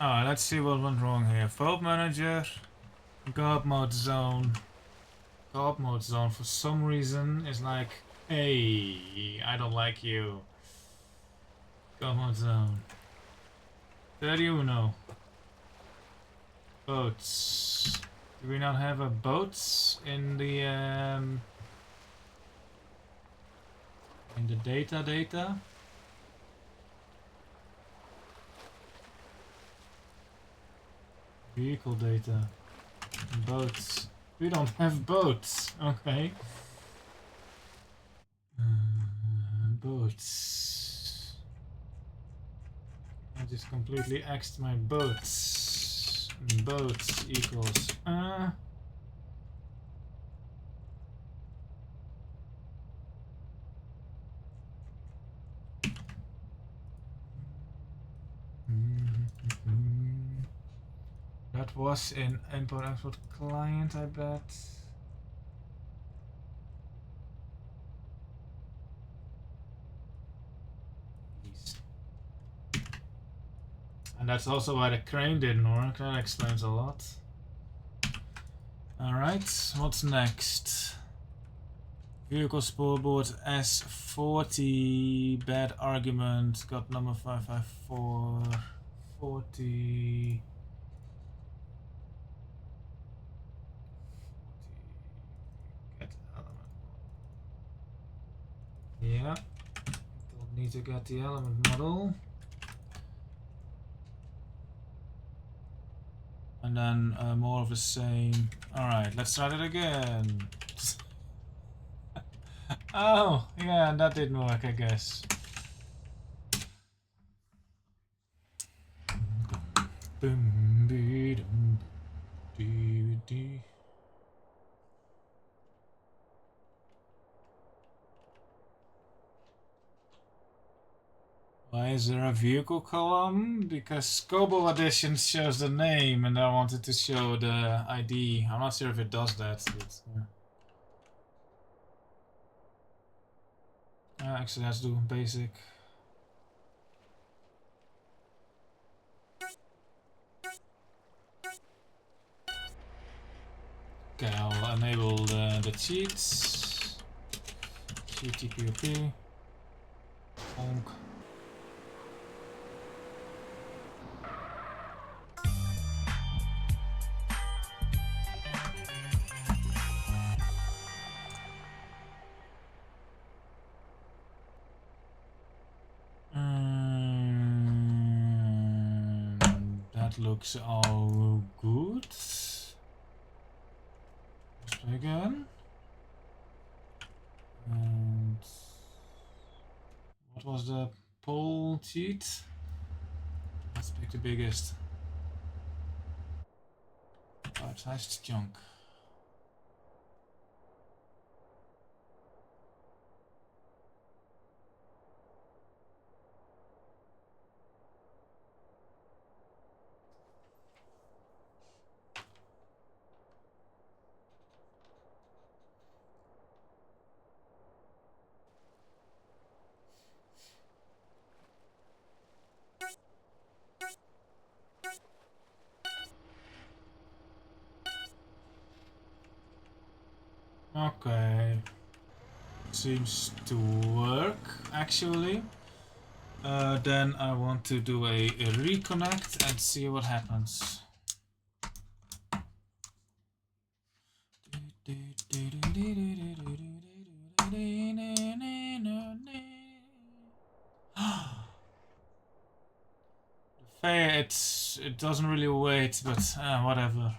Alright, let's see what went wrong here. Fault manager, God mode zone. God mode zone for some reason is like, hey, I don't like you. God mode zone. 31. Boats. Do we not have a boats in the data? Vehicle data. Boats. We don't have boats. Okay. Boats. I just completely axed my boats. Boats equals. That was in import export client, I bet. And that's also why the crane didn't work. That explains a lot. Alright, what's next? Vehicle scoreboard S40. Bad argument. Got number 554. 40. Get element. Yeah. Don't need to get the element model. And then more of the same. Alright, let's try that again. Oh, yeah, that didn't work, I guess. Why is there a vehicle column? Because Scobo Edition shows the name and I wanted to show the ID. I'm not sure if it does that. But, actually, let's do basic. Okay, I'll enable the cheats. GTPOP. Honk. That looks all good. Let's play again. And what was the poll cheat? Let's pick the biggest. Bite-sized chunk. Okay. Seems to work, actually. Then I want to do a reconnect and see what happens. It doesn't really wait, but whatever.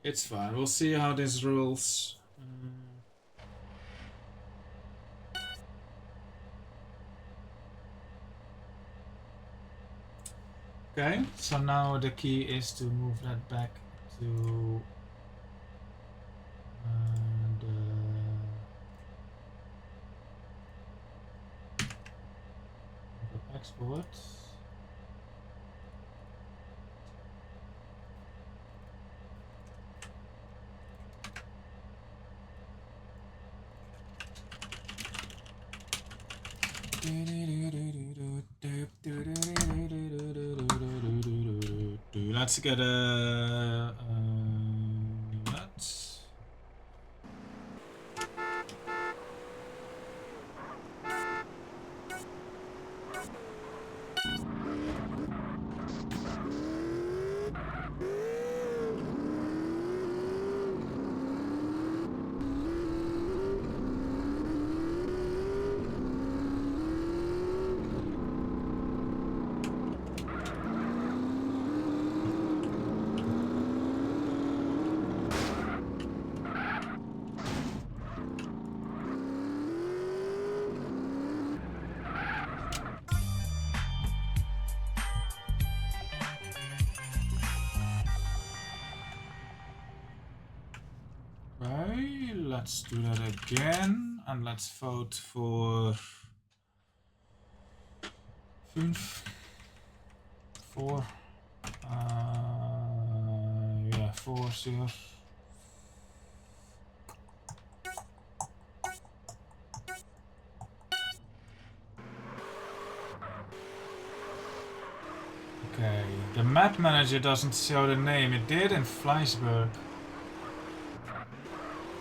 It's fine. We'll see how this rolls. Okay, so now the key is to move that back to the export. Let's get a that. Okay, let's do that again, and let's vote for 5, 4. Yeah, 4 here. Okay, the map manager doesn't show the name. It did in Fleisburg.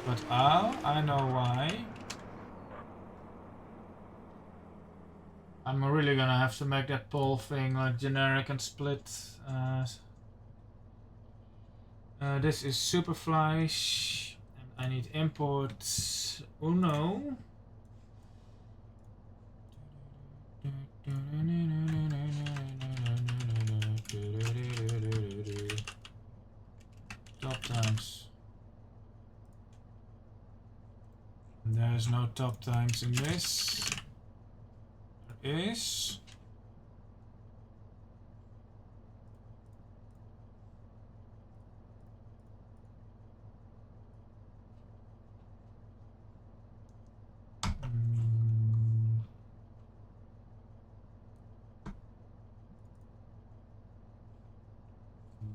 But I know why. I'm really gonna have to make that poll thing like generic and split. This is Superflash, and I need import Uno. Top times. There's no top times in this. There is.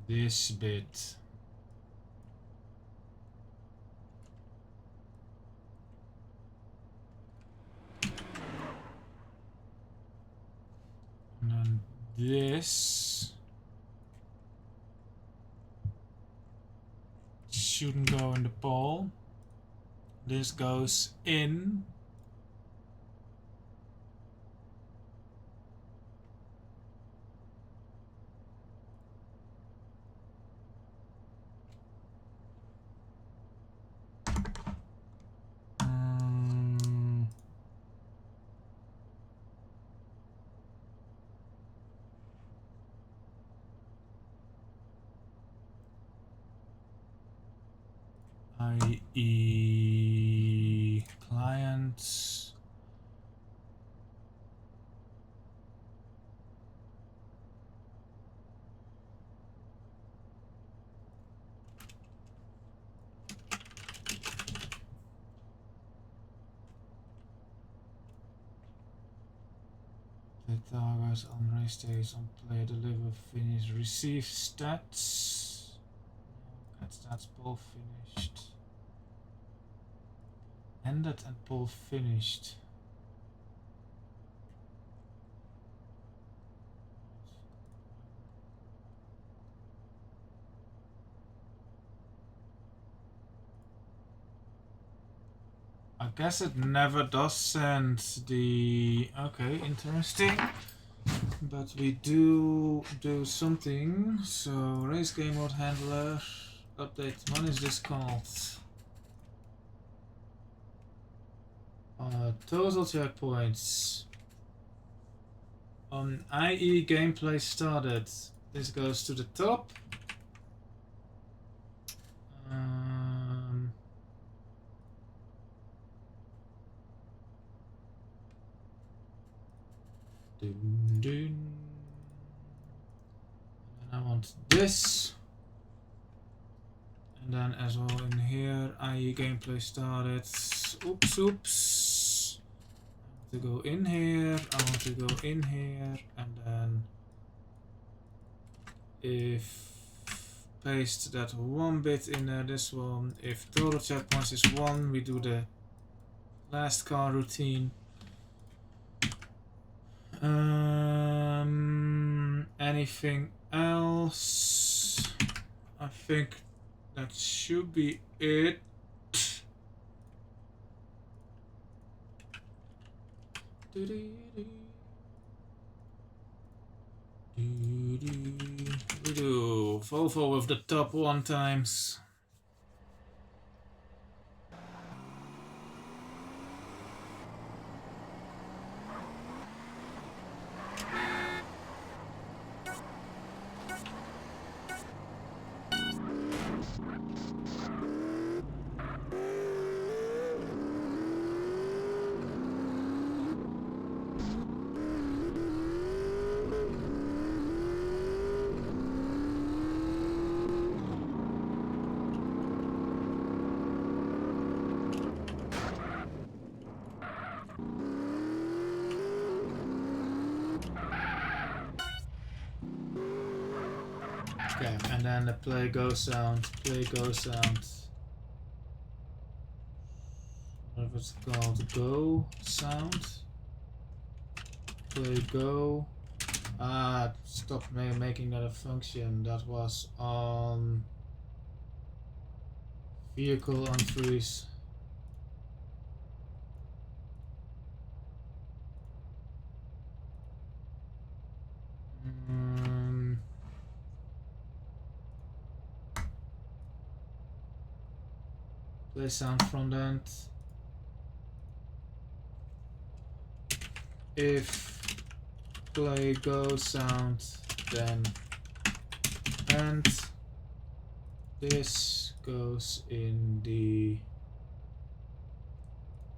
This bit. And then this shouldn't go in the poll. This goes in. IE clients. The target on race days on play, deliver, finish, receive stats. Get stats, poll finished. Ended and poll finished. I guess it never does send the... Okay, interesting. But we do something. So, race game mode handler. Update. What is this called? Total checkpoints. On IE gameplay started. This goes to the top. Dun, dun. this. And then as well in here, IE gameplay started. Oops. I want to go in here, I want to go in here, and then if paste that one bit in there, this one. If total checkpoints is 1, we do the last car routine. Anything else? I think that should be it. We do Volvo with the top 1 times. Okay, and then the play go sound. Whatever it's called, go sound. Play go. Stop making that a function. That was on vehicle unfreeze. Play sound front end. If play go sound, then and this goes in the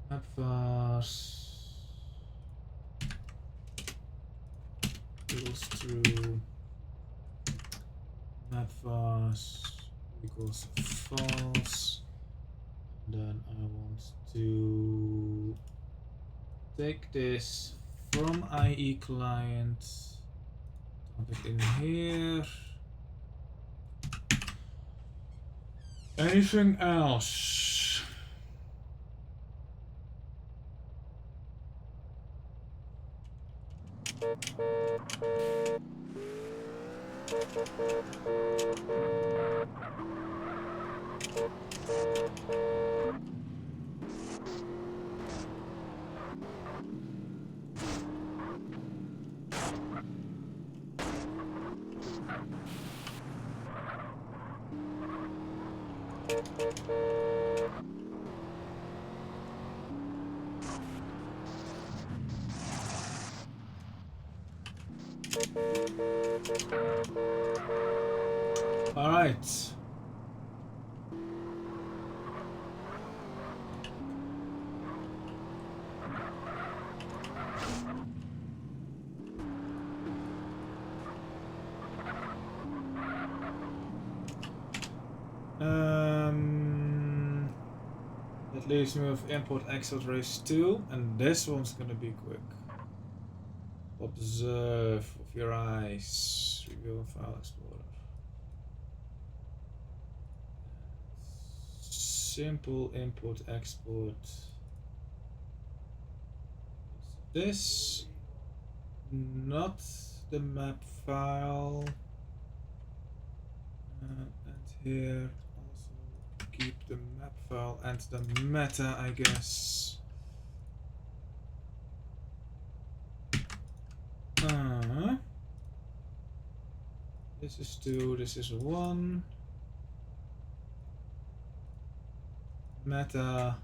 map vars equals true, map vars equals false, and then I want to take this from IE client, dump it in here. Anything else? All right. That leaves me with import export race 2, and this one's gonna be quick. Observe with your eyes. Review and file explorer. Simple import export. This, not the map file, and here also keep the map file and the meta, I guess. This is 2, this is 1. Meta,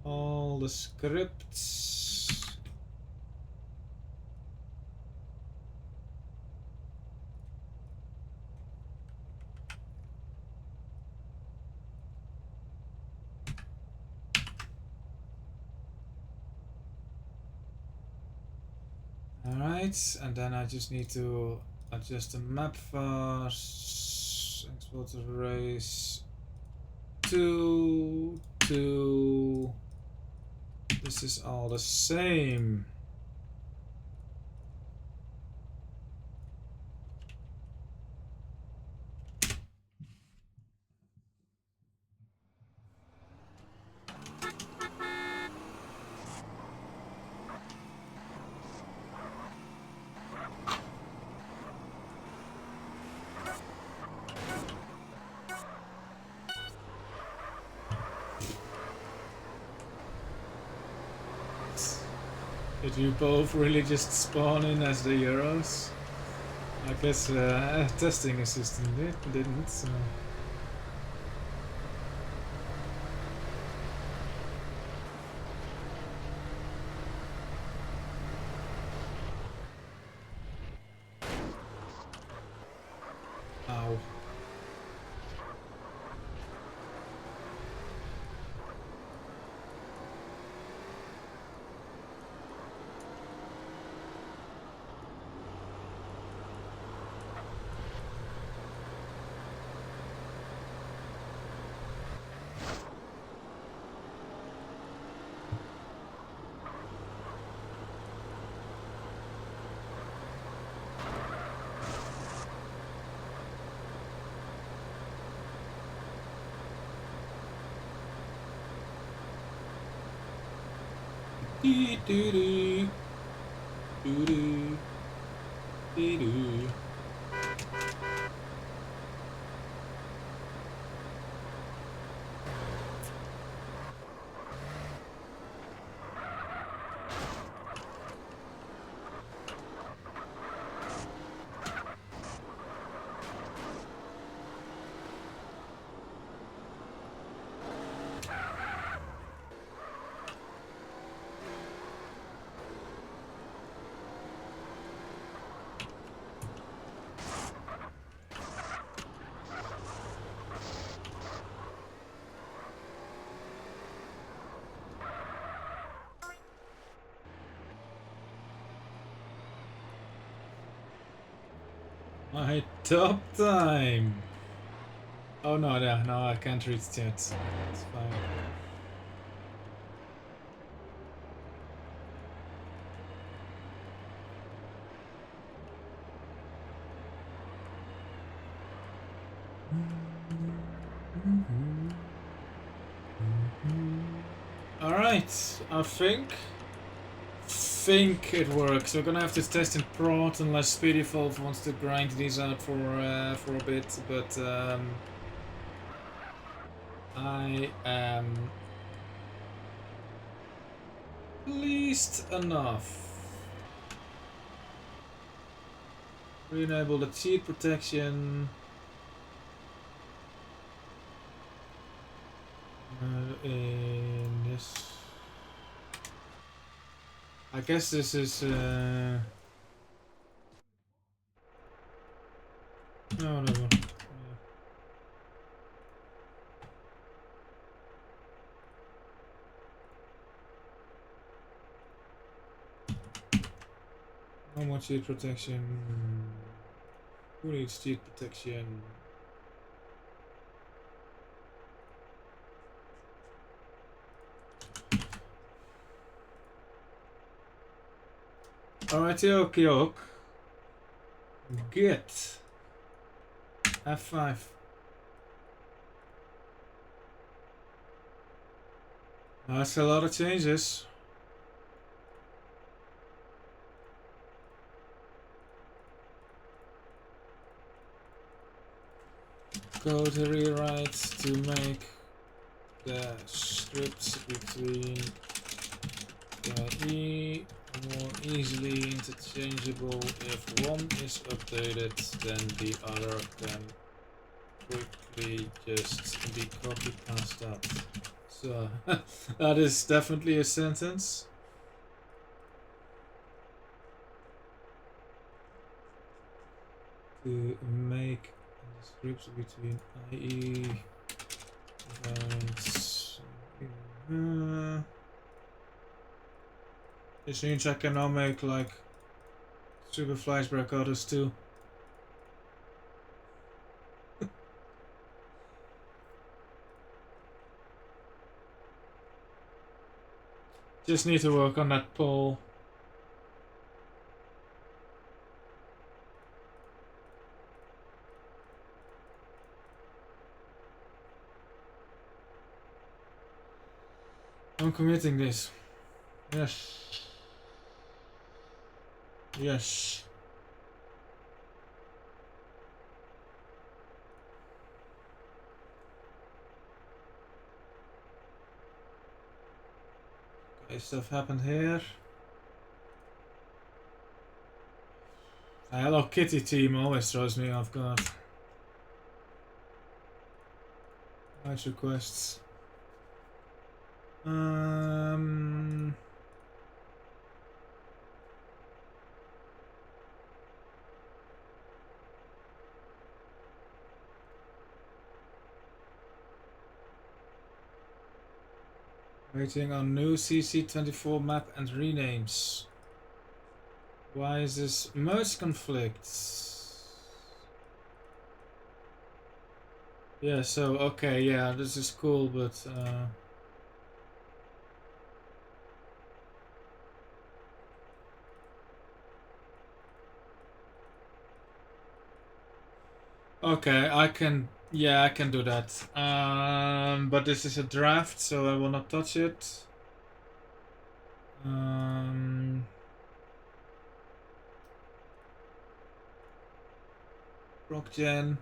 all the scripts. All right. Alright, and then I just need to adjust the map first. Export arrays 2, 2. This is all the same. Did you both really just spawn in as the heroes? I guess testing assistant didn't, so... Ow. Dee doo doo. Doo doo. Dee doo. My top time! Oh no, no, I can't reach it yet. It's fine. Alright, I think it works. We're gonna have to test in prod unless Speedy Evolve wants to grind these out for a bit, but I am pleased enough. Re-enable the cheat protection. In this, I guess this is no, whatever. No more cheat protection. Who needs cheat protection? Alrighty, okay. Get F5. That's a lot of changes. Code rewrite to make the scripts between the E more easily interchangeable. If one is updated, then the other can quickly just be copy pasted up. So that is definitely a sentence. To make the scripts between IE events. This means I can now make like Super flies break autos too. Just need to work on that poll. I'm committing this. Yes. Yes. Okay, stuff happened here. Hello Kitty team always throws me off guard. Match requests. Waiting on new CC24 map and renames. Why is this merge conflicts? Yeah, so okay, yeah, this is cool, but okay, I can, yeah, I can do that. But this is a draft, so I will not touch it. Procgen.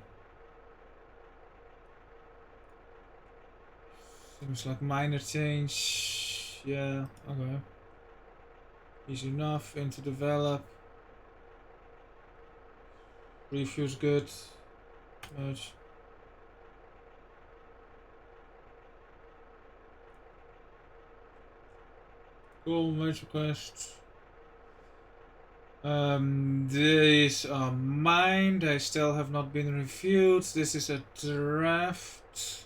Seems like minor change. Yeah, okay. Easy enough. Into develop. Review's good. Merge. Cool, merge request. These are mine. They still have not been reviewed. This is a draft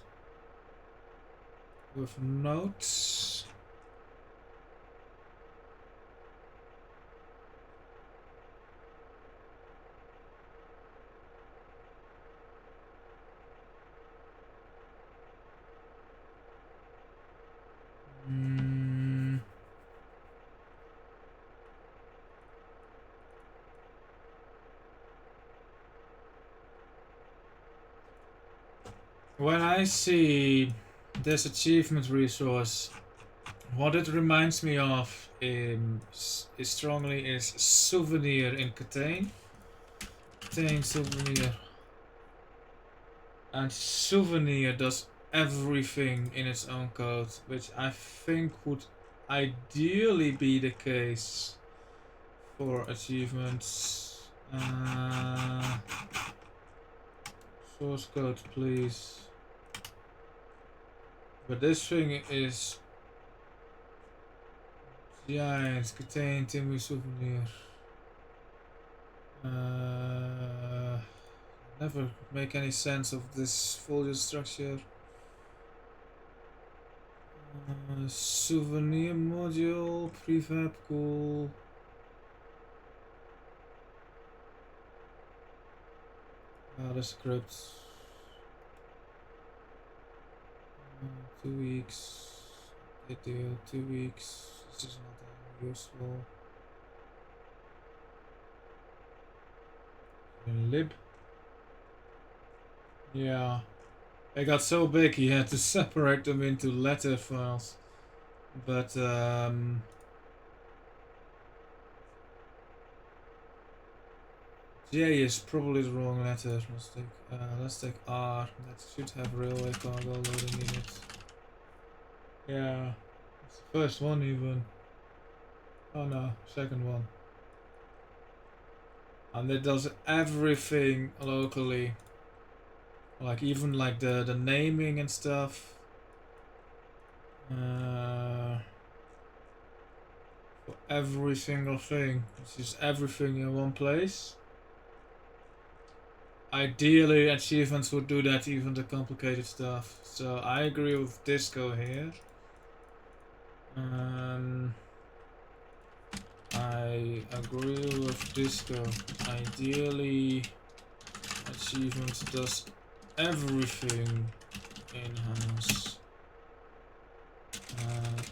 with notes. When I see this achievement resource, what it reminds me of is strongly is souvenir in Catane. Catane souvenir. And souvenir does everything in its own code, which I think would ideally be the case for achievements. Source code, please. But this thing is giant, contain timber souvenir. Never make any sense of this folio structure. Souvenir module, prefab, cool. The script. 2 weeks. They do 2 weeks. This is not that useful. Lib. Yeah. They got so big he had to separate them into letter files. But J is probably the wrong letter. Let's take R. That should have railway cargo loading units. Yeah, it's the first one even. Oh no, second one. And it does everything locally. Like even like the naming and stuff. For every single thing. It's just everything in one place. Ideally, achievements would do that, even the complicated stuff. So I agree with Disco here. I agree with Disco. Ideally, achievement does everything in-house.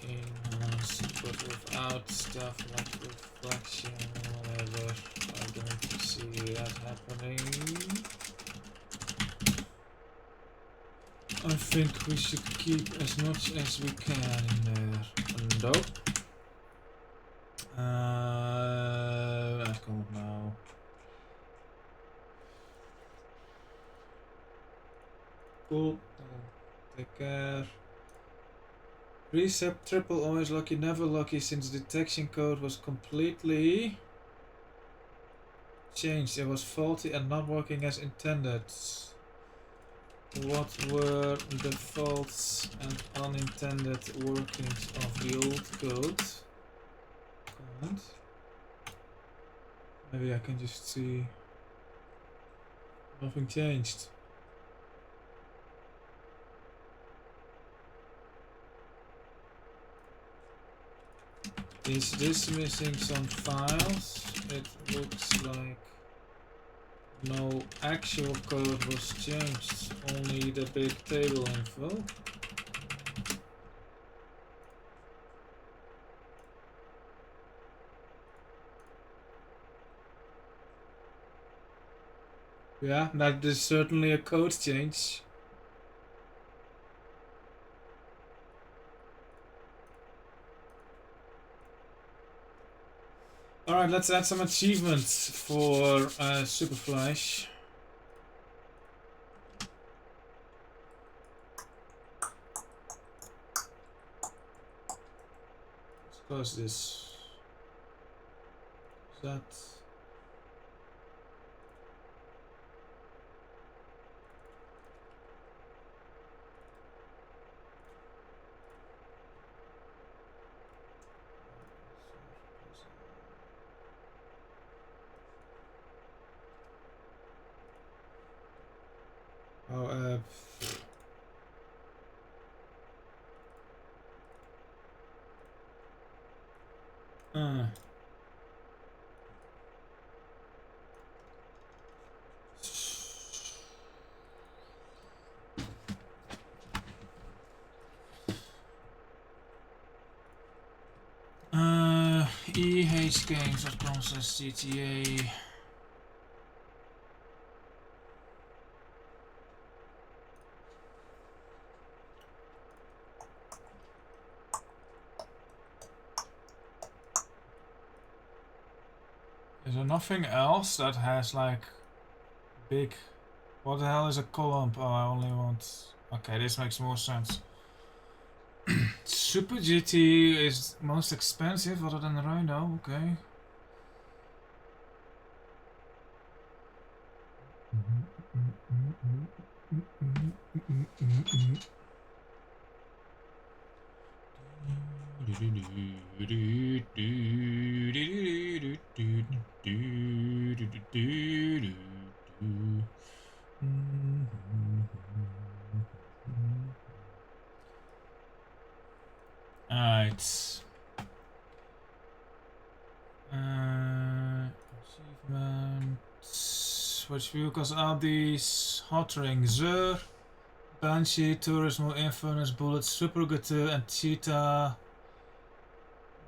In-house, but without stuff like reflection or whatever. I don't see that happening. I think we should keep as much as we can in there. Nope. I don't know. Cool. Take care. Precept triple always lucky, never lucky since detection code was completely changed. It was faulty and not working as intended. What were the faults and unintended workings of the old code? Comment. Maybe I can just see. Nothing changed. Is this missing some files? It looks like no actual code was changed, only the big table info. Yeah, that is certainly a code change. Alright, let's add some achievements for Super Flash. Let's close this. Is that... Oh, uh. EHgames.com says GTA. Is there nothing else that has like big... What the hell is a column? Oh, I only want... Okay, this makes more sense. Super GT is most expensive other than the Rhino, okay. Alright. Achievements. Which vehicles are these? Hot Ring, Zur, Banshee, Turismo, Infernus, Bullet, Super GT, and Cheetah.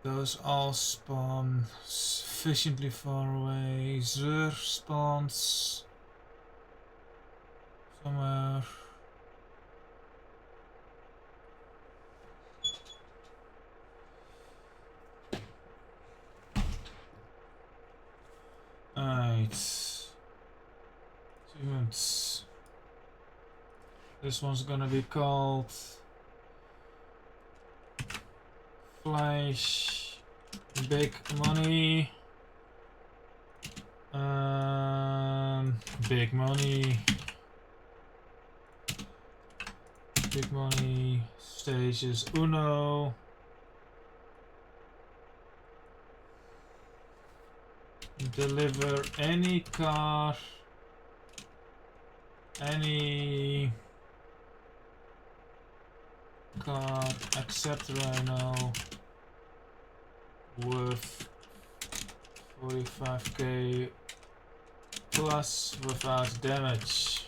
Those all spawn sufficiently far away. Zur spawns somewhere. Alright. Achievements. This one's gonna be called Flash Big Money. Big Money. Big Money. Stages Uno. Deliver any car, any car except Rhino with 45k plus without damage.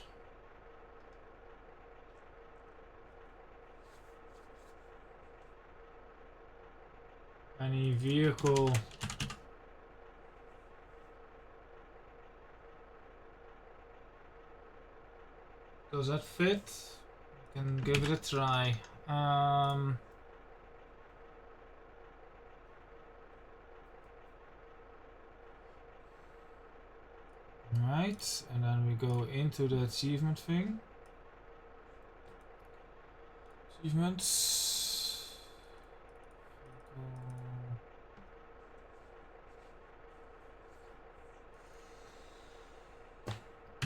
Any vehicle does that fit? We can give it a try. Right, and then we go into the achievement thing. Achievements.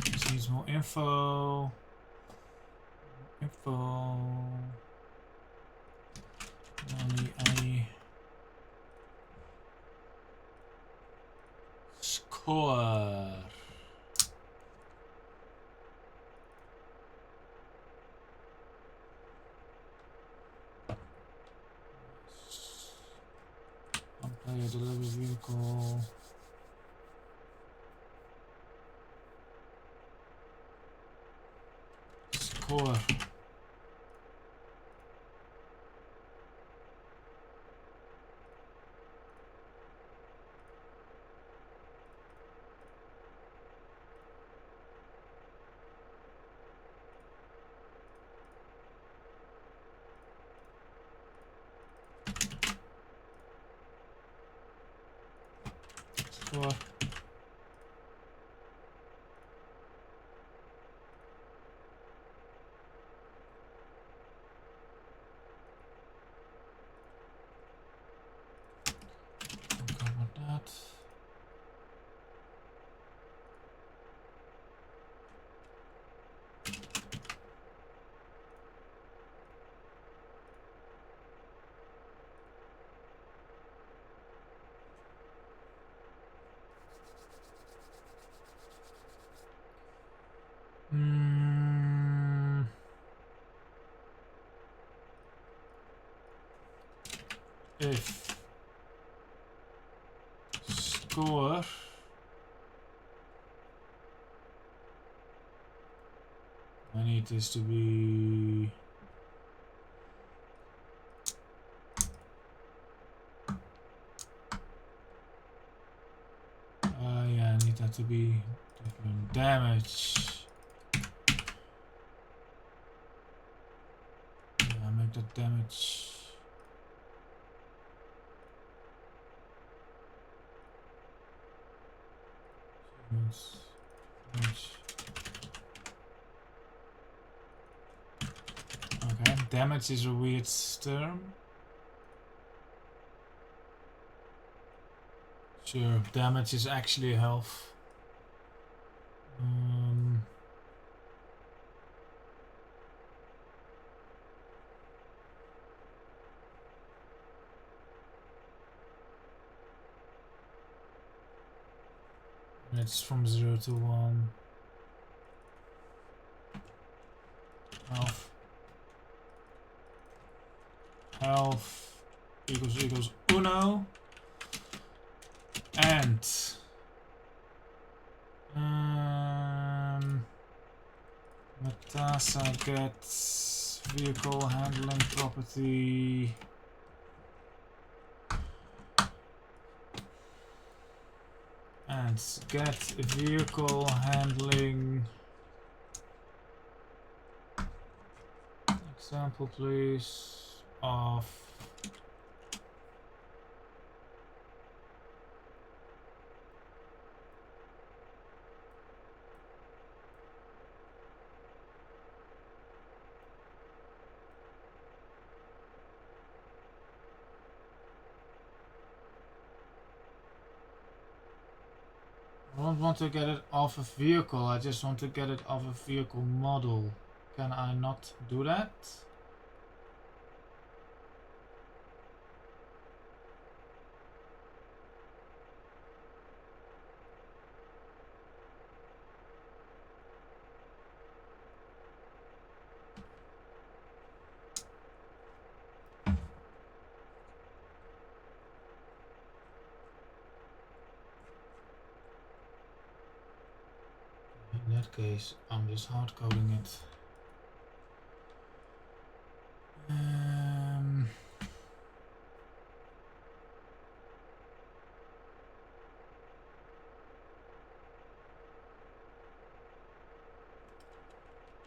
This needs more info. Any score. Player delivery vehicle. Score. Score. Cover that. If score I need this to be yeah, I need that to be different. Damage. Yeah, make that damage. Damage. Okay, damage is a weird term. Sure, damage is actually health. It's from 0 to 1. Health. Health equals uno. And MTASA gets vehicle handling property. And get vehicle handling example, please, of I don't want to get it off a vehicle, I just want to get it off a vehicle model. Can I not do that? case, I'm just hard coding it.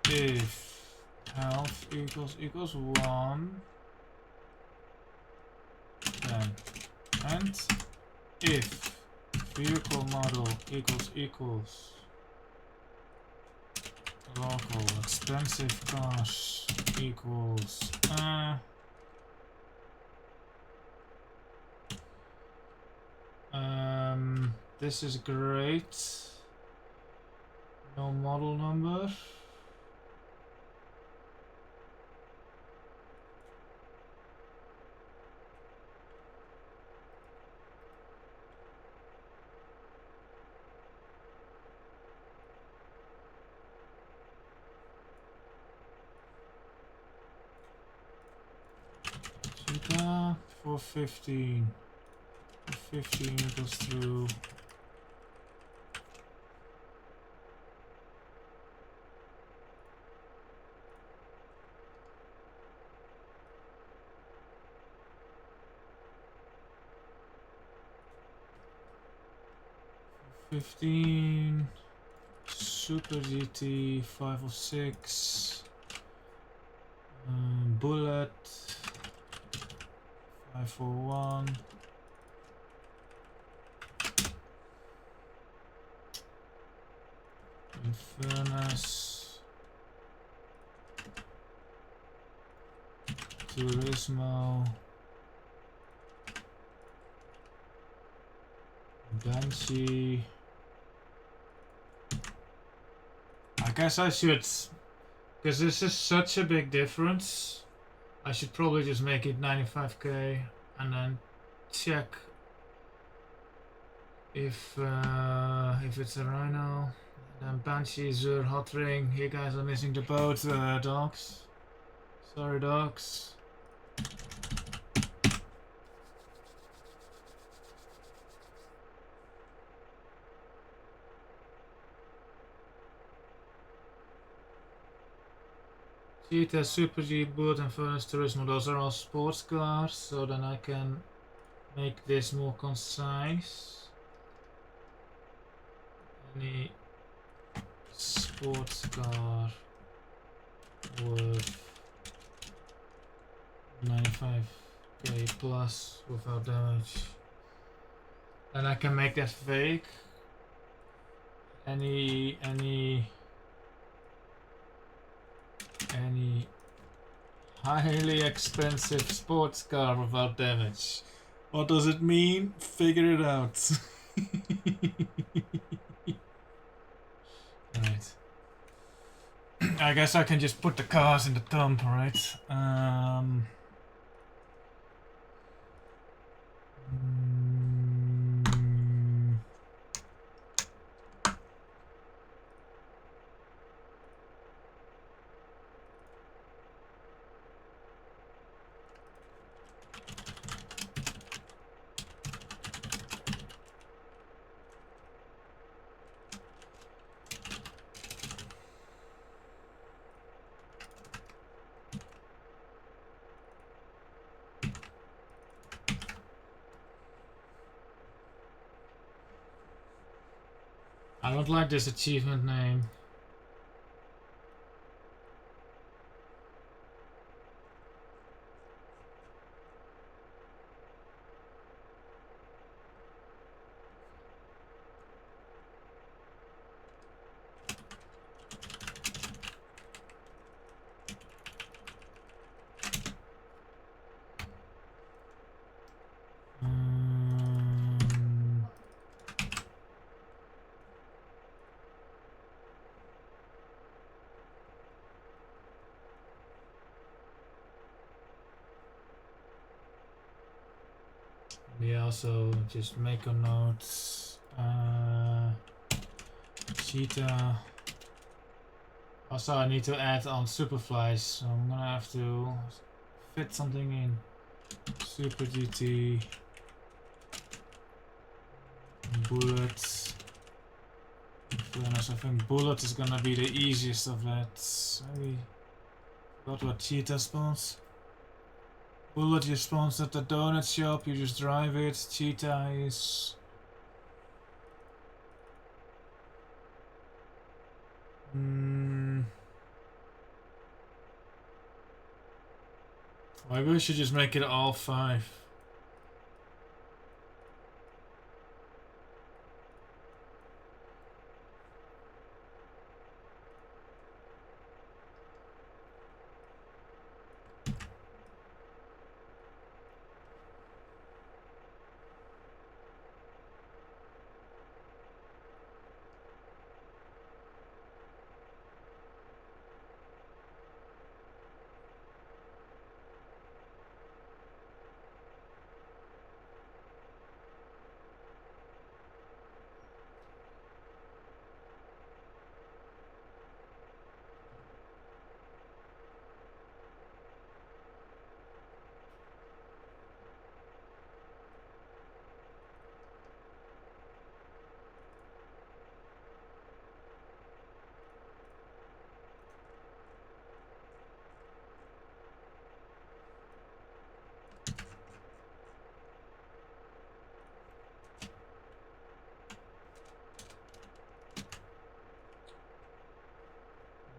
If health equals 1, then and if vehicle model equals local expensive cars equals this is great. No model number. Cheetah for 15. 15 equals through. Super GT 506, Bullet 541, Infernus, Turismo, Banshee. I guess I should, because this is such a big difference, I should probably just make it 95k and then check if it's a Rhino. Then Banshee, Zur, Hot Ring. You guys are missing the boat, dogs. Sorry, dogs. Cheetah, Super G, Bullet, and Furnace Turismo, those are all sports cars, so then I can make this more concise. Any sports car worth 95k plus without damage. And I can make that fake. Any highly expensive sports car without damage. What does it mean? Figure it out. Right. I guess I can just put the cars in the dump, right? I don't like this achievement name. We also just make a note. Cheetah. Also, I need to add on Superflies, so I'm gonna have to fit something in. Super GT. Bullets. In fairness, I think bullet is gonna be the easiest of that. Maybe forgot what cheetah spawns. Bullet you spawns at the donut shop, you just drive it. Cheetah is maybe we should just make it all 5.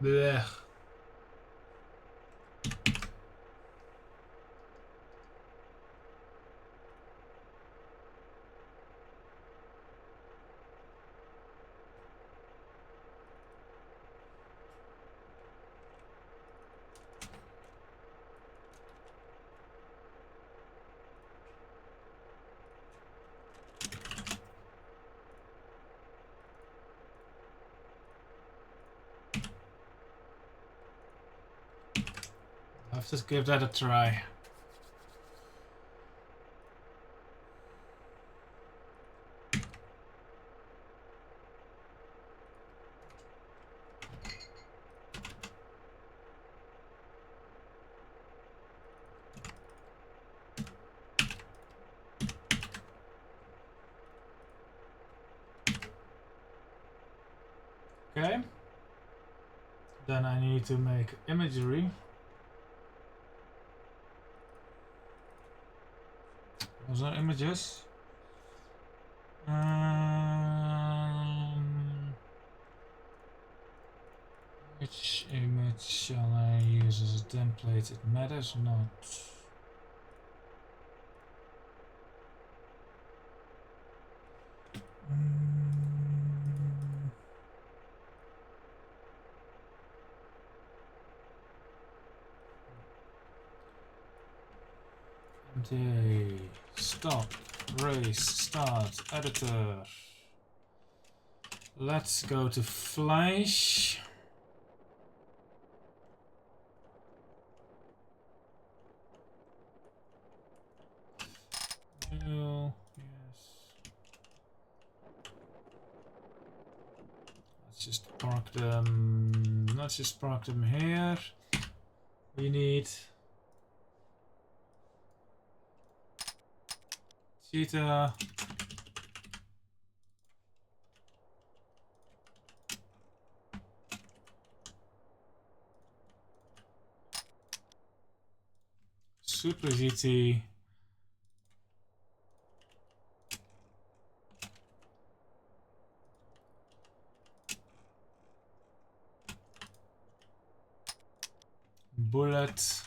Blech. Let's just give that a try. Okay. Then I need to make imagery. Those are images. Which image shall I use as a template? It matters not. MTA, stop, race, start, editor. Let's go to Flash. New, yes. Let's just park them. Let's just park them here. We need cheetah. Super GT. Bullet.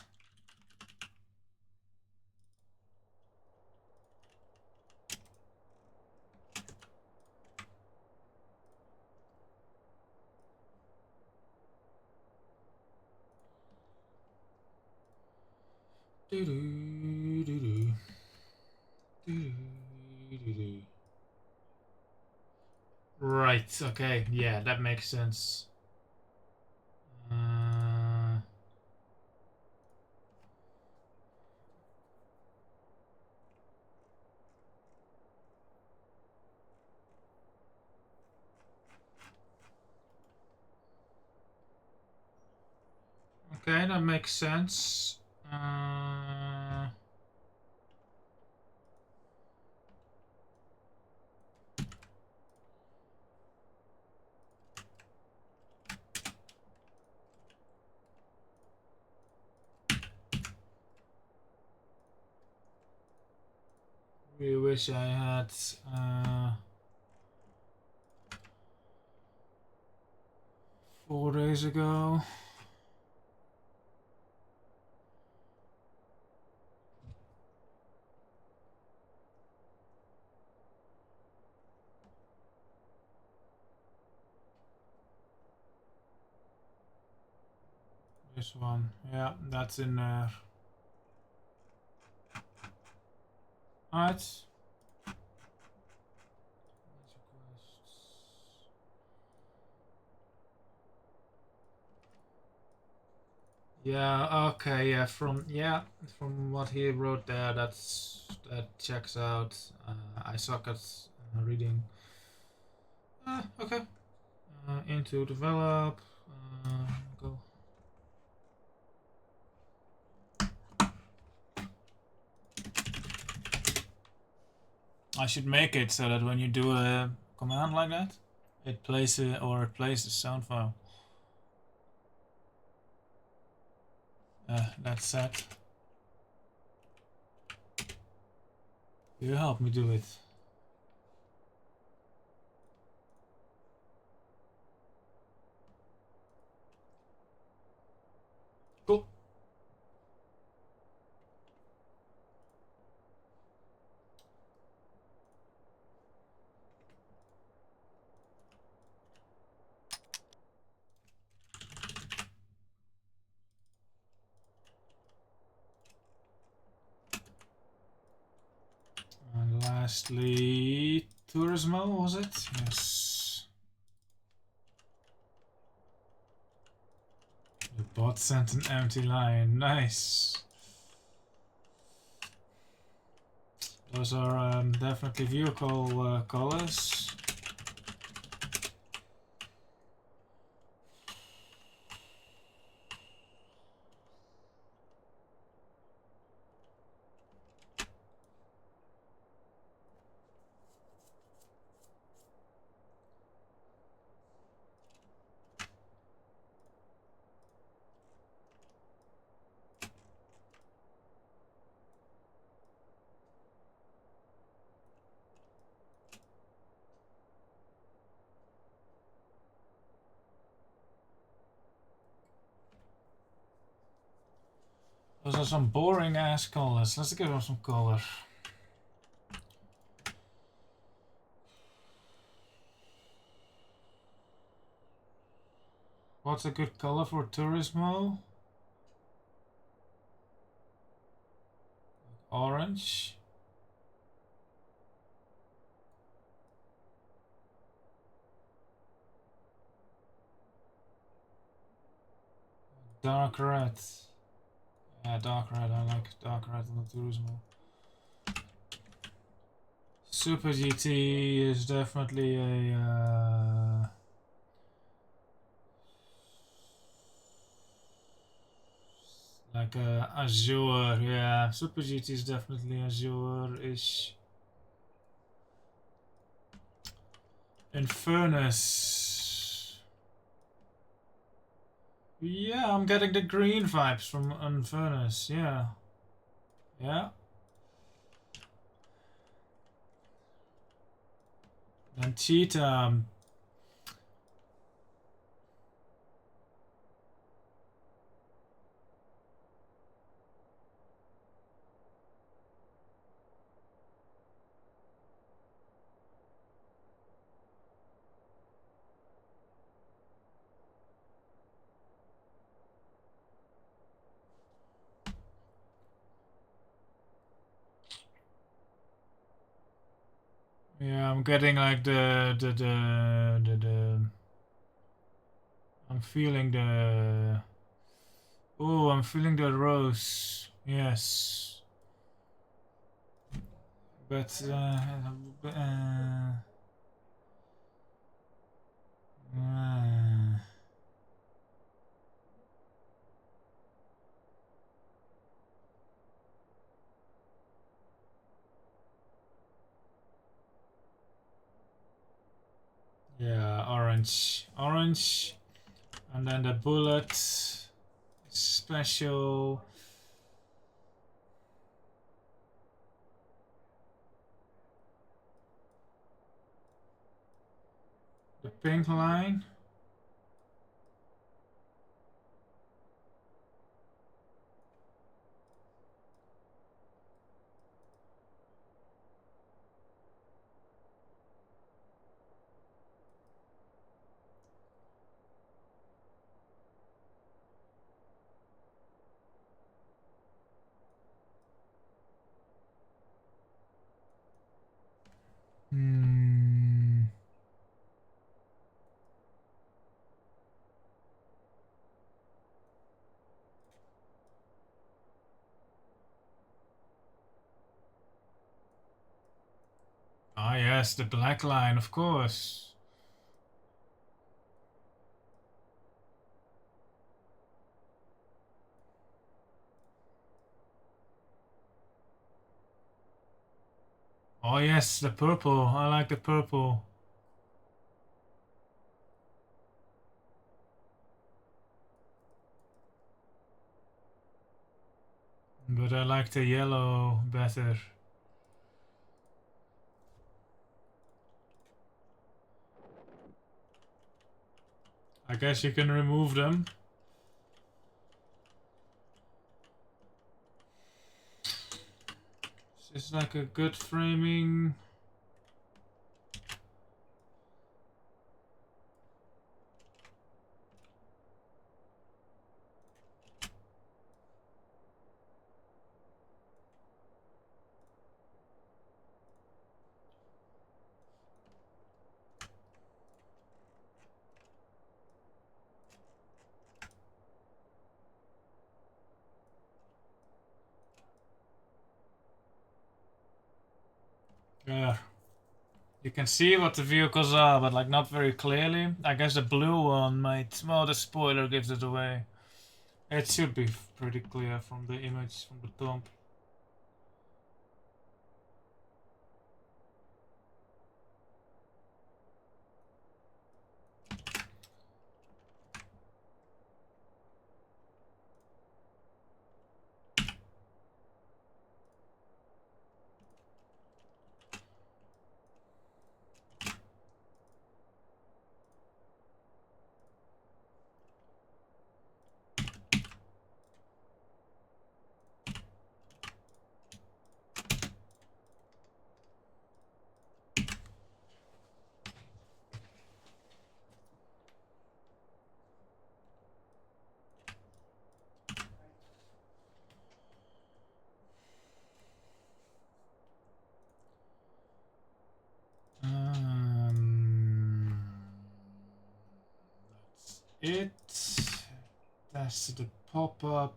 Right, okay, yeah, that makes sense. Okay, that makes sense. really wish I had 4 days ago. This one, yeah, that's in there. Alright. Yeah, okay, yeah, from what he wrote there, that checks out. I suck at reading. Okay. Into develop. Go. I should make it so that when you do a command like that, it plays the sound file. That's set. You help me do it. Cool. And lastly, Turismo, was it? Yes. The bot sent an empty line. Nice. Those are definitely vehicle colors. Those are some boring ass colors. Let's give them some color. What's a good color for Turismo? Orange. Dark red. Yeah, dark red. I like dark red on the Turismo. Super GT is definitely a like a azure. Yeah, Super GT is definitely azure-ish. Infernus. Yeah, I'm getting the green vibes from Infernus. Yeah. Yeah. And Cheetah. Yeah, I'm getting like the I'm feeling the I'm feeling the rose. Yes. But uh, yeah, orange. Orange. And then the bullet special. The pink line. Ah, yes, the black line, of course. Oh, yes, the purple. I like the purple. But I like the yellow better. I guess you can remove them. This is like a good framing. Yeah. You can see what the vehicles are, but like not very clearly. I guess the blue one might... Well, the spoiler gives it away. It should be pretty clear from the image from the top. That's it. That's the pop-up.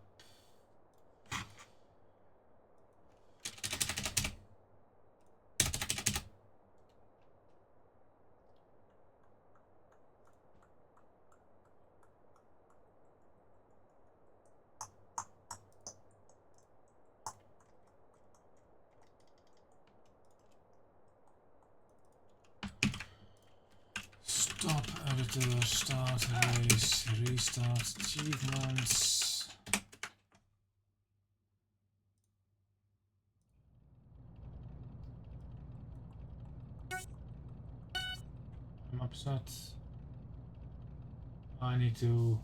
Stop editor, start race, restart achievements. I'm upset. I need to...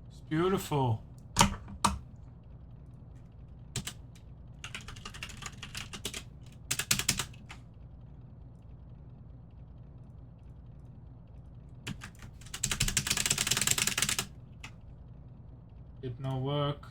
It's beautiful. Did no work.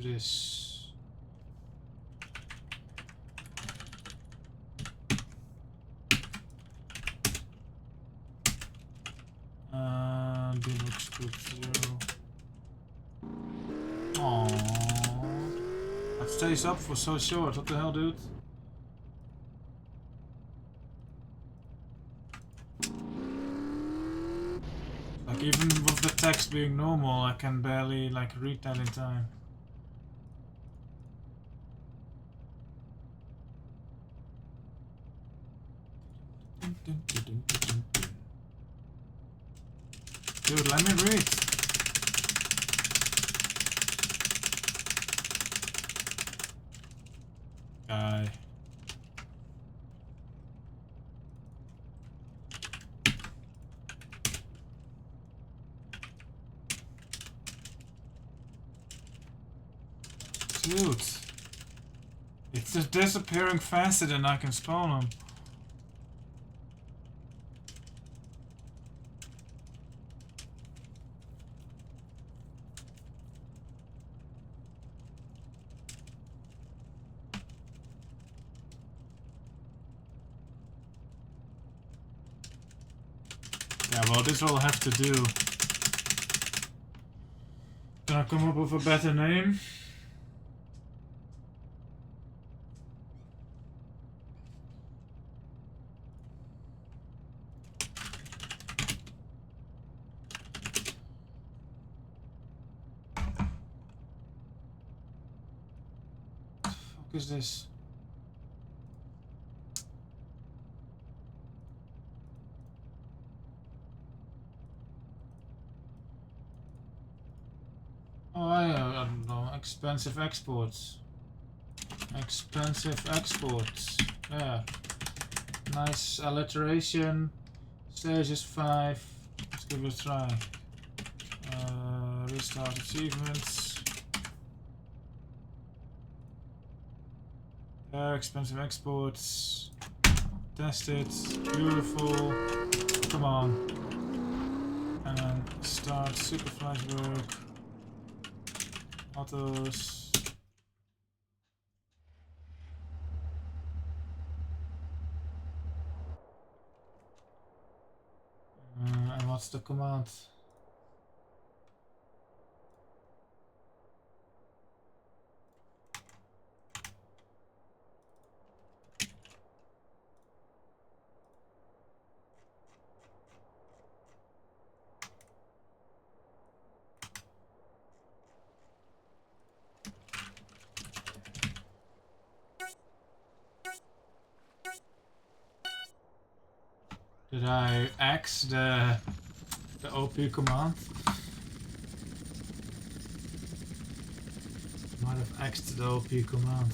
do this. Debug script 0. Aww. That stays up for so short. What the hell, dude? Like, even with the text being normal, I can barely, like, read that in time. Dude, let me read. Guy. Dude. It's just disappearing faster than I can spawn them. Yeah, well, this will have to do. Can I come up with a better name? What the fuck is this? Oh, I don't know. Expensive exports. Expensive exports. Yeah. Nice alliteration. Stage is 5. Let's give it a try. Restart achievements. There, expensive exports. Test it. Beautiful. Come on. And then start supervised work. Autos. And what's the command? Did I X the OP command? Might have X'd the OP command.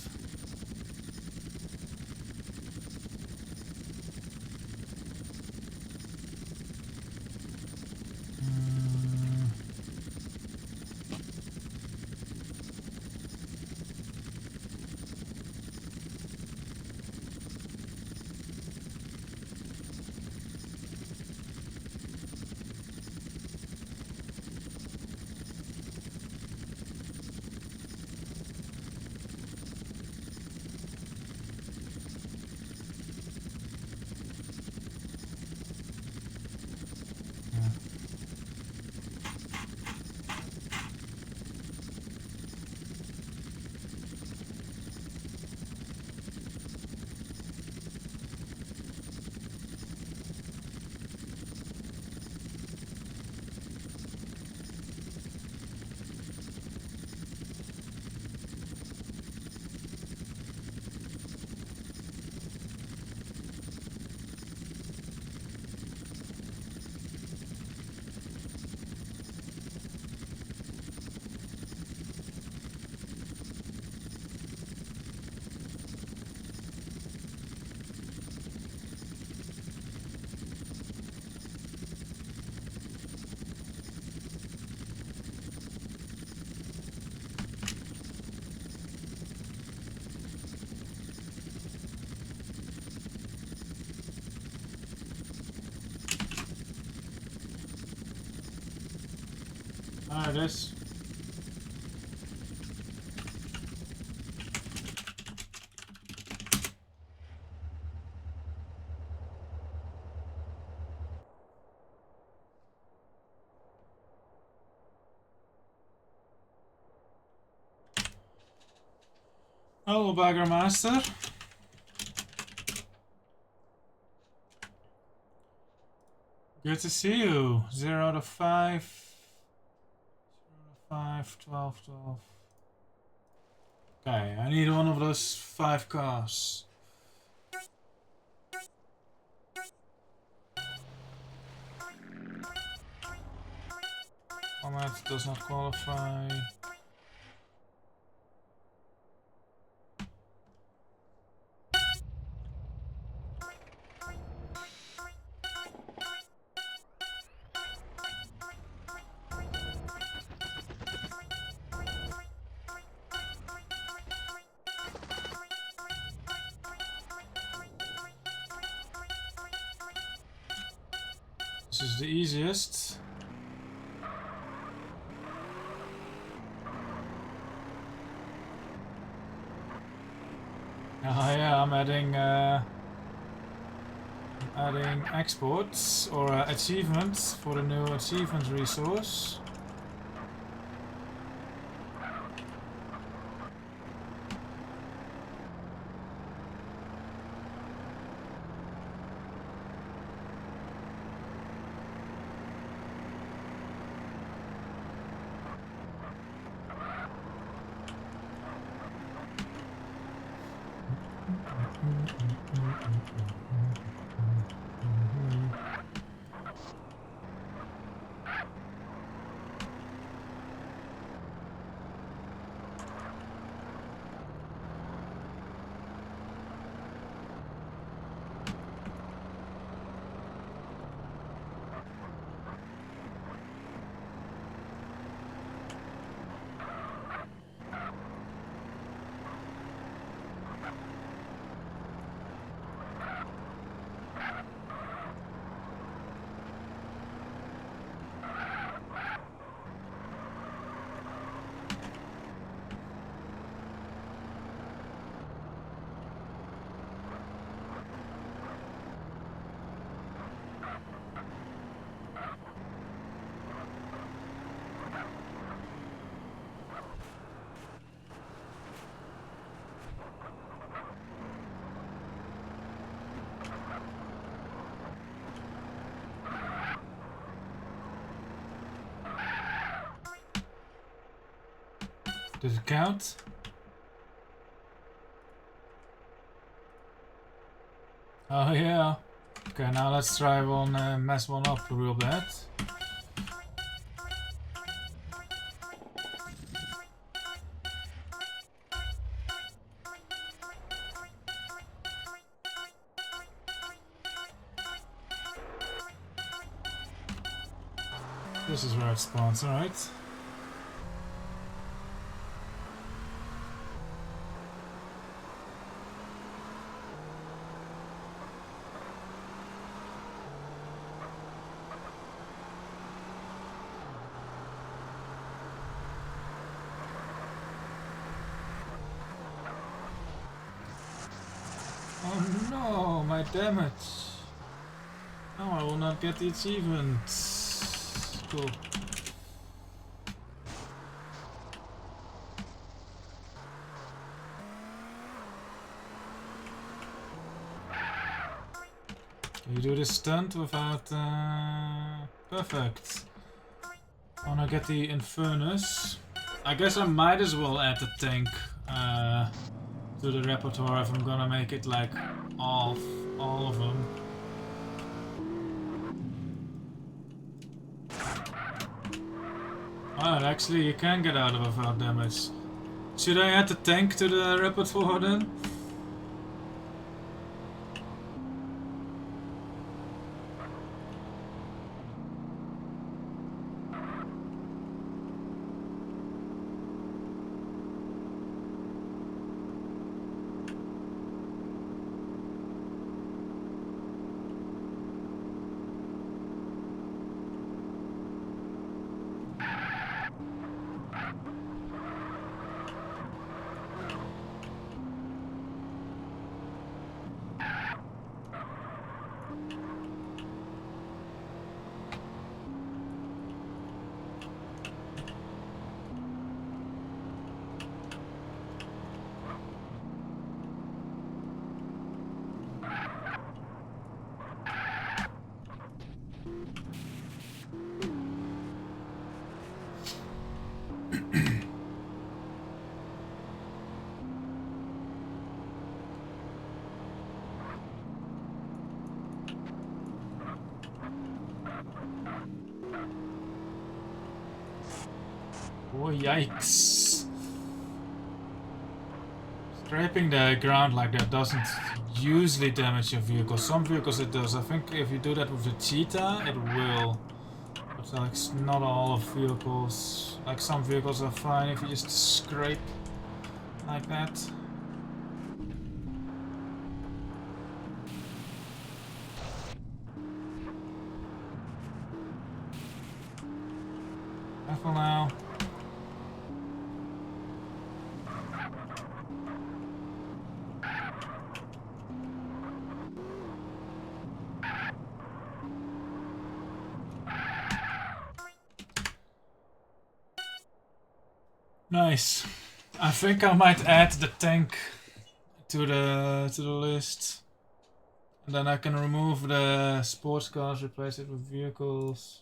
There it is. Hello, Baggermaster. Good to see you. 0 to 5. 0 to 5, 12, 12. Okay, I need one of those 5 cars. Format does not qualify. This is the easiest. Yeah, I'm adding exports or achievements for the new achievements resource. Does it count? Oh yeah. Okay, now let's try one mess one up real bad. This is where it spawns, alright. Oh no, my damage. No, I will not get the achievement. Cool. You do this stunt without... perfect. I wanna get the Infernus. I guess I might as well add the tank to the repertoire if I'm gonna make it like all of them. Oh, actually you can get out of it without damage. Should I add the tank to the repertoire then? Oh, yikes. Scraping the ground like that doesn't usually damage your vehicle. Some vehicles it does. I think if you do that with the cheetah, it will. But like not all of vehicles. Like some vehicles are fine if you just scrape like that. Careful now. Nice. I think I might add the tank to the list. And then I can remove the sports cars, replace it with vehicles.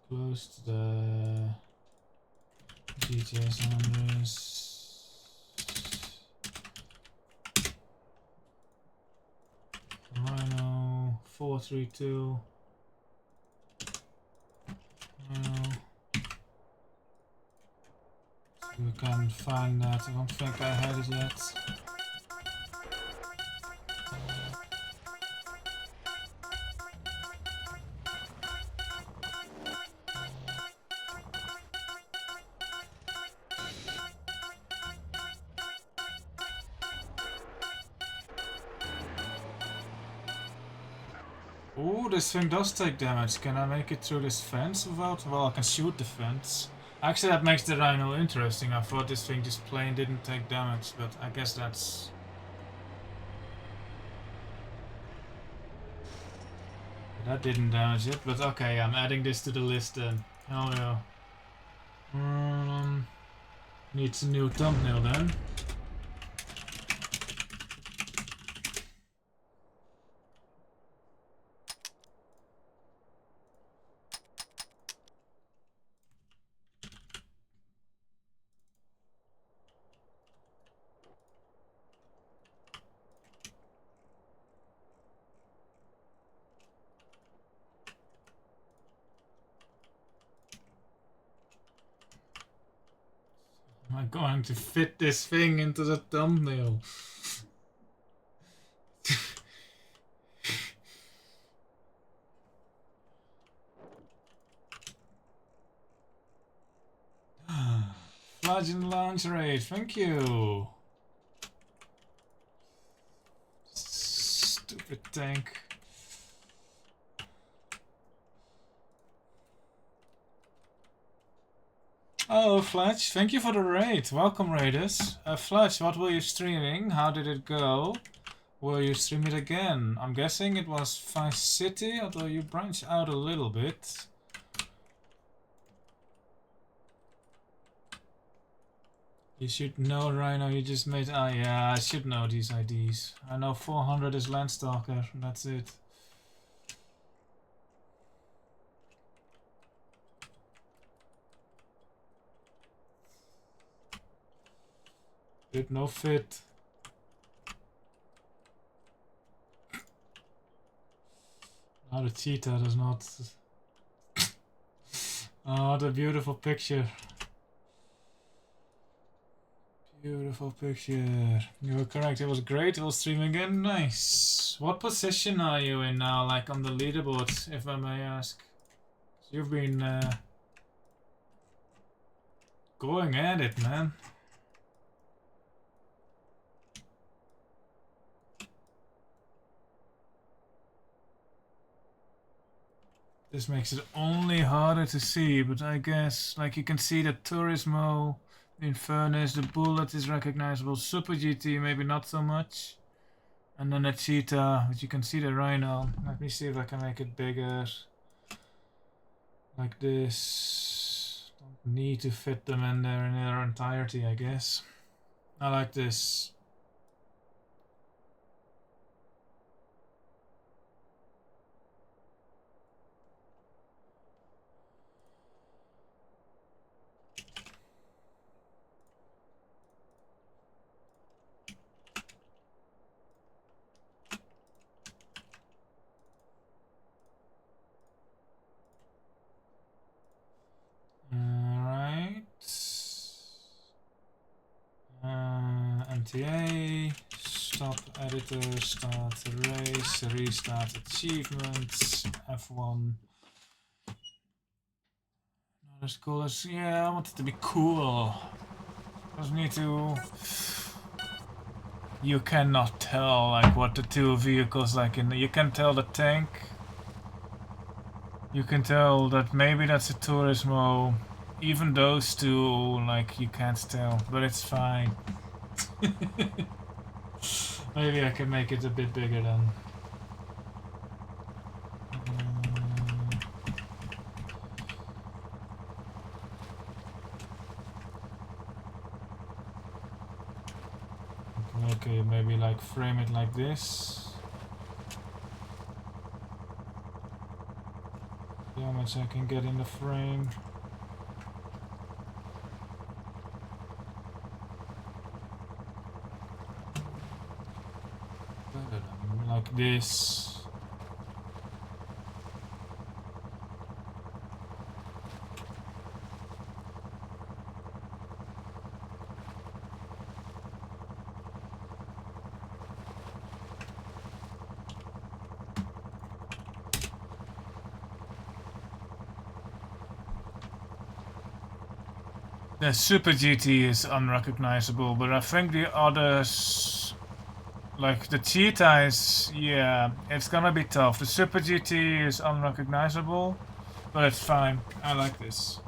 Closed the GTS numbers. Rhino 432. Rhino. See if we can find that. I don't think I had it yet. Ooh, this thing does take damage. Can I make it through this fence without... Well, I can shoot the fence. Actually, that makes the Rhino interesting. I thought this thing just plain didn't take damage, but I guess that's... That didn't damage it, but okay, I'm adding this to the list then. Oh yeah. Needs a new thumbnail then. Am I going to fit this thing into the thumbnail? Flagging launch rate, thank you. Stupid tank. Oh, Fletch, thank you for the raid. Welcome, raiders. Fletch, what were you streaming? How did it go? Will you stream it again? I'm guessing it was Vice City, although you branch out a little bit. You should know, Rhino, you just made... Ah, yeah, I should know these IDs. I know 400 is Landstalker, that's it. Did no fit. Now the cheetah does not... Oh, what a beautiful picture. Beautiful picture. You were correct, it was great. We'll stream again. Nice. What position are you in now, like on the leaderboard, if I may ask? You've been going at it, man. This makes it only harder to see, but I guess, like you can see the Turismo, the Infernus, the Bullet is recognizable, Super GT maybe not so much. And then the Cheetah, but you can see the Rhino. Let me see if I can make it bigger. Like this. Don't need to fit them in there in their entirety, I guess. I like this. MTA, stop editor, start race, restart achievements, F1. Not as cool as, yeah, I want it to be cool. Just need to, you cannot tell like what the two vehicles like in, you can tell the tank. You can tell that maybe that's a Turismo. Even those two, like, you can't tell, but it's fine. Maybe I can make it a bit bigger then. Okay, maybe like frame it like this. See how much I can get in the frame. Like this. The Super GT is unrecognizable, but I think the others, like the Cheetah is, yeah, it's gonna be tough. The Super GT is unrecognizable, but it's fine. I like this.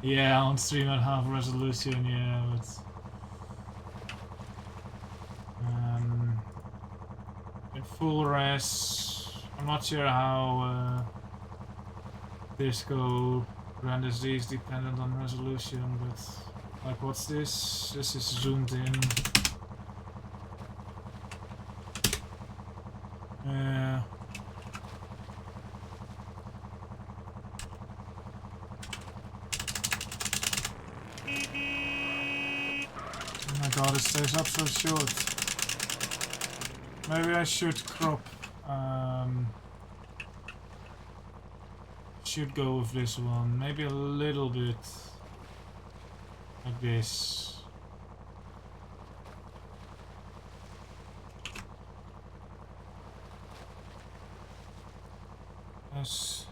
Yeah, on stream at half resolution, yeah, but in full res, I'm not sure how Disco renders these dependent on resolution, but like what's this? This is zoomed in. Yeah. Oh my god, it stays up so short. Maybe I should crop. Should go with this one. Maybe a little bit like this. Yes.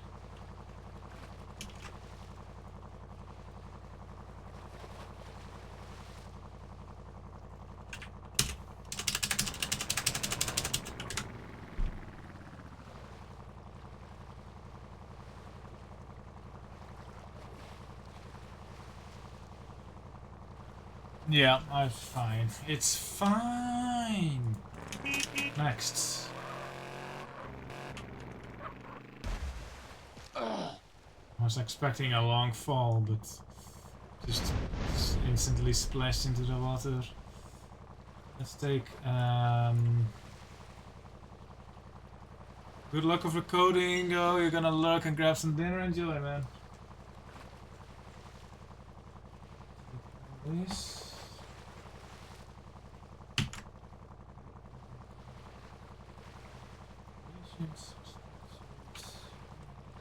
Yeah, I'm fine. It's fine. Next. I was expecting a long fall, but just instantly splashed into the water. Let's take good luck with the coding. Oh, you're gonna lurk and grab some dinner. Enjoy, man. This.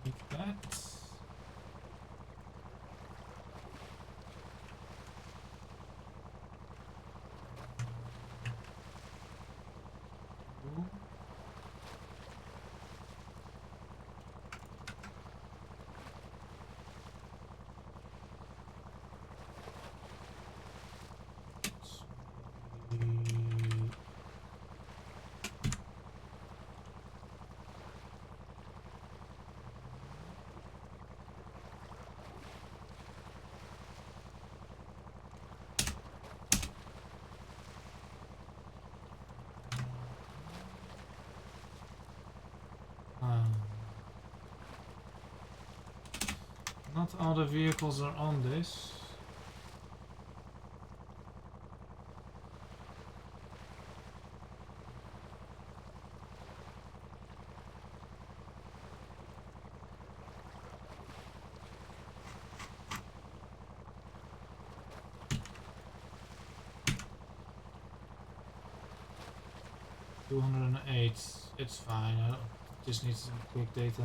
Like that. Not all the vehicles are on this. $208. It's fine. I just need some quick data.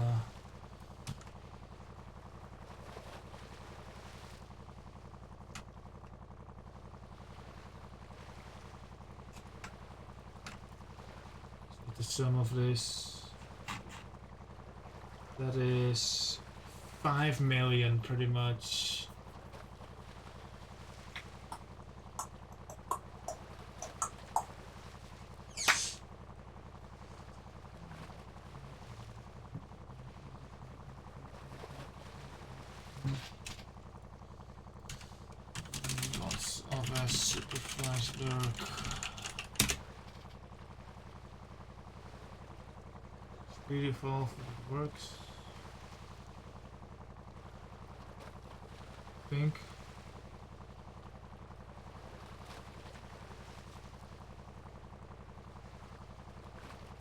some of this. That is 5 million pretty much. Lots of a supervised work. Beautiful if it works. Think.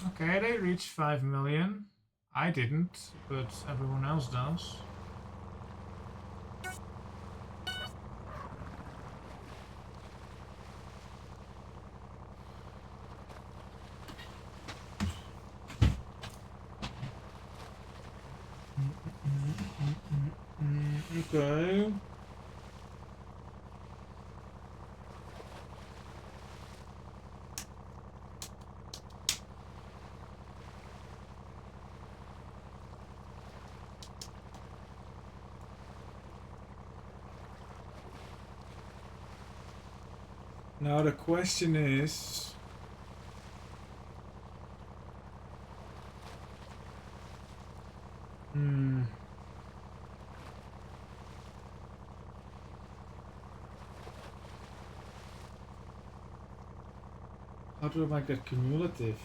Okay, they reached 5 million. I didn't, but everyone else does. Okay. Now the question is, how do I make that cumulative?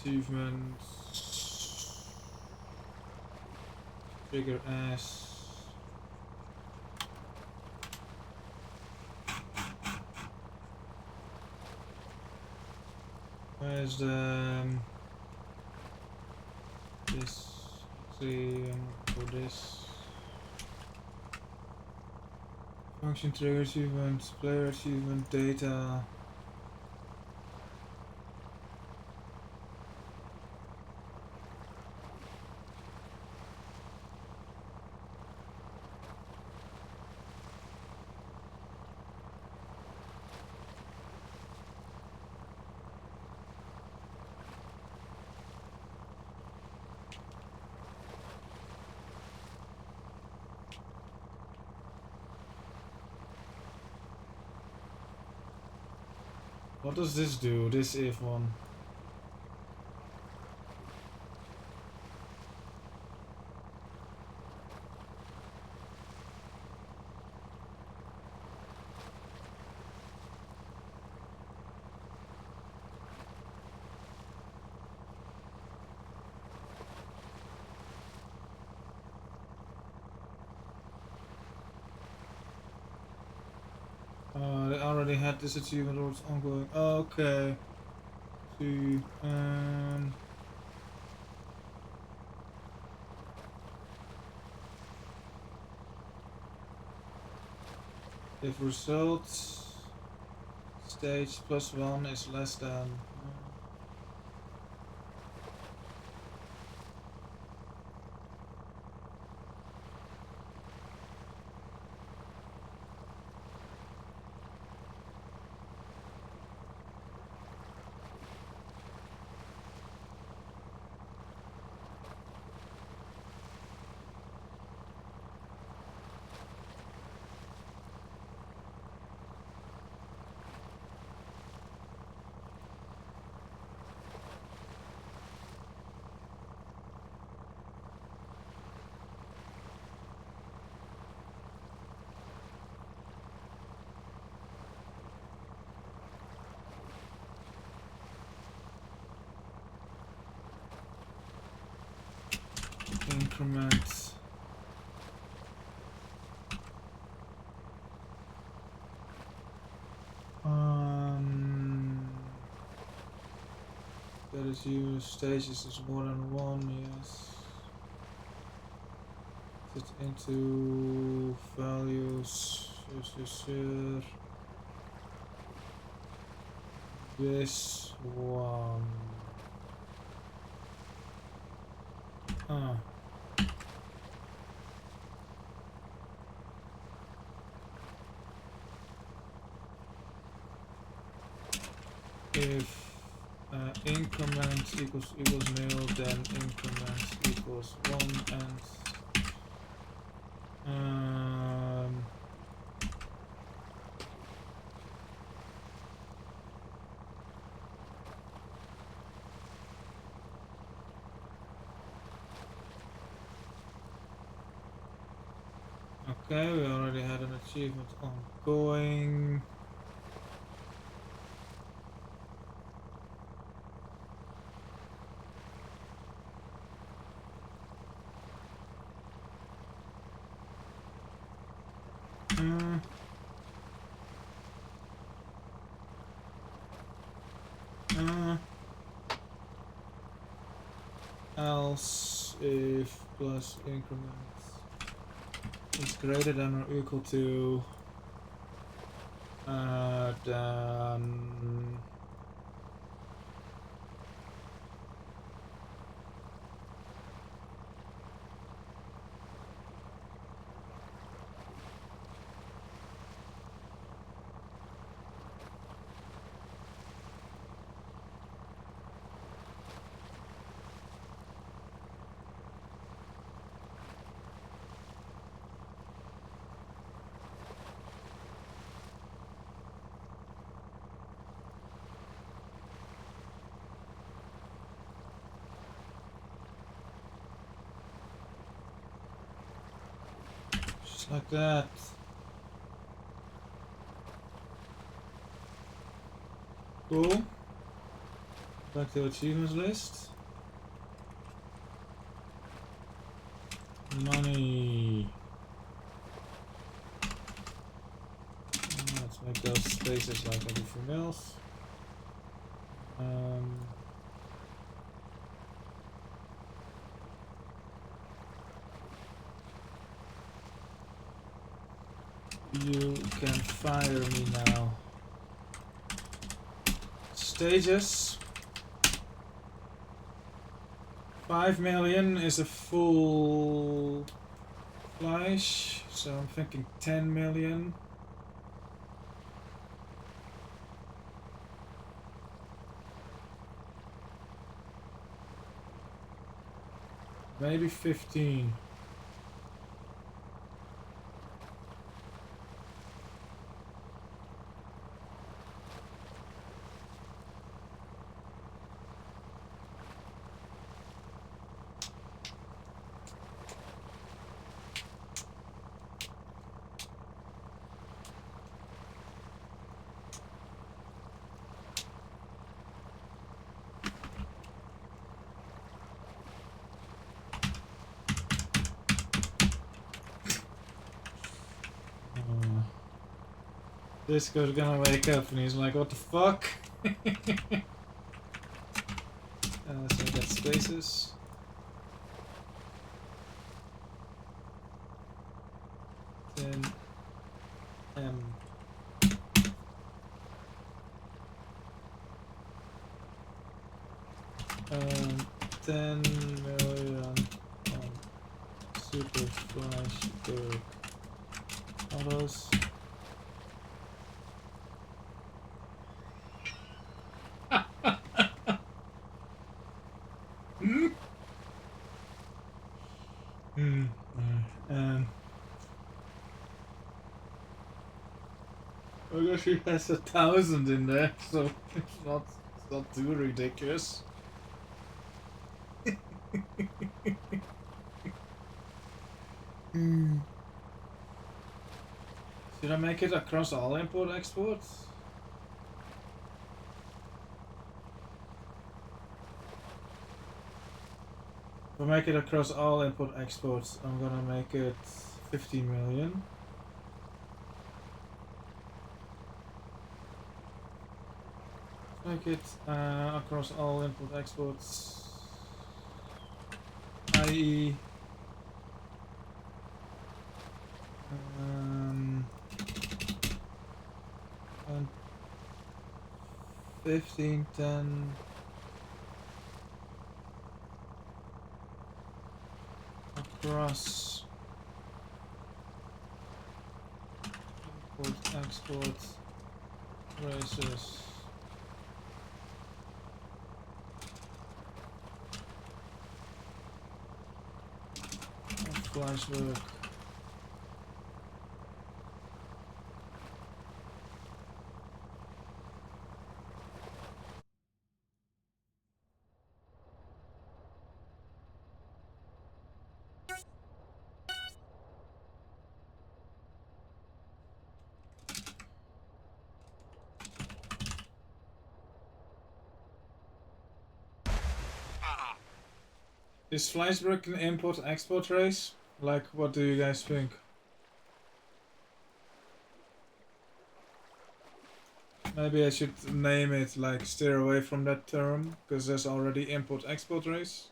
Achievements. Trigger S. Where's the this? Let's see, for this function trigger achievement, player achievement, data. What does this do, this if one? They already had this achievement or it's ongoing. Okay. See, if results stage +1 is less than. increment. That is used. Stages is more than one. Yes. Put it into values. Sure. This one. If increment equals nil, then increment equals 1 and okay, we already had an achievement ongoing. Else if plus increments is greater than or equal to then just like that. Cool. Back to achievements list. Money. Let's make those spaces like everything else. You can fire me now. Stages. 5 million is a full flash, so I'm thinking 10 million. Maybe 15. Disco's gonna wake up and he's like, what the fuck? So I got spaces. Then M. 10 million on super flash big autos. I guess she has 1,000 in there, so it's not too ridiculous. Should I make it across all import exports? If I make it across all import exports, I'm gonna make it 15 million. Make it across all import exports, i.e. 15, 10. Across import export races. Flashback. Is Flashback an import-export race? Like, what do you guys think? Maybe I should name it, like, steer away from that term, because there's already import-export race.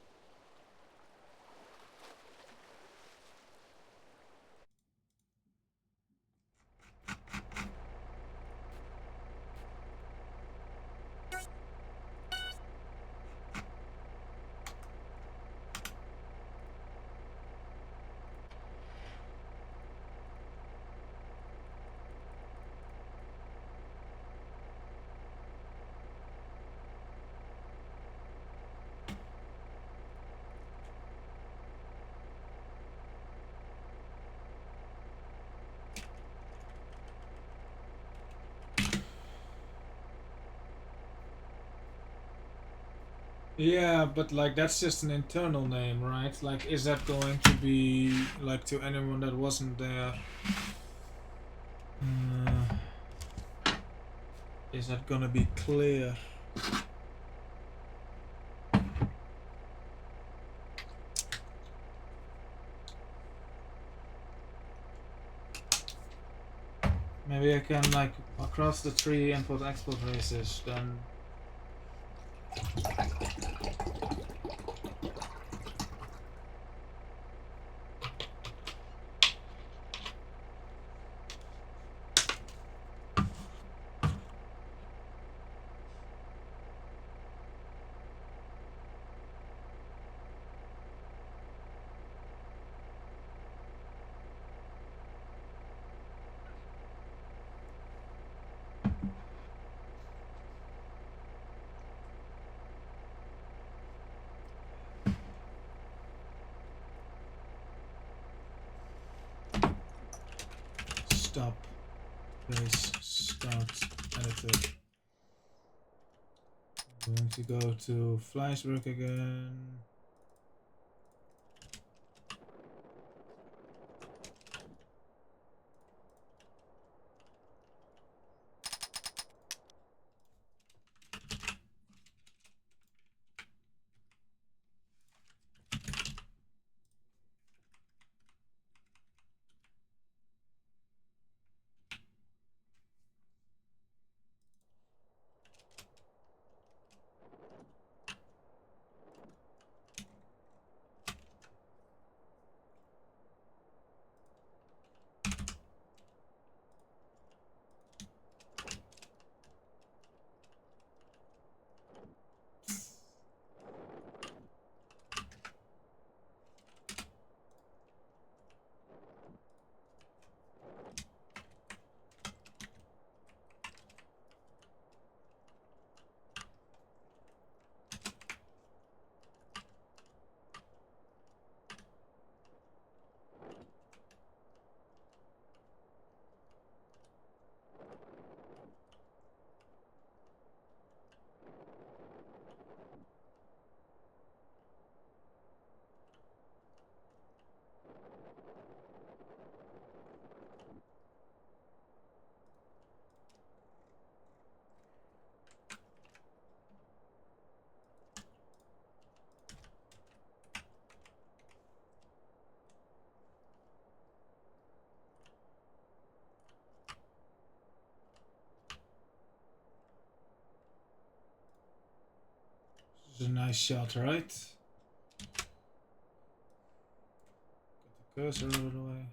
Yeah, but like that's just an internal name, right? Like, is that going to be like to anyone that wasn't there? Is that gonna be clear? Maybe I can like across the three import-export races, then. Stop. Place start editor. I'm going to go to Fleischberg again. is a nice shot, right? Get the cursor out of the way.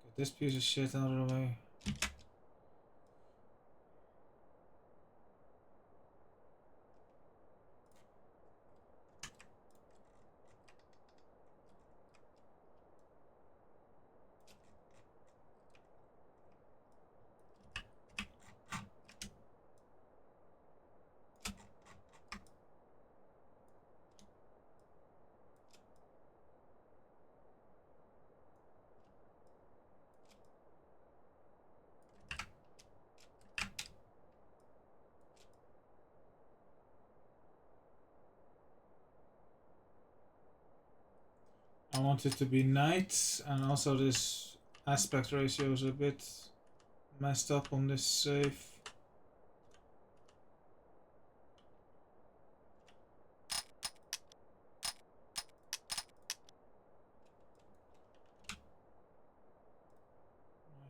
Get this piece of shit out of the way. I want it to be night, and also this aspect ratio is a bit messed up on this save.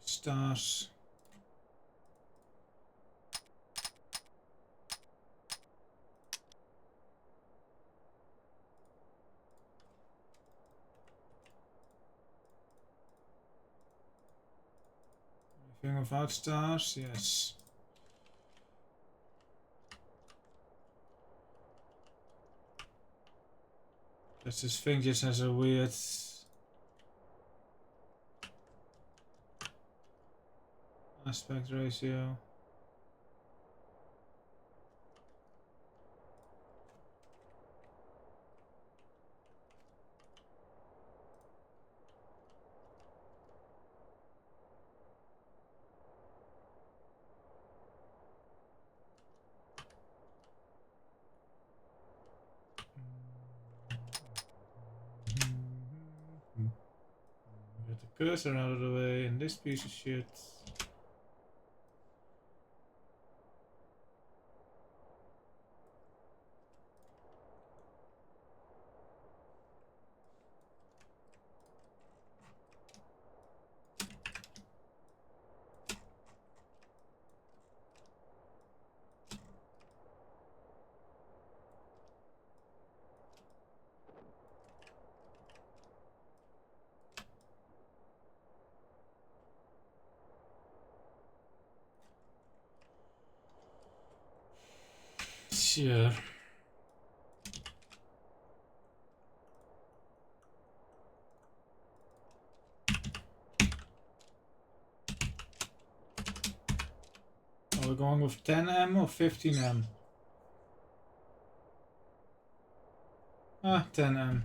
Stars. Anything without stars? Yes. Just this thing just has a weird aspect ratio. Get the cursor out of the way and this piece of shit. Sure. Are we going with 10M or 15M? Ah, 10M.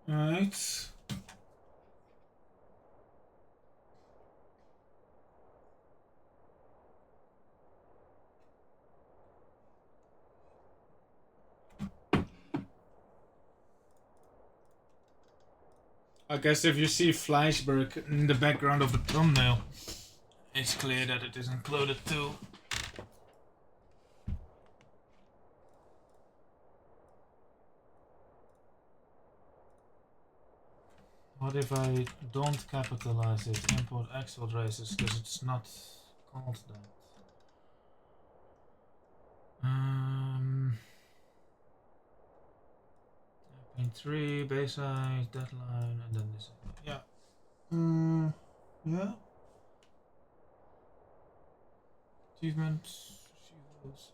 Alright. I guess if you see Fleischberg in the background of the thumbnail, it's clear that it is included too. What if I don't capitalize it, import actual traces, because it's not called that? 3 base size, deadline, and then this. Yeah. Yeah. Achievements. Achievements.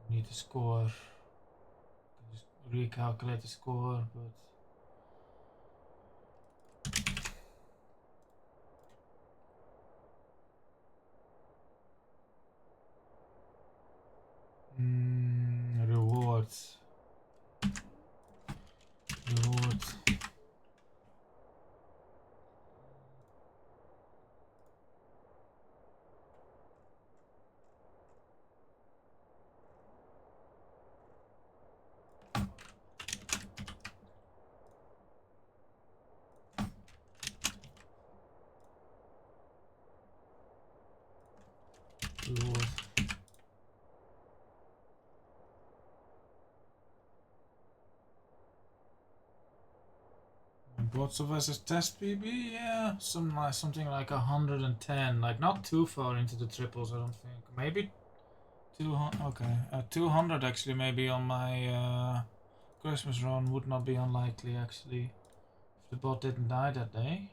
Need the score. Just recalculate the score, but. Rewards. Rewards. What's versus test PB? Yeah, something like 110. Like not too far into the triples, I don't think. Maybe 200. Okay, 200 actually. Maybe on my Christmas run would not be unlikely actually. If the bot didn't die that day.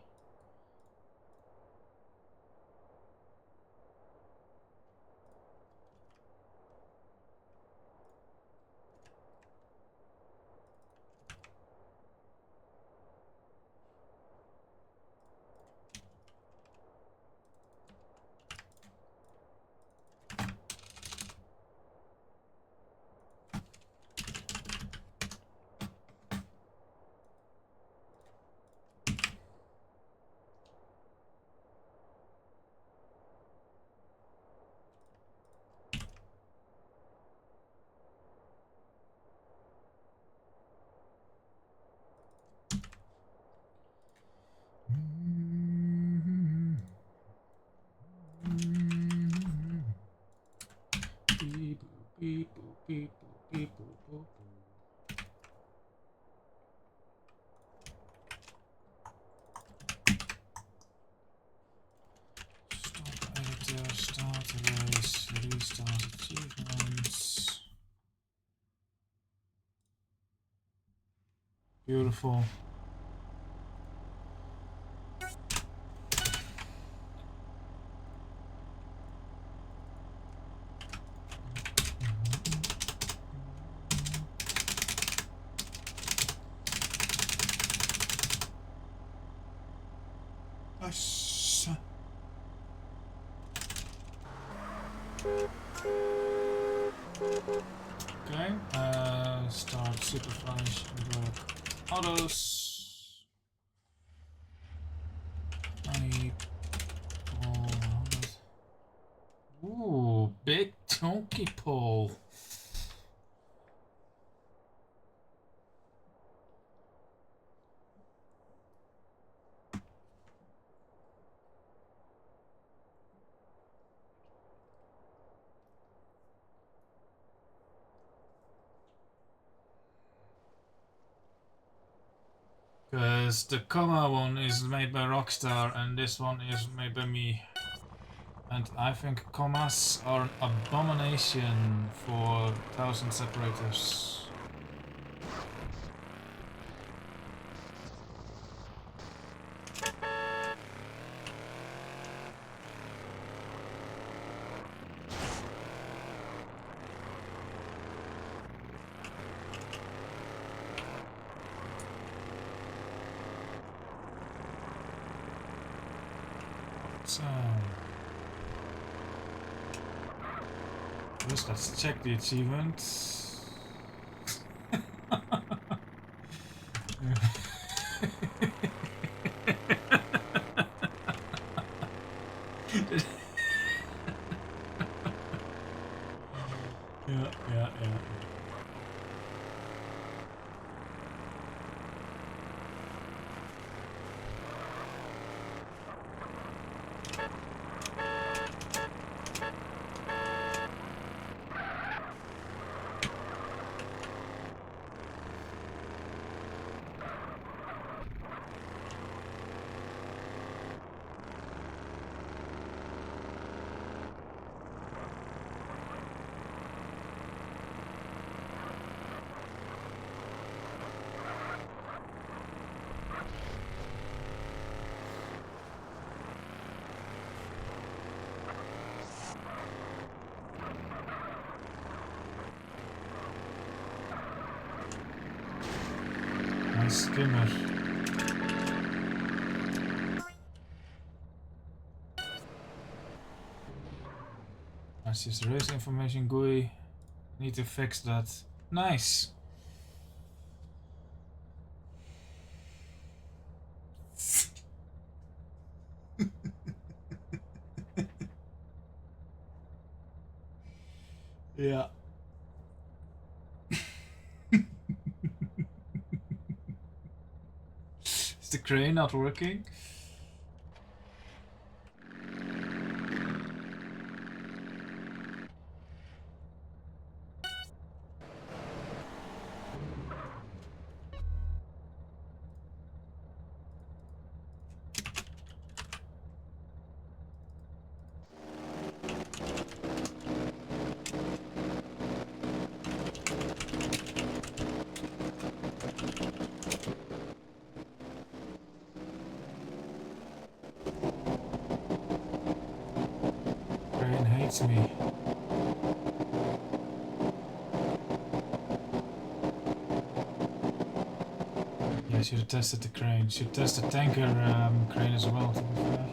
Beep, boop, beep, boop, beep, boop, boop, boop. Stop editor, start erase, restart achievements. Beautiful. Nice. Okay, start superflash invoke autos. Ooh, big chunky pole. Because the comma one is made by Rockstar and this one is made by me. And I think commas are an abomination for 1000 separators. So first, let's check the achievements. Yeah. Nice skimmer. Nice, just race information GUI. Need to fix that. Nice. Yeah. Is the crane not working? annoys me. Yeah, I should have tested the crane. Should test the tanker crane as well, to be fair.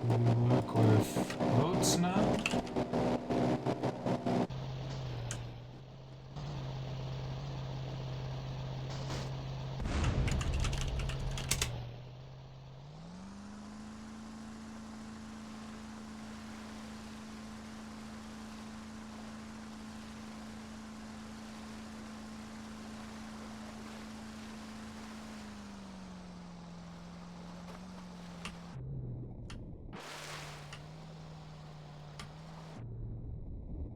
Do we work with boats now?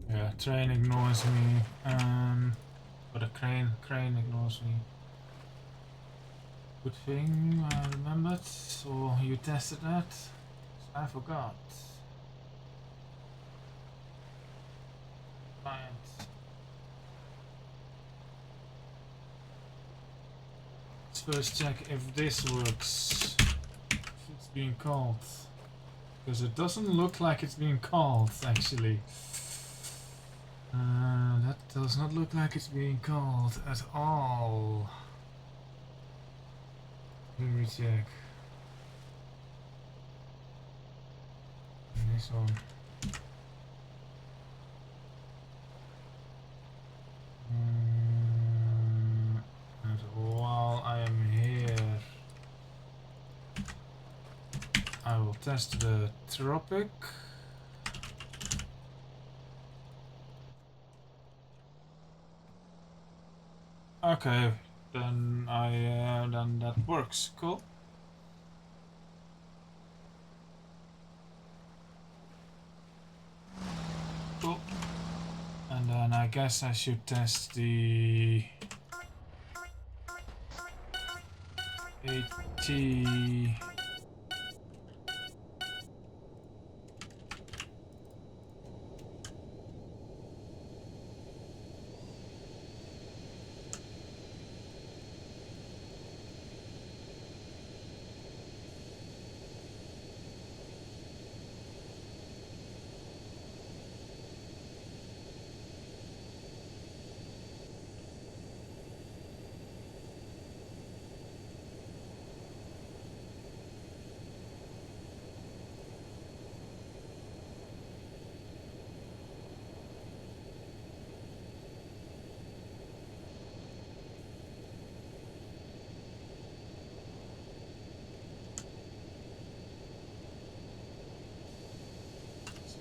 Yeah, train ignores me. But the crane ignores me. Good thing I remembered, or you tested that. I forgot. Client. Let's first check if this works. If it's being called. Because it doesn't look like it's being called, actually. That does not look like it's being called at all. Let me check. This one. And while I am here, I will test the tropic. Okay, then then that works. Cool. Cool. And then I guess I should test the AT.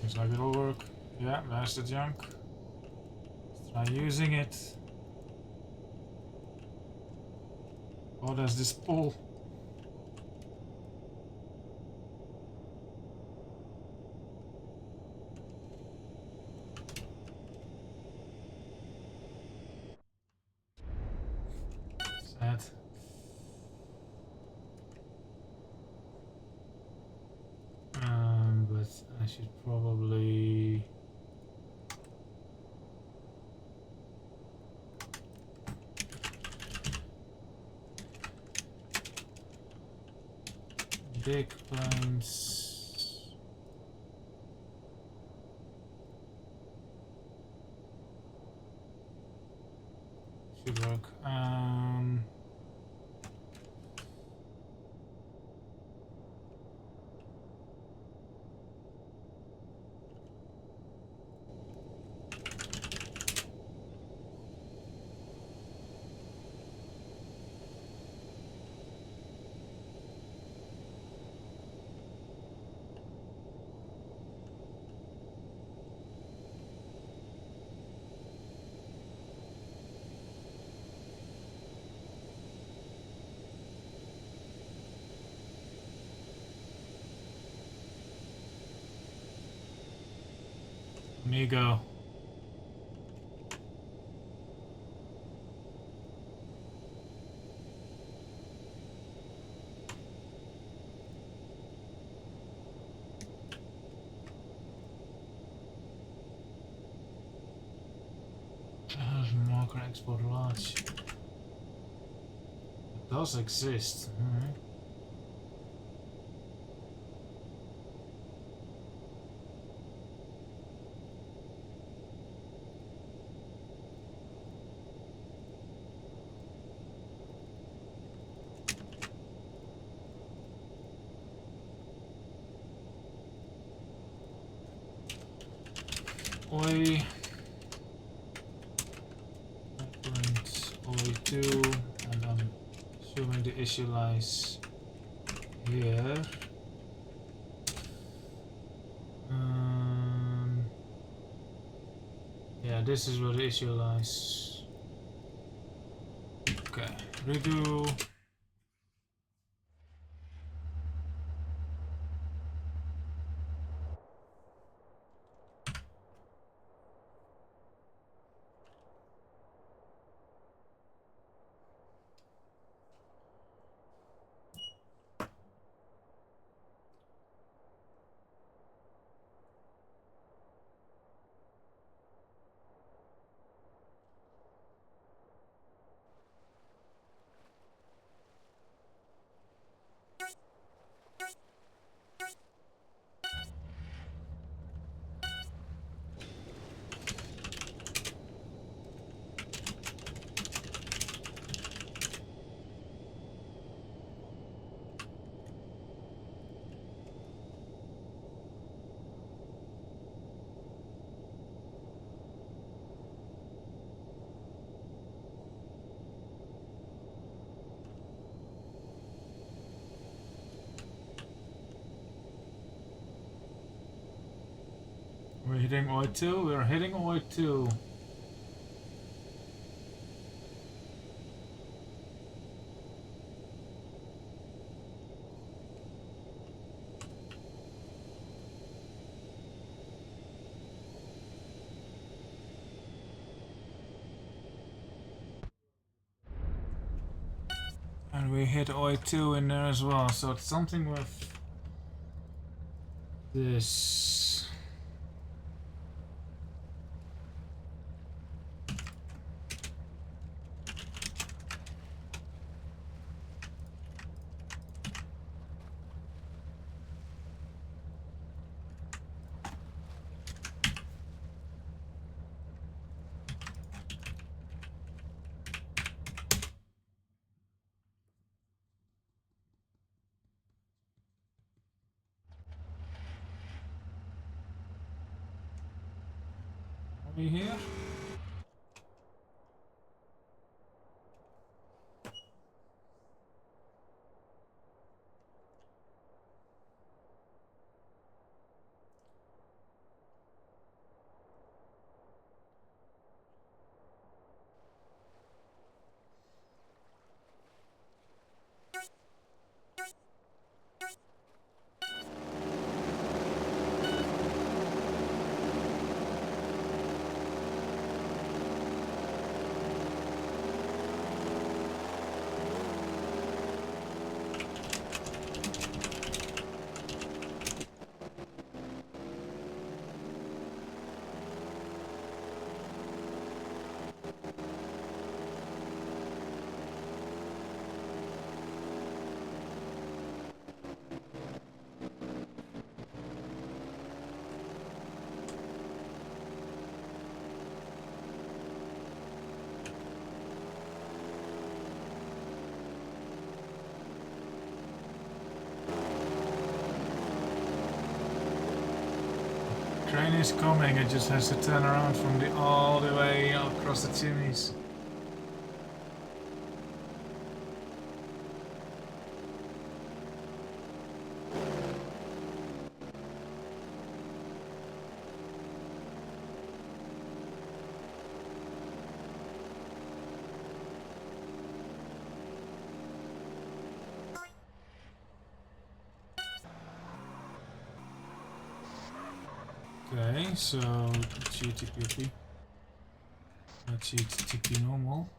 Seems like it'll work. Yeah, there's the junk. Let's try using it. Oh, there's this pull. Sad. But I should probably big planes. Should work. Amigo. Marker export large. It does exist. Alright. oi. Print oi2, and I'm assuming the issue lies here. Yeah, this is where the issue lies. Okay, redo. We're hitting oi2, we're hitting oi2. And we hit oi2 in there as well, so it's something with this. Are we here? Train is coming, it just has to turn around from all the way across the chimneys. Okay, so GTP. Let's GTP normal.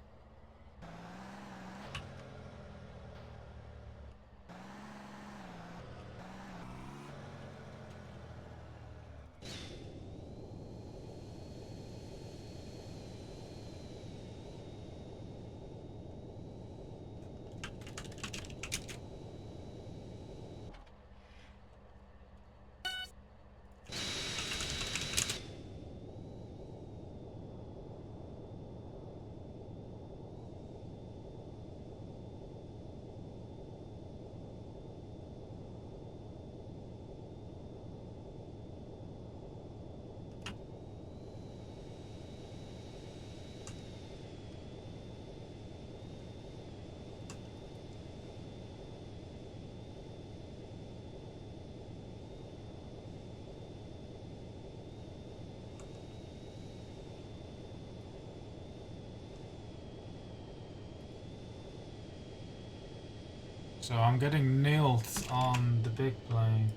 So I'm getting nailed on the big plane.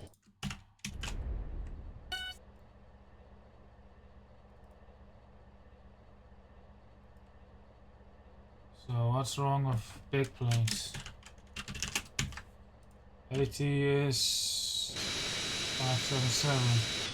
So what's wrong with big planes? 80 is 577.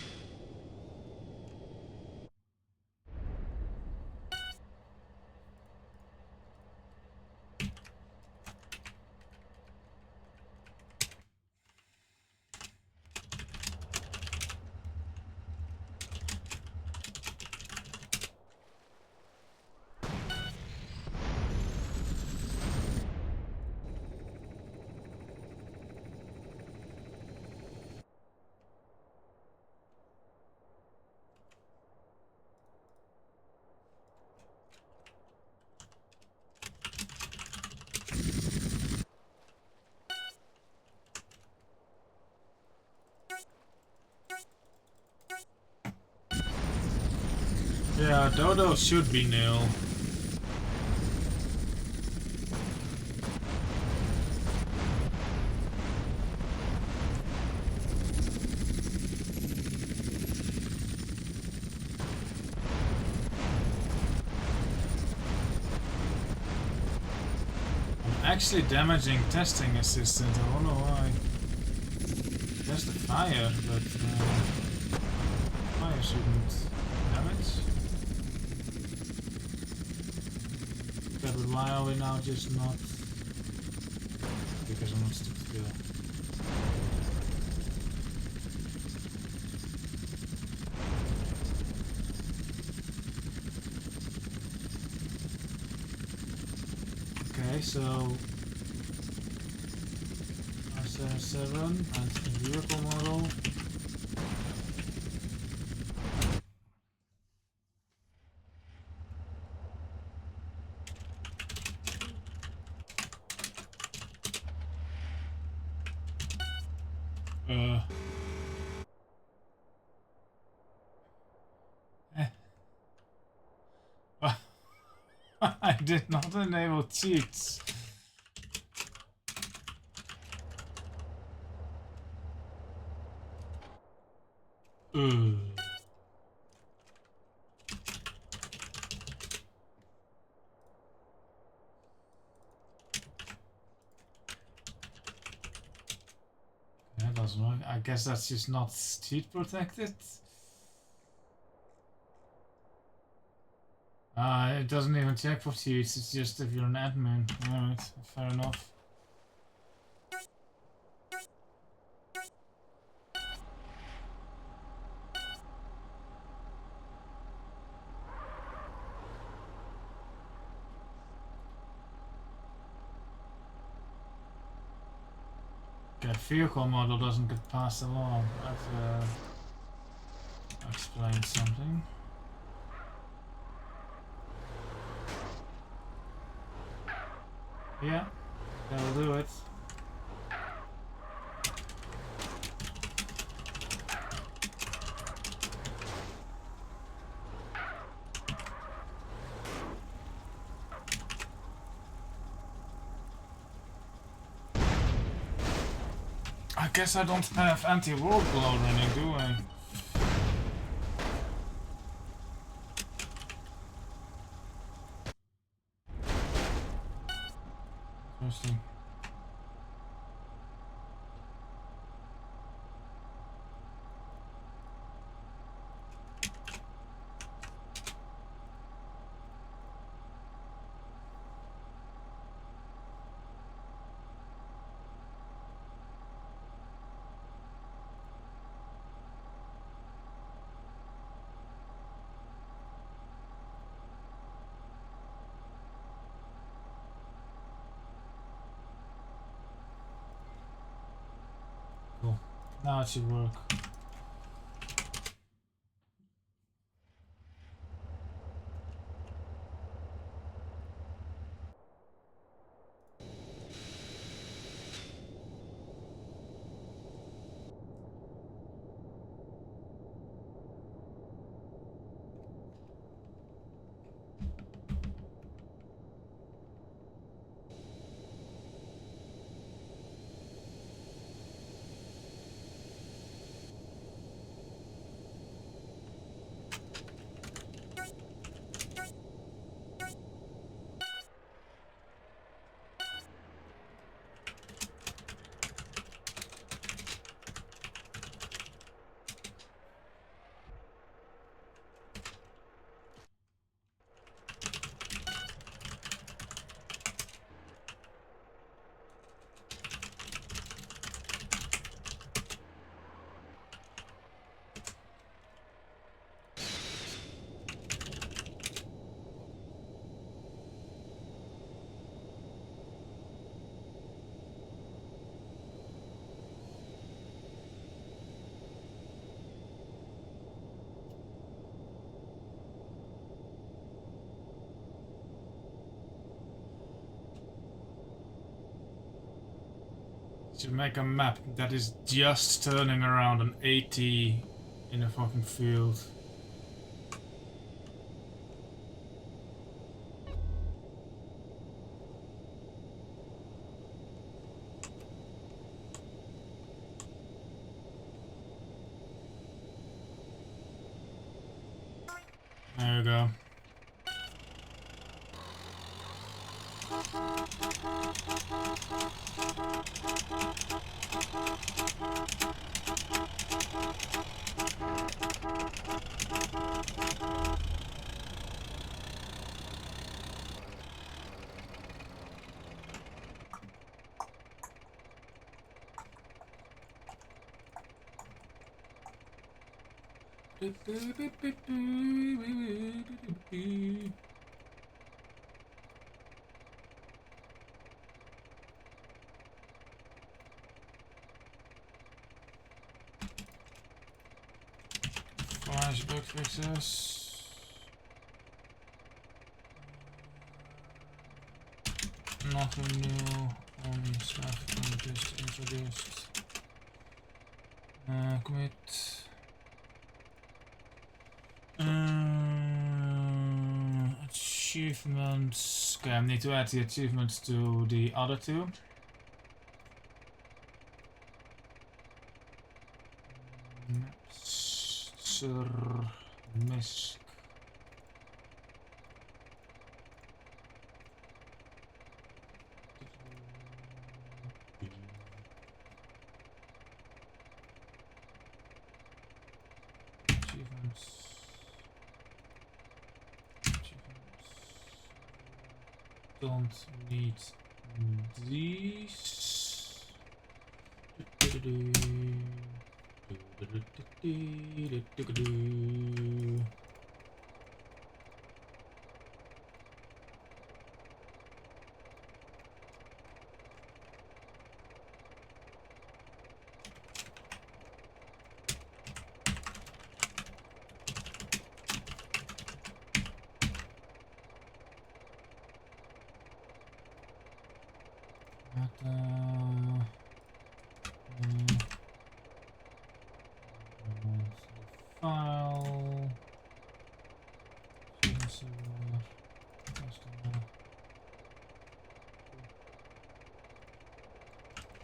Yeah, Dodo should be nil. I'm actually damaging testing assistant. I don't know why. That's the fire, but fire shouldn't damage. Okay, but why are we now just not? Because I'm not stood still. Okay, so R77 and vehicle model. I did not enable cheats. Yeah, that's right. I guess that's just not cheat protected. It doesn't even check for cheats, it's just if you're an admin. Alright, fair enough. Okay, vehicle model doesn't get passed along. I've explained something. Yeah, that'll do it. I guess I don't have anti-roll blow running, do I? Interesting. Cool. Now it should work. Should make a map that is just turning around an 80 in a fucking field. There you go. Flashback fixes. Nothing new, only stuff just introduced. Commit. Achievements. Okay, I need to add the achievements to the other two. Sir Misk. Achievements. Don't need these. File.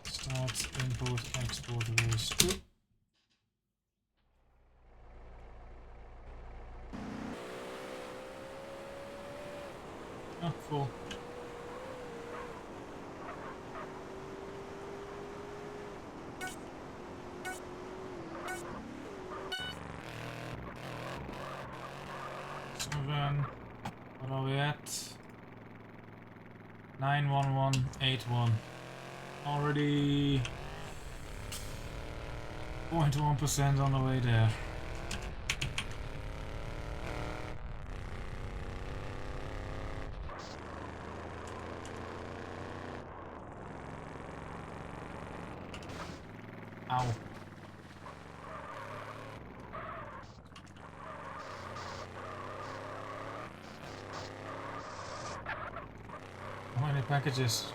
Start import export ways to. Oh, full. What are we at? 91181. Already 0.1% on the way there. Ow. How many packages?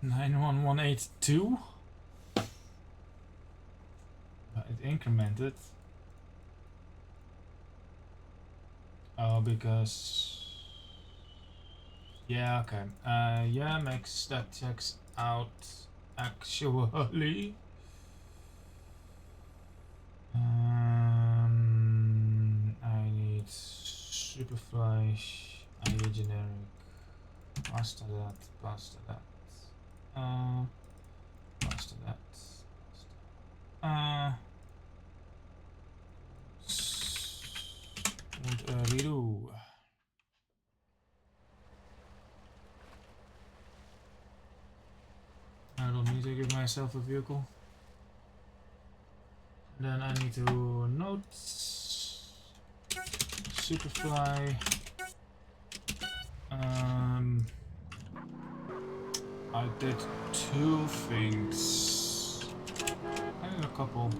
Nine 1182? It incremented. Oh, because... Yeah, okay. Yeah, makes that checks out actually. I need Superfly, I need generic, pasta that, pasta that, pasta that, und redo. I don't need to give myself a vehicle. Then I need to notes, Superfly. I did two things. I did a couple.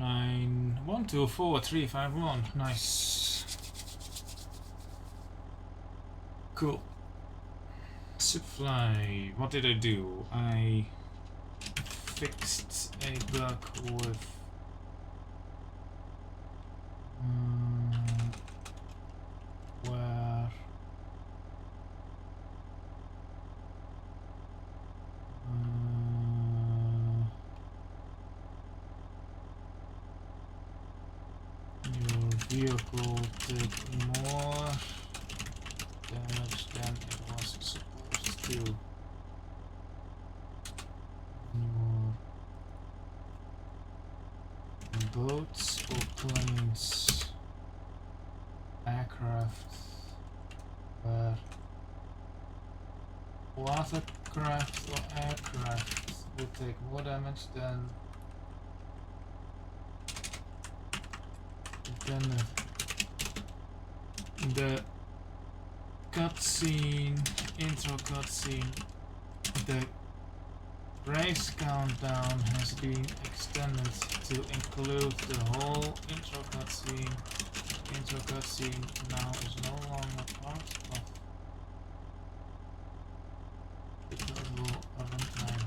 9124351. Nice. Cool. Zipfly. What did I do? I fixed a bug with where your vehicle did more damage than it was supposed to. Your boats or planes, aircraft, where watercraft or aircraft will take more damage than intended. The cutscene, intro cutscene, the race countdown has been extended to include the whole intro cutscene. Intro cutscene now is no longer part of the total runtime.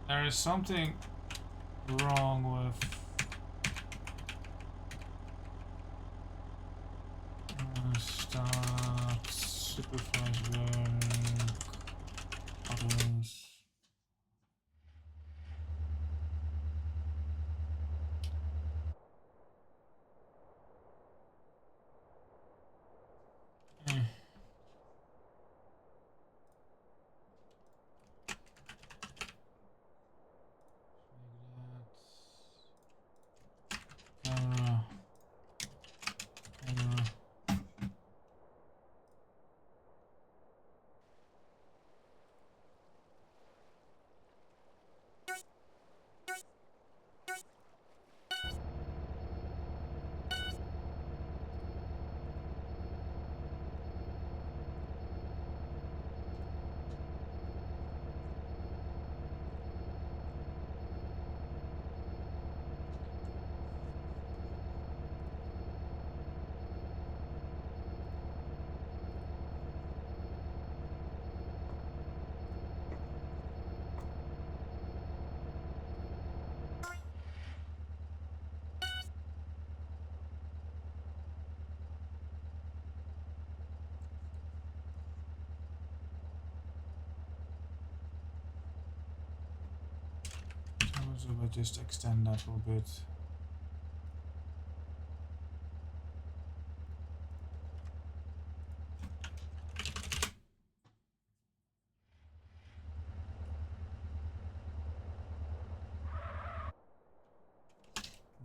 There is something wrong with start supervised work others. Camera. So we'll just extend that a little bit.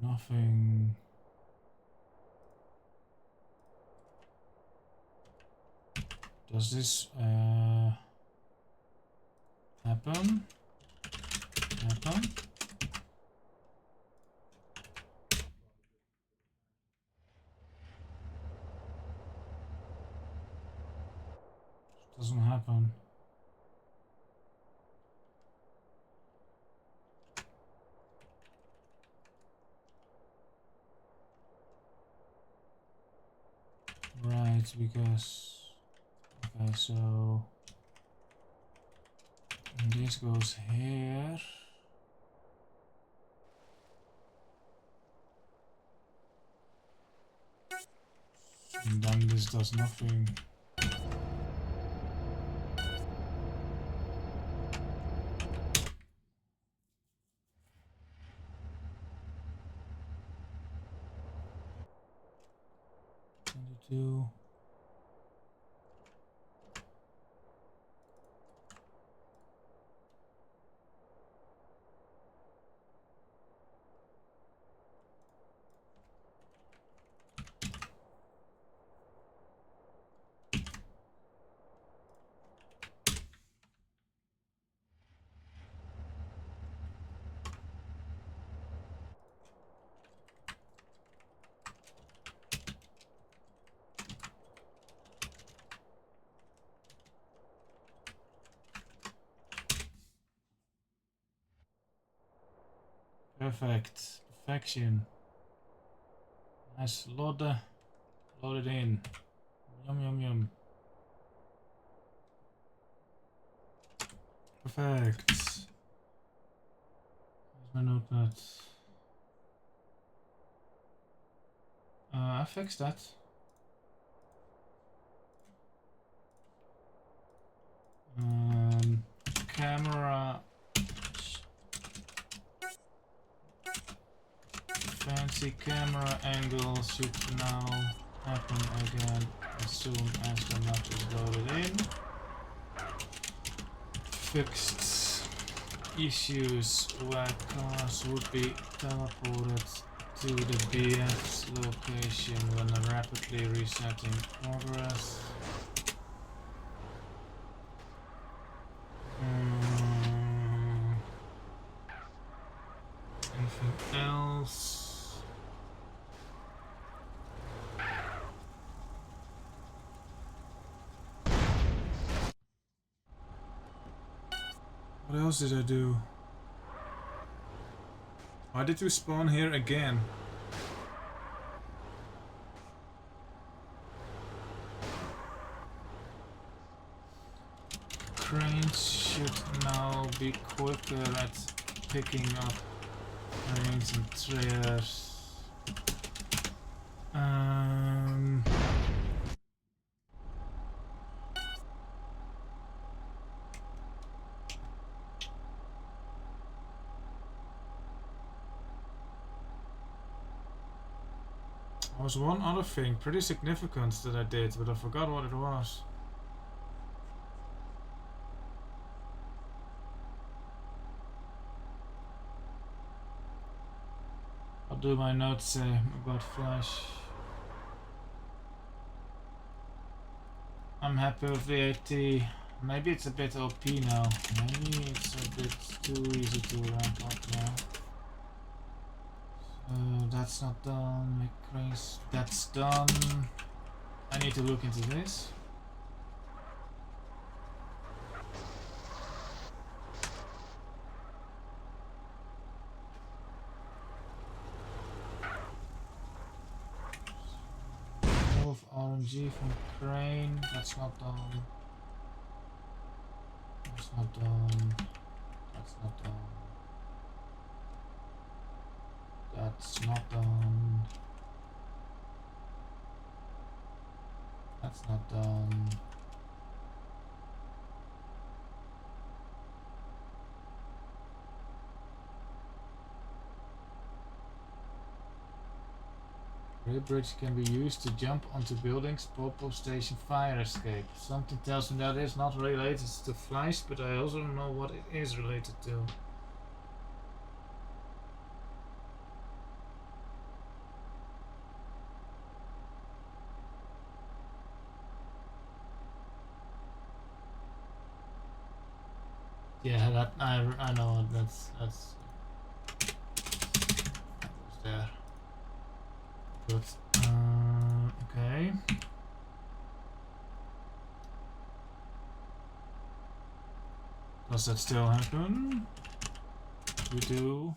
Nothing. Does this happen? Doesn't happen. Right, because okay, so this goes here. And then this does nothing. Do Perfect. Perfection. Nice load it in. Yum yum yum. Perfect. Where's my notepad? I fixed that. Camera. Fancy camera angle should now happen again as soon as the map is loaded in. Fixed issues where cars would be teleported to the BF's location when rapidly resetting progress. Anything else? What else did I do? Why did we spawn here again? Cranes should now be quicker at picking up cranes and trailers. There was one other thing pretty significant that I did, but I forgot what it was. What do my notes say about Flash? I'm happy with the AT. Maybe it's a bit OP now. Maybe it's a bit too easy to rank up now. That's not done. Make cranes. That's done. I need to look into this. Move RNG from crane. That's not done. That's not done. That's not done. That's not done. That's not done. Rail bridge can be used to jump onto buildings, popo station, fire escape. Something tells me that is not related to Flash, but I also don't know what it is related to. Yeah, that I know that's that was there. Good. Okay. Does that still happen? We do.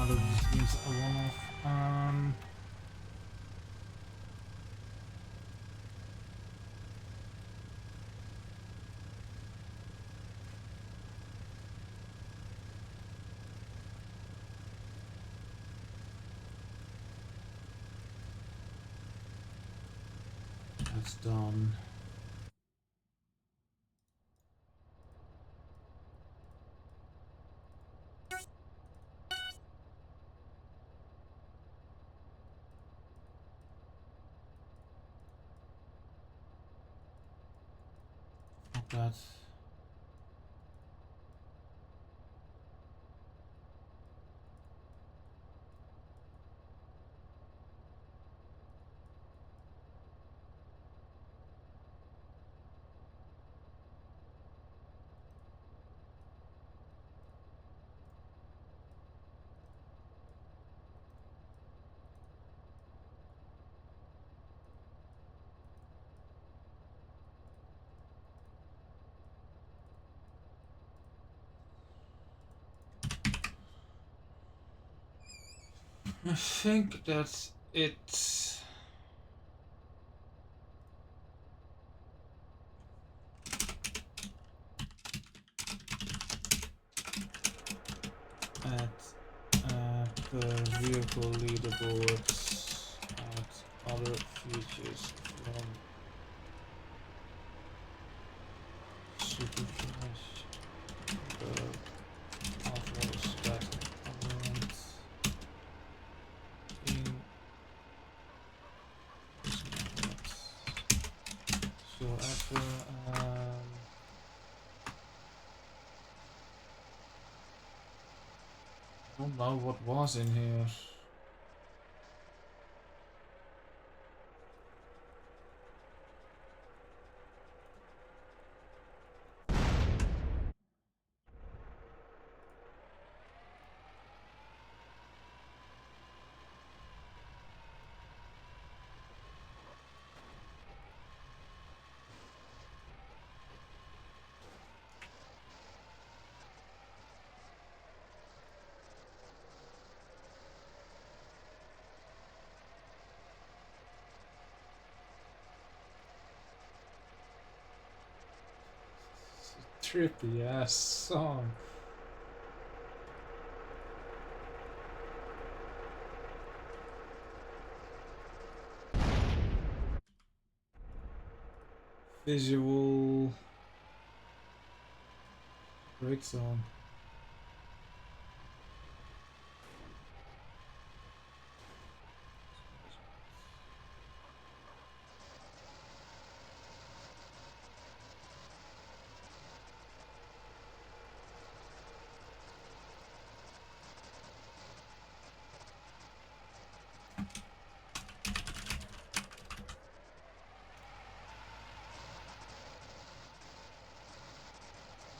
This means a one-off. That's done. Not bad. I think that's it. At per vehicle leaderboards, add other features from supercharged offers that aren't in so after I don't know what was in here. Trippy ass song. Visual. Great song.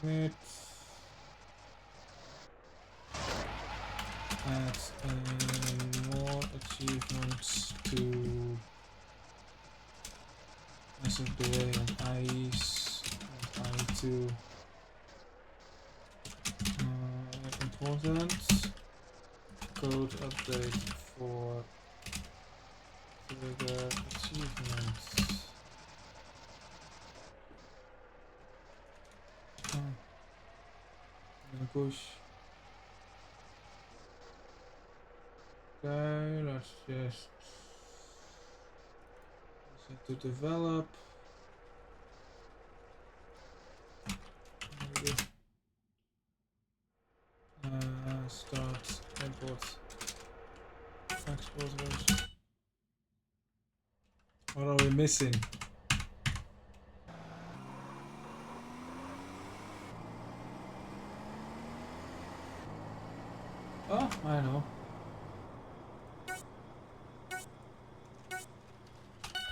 It adds more achievements to as of the way on IEs and I2. Important code update for further achievements. Push. Okay, let's just set to develop. Maybe. Start import export. What are we missing? Oh, I know.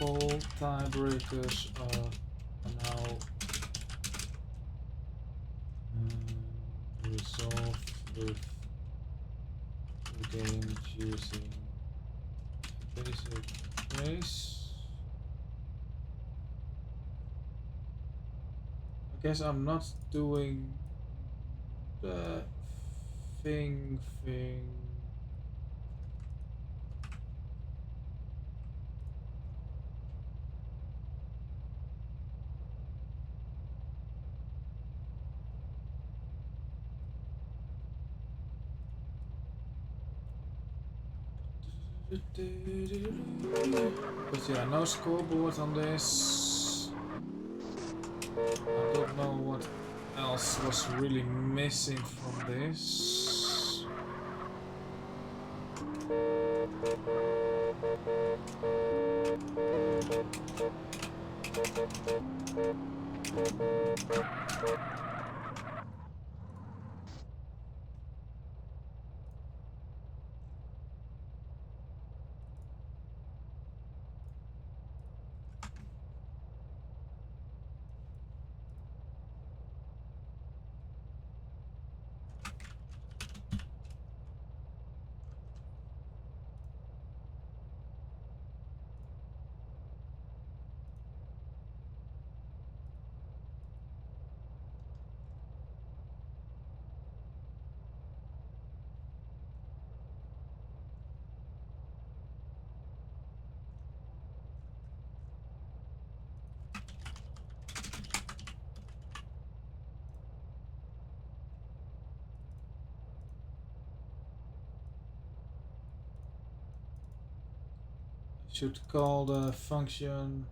All tiebreakers are now resolved with the game using basic race. I guess I'm not doing the thing. But yeah, no scoreboard on this. I don't know what else was really missing from this. Should call the function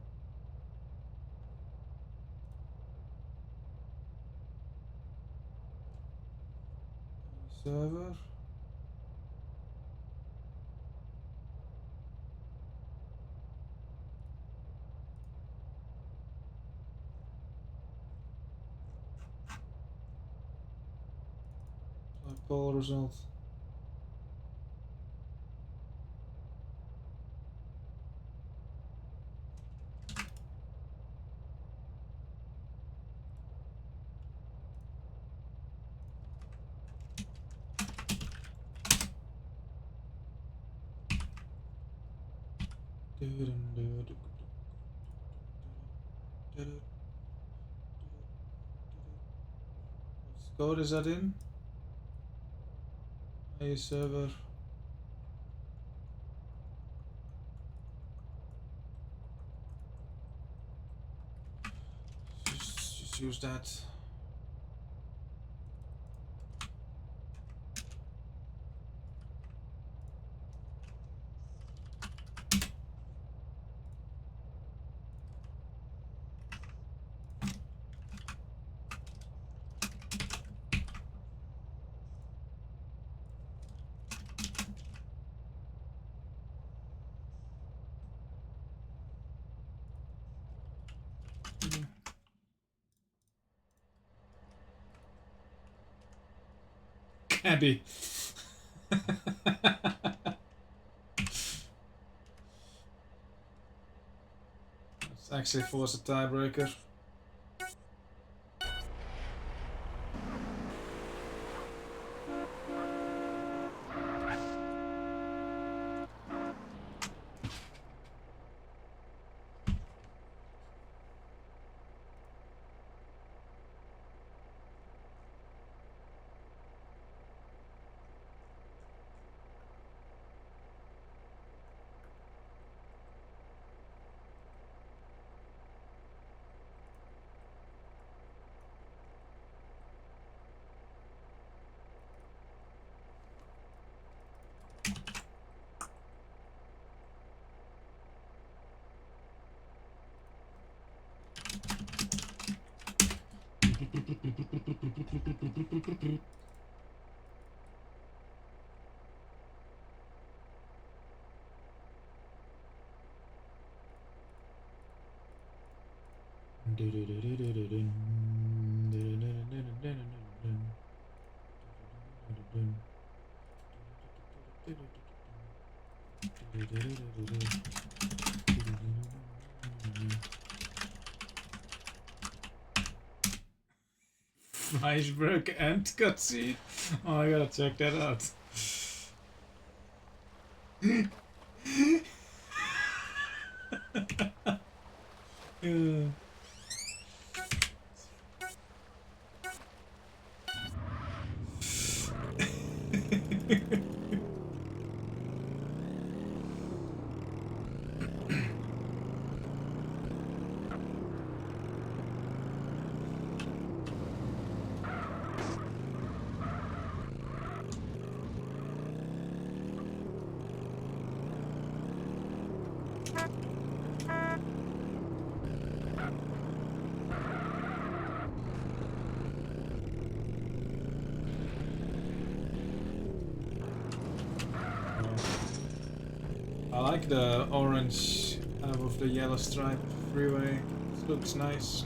server. Poll result. What code is that in? A server. Just use that. Cabby. Let's actually force a tiebreaker. Iceberg and cutscene. Oh, I gotta check that out. Yeah. I like the orange with the yellow stripe freeway. It looks nice.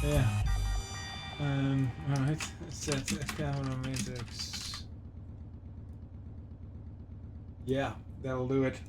Yeah. Alright, set camera matrix. Yeah, that'll do it.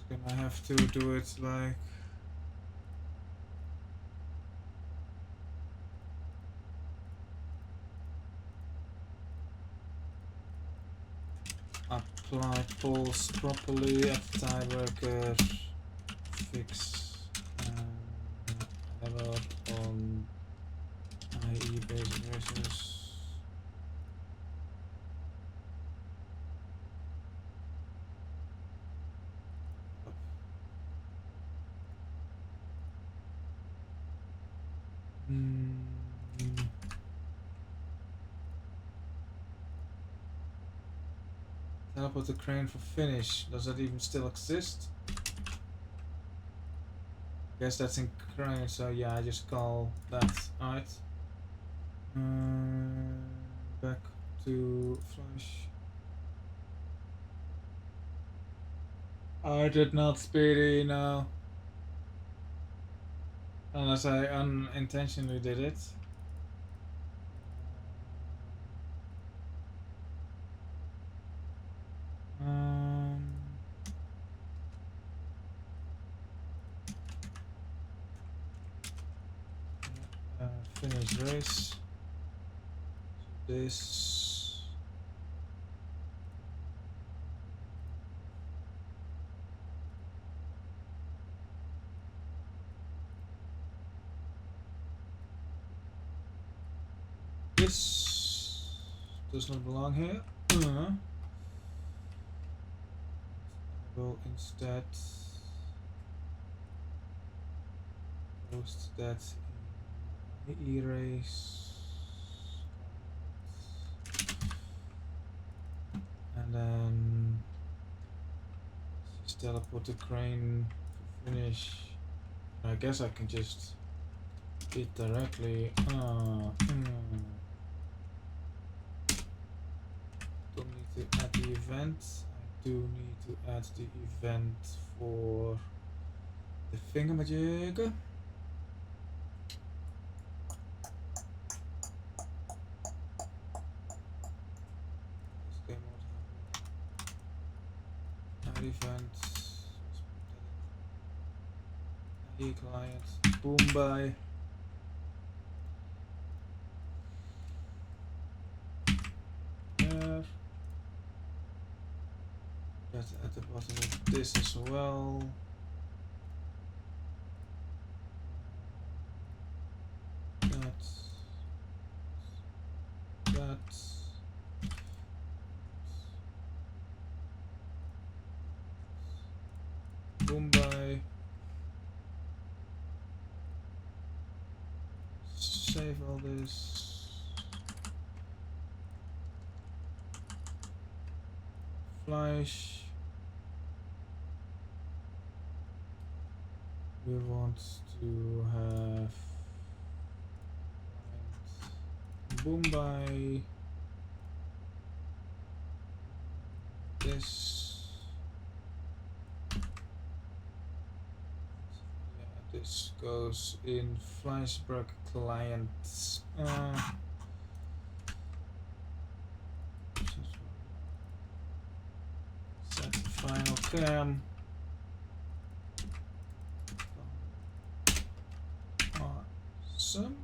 Gonna have to do it like apply pulse properly at the time worker, fix error on IE basic measures. Teleport the crane for finish. Does that even still exist? Guess that's in crane, so yeah, I just call that. Alright. Back to flash. I did not speedy, no. Unless I unintentionally did it. Finish race. So this. This does not belong here. I will instead post that in erase, and then just teleport the crane to finish. I guess I can just hit directly. Don't need to add the event. I do need to add the event for the thingamajig. Add event. Add client. Boom by. There. That's at the bottom of this as well. That. Mumbai. Save all this. Flash. We want to have Mumbai. This. Yeah, this goes in Flashback clients. cam. Awesome.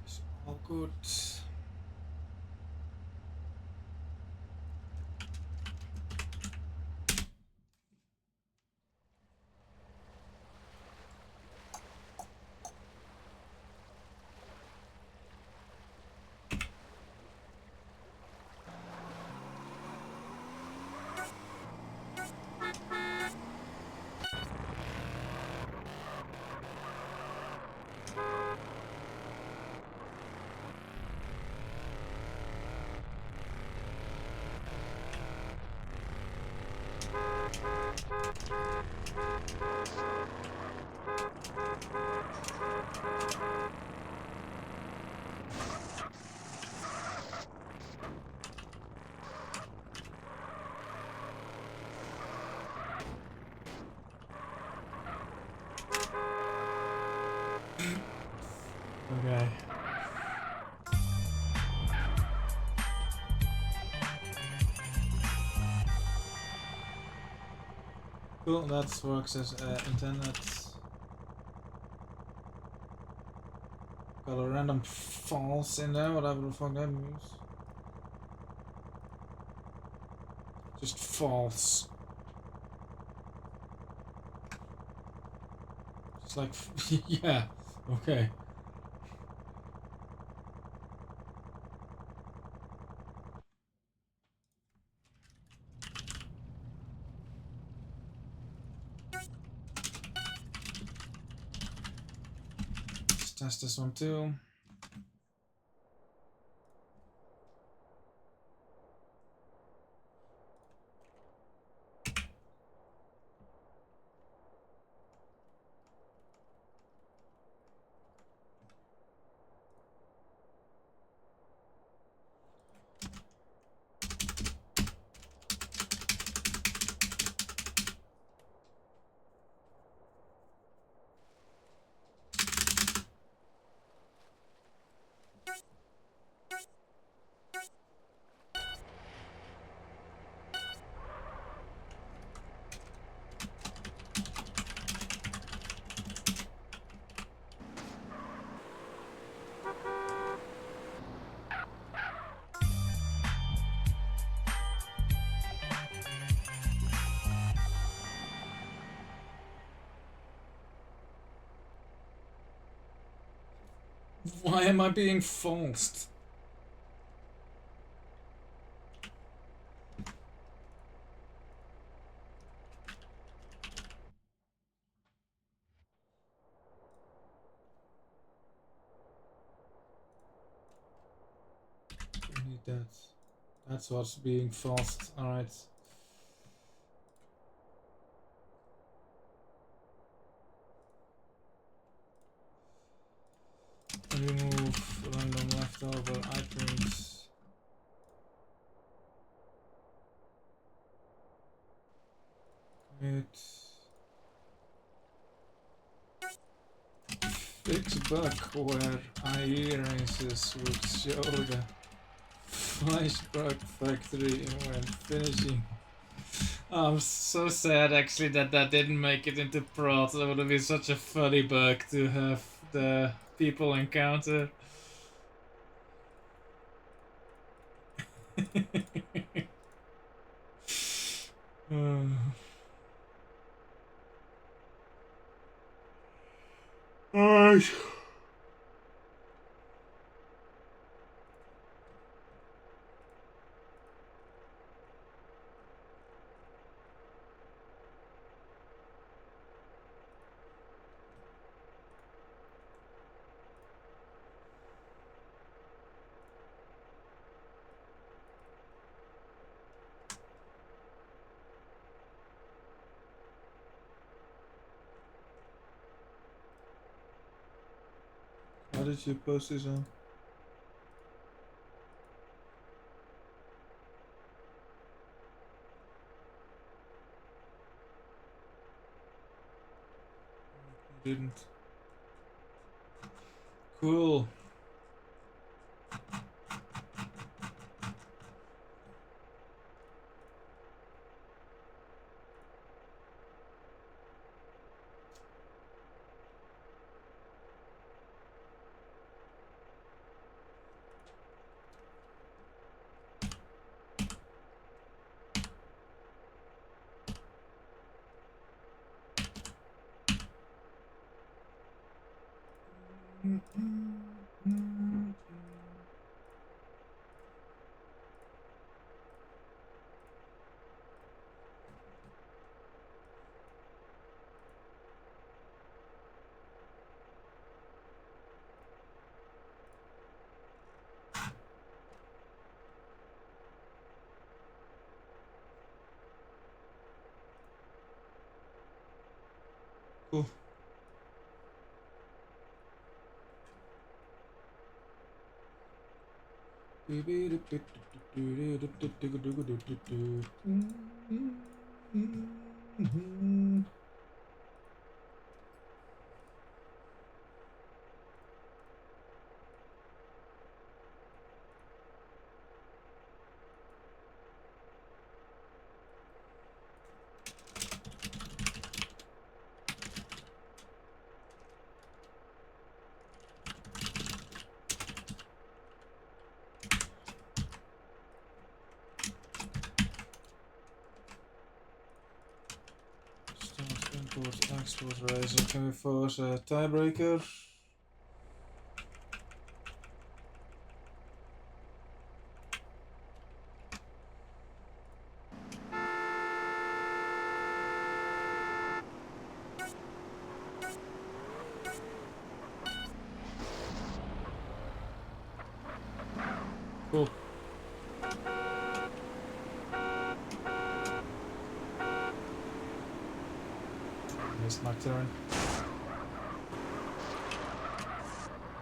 It's all good. Okay. Cool, that works as intended. Got a random false in there, whatever the fuck that means. Just false. Just like, yeah, okay. Let's test this one too. Why am I being falsed? I need that. That's what's being falsed. Alright. Remove random leftover items. Commit. Fix bug where IE races would show the flash bug factory when finishing. I'm so sad actually that didn't make it into prod. That would have been such a funny bug to have the people encounter. Alright. did you post this on? You didn't. Cool. Cool. Start import export razor. Can we force a tiebreaker? Cool. Missed my turn.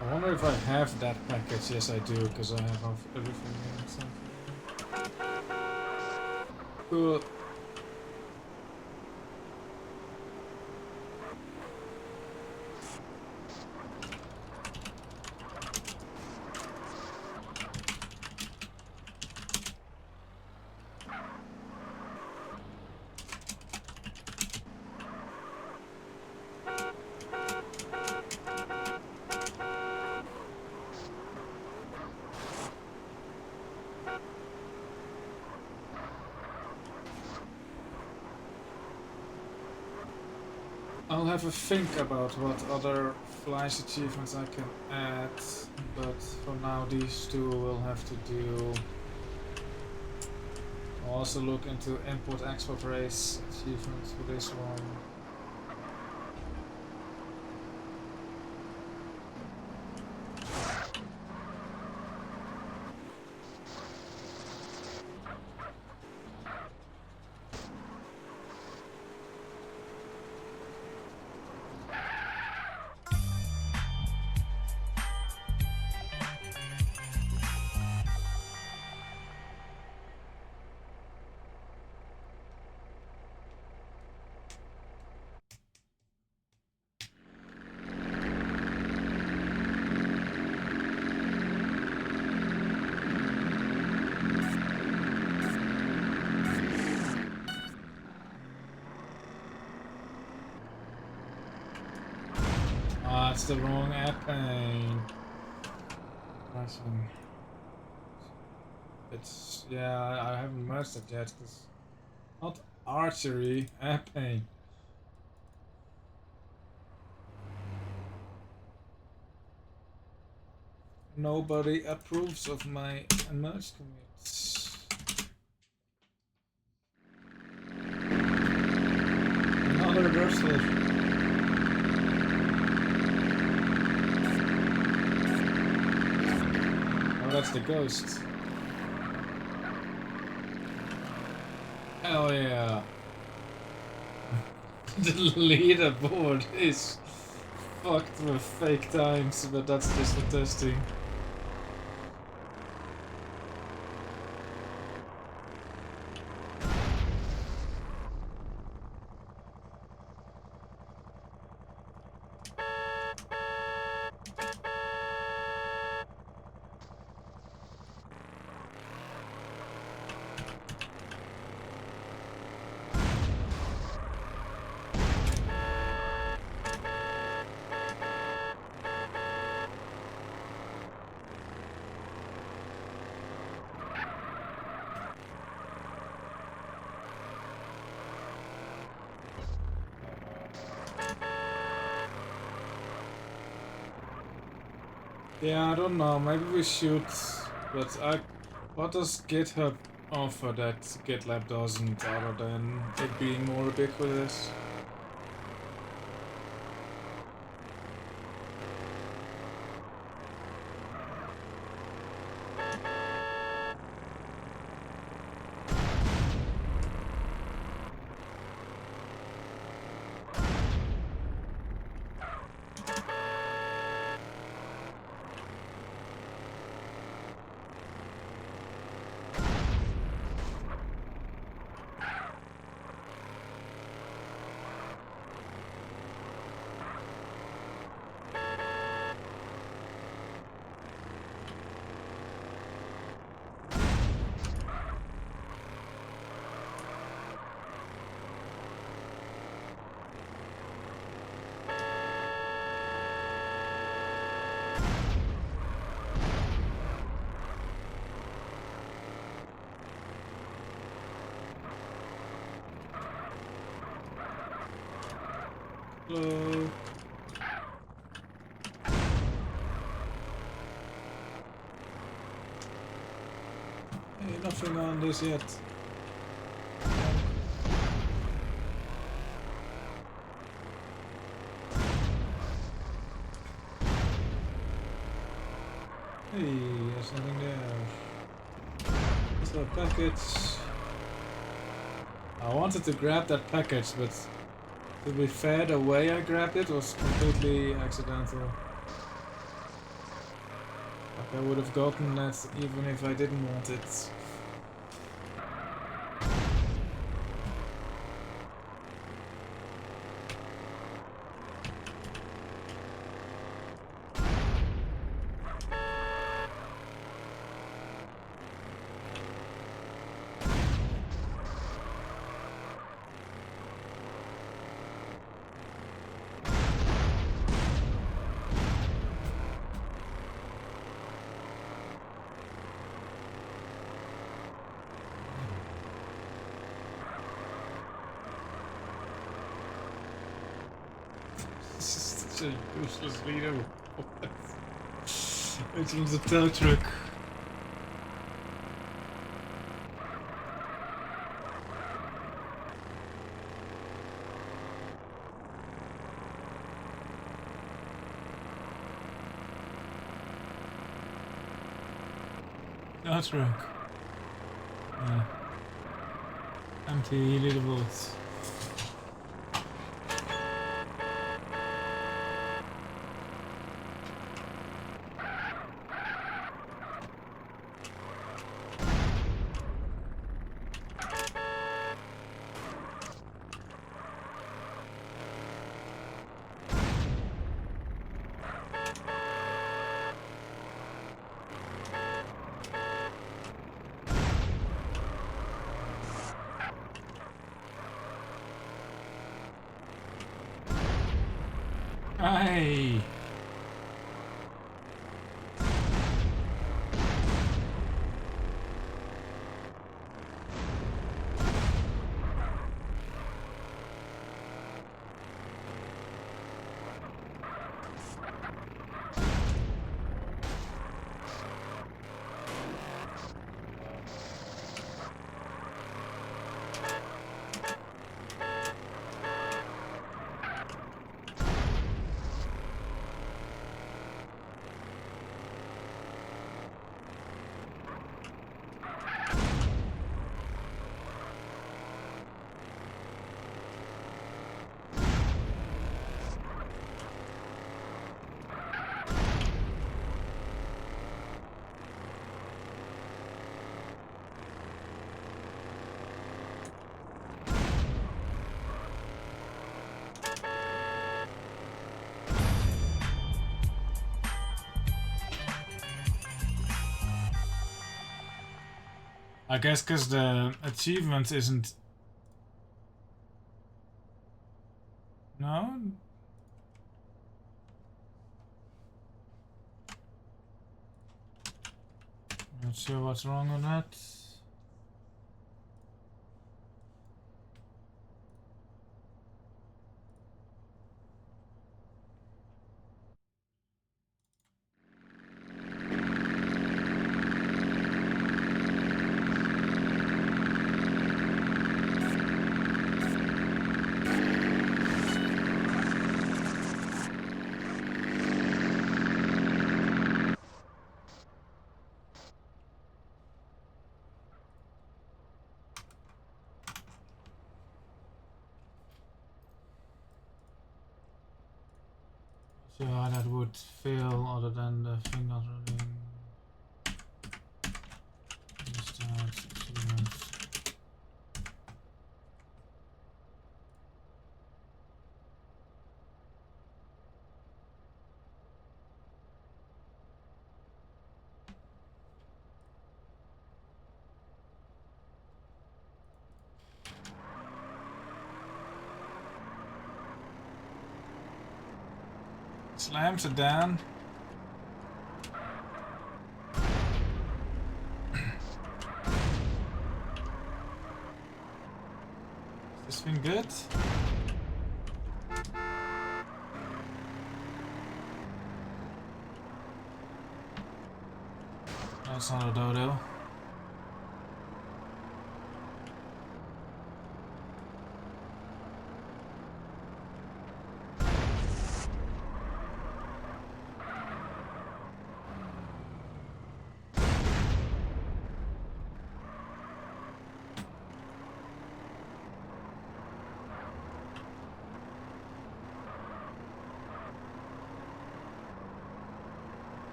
I wonder if I have that package. Yes, I do, because I have everything in something. Cool. I'll have a think about what other flies achievements I can add, but for now these two will have to do. I'll also look into import-export race achievements for this one. That's the wrong app pane. It's, yeah, I haven't merged it yet. Cause not archery, app pane. Nobody approves of my merge commits. Another wrestler. Oh, that's the ghost. Hell yeah. The leaderboard is fucked with fake times, but that's just for testing. Yeah, I don't know, maybe we should, but what does GitHub offer that GitLab doesn't, other than it being more ubiquitous? Hello. Hey, nothing on this yet. Hey, there's nothing there. What's that package? I wanted to grab that package, but to be fair, the way I grabbed it was completely accidental. Like I would have gotten that even if I didn't want it. This is such a useless video. Which was a tow truck. Tow truck. Yeah. Empty little boats. Hey! I guess because the achievement isn't... No? Not sure what's wrong with that. So how that would feel other than the fingerprinting. Slams it down. Is this thing good? That's not a dodo.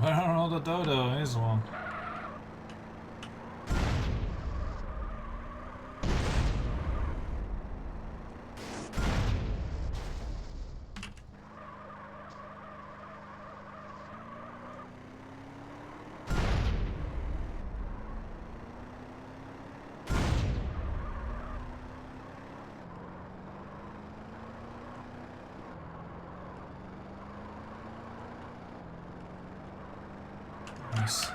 Where are all the dodo? Here's one. Nice.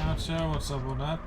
Not sure what's up with that.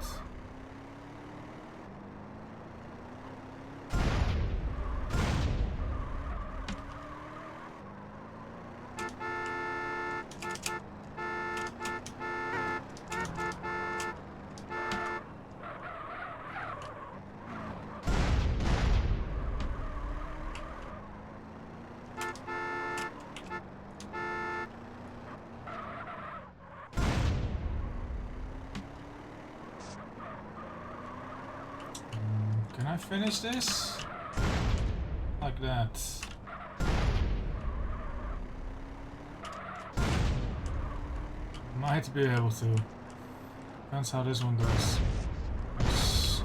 I finish this? Like that. Might be able to. Depends how this one does. Yes.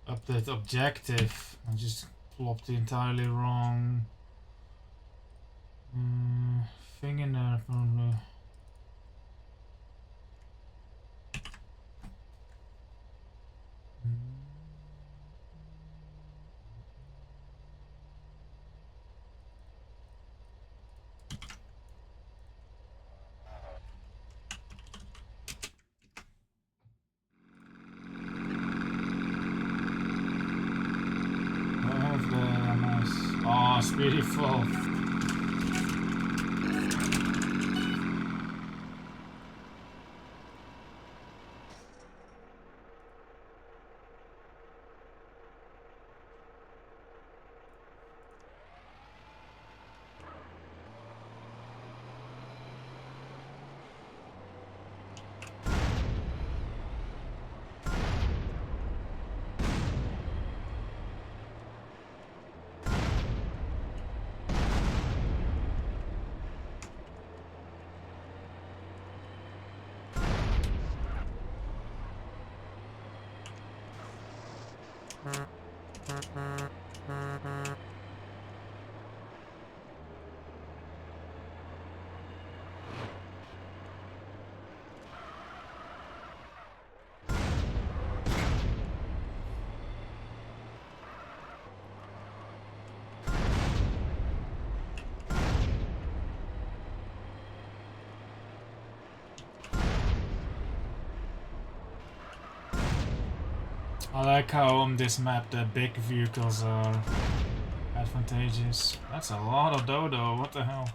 Update objective. I just plopped entirely wrong thing in there probably. Oh, it's beautiful. I like how on this map the big vehicles are advantageous. That's a lot of dodo, what the hell?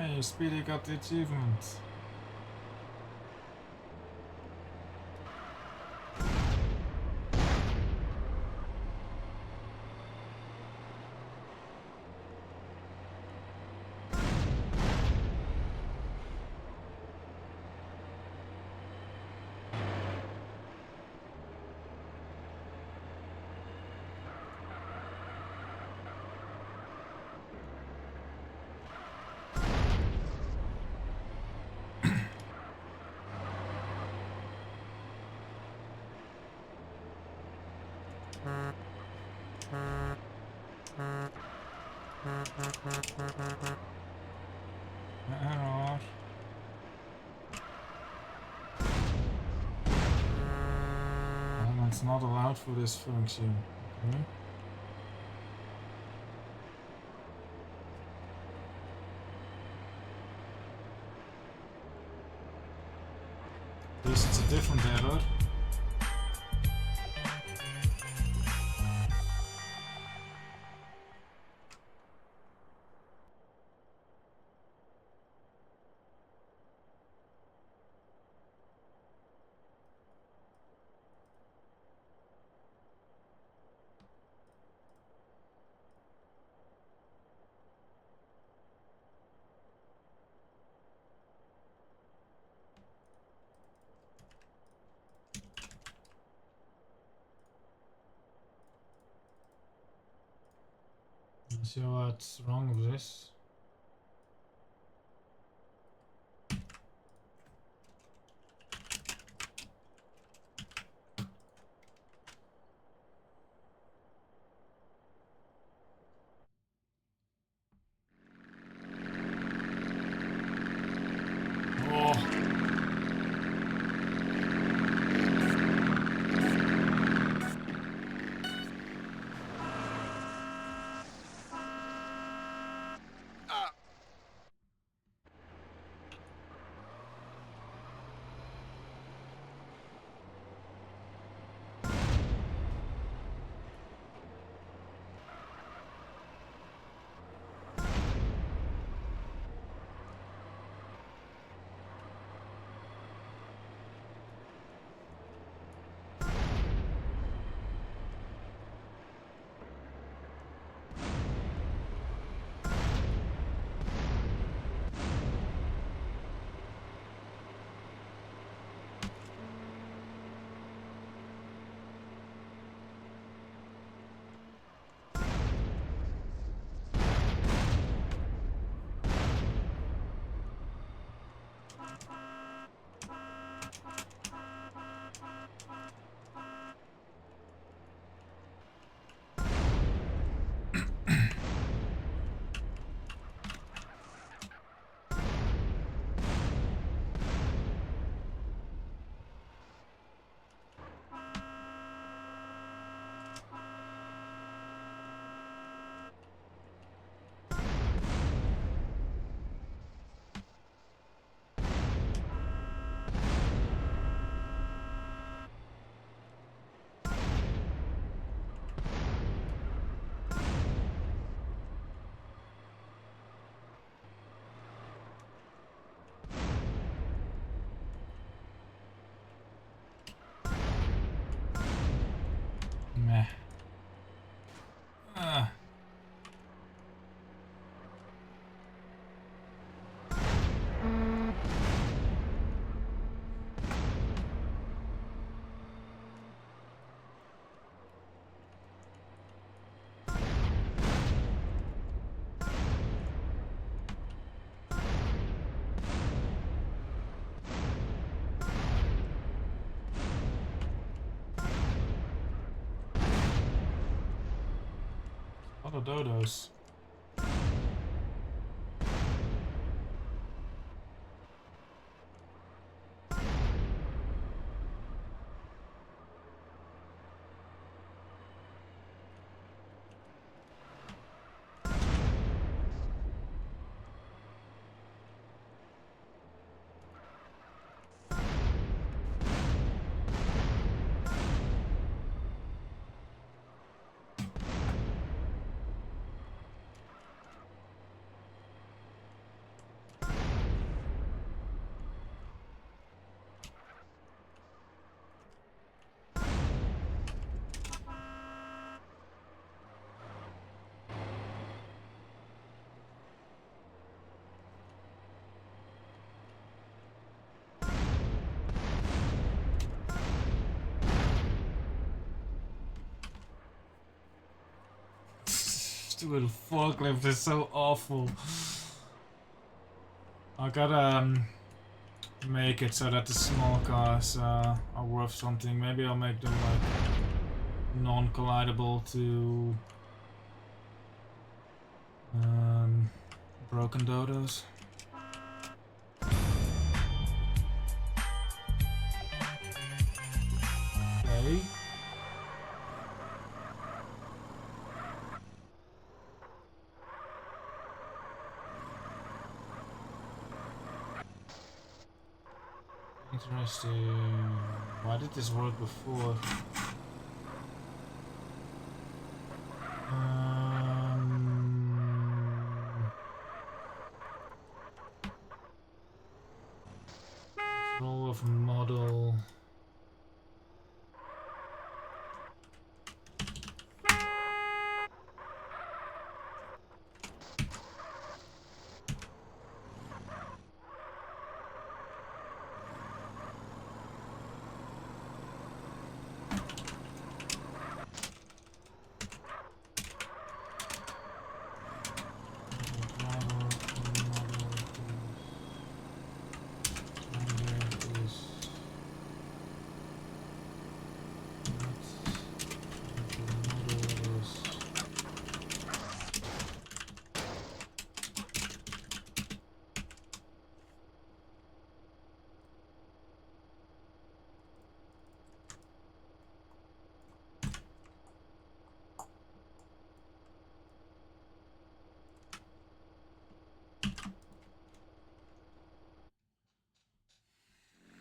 Hey, Speedy got the achievement. Error. It's not allowed for this function. Okay. At least it's a different error. Let's see what's wrong with this. Meh. What are dodos? Stupid forklift is so awful. I gotta make it so that the small cars are worth something. Maybe I'll make them like non-collidable to broken dodos. Okay. Interesting. Why did this work before? Roll of model.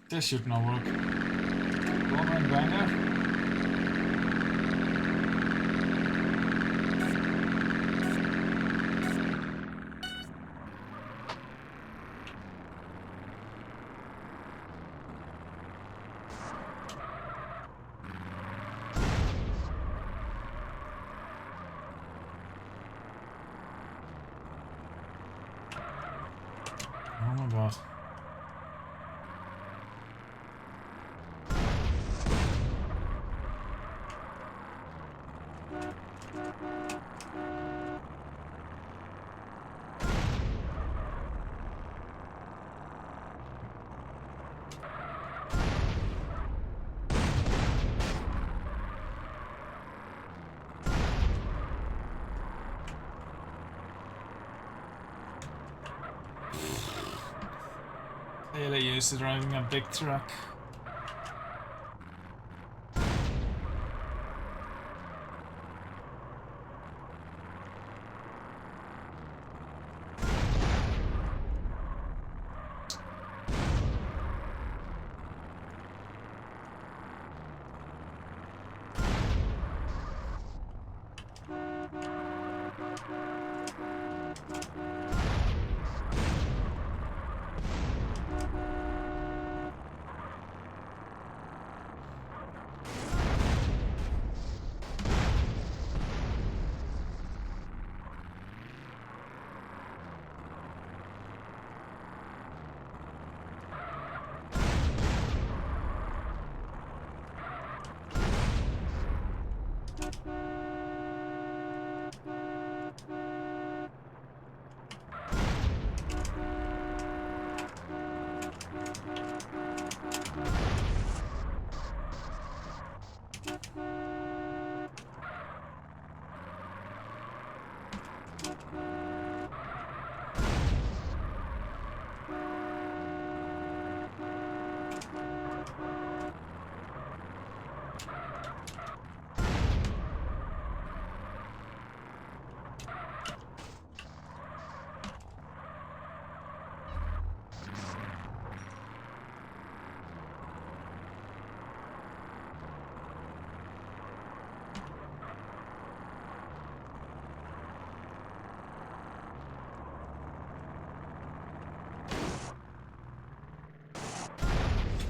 This should not work. Ballman banger. Oh my god. Clearly used to driving a big truck.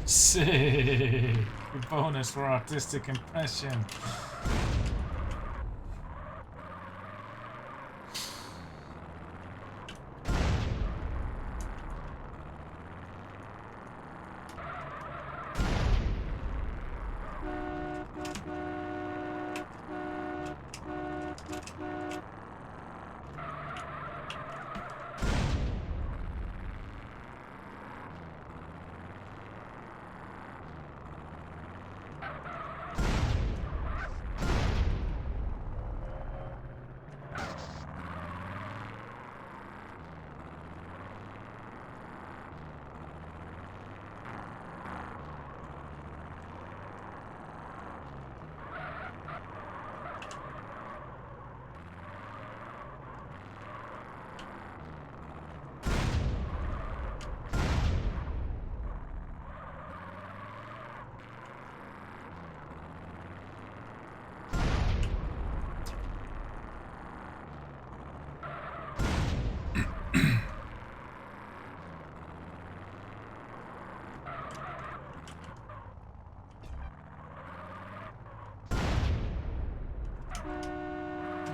Sick! Bonus for artistic impression.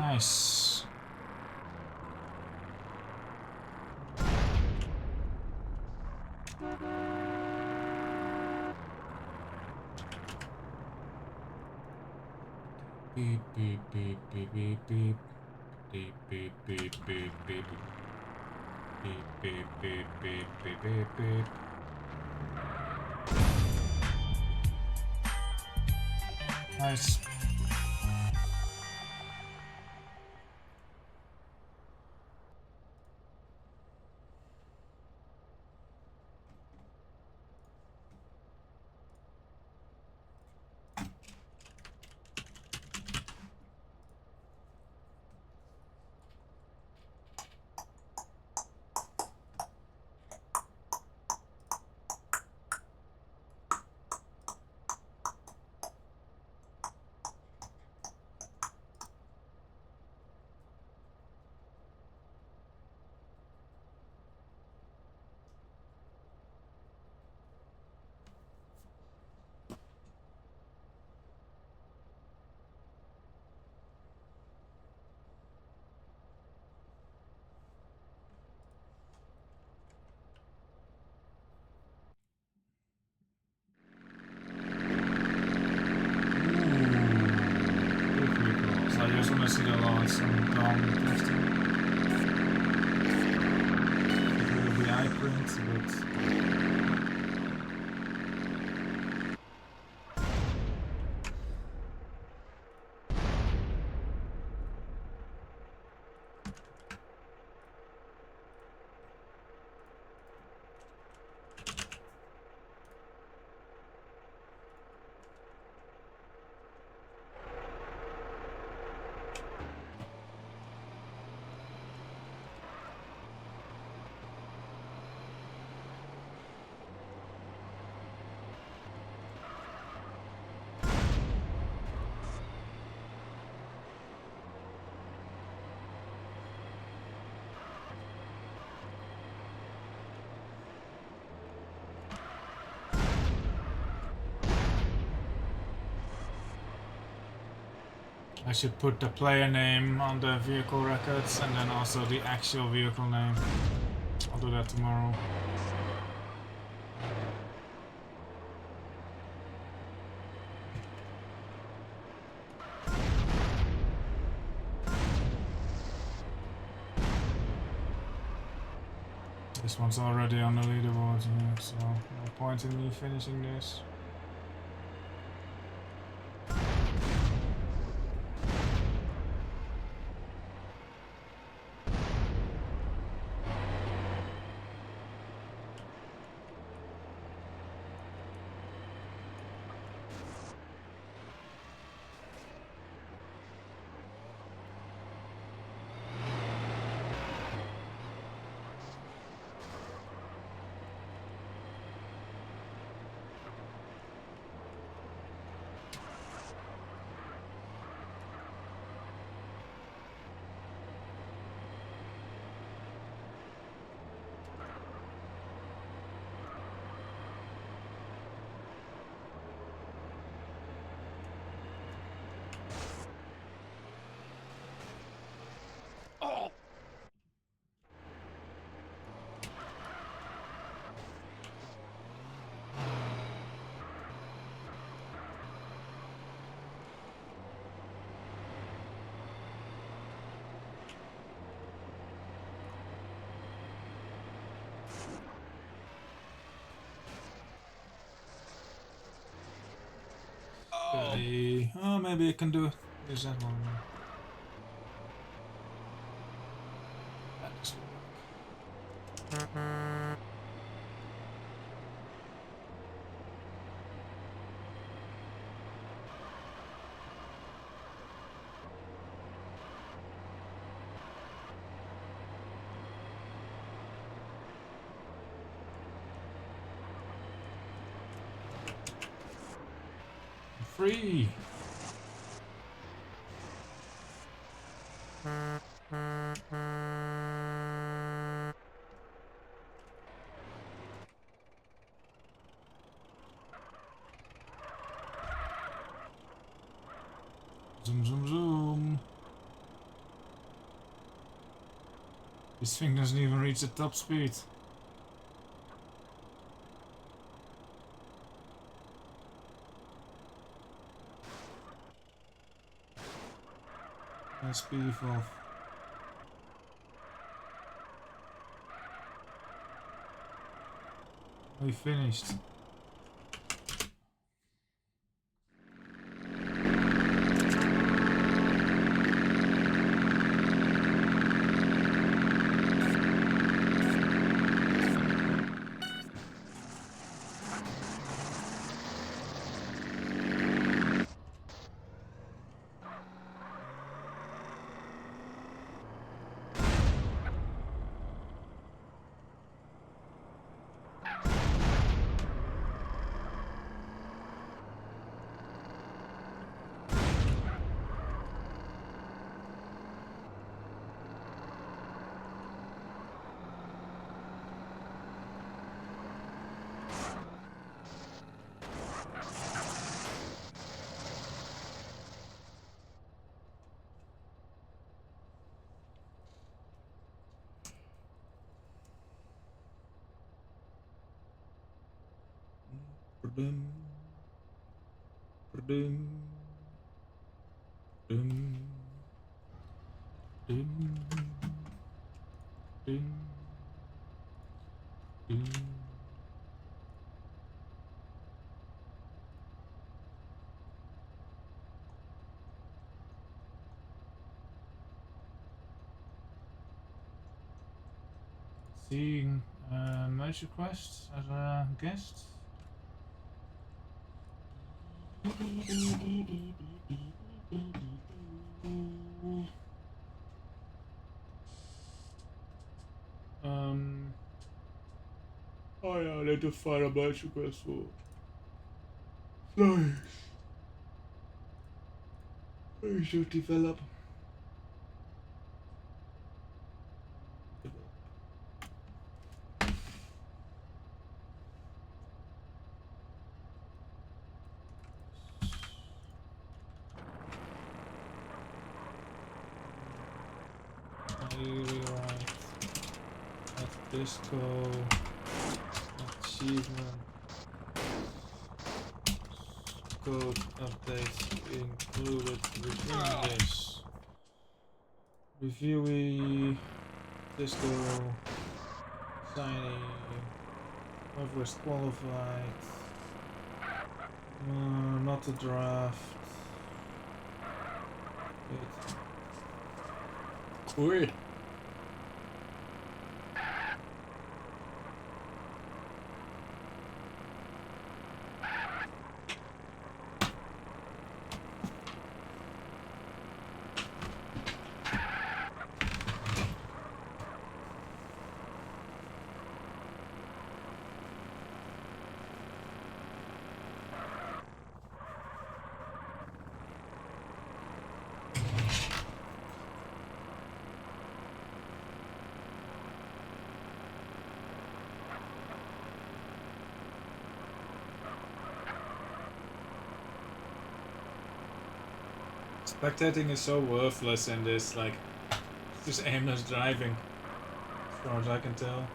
Nice. Beep beep beep beep beep beep. Beep beep beep beep beep. Beep beep beep beep beep beep beep. Nice. I just want to see the lots and drifting. It will be eye print, but I should put the player name on the vehicle records and then also the actual vehicle name. I'll do that tomorrow. This one's already on the leaderboard here, so no point in me finishing this. Oh, maybe I can do use that one. That doesn't work. Free. Zoom, zoom, zoom. This thing doesn't even reach the top speed. SP evolve. We finished. Dum, dum, dum, dum, dum, dum. Seeing merge request as a guest. Oh yeah, I need to find a merge request for. Nice. I should develop. I rewrite at disco achievement code updates included within this. Reviewee disco signing Northwest qualified. Not a draft. Wait. Spectating is so worthless in this, like, just aimless driving, as far as I can tell.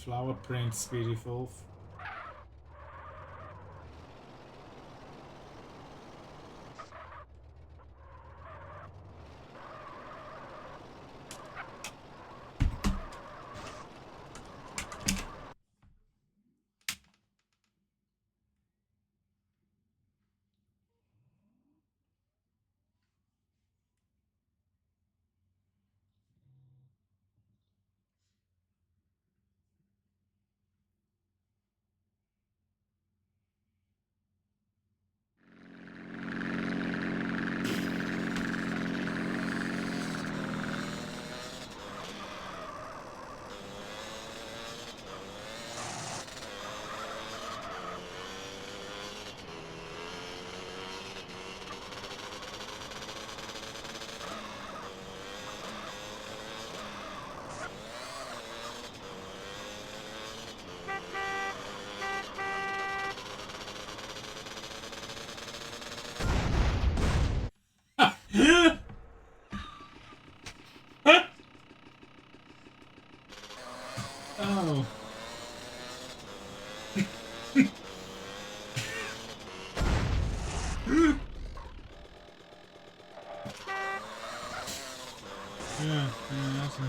flower print speed evolve. Oh. Yeah, that's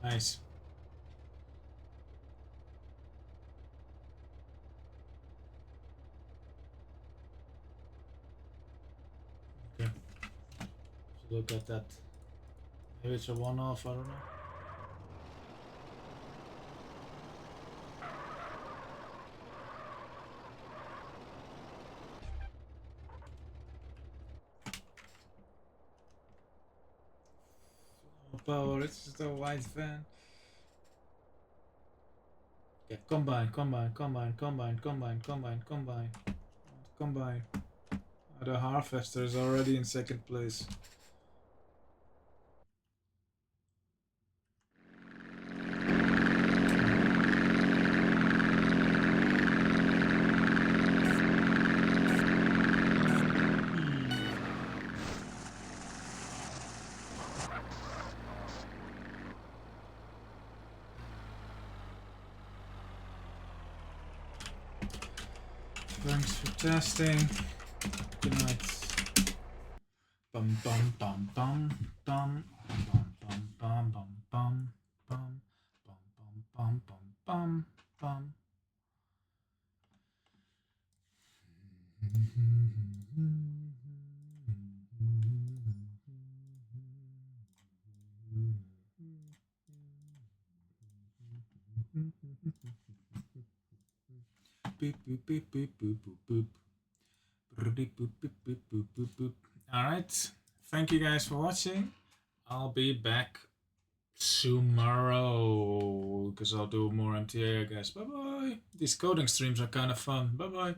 nice. Okay. So look at that. Maybe it's a one-off, I don't know. Power, it's just a white fan. Okay, combine. The harvester is already in second place. Thanks for testing. Good night. Bum bum bum bum bum bum bum bum bum bum bum bum bum bum bum. Beep boop beep boop boop boop boop. Alright, thank you guys for watching. I'll be back tomorrow because I'll do more MTA, I guess. Bye bye. These coding streams are kind of fun. Bye bye.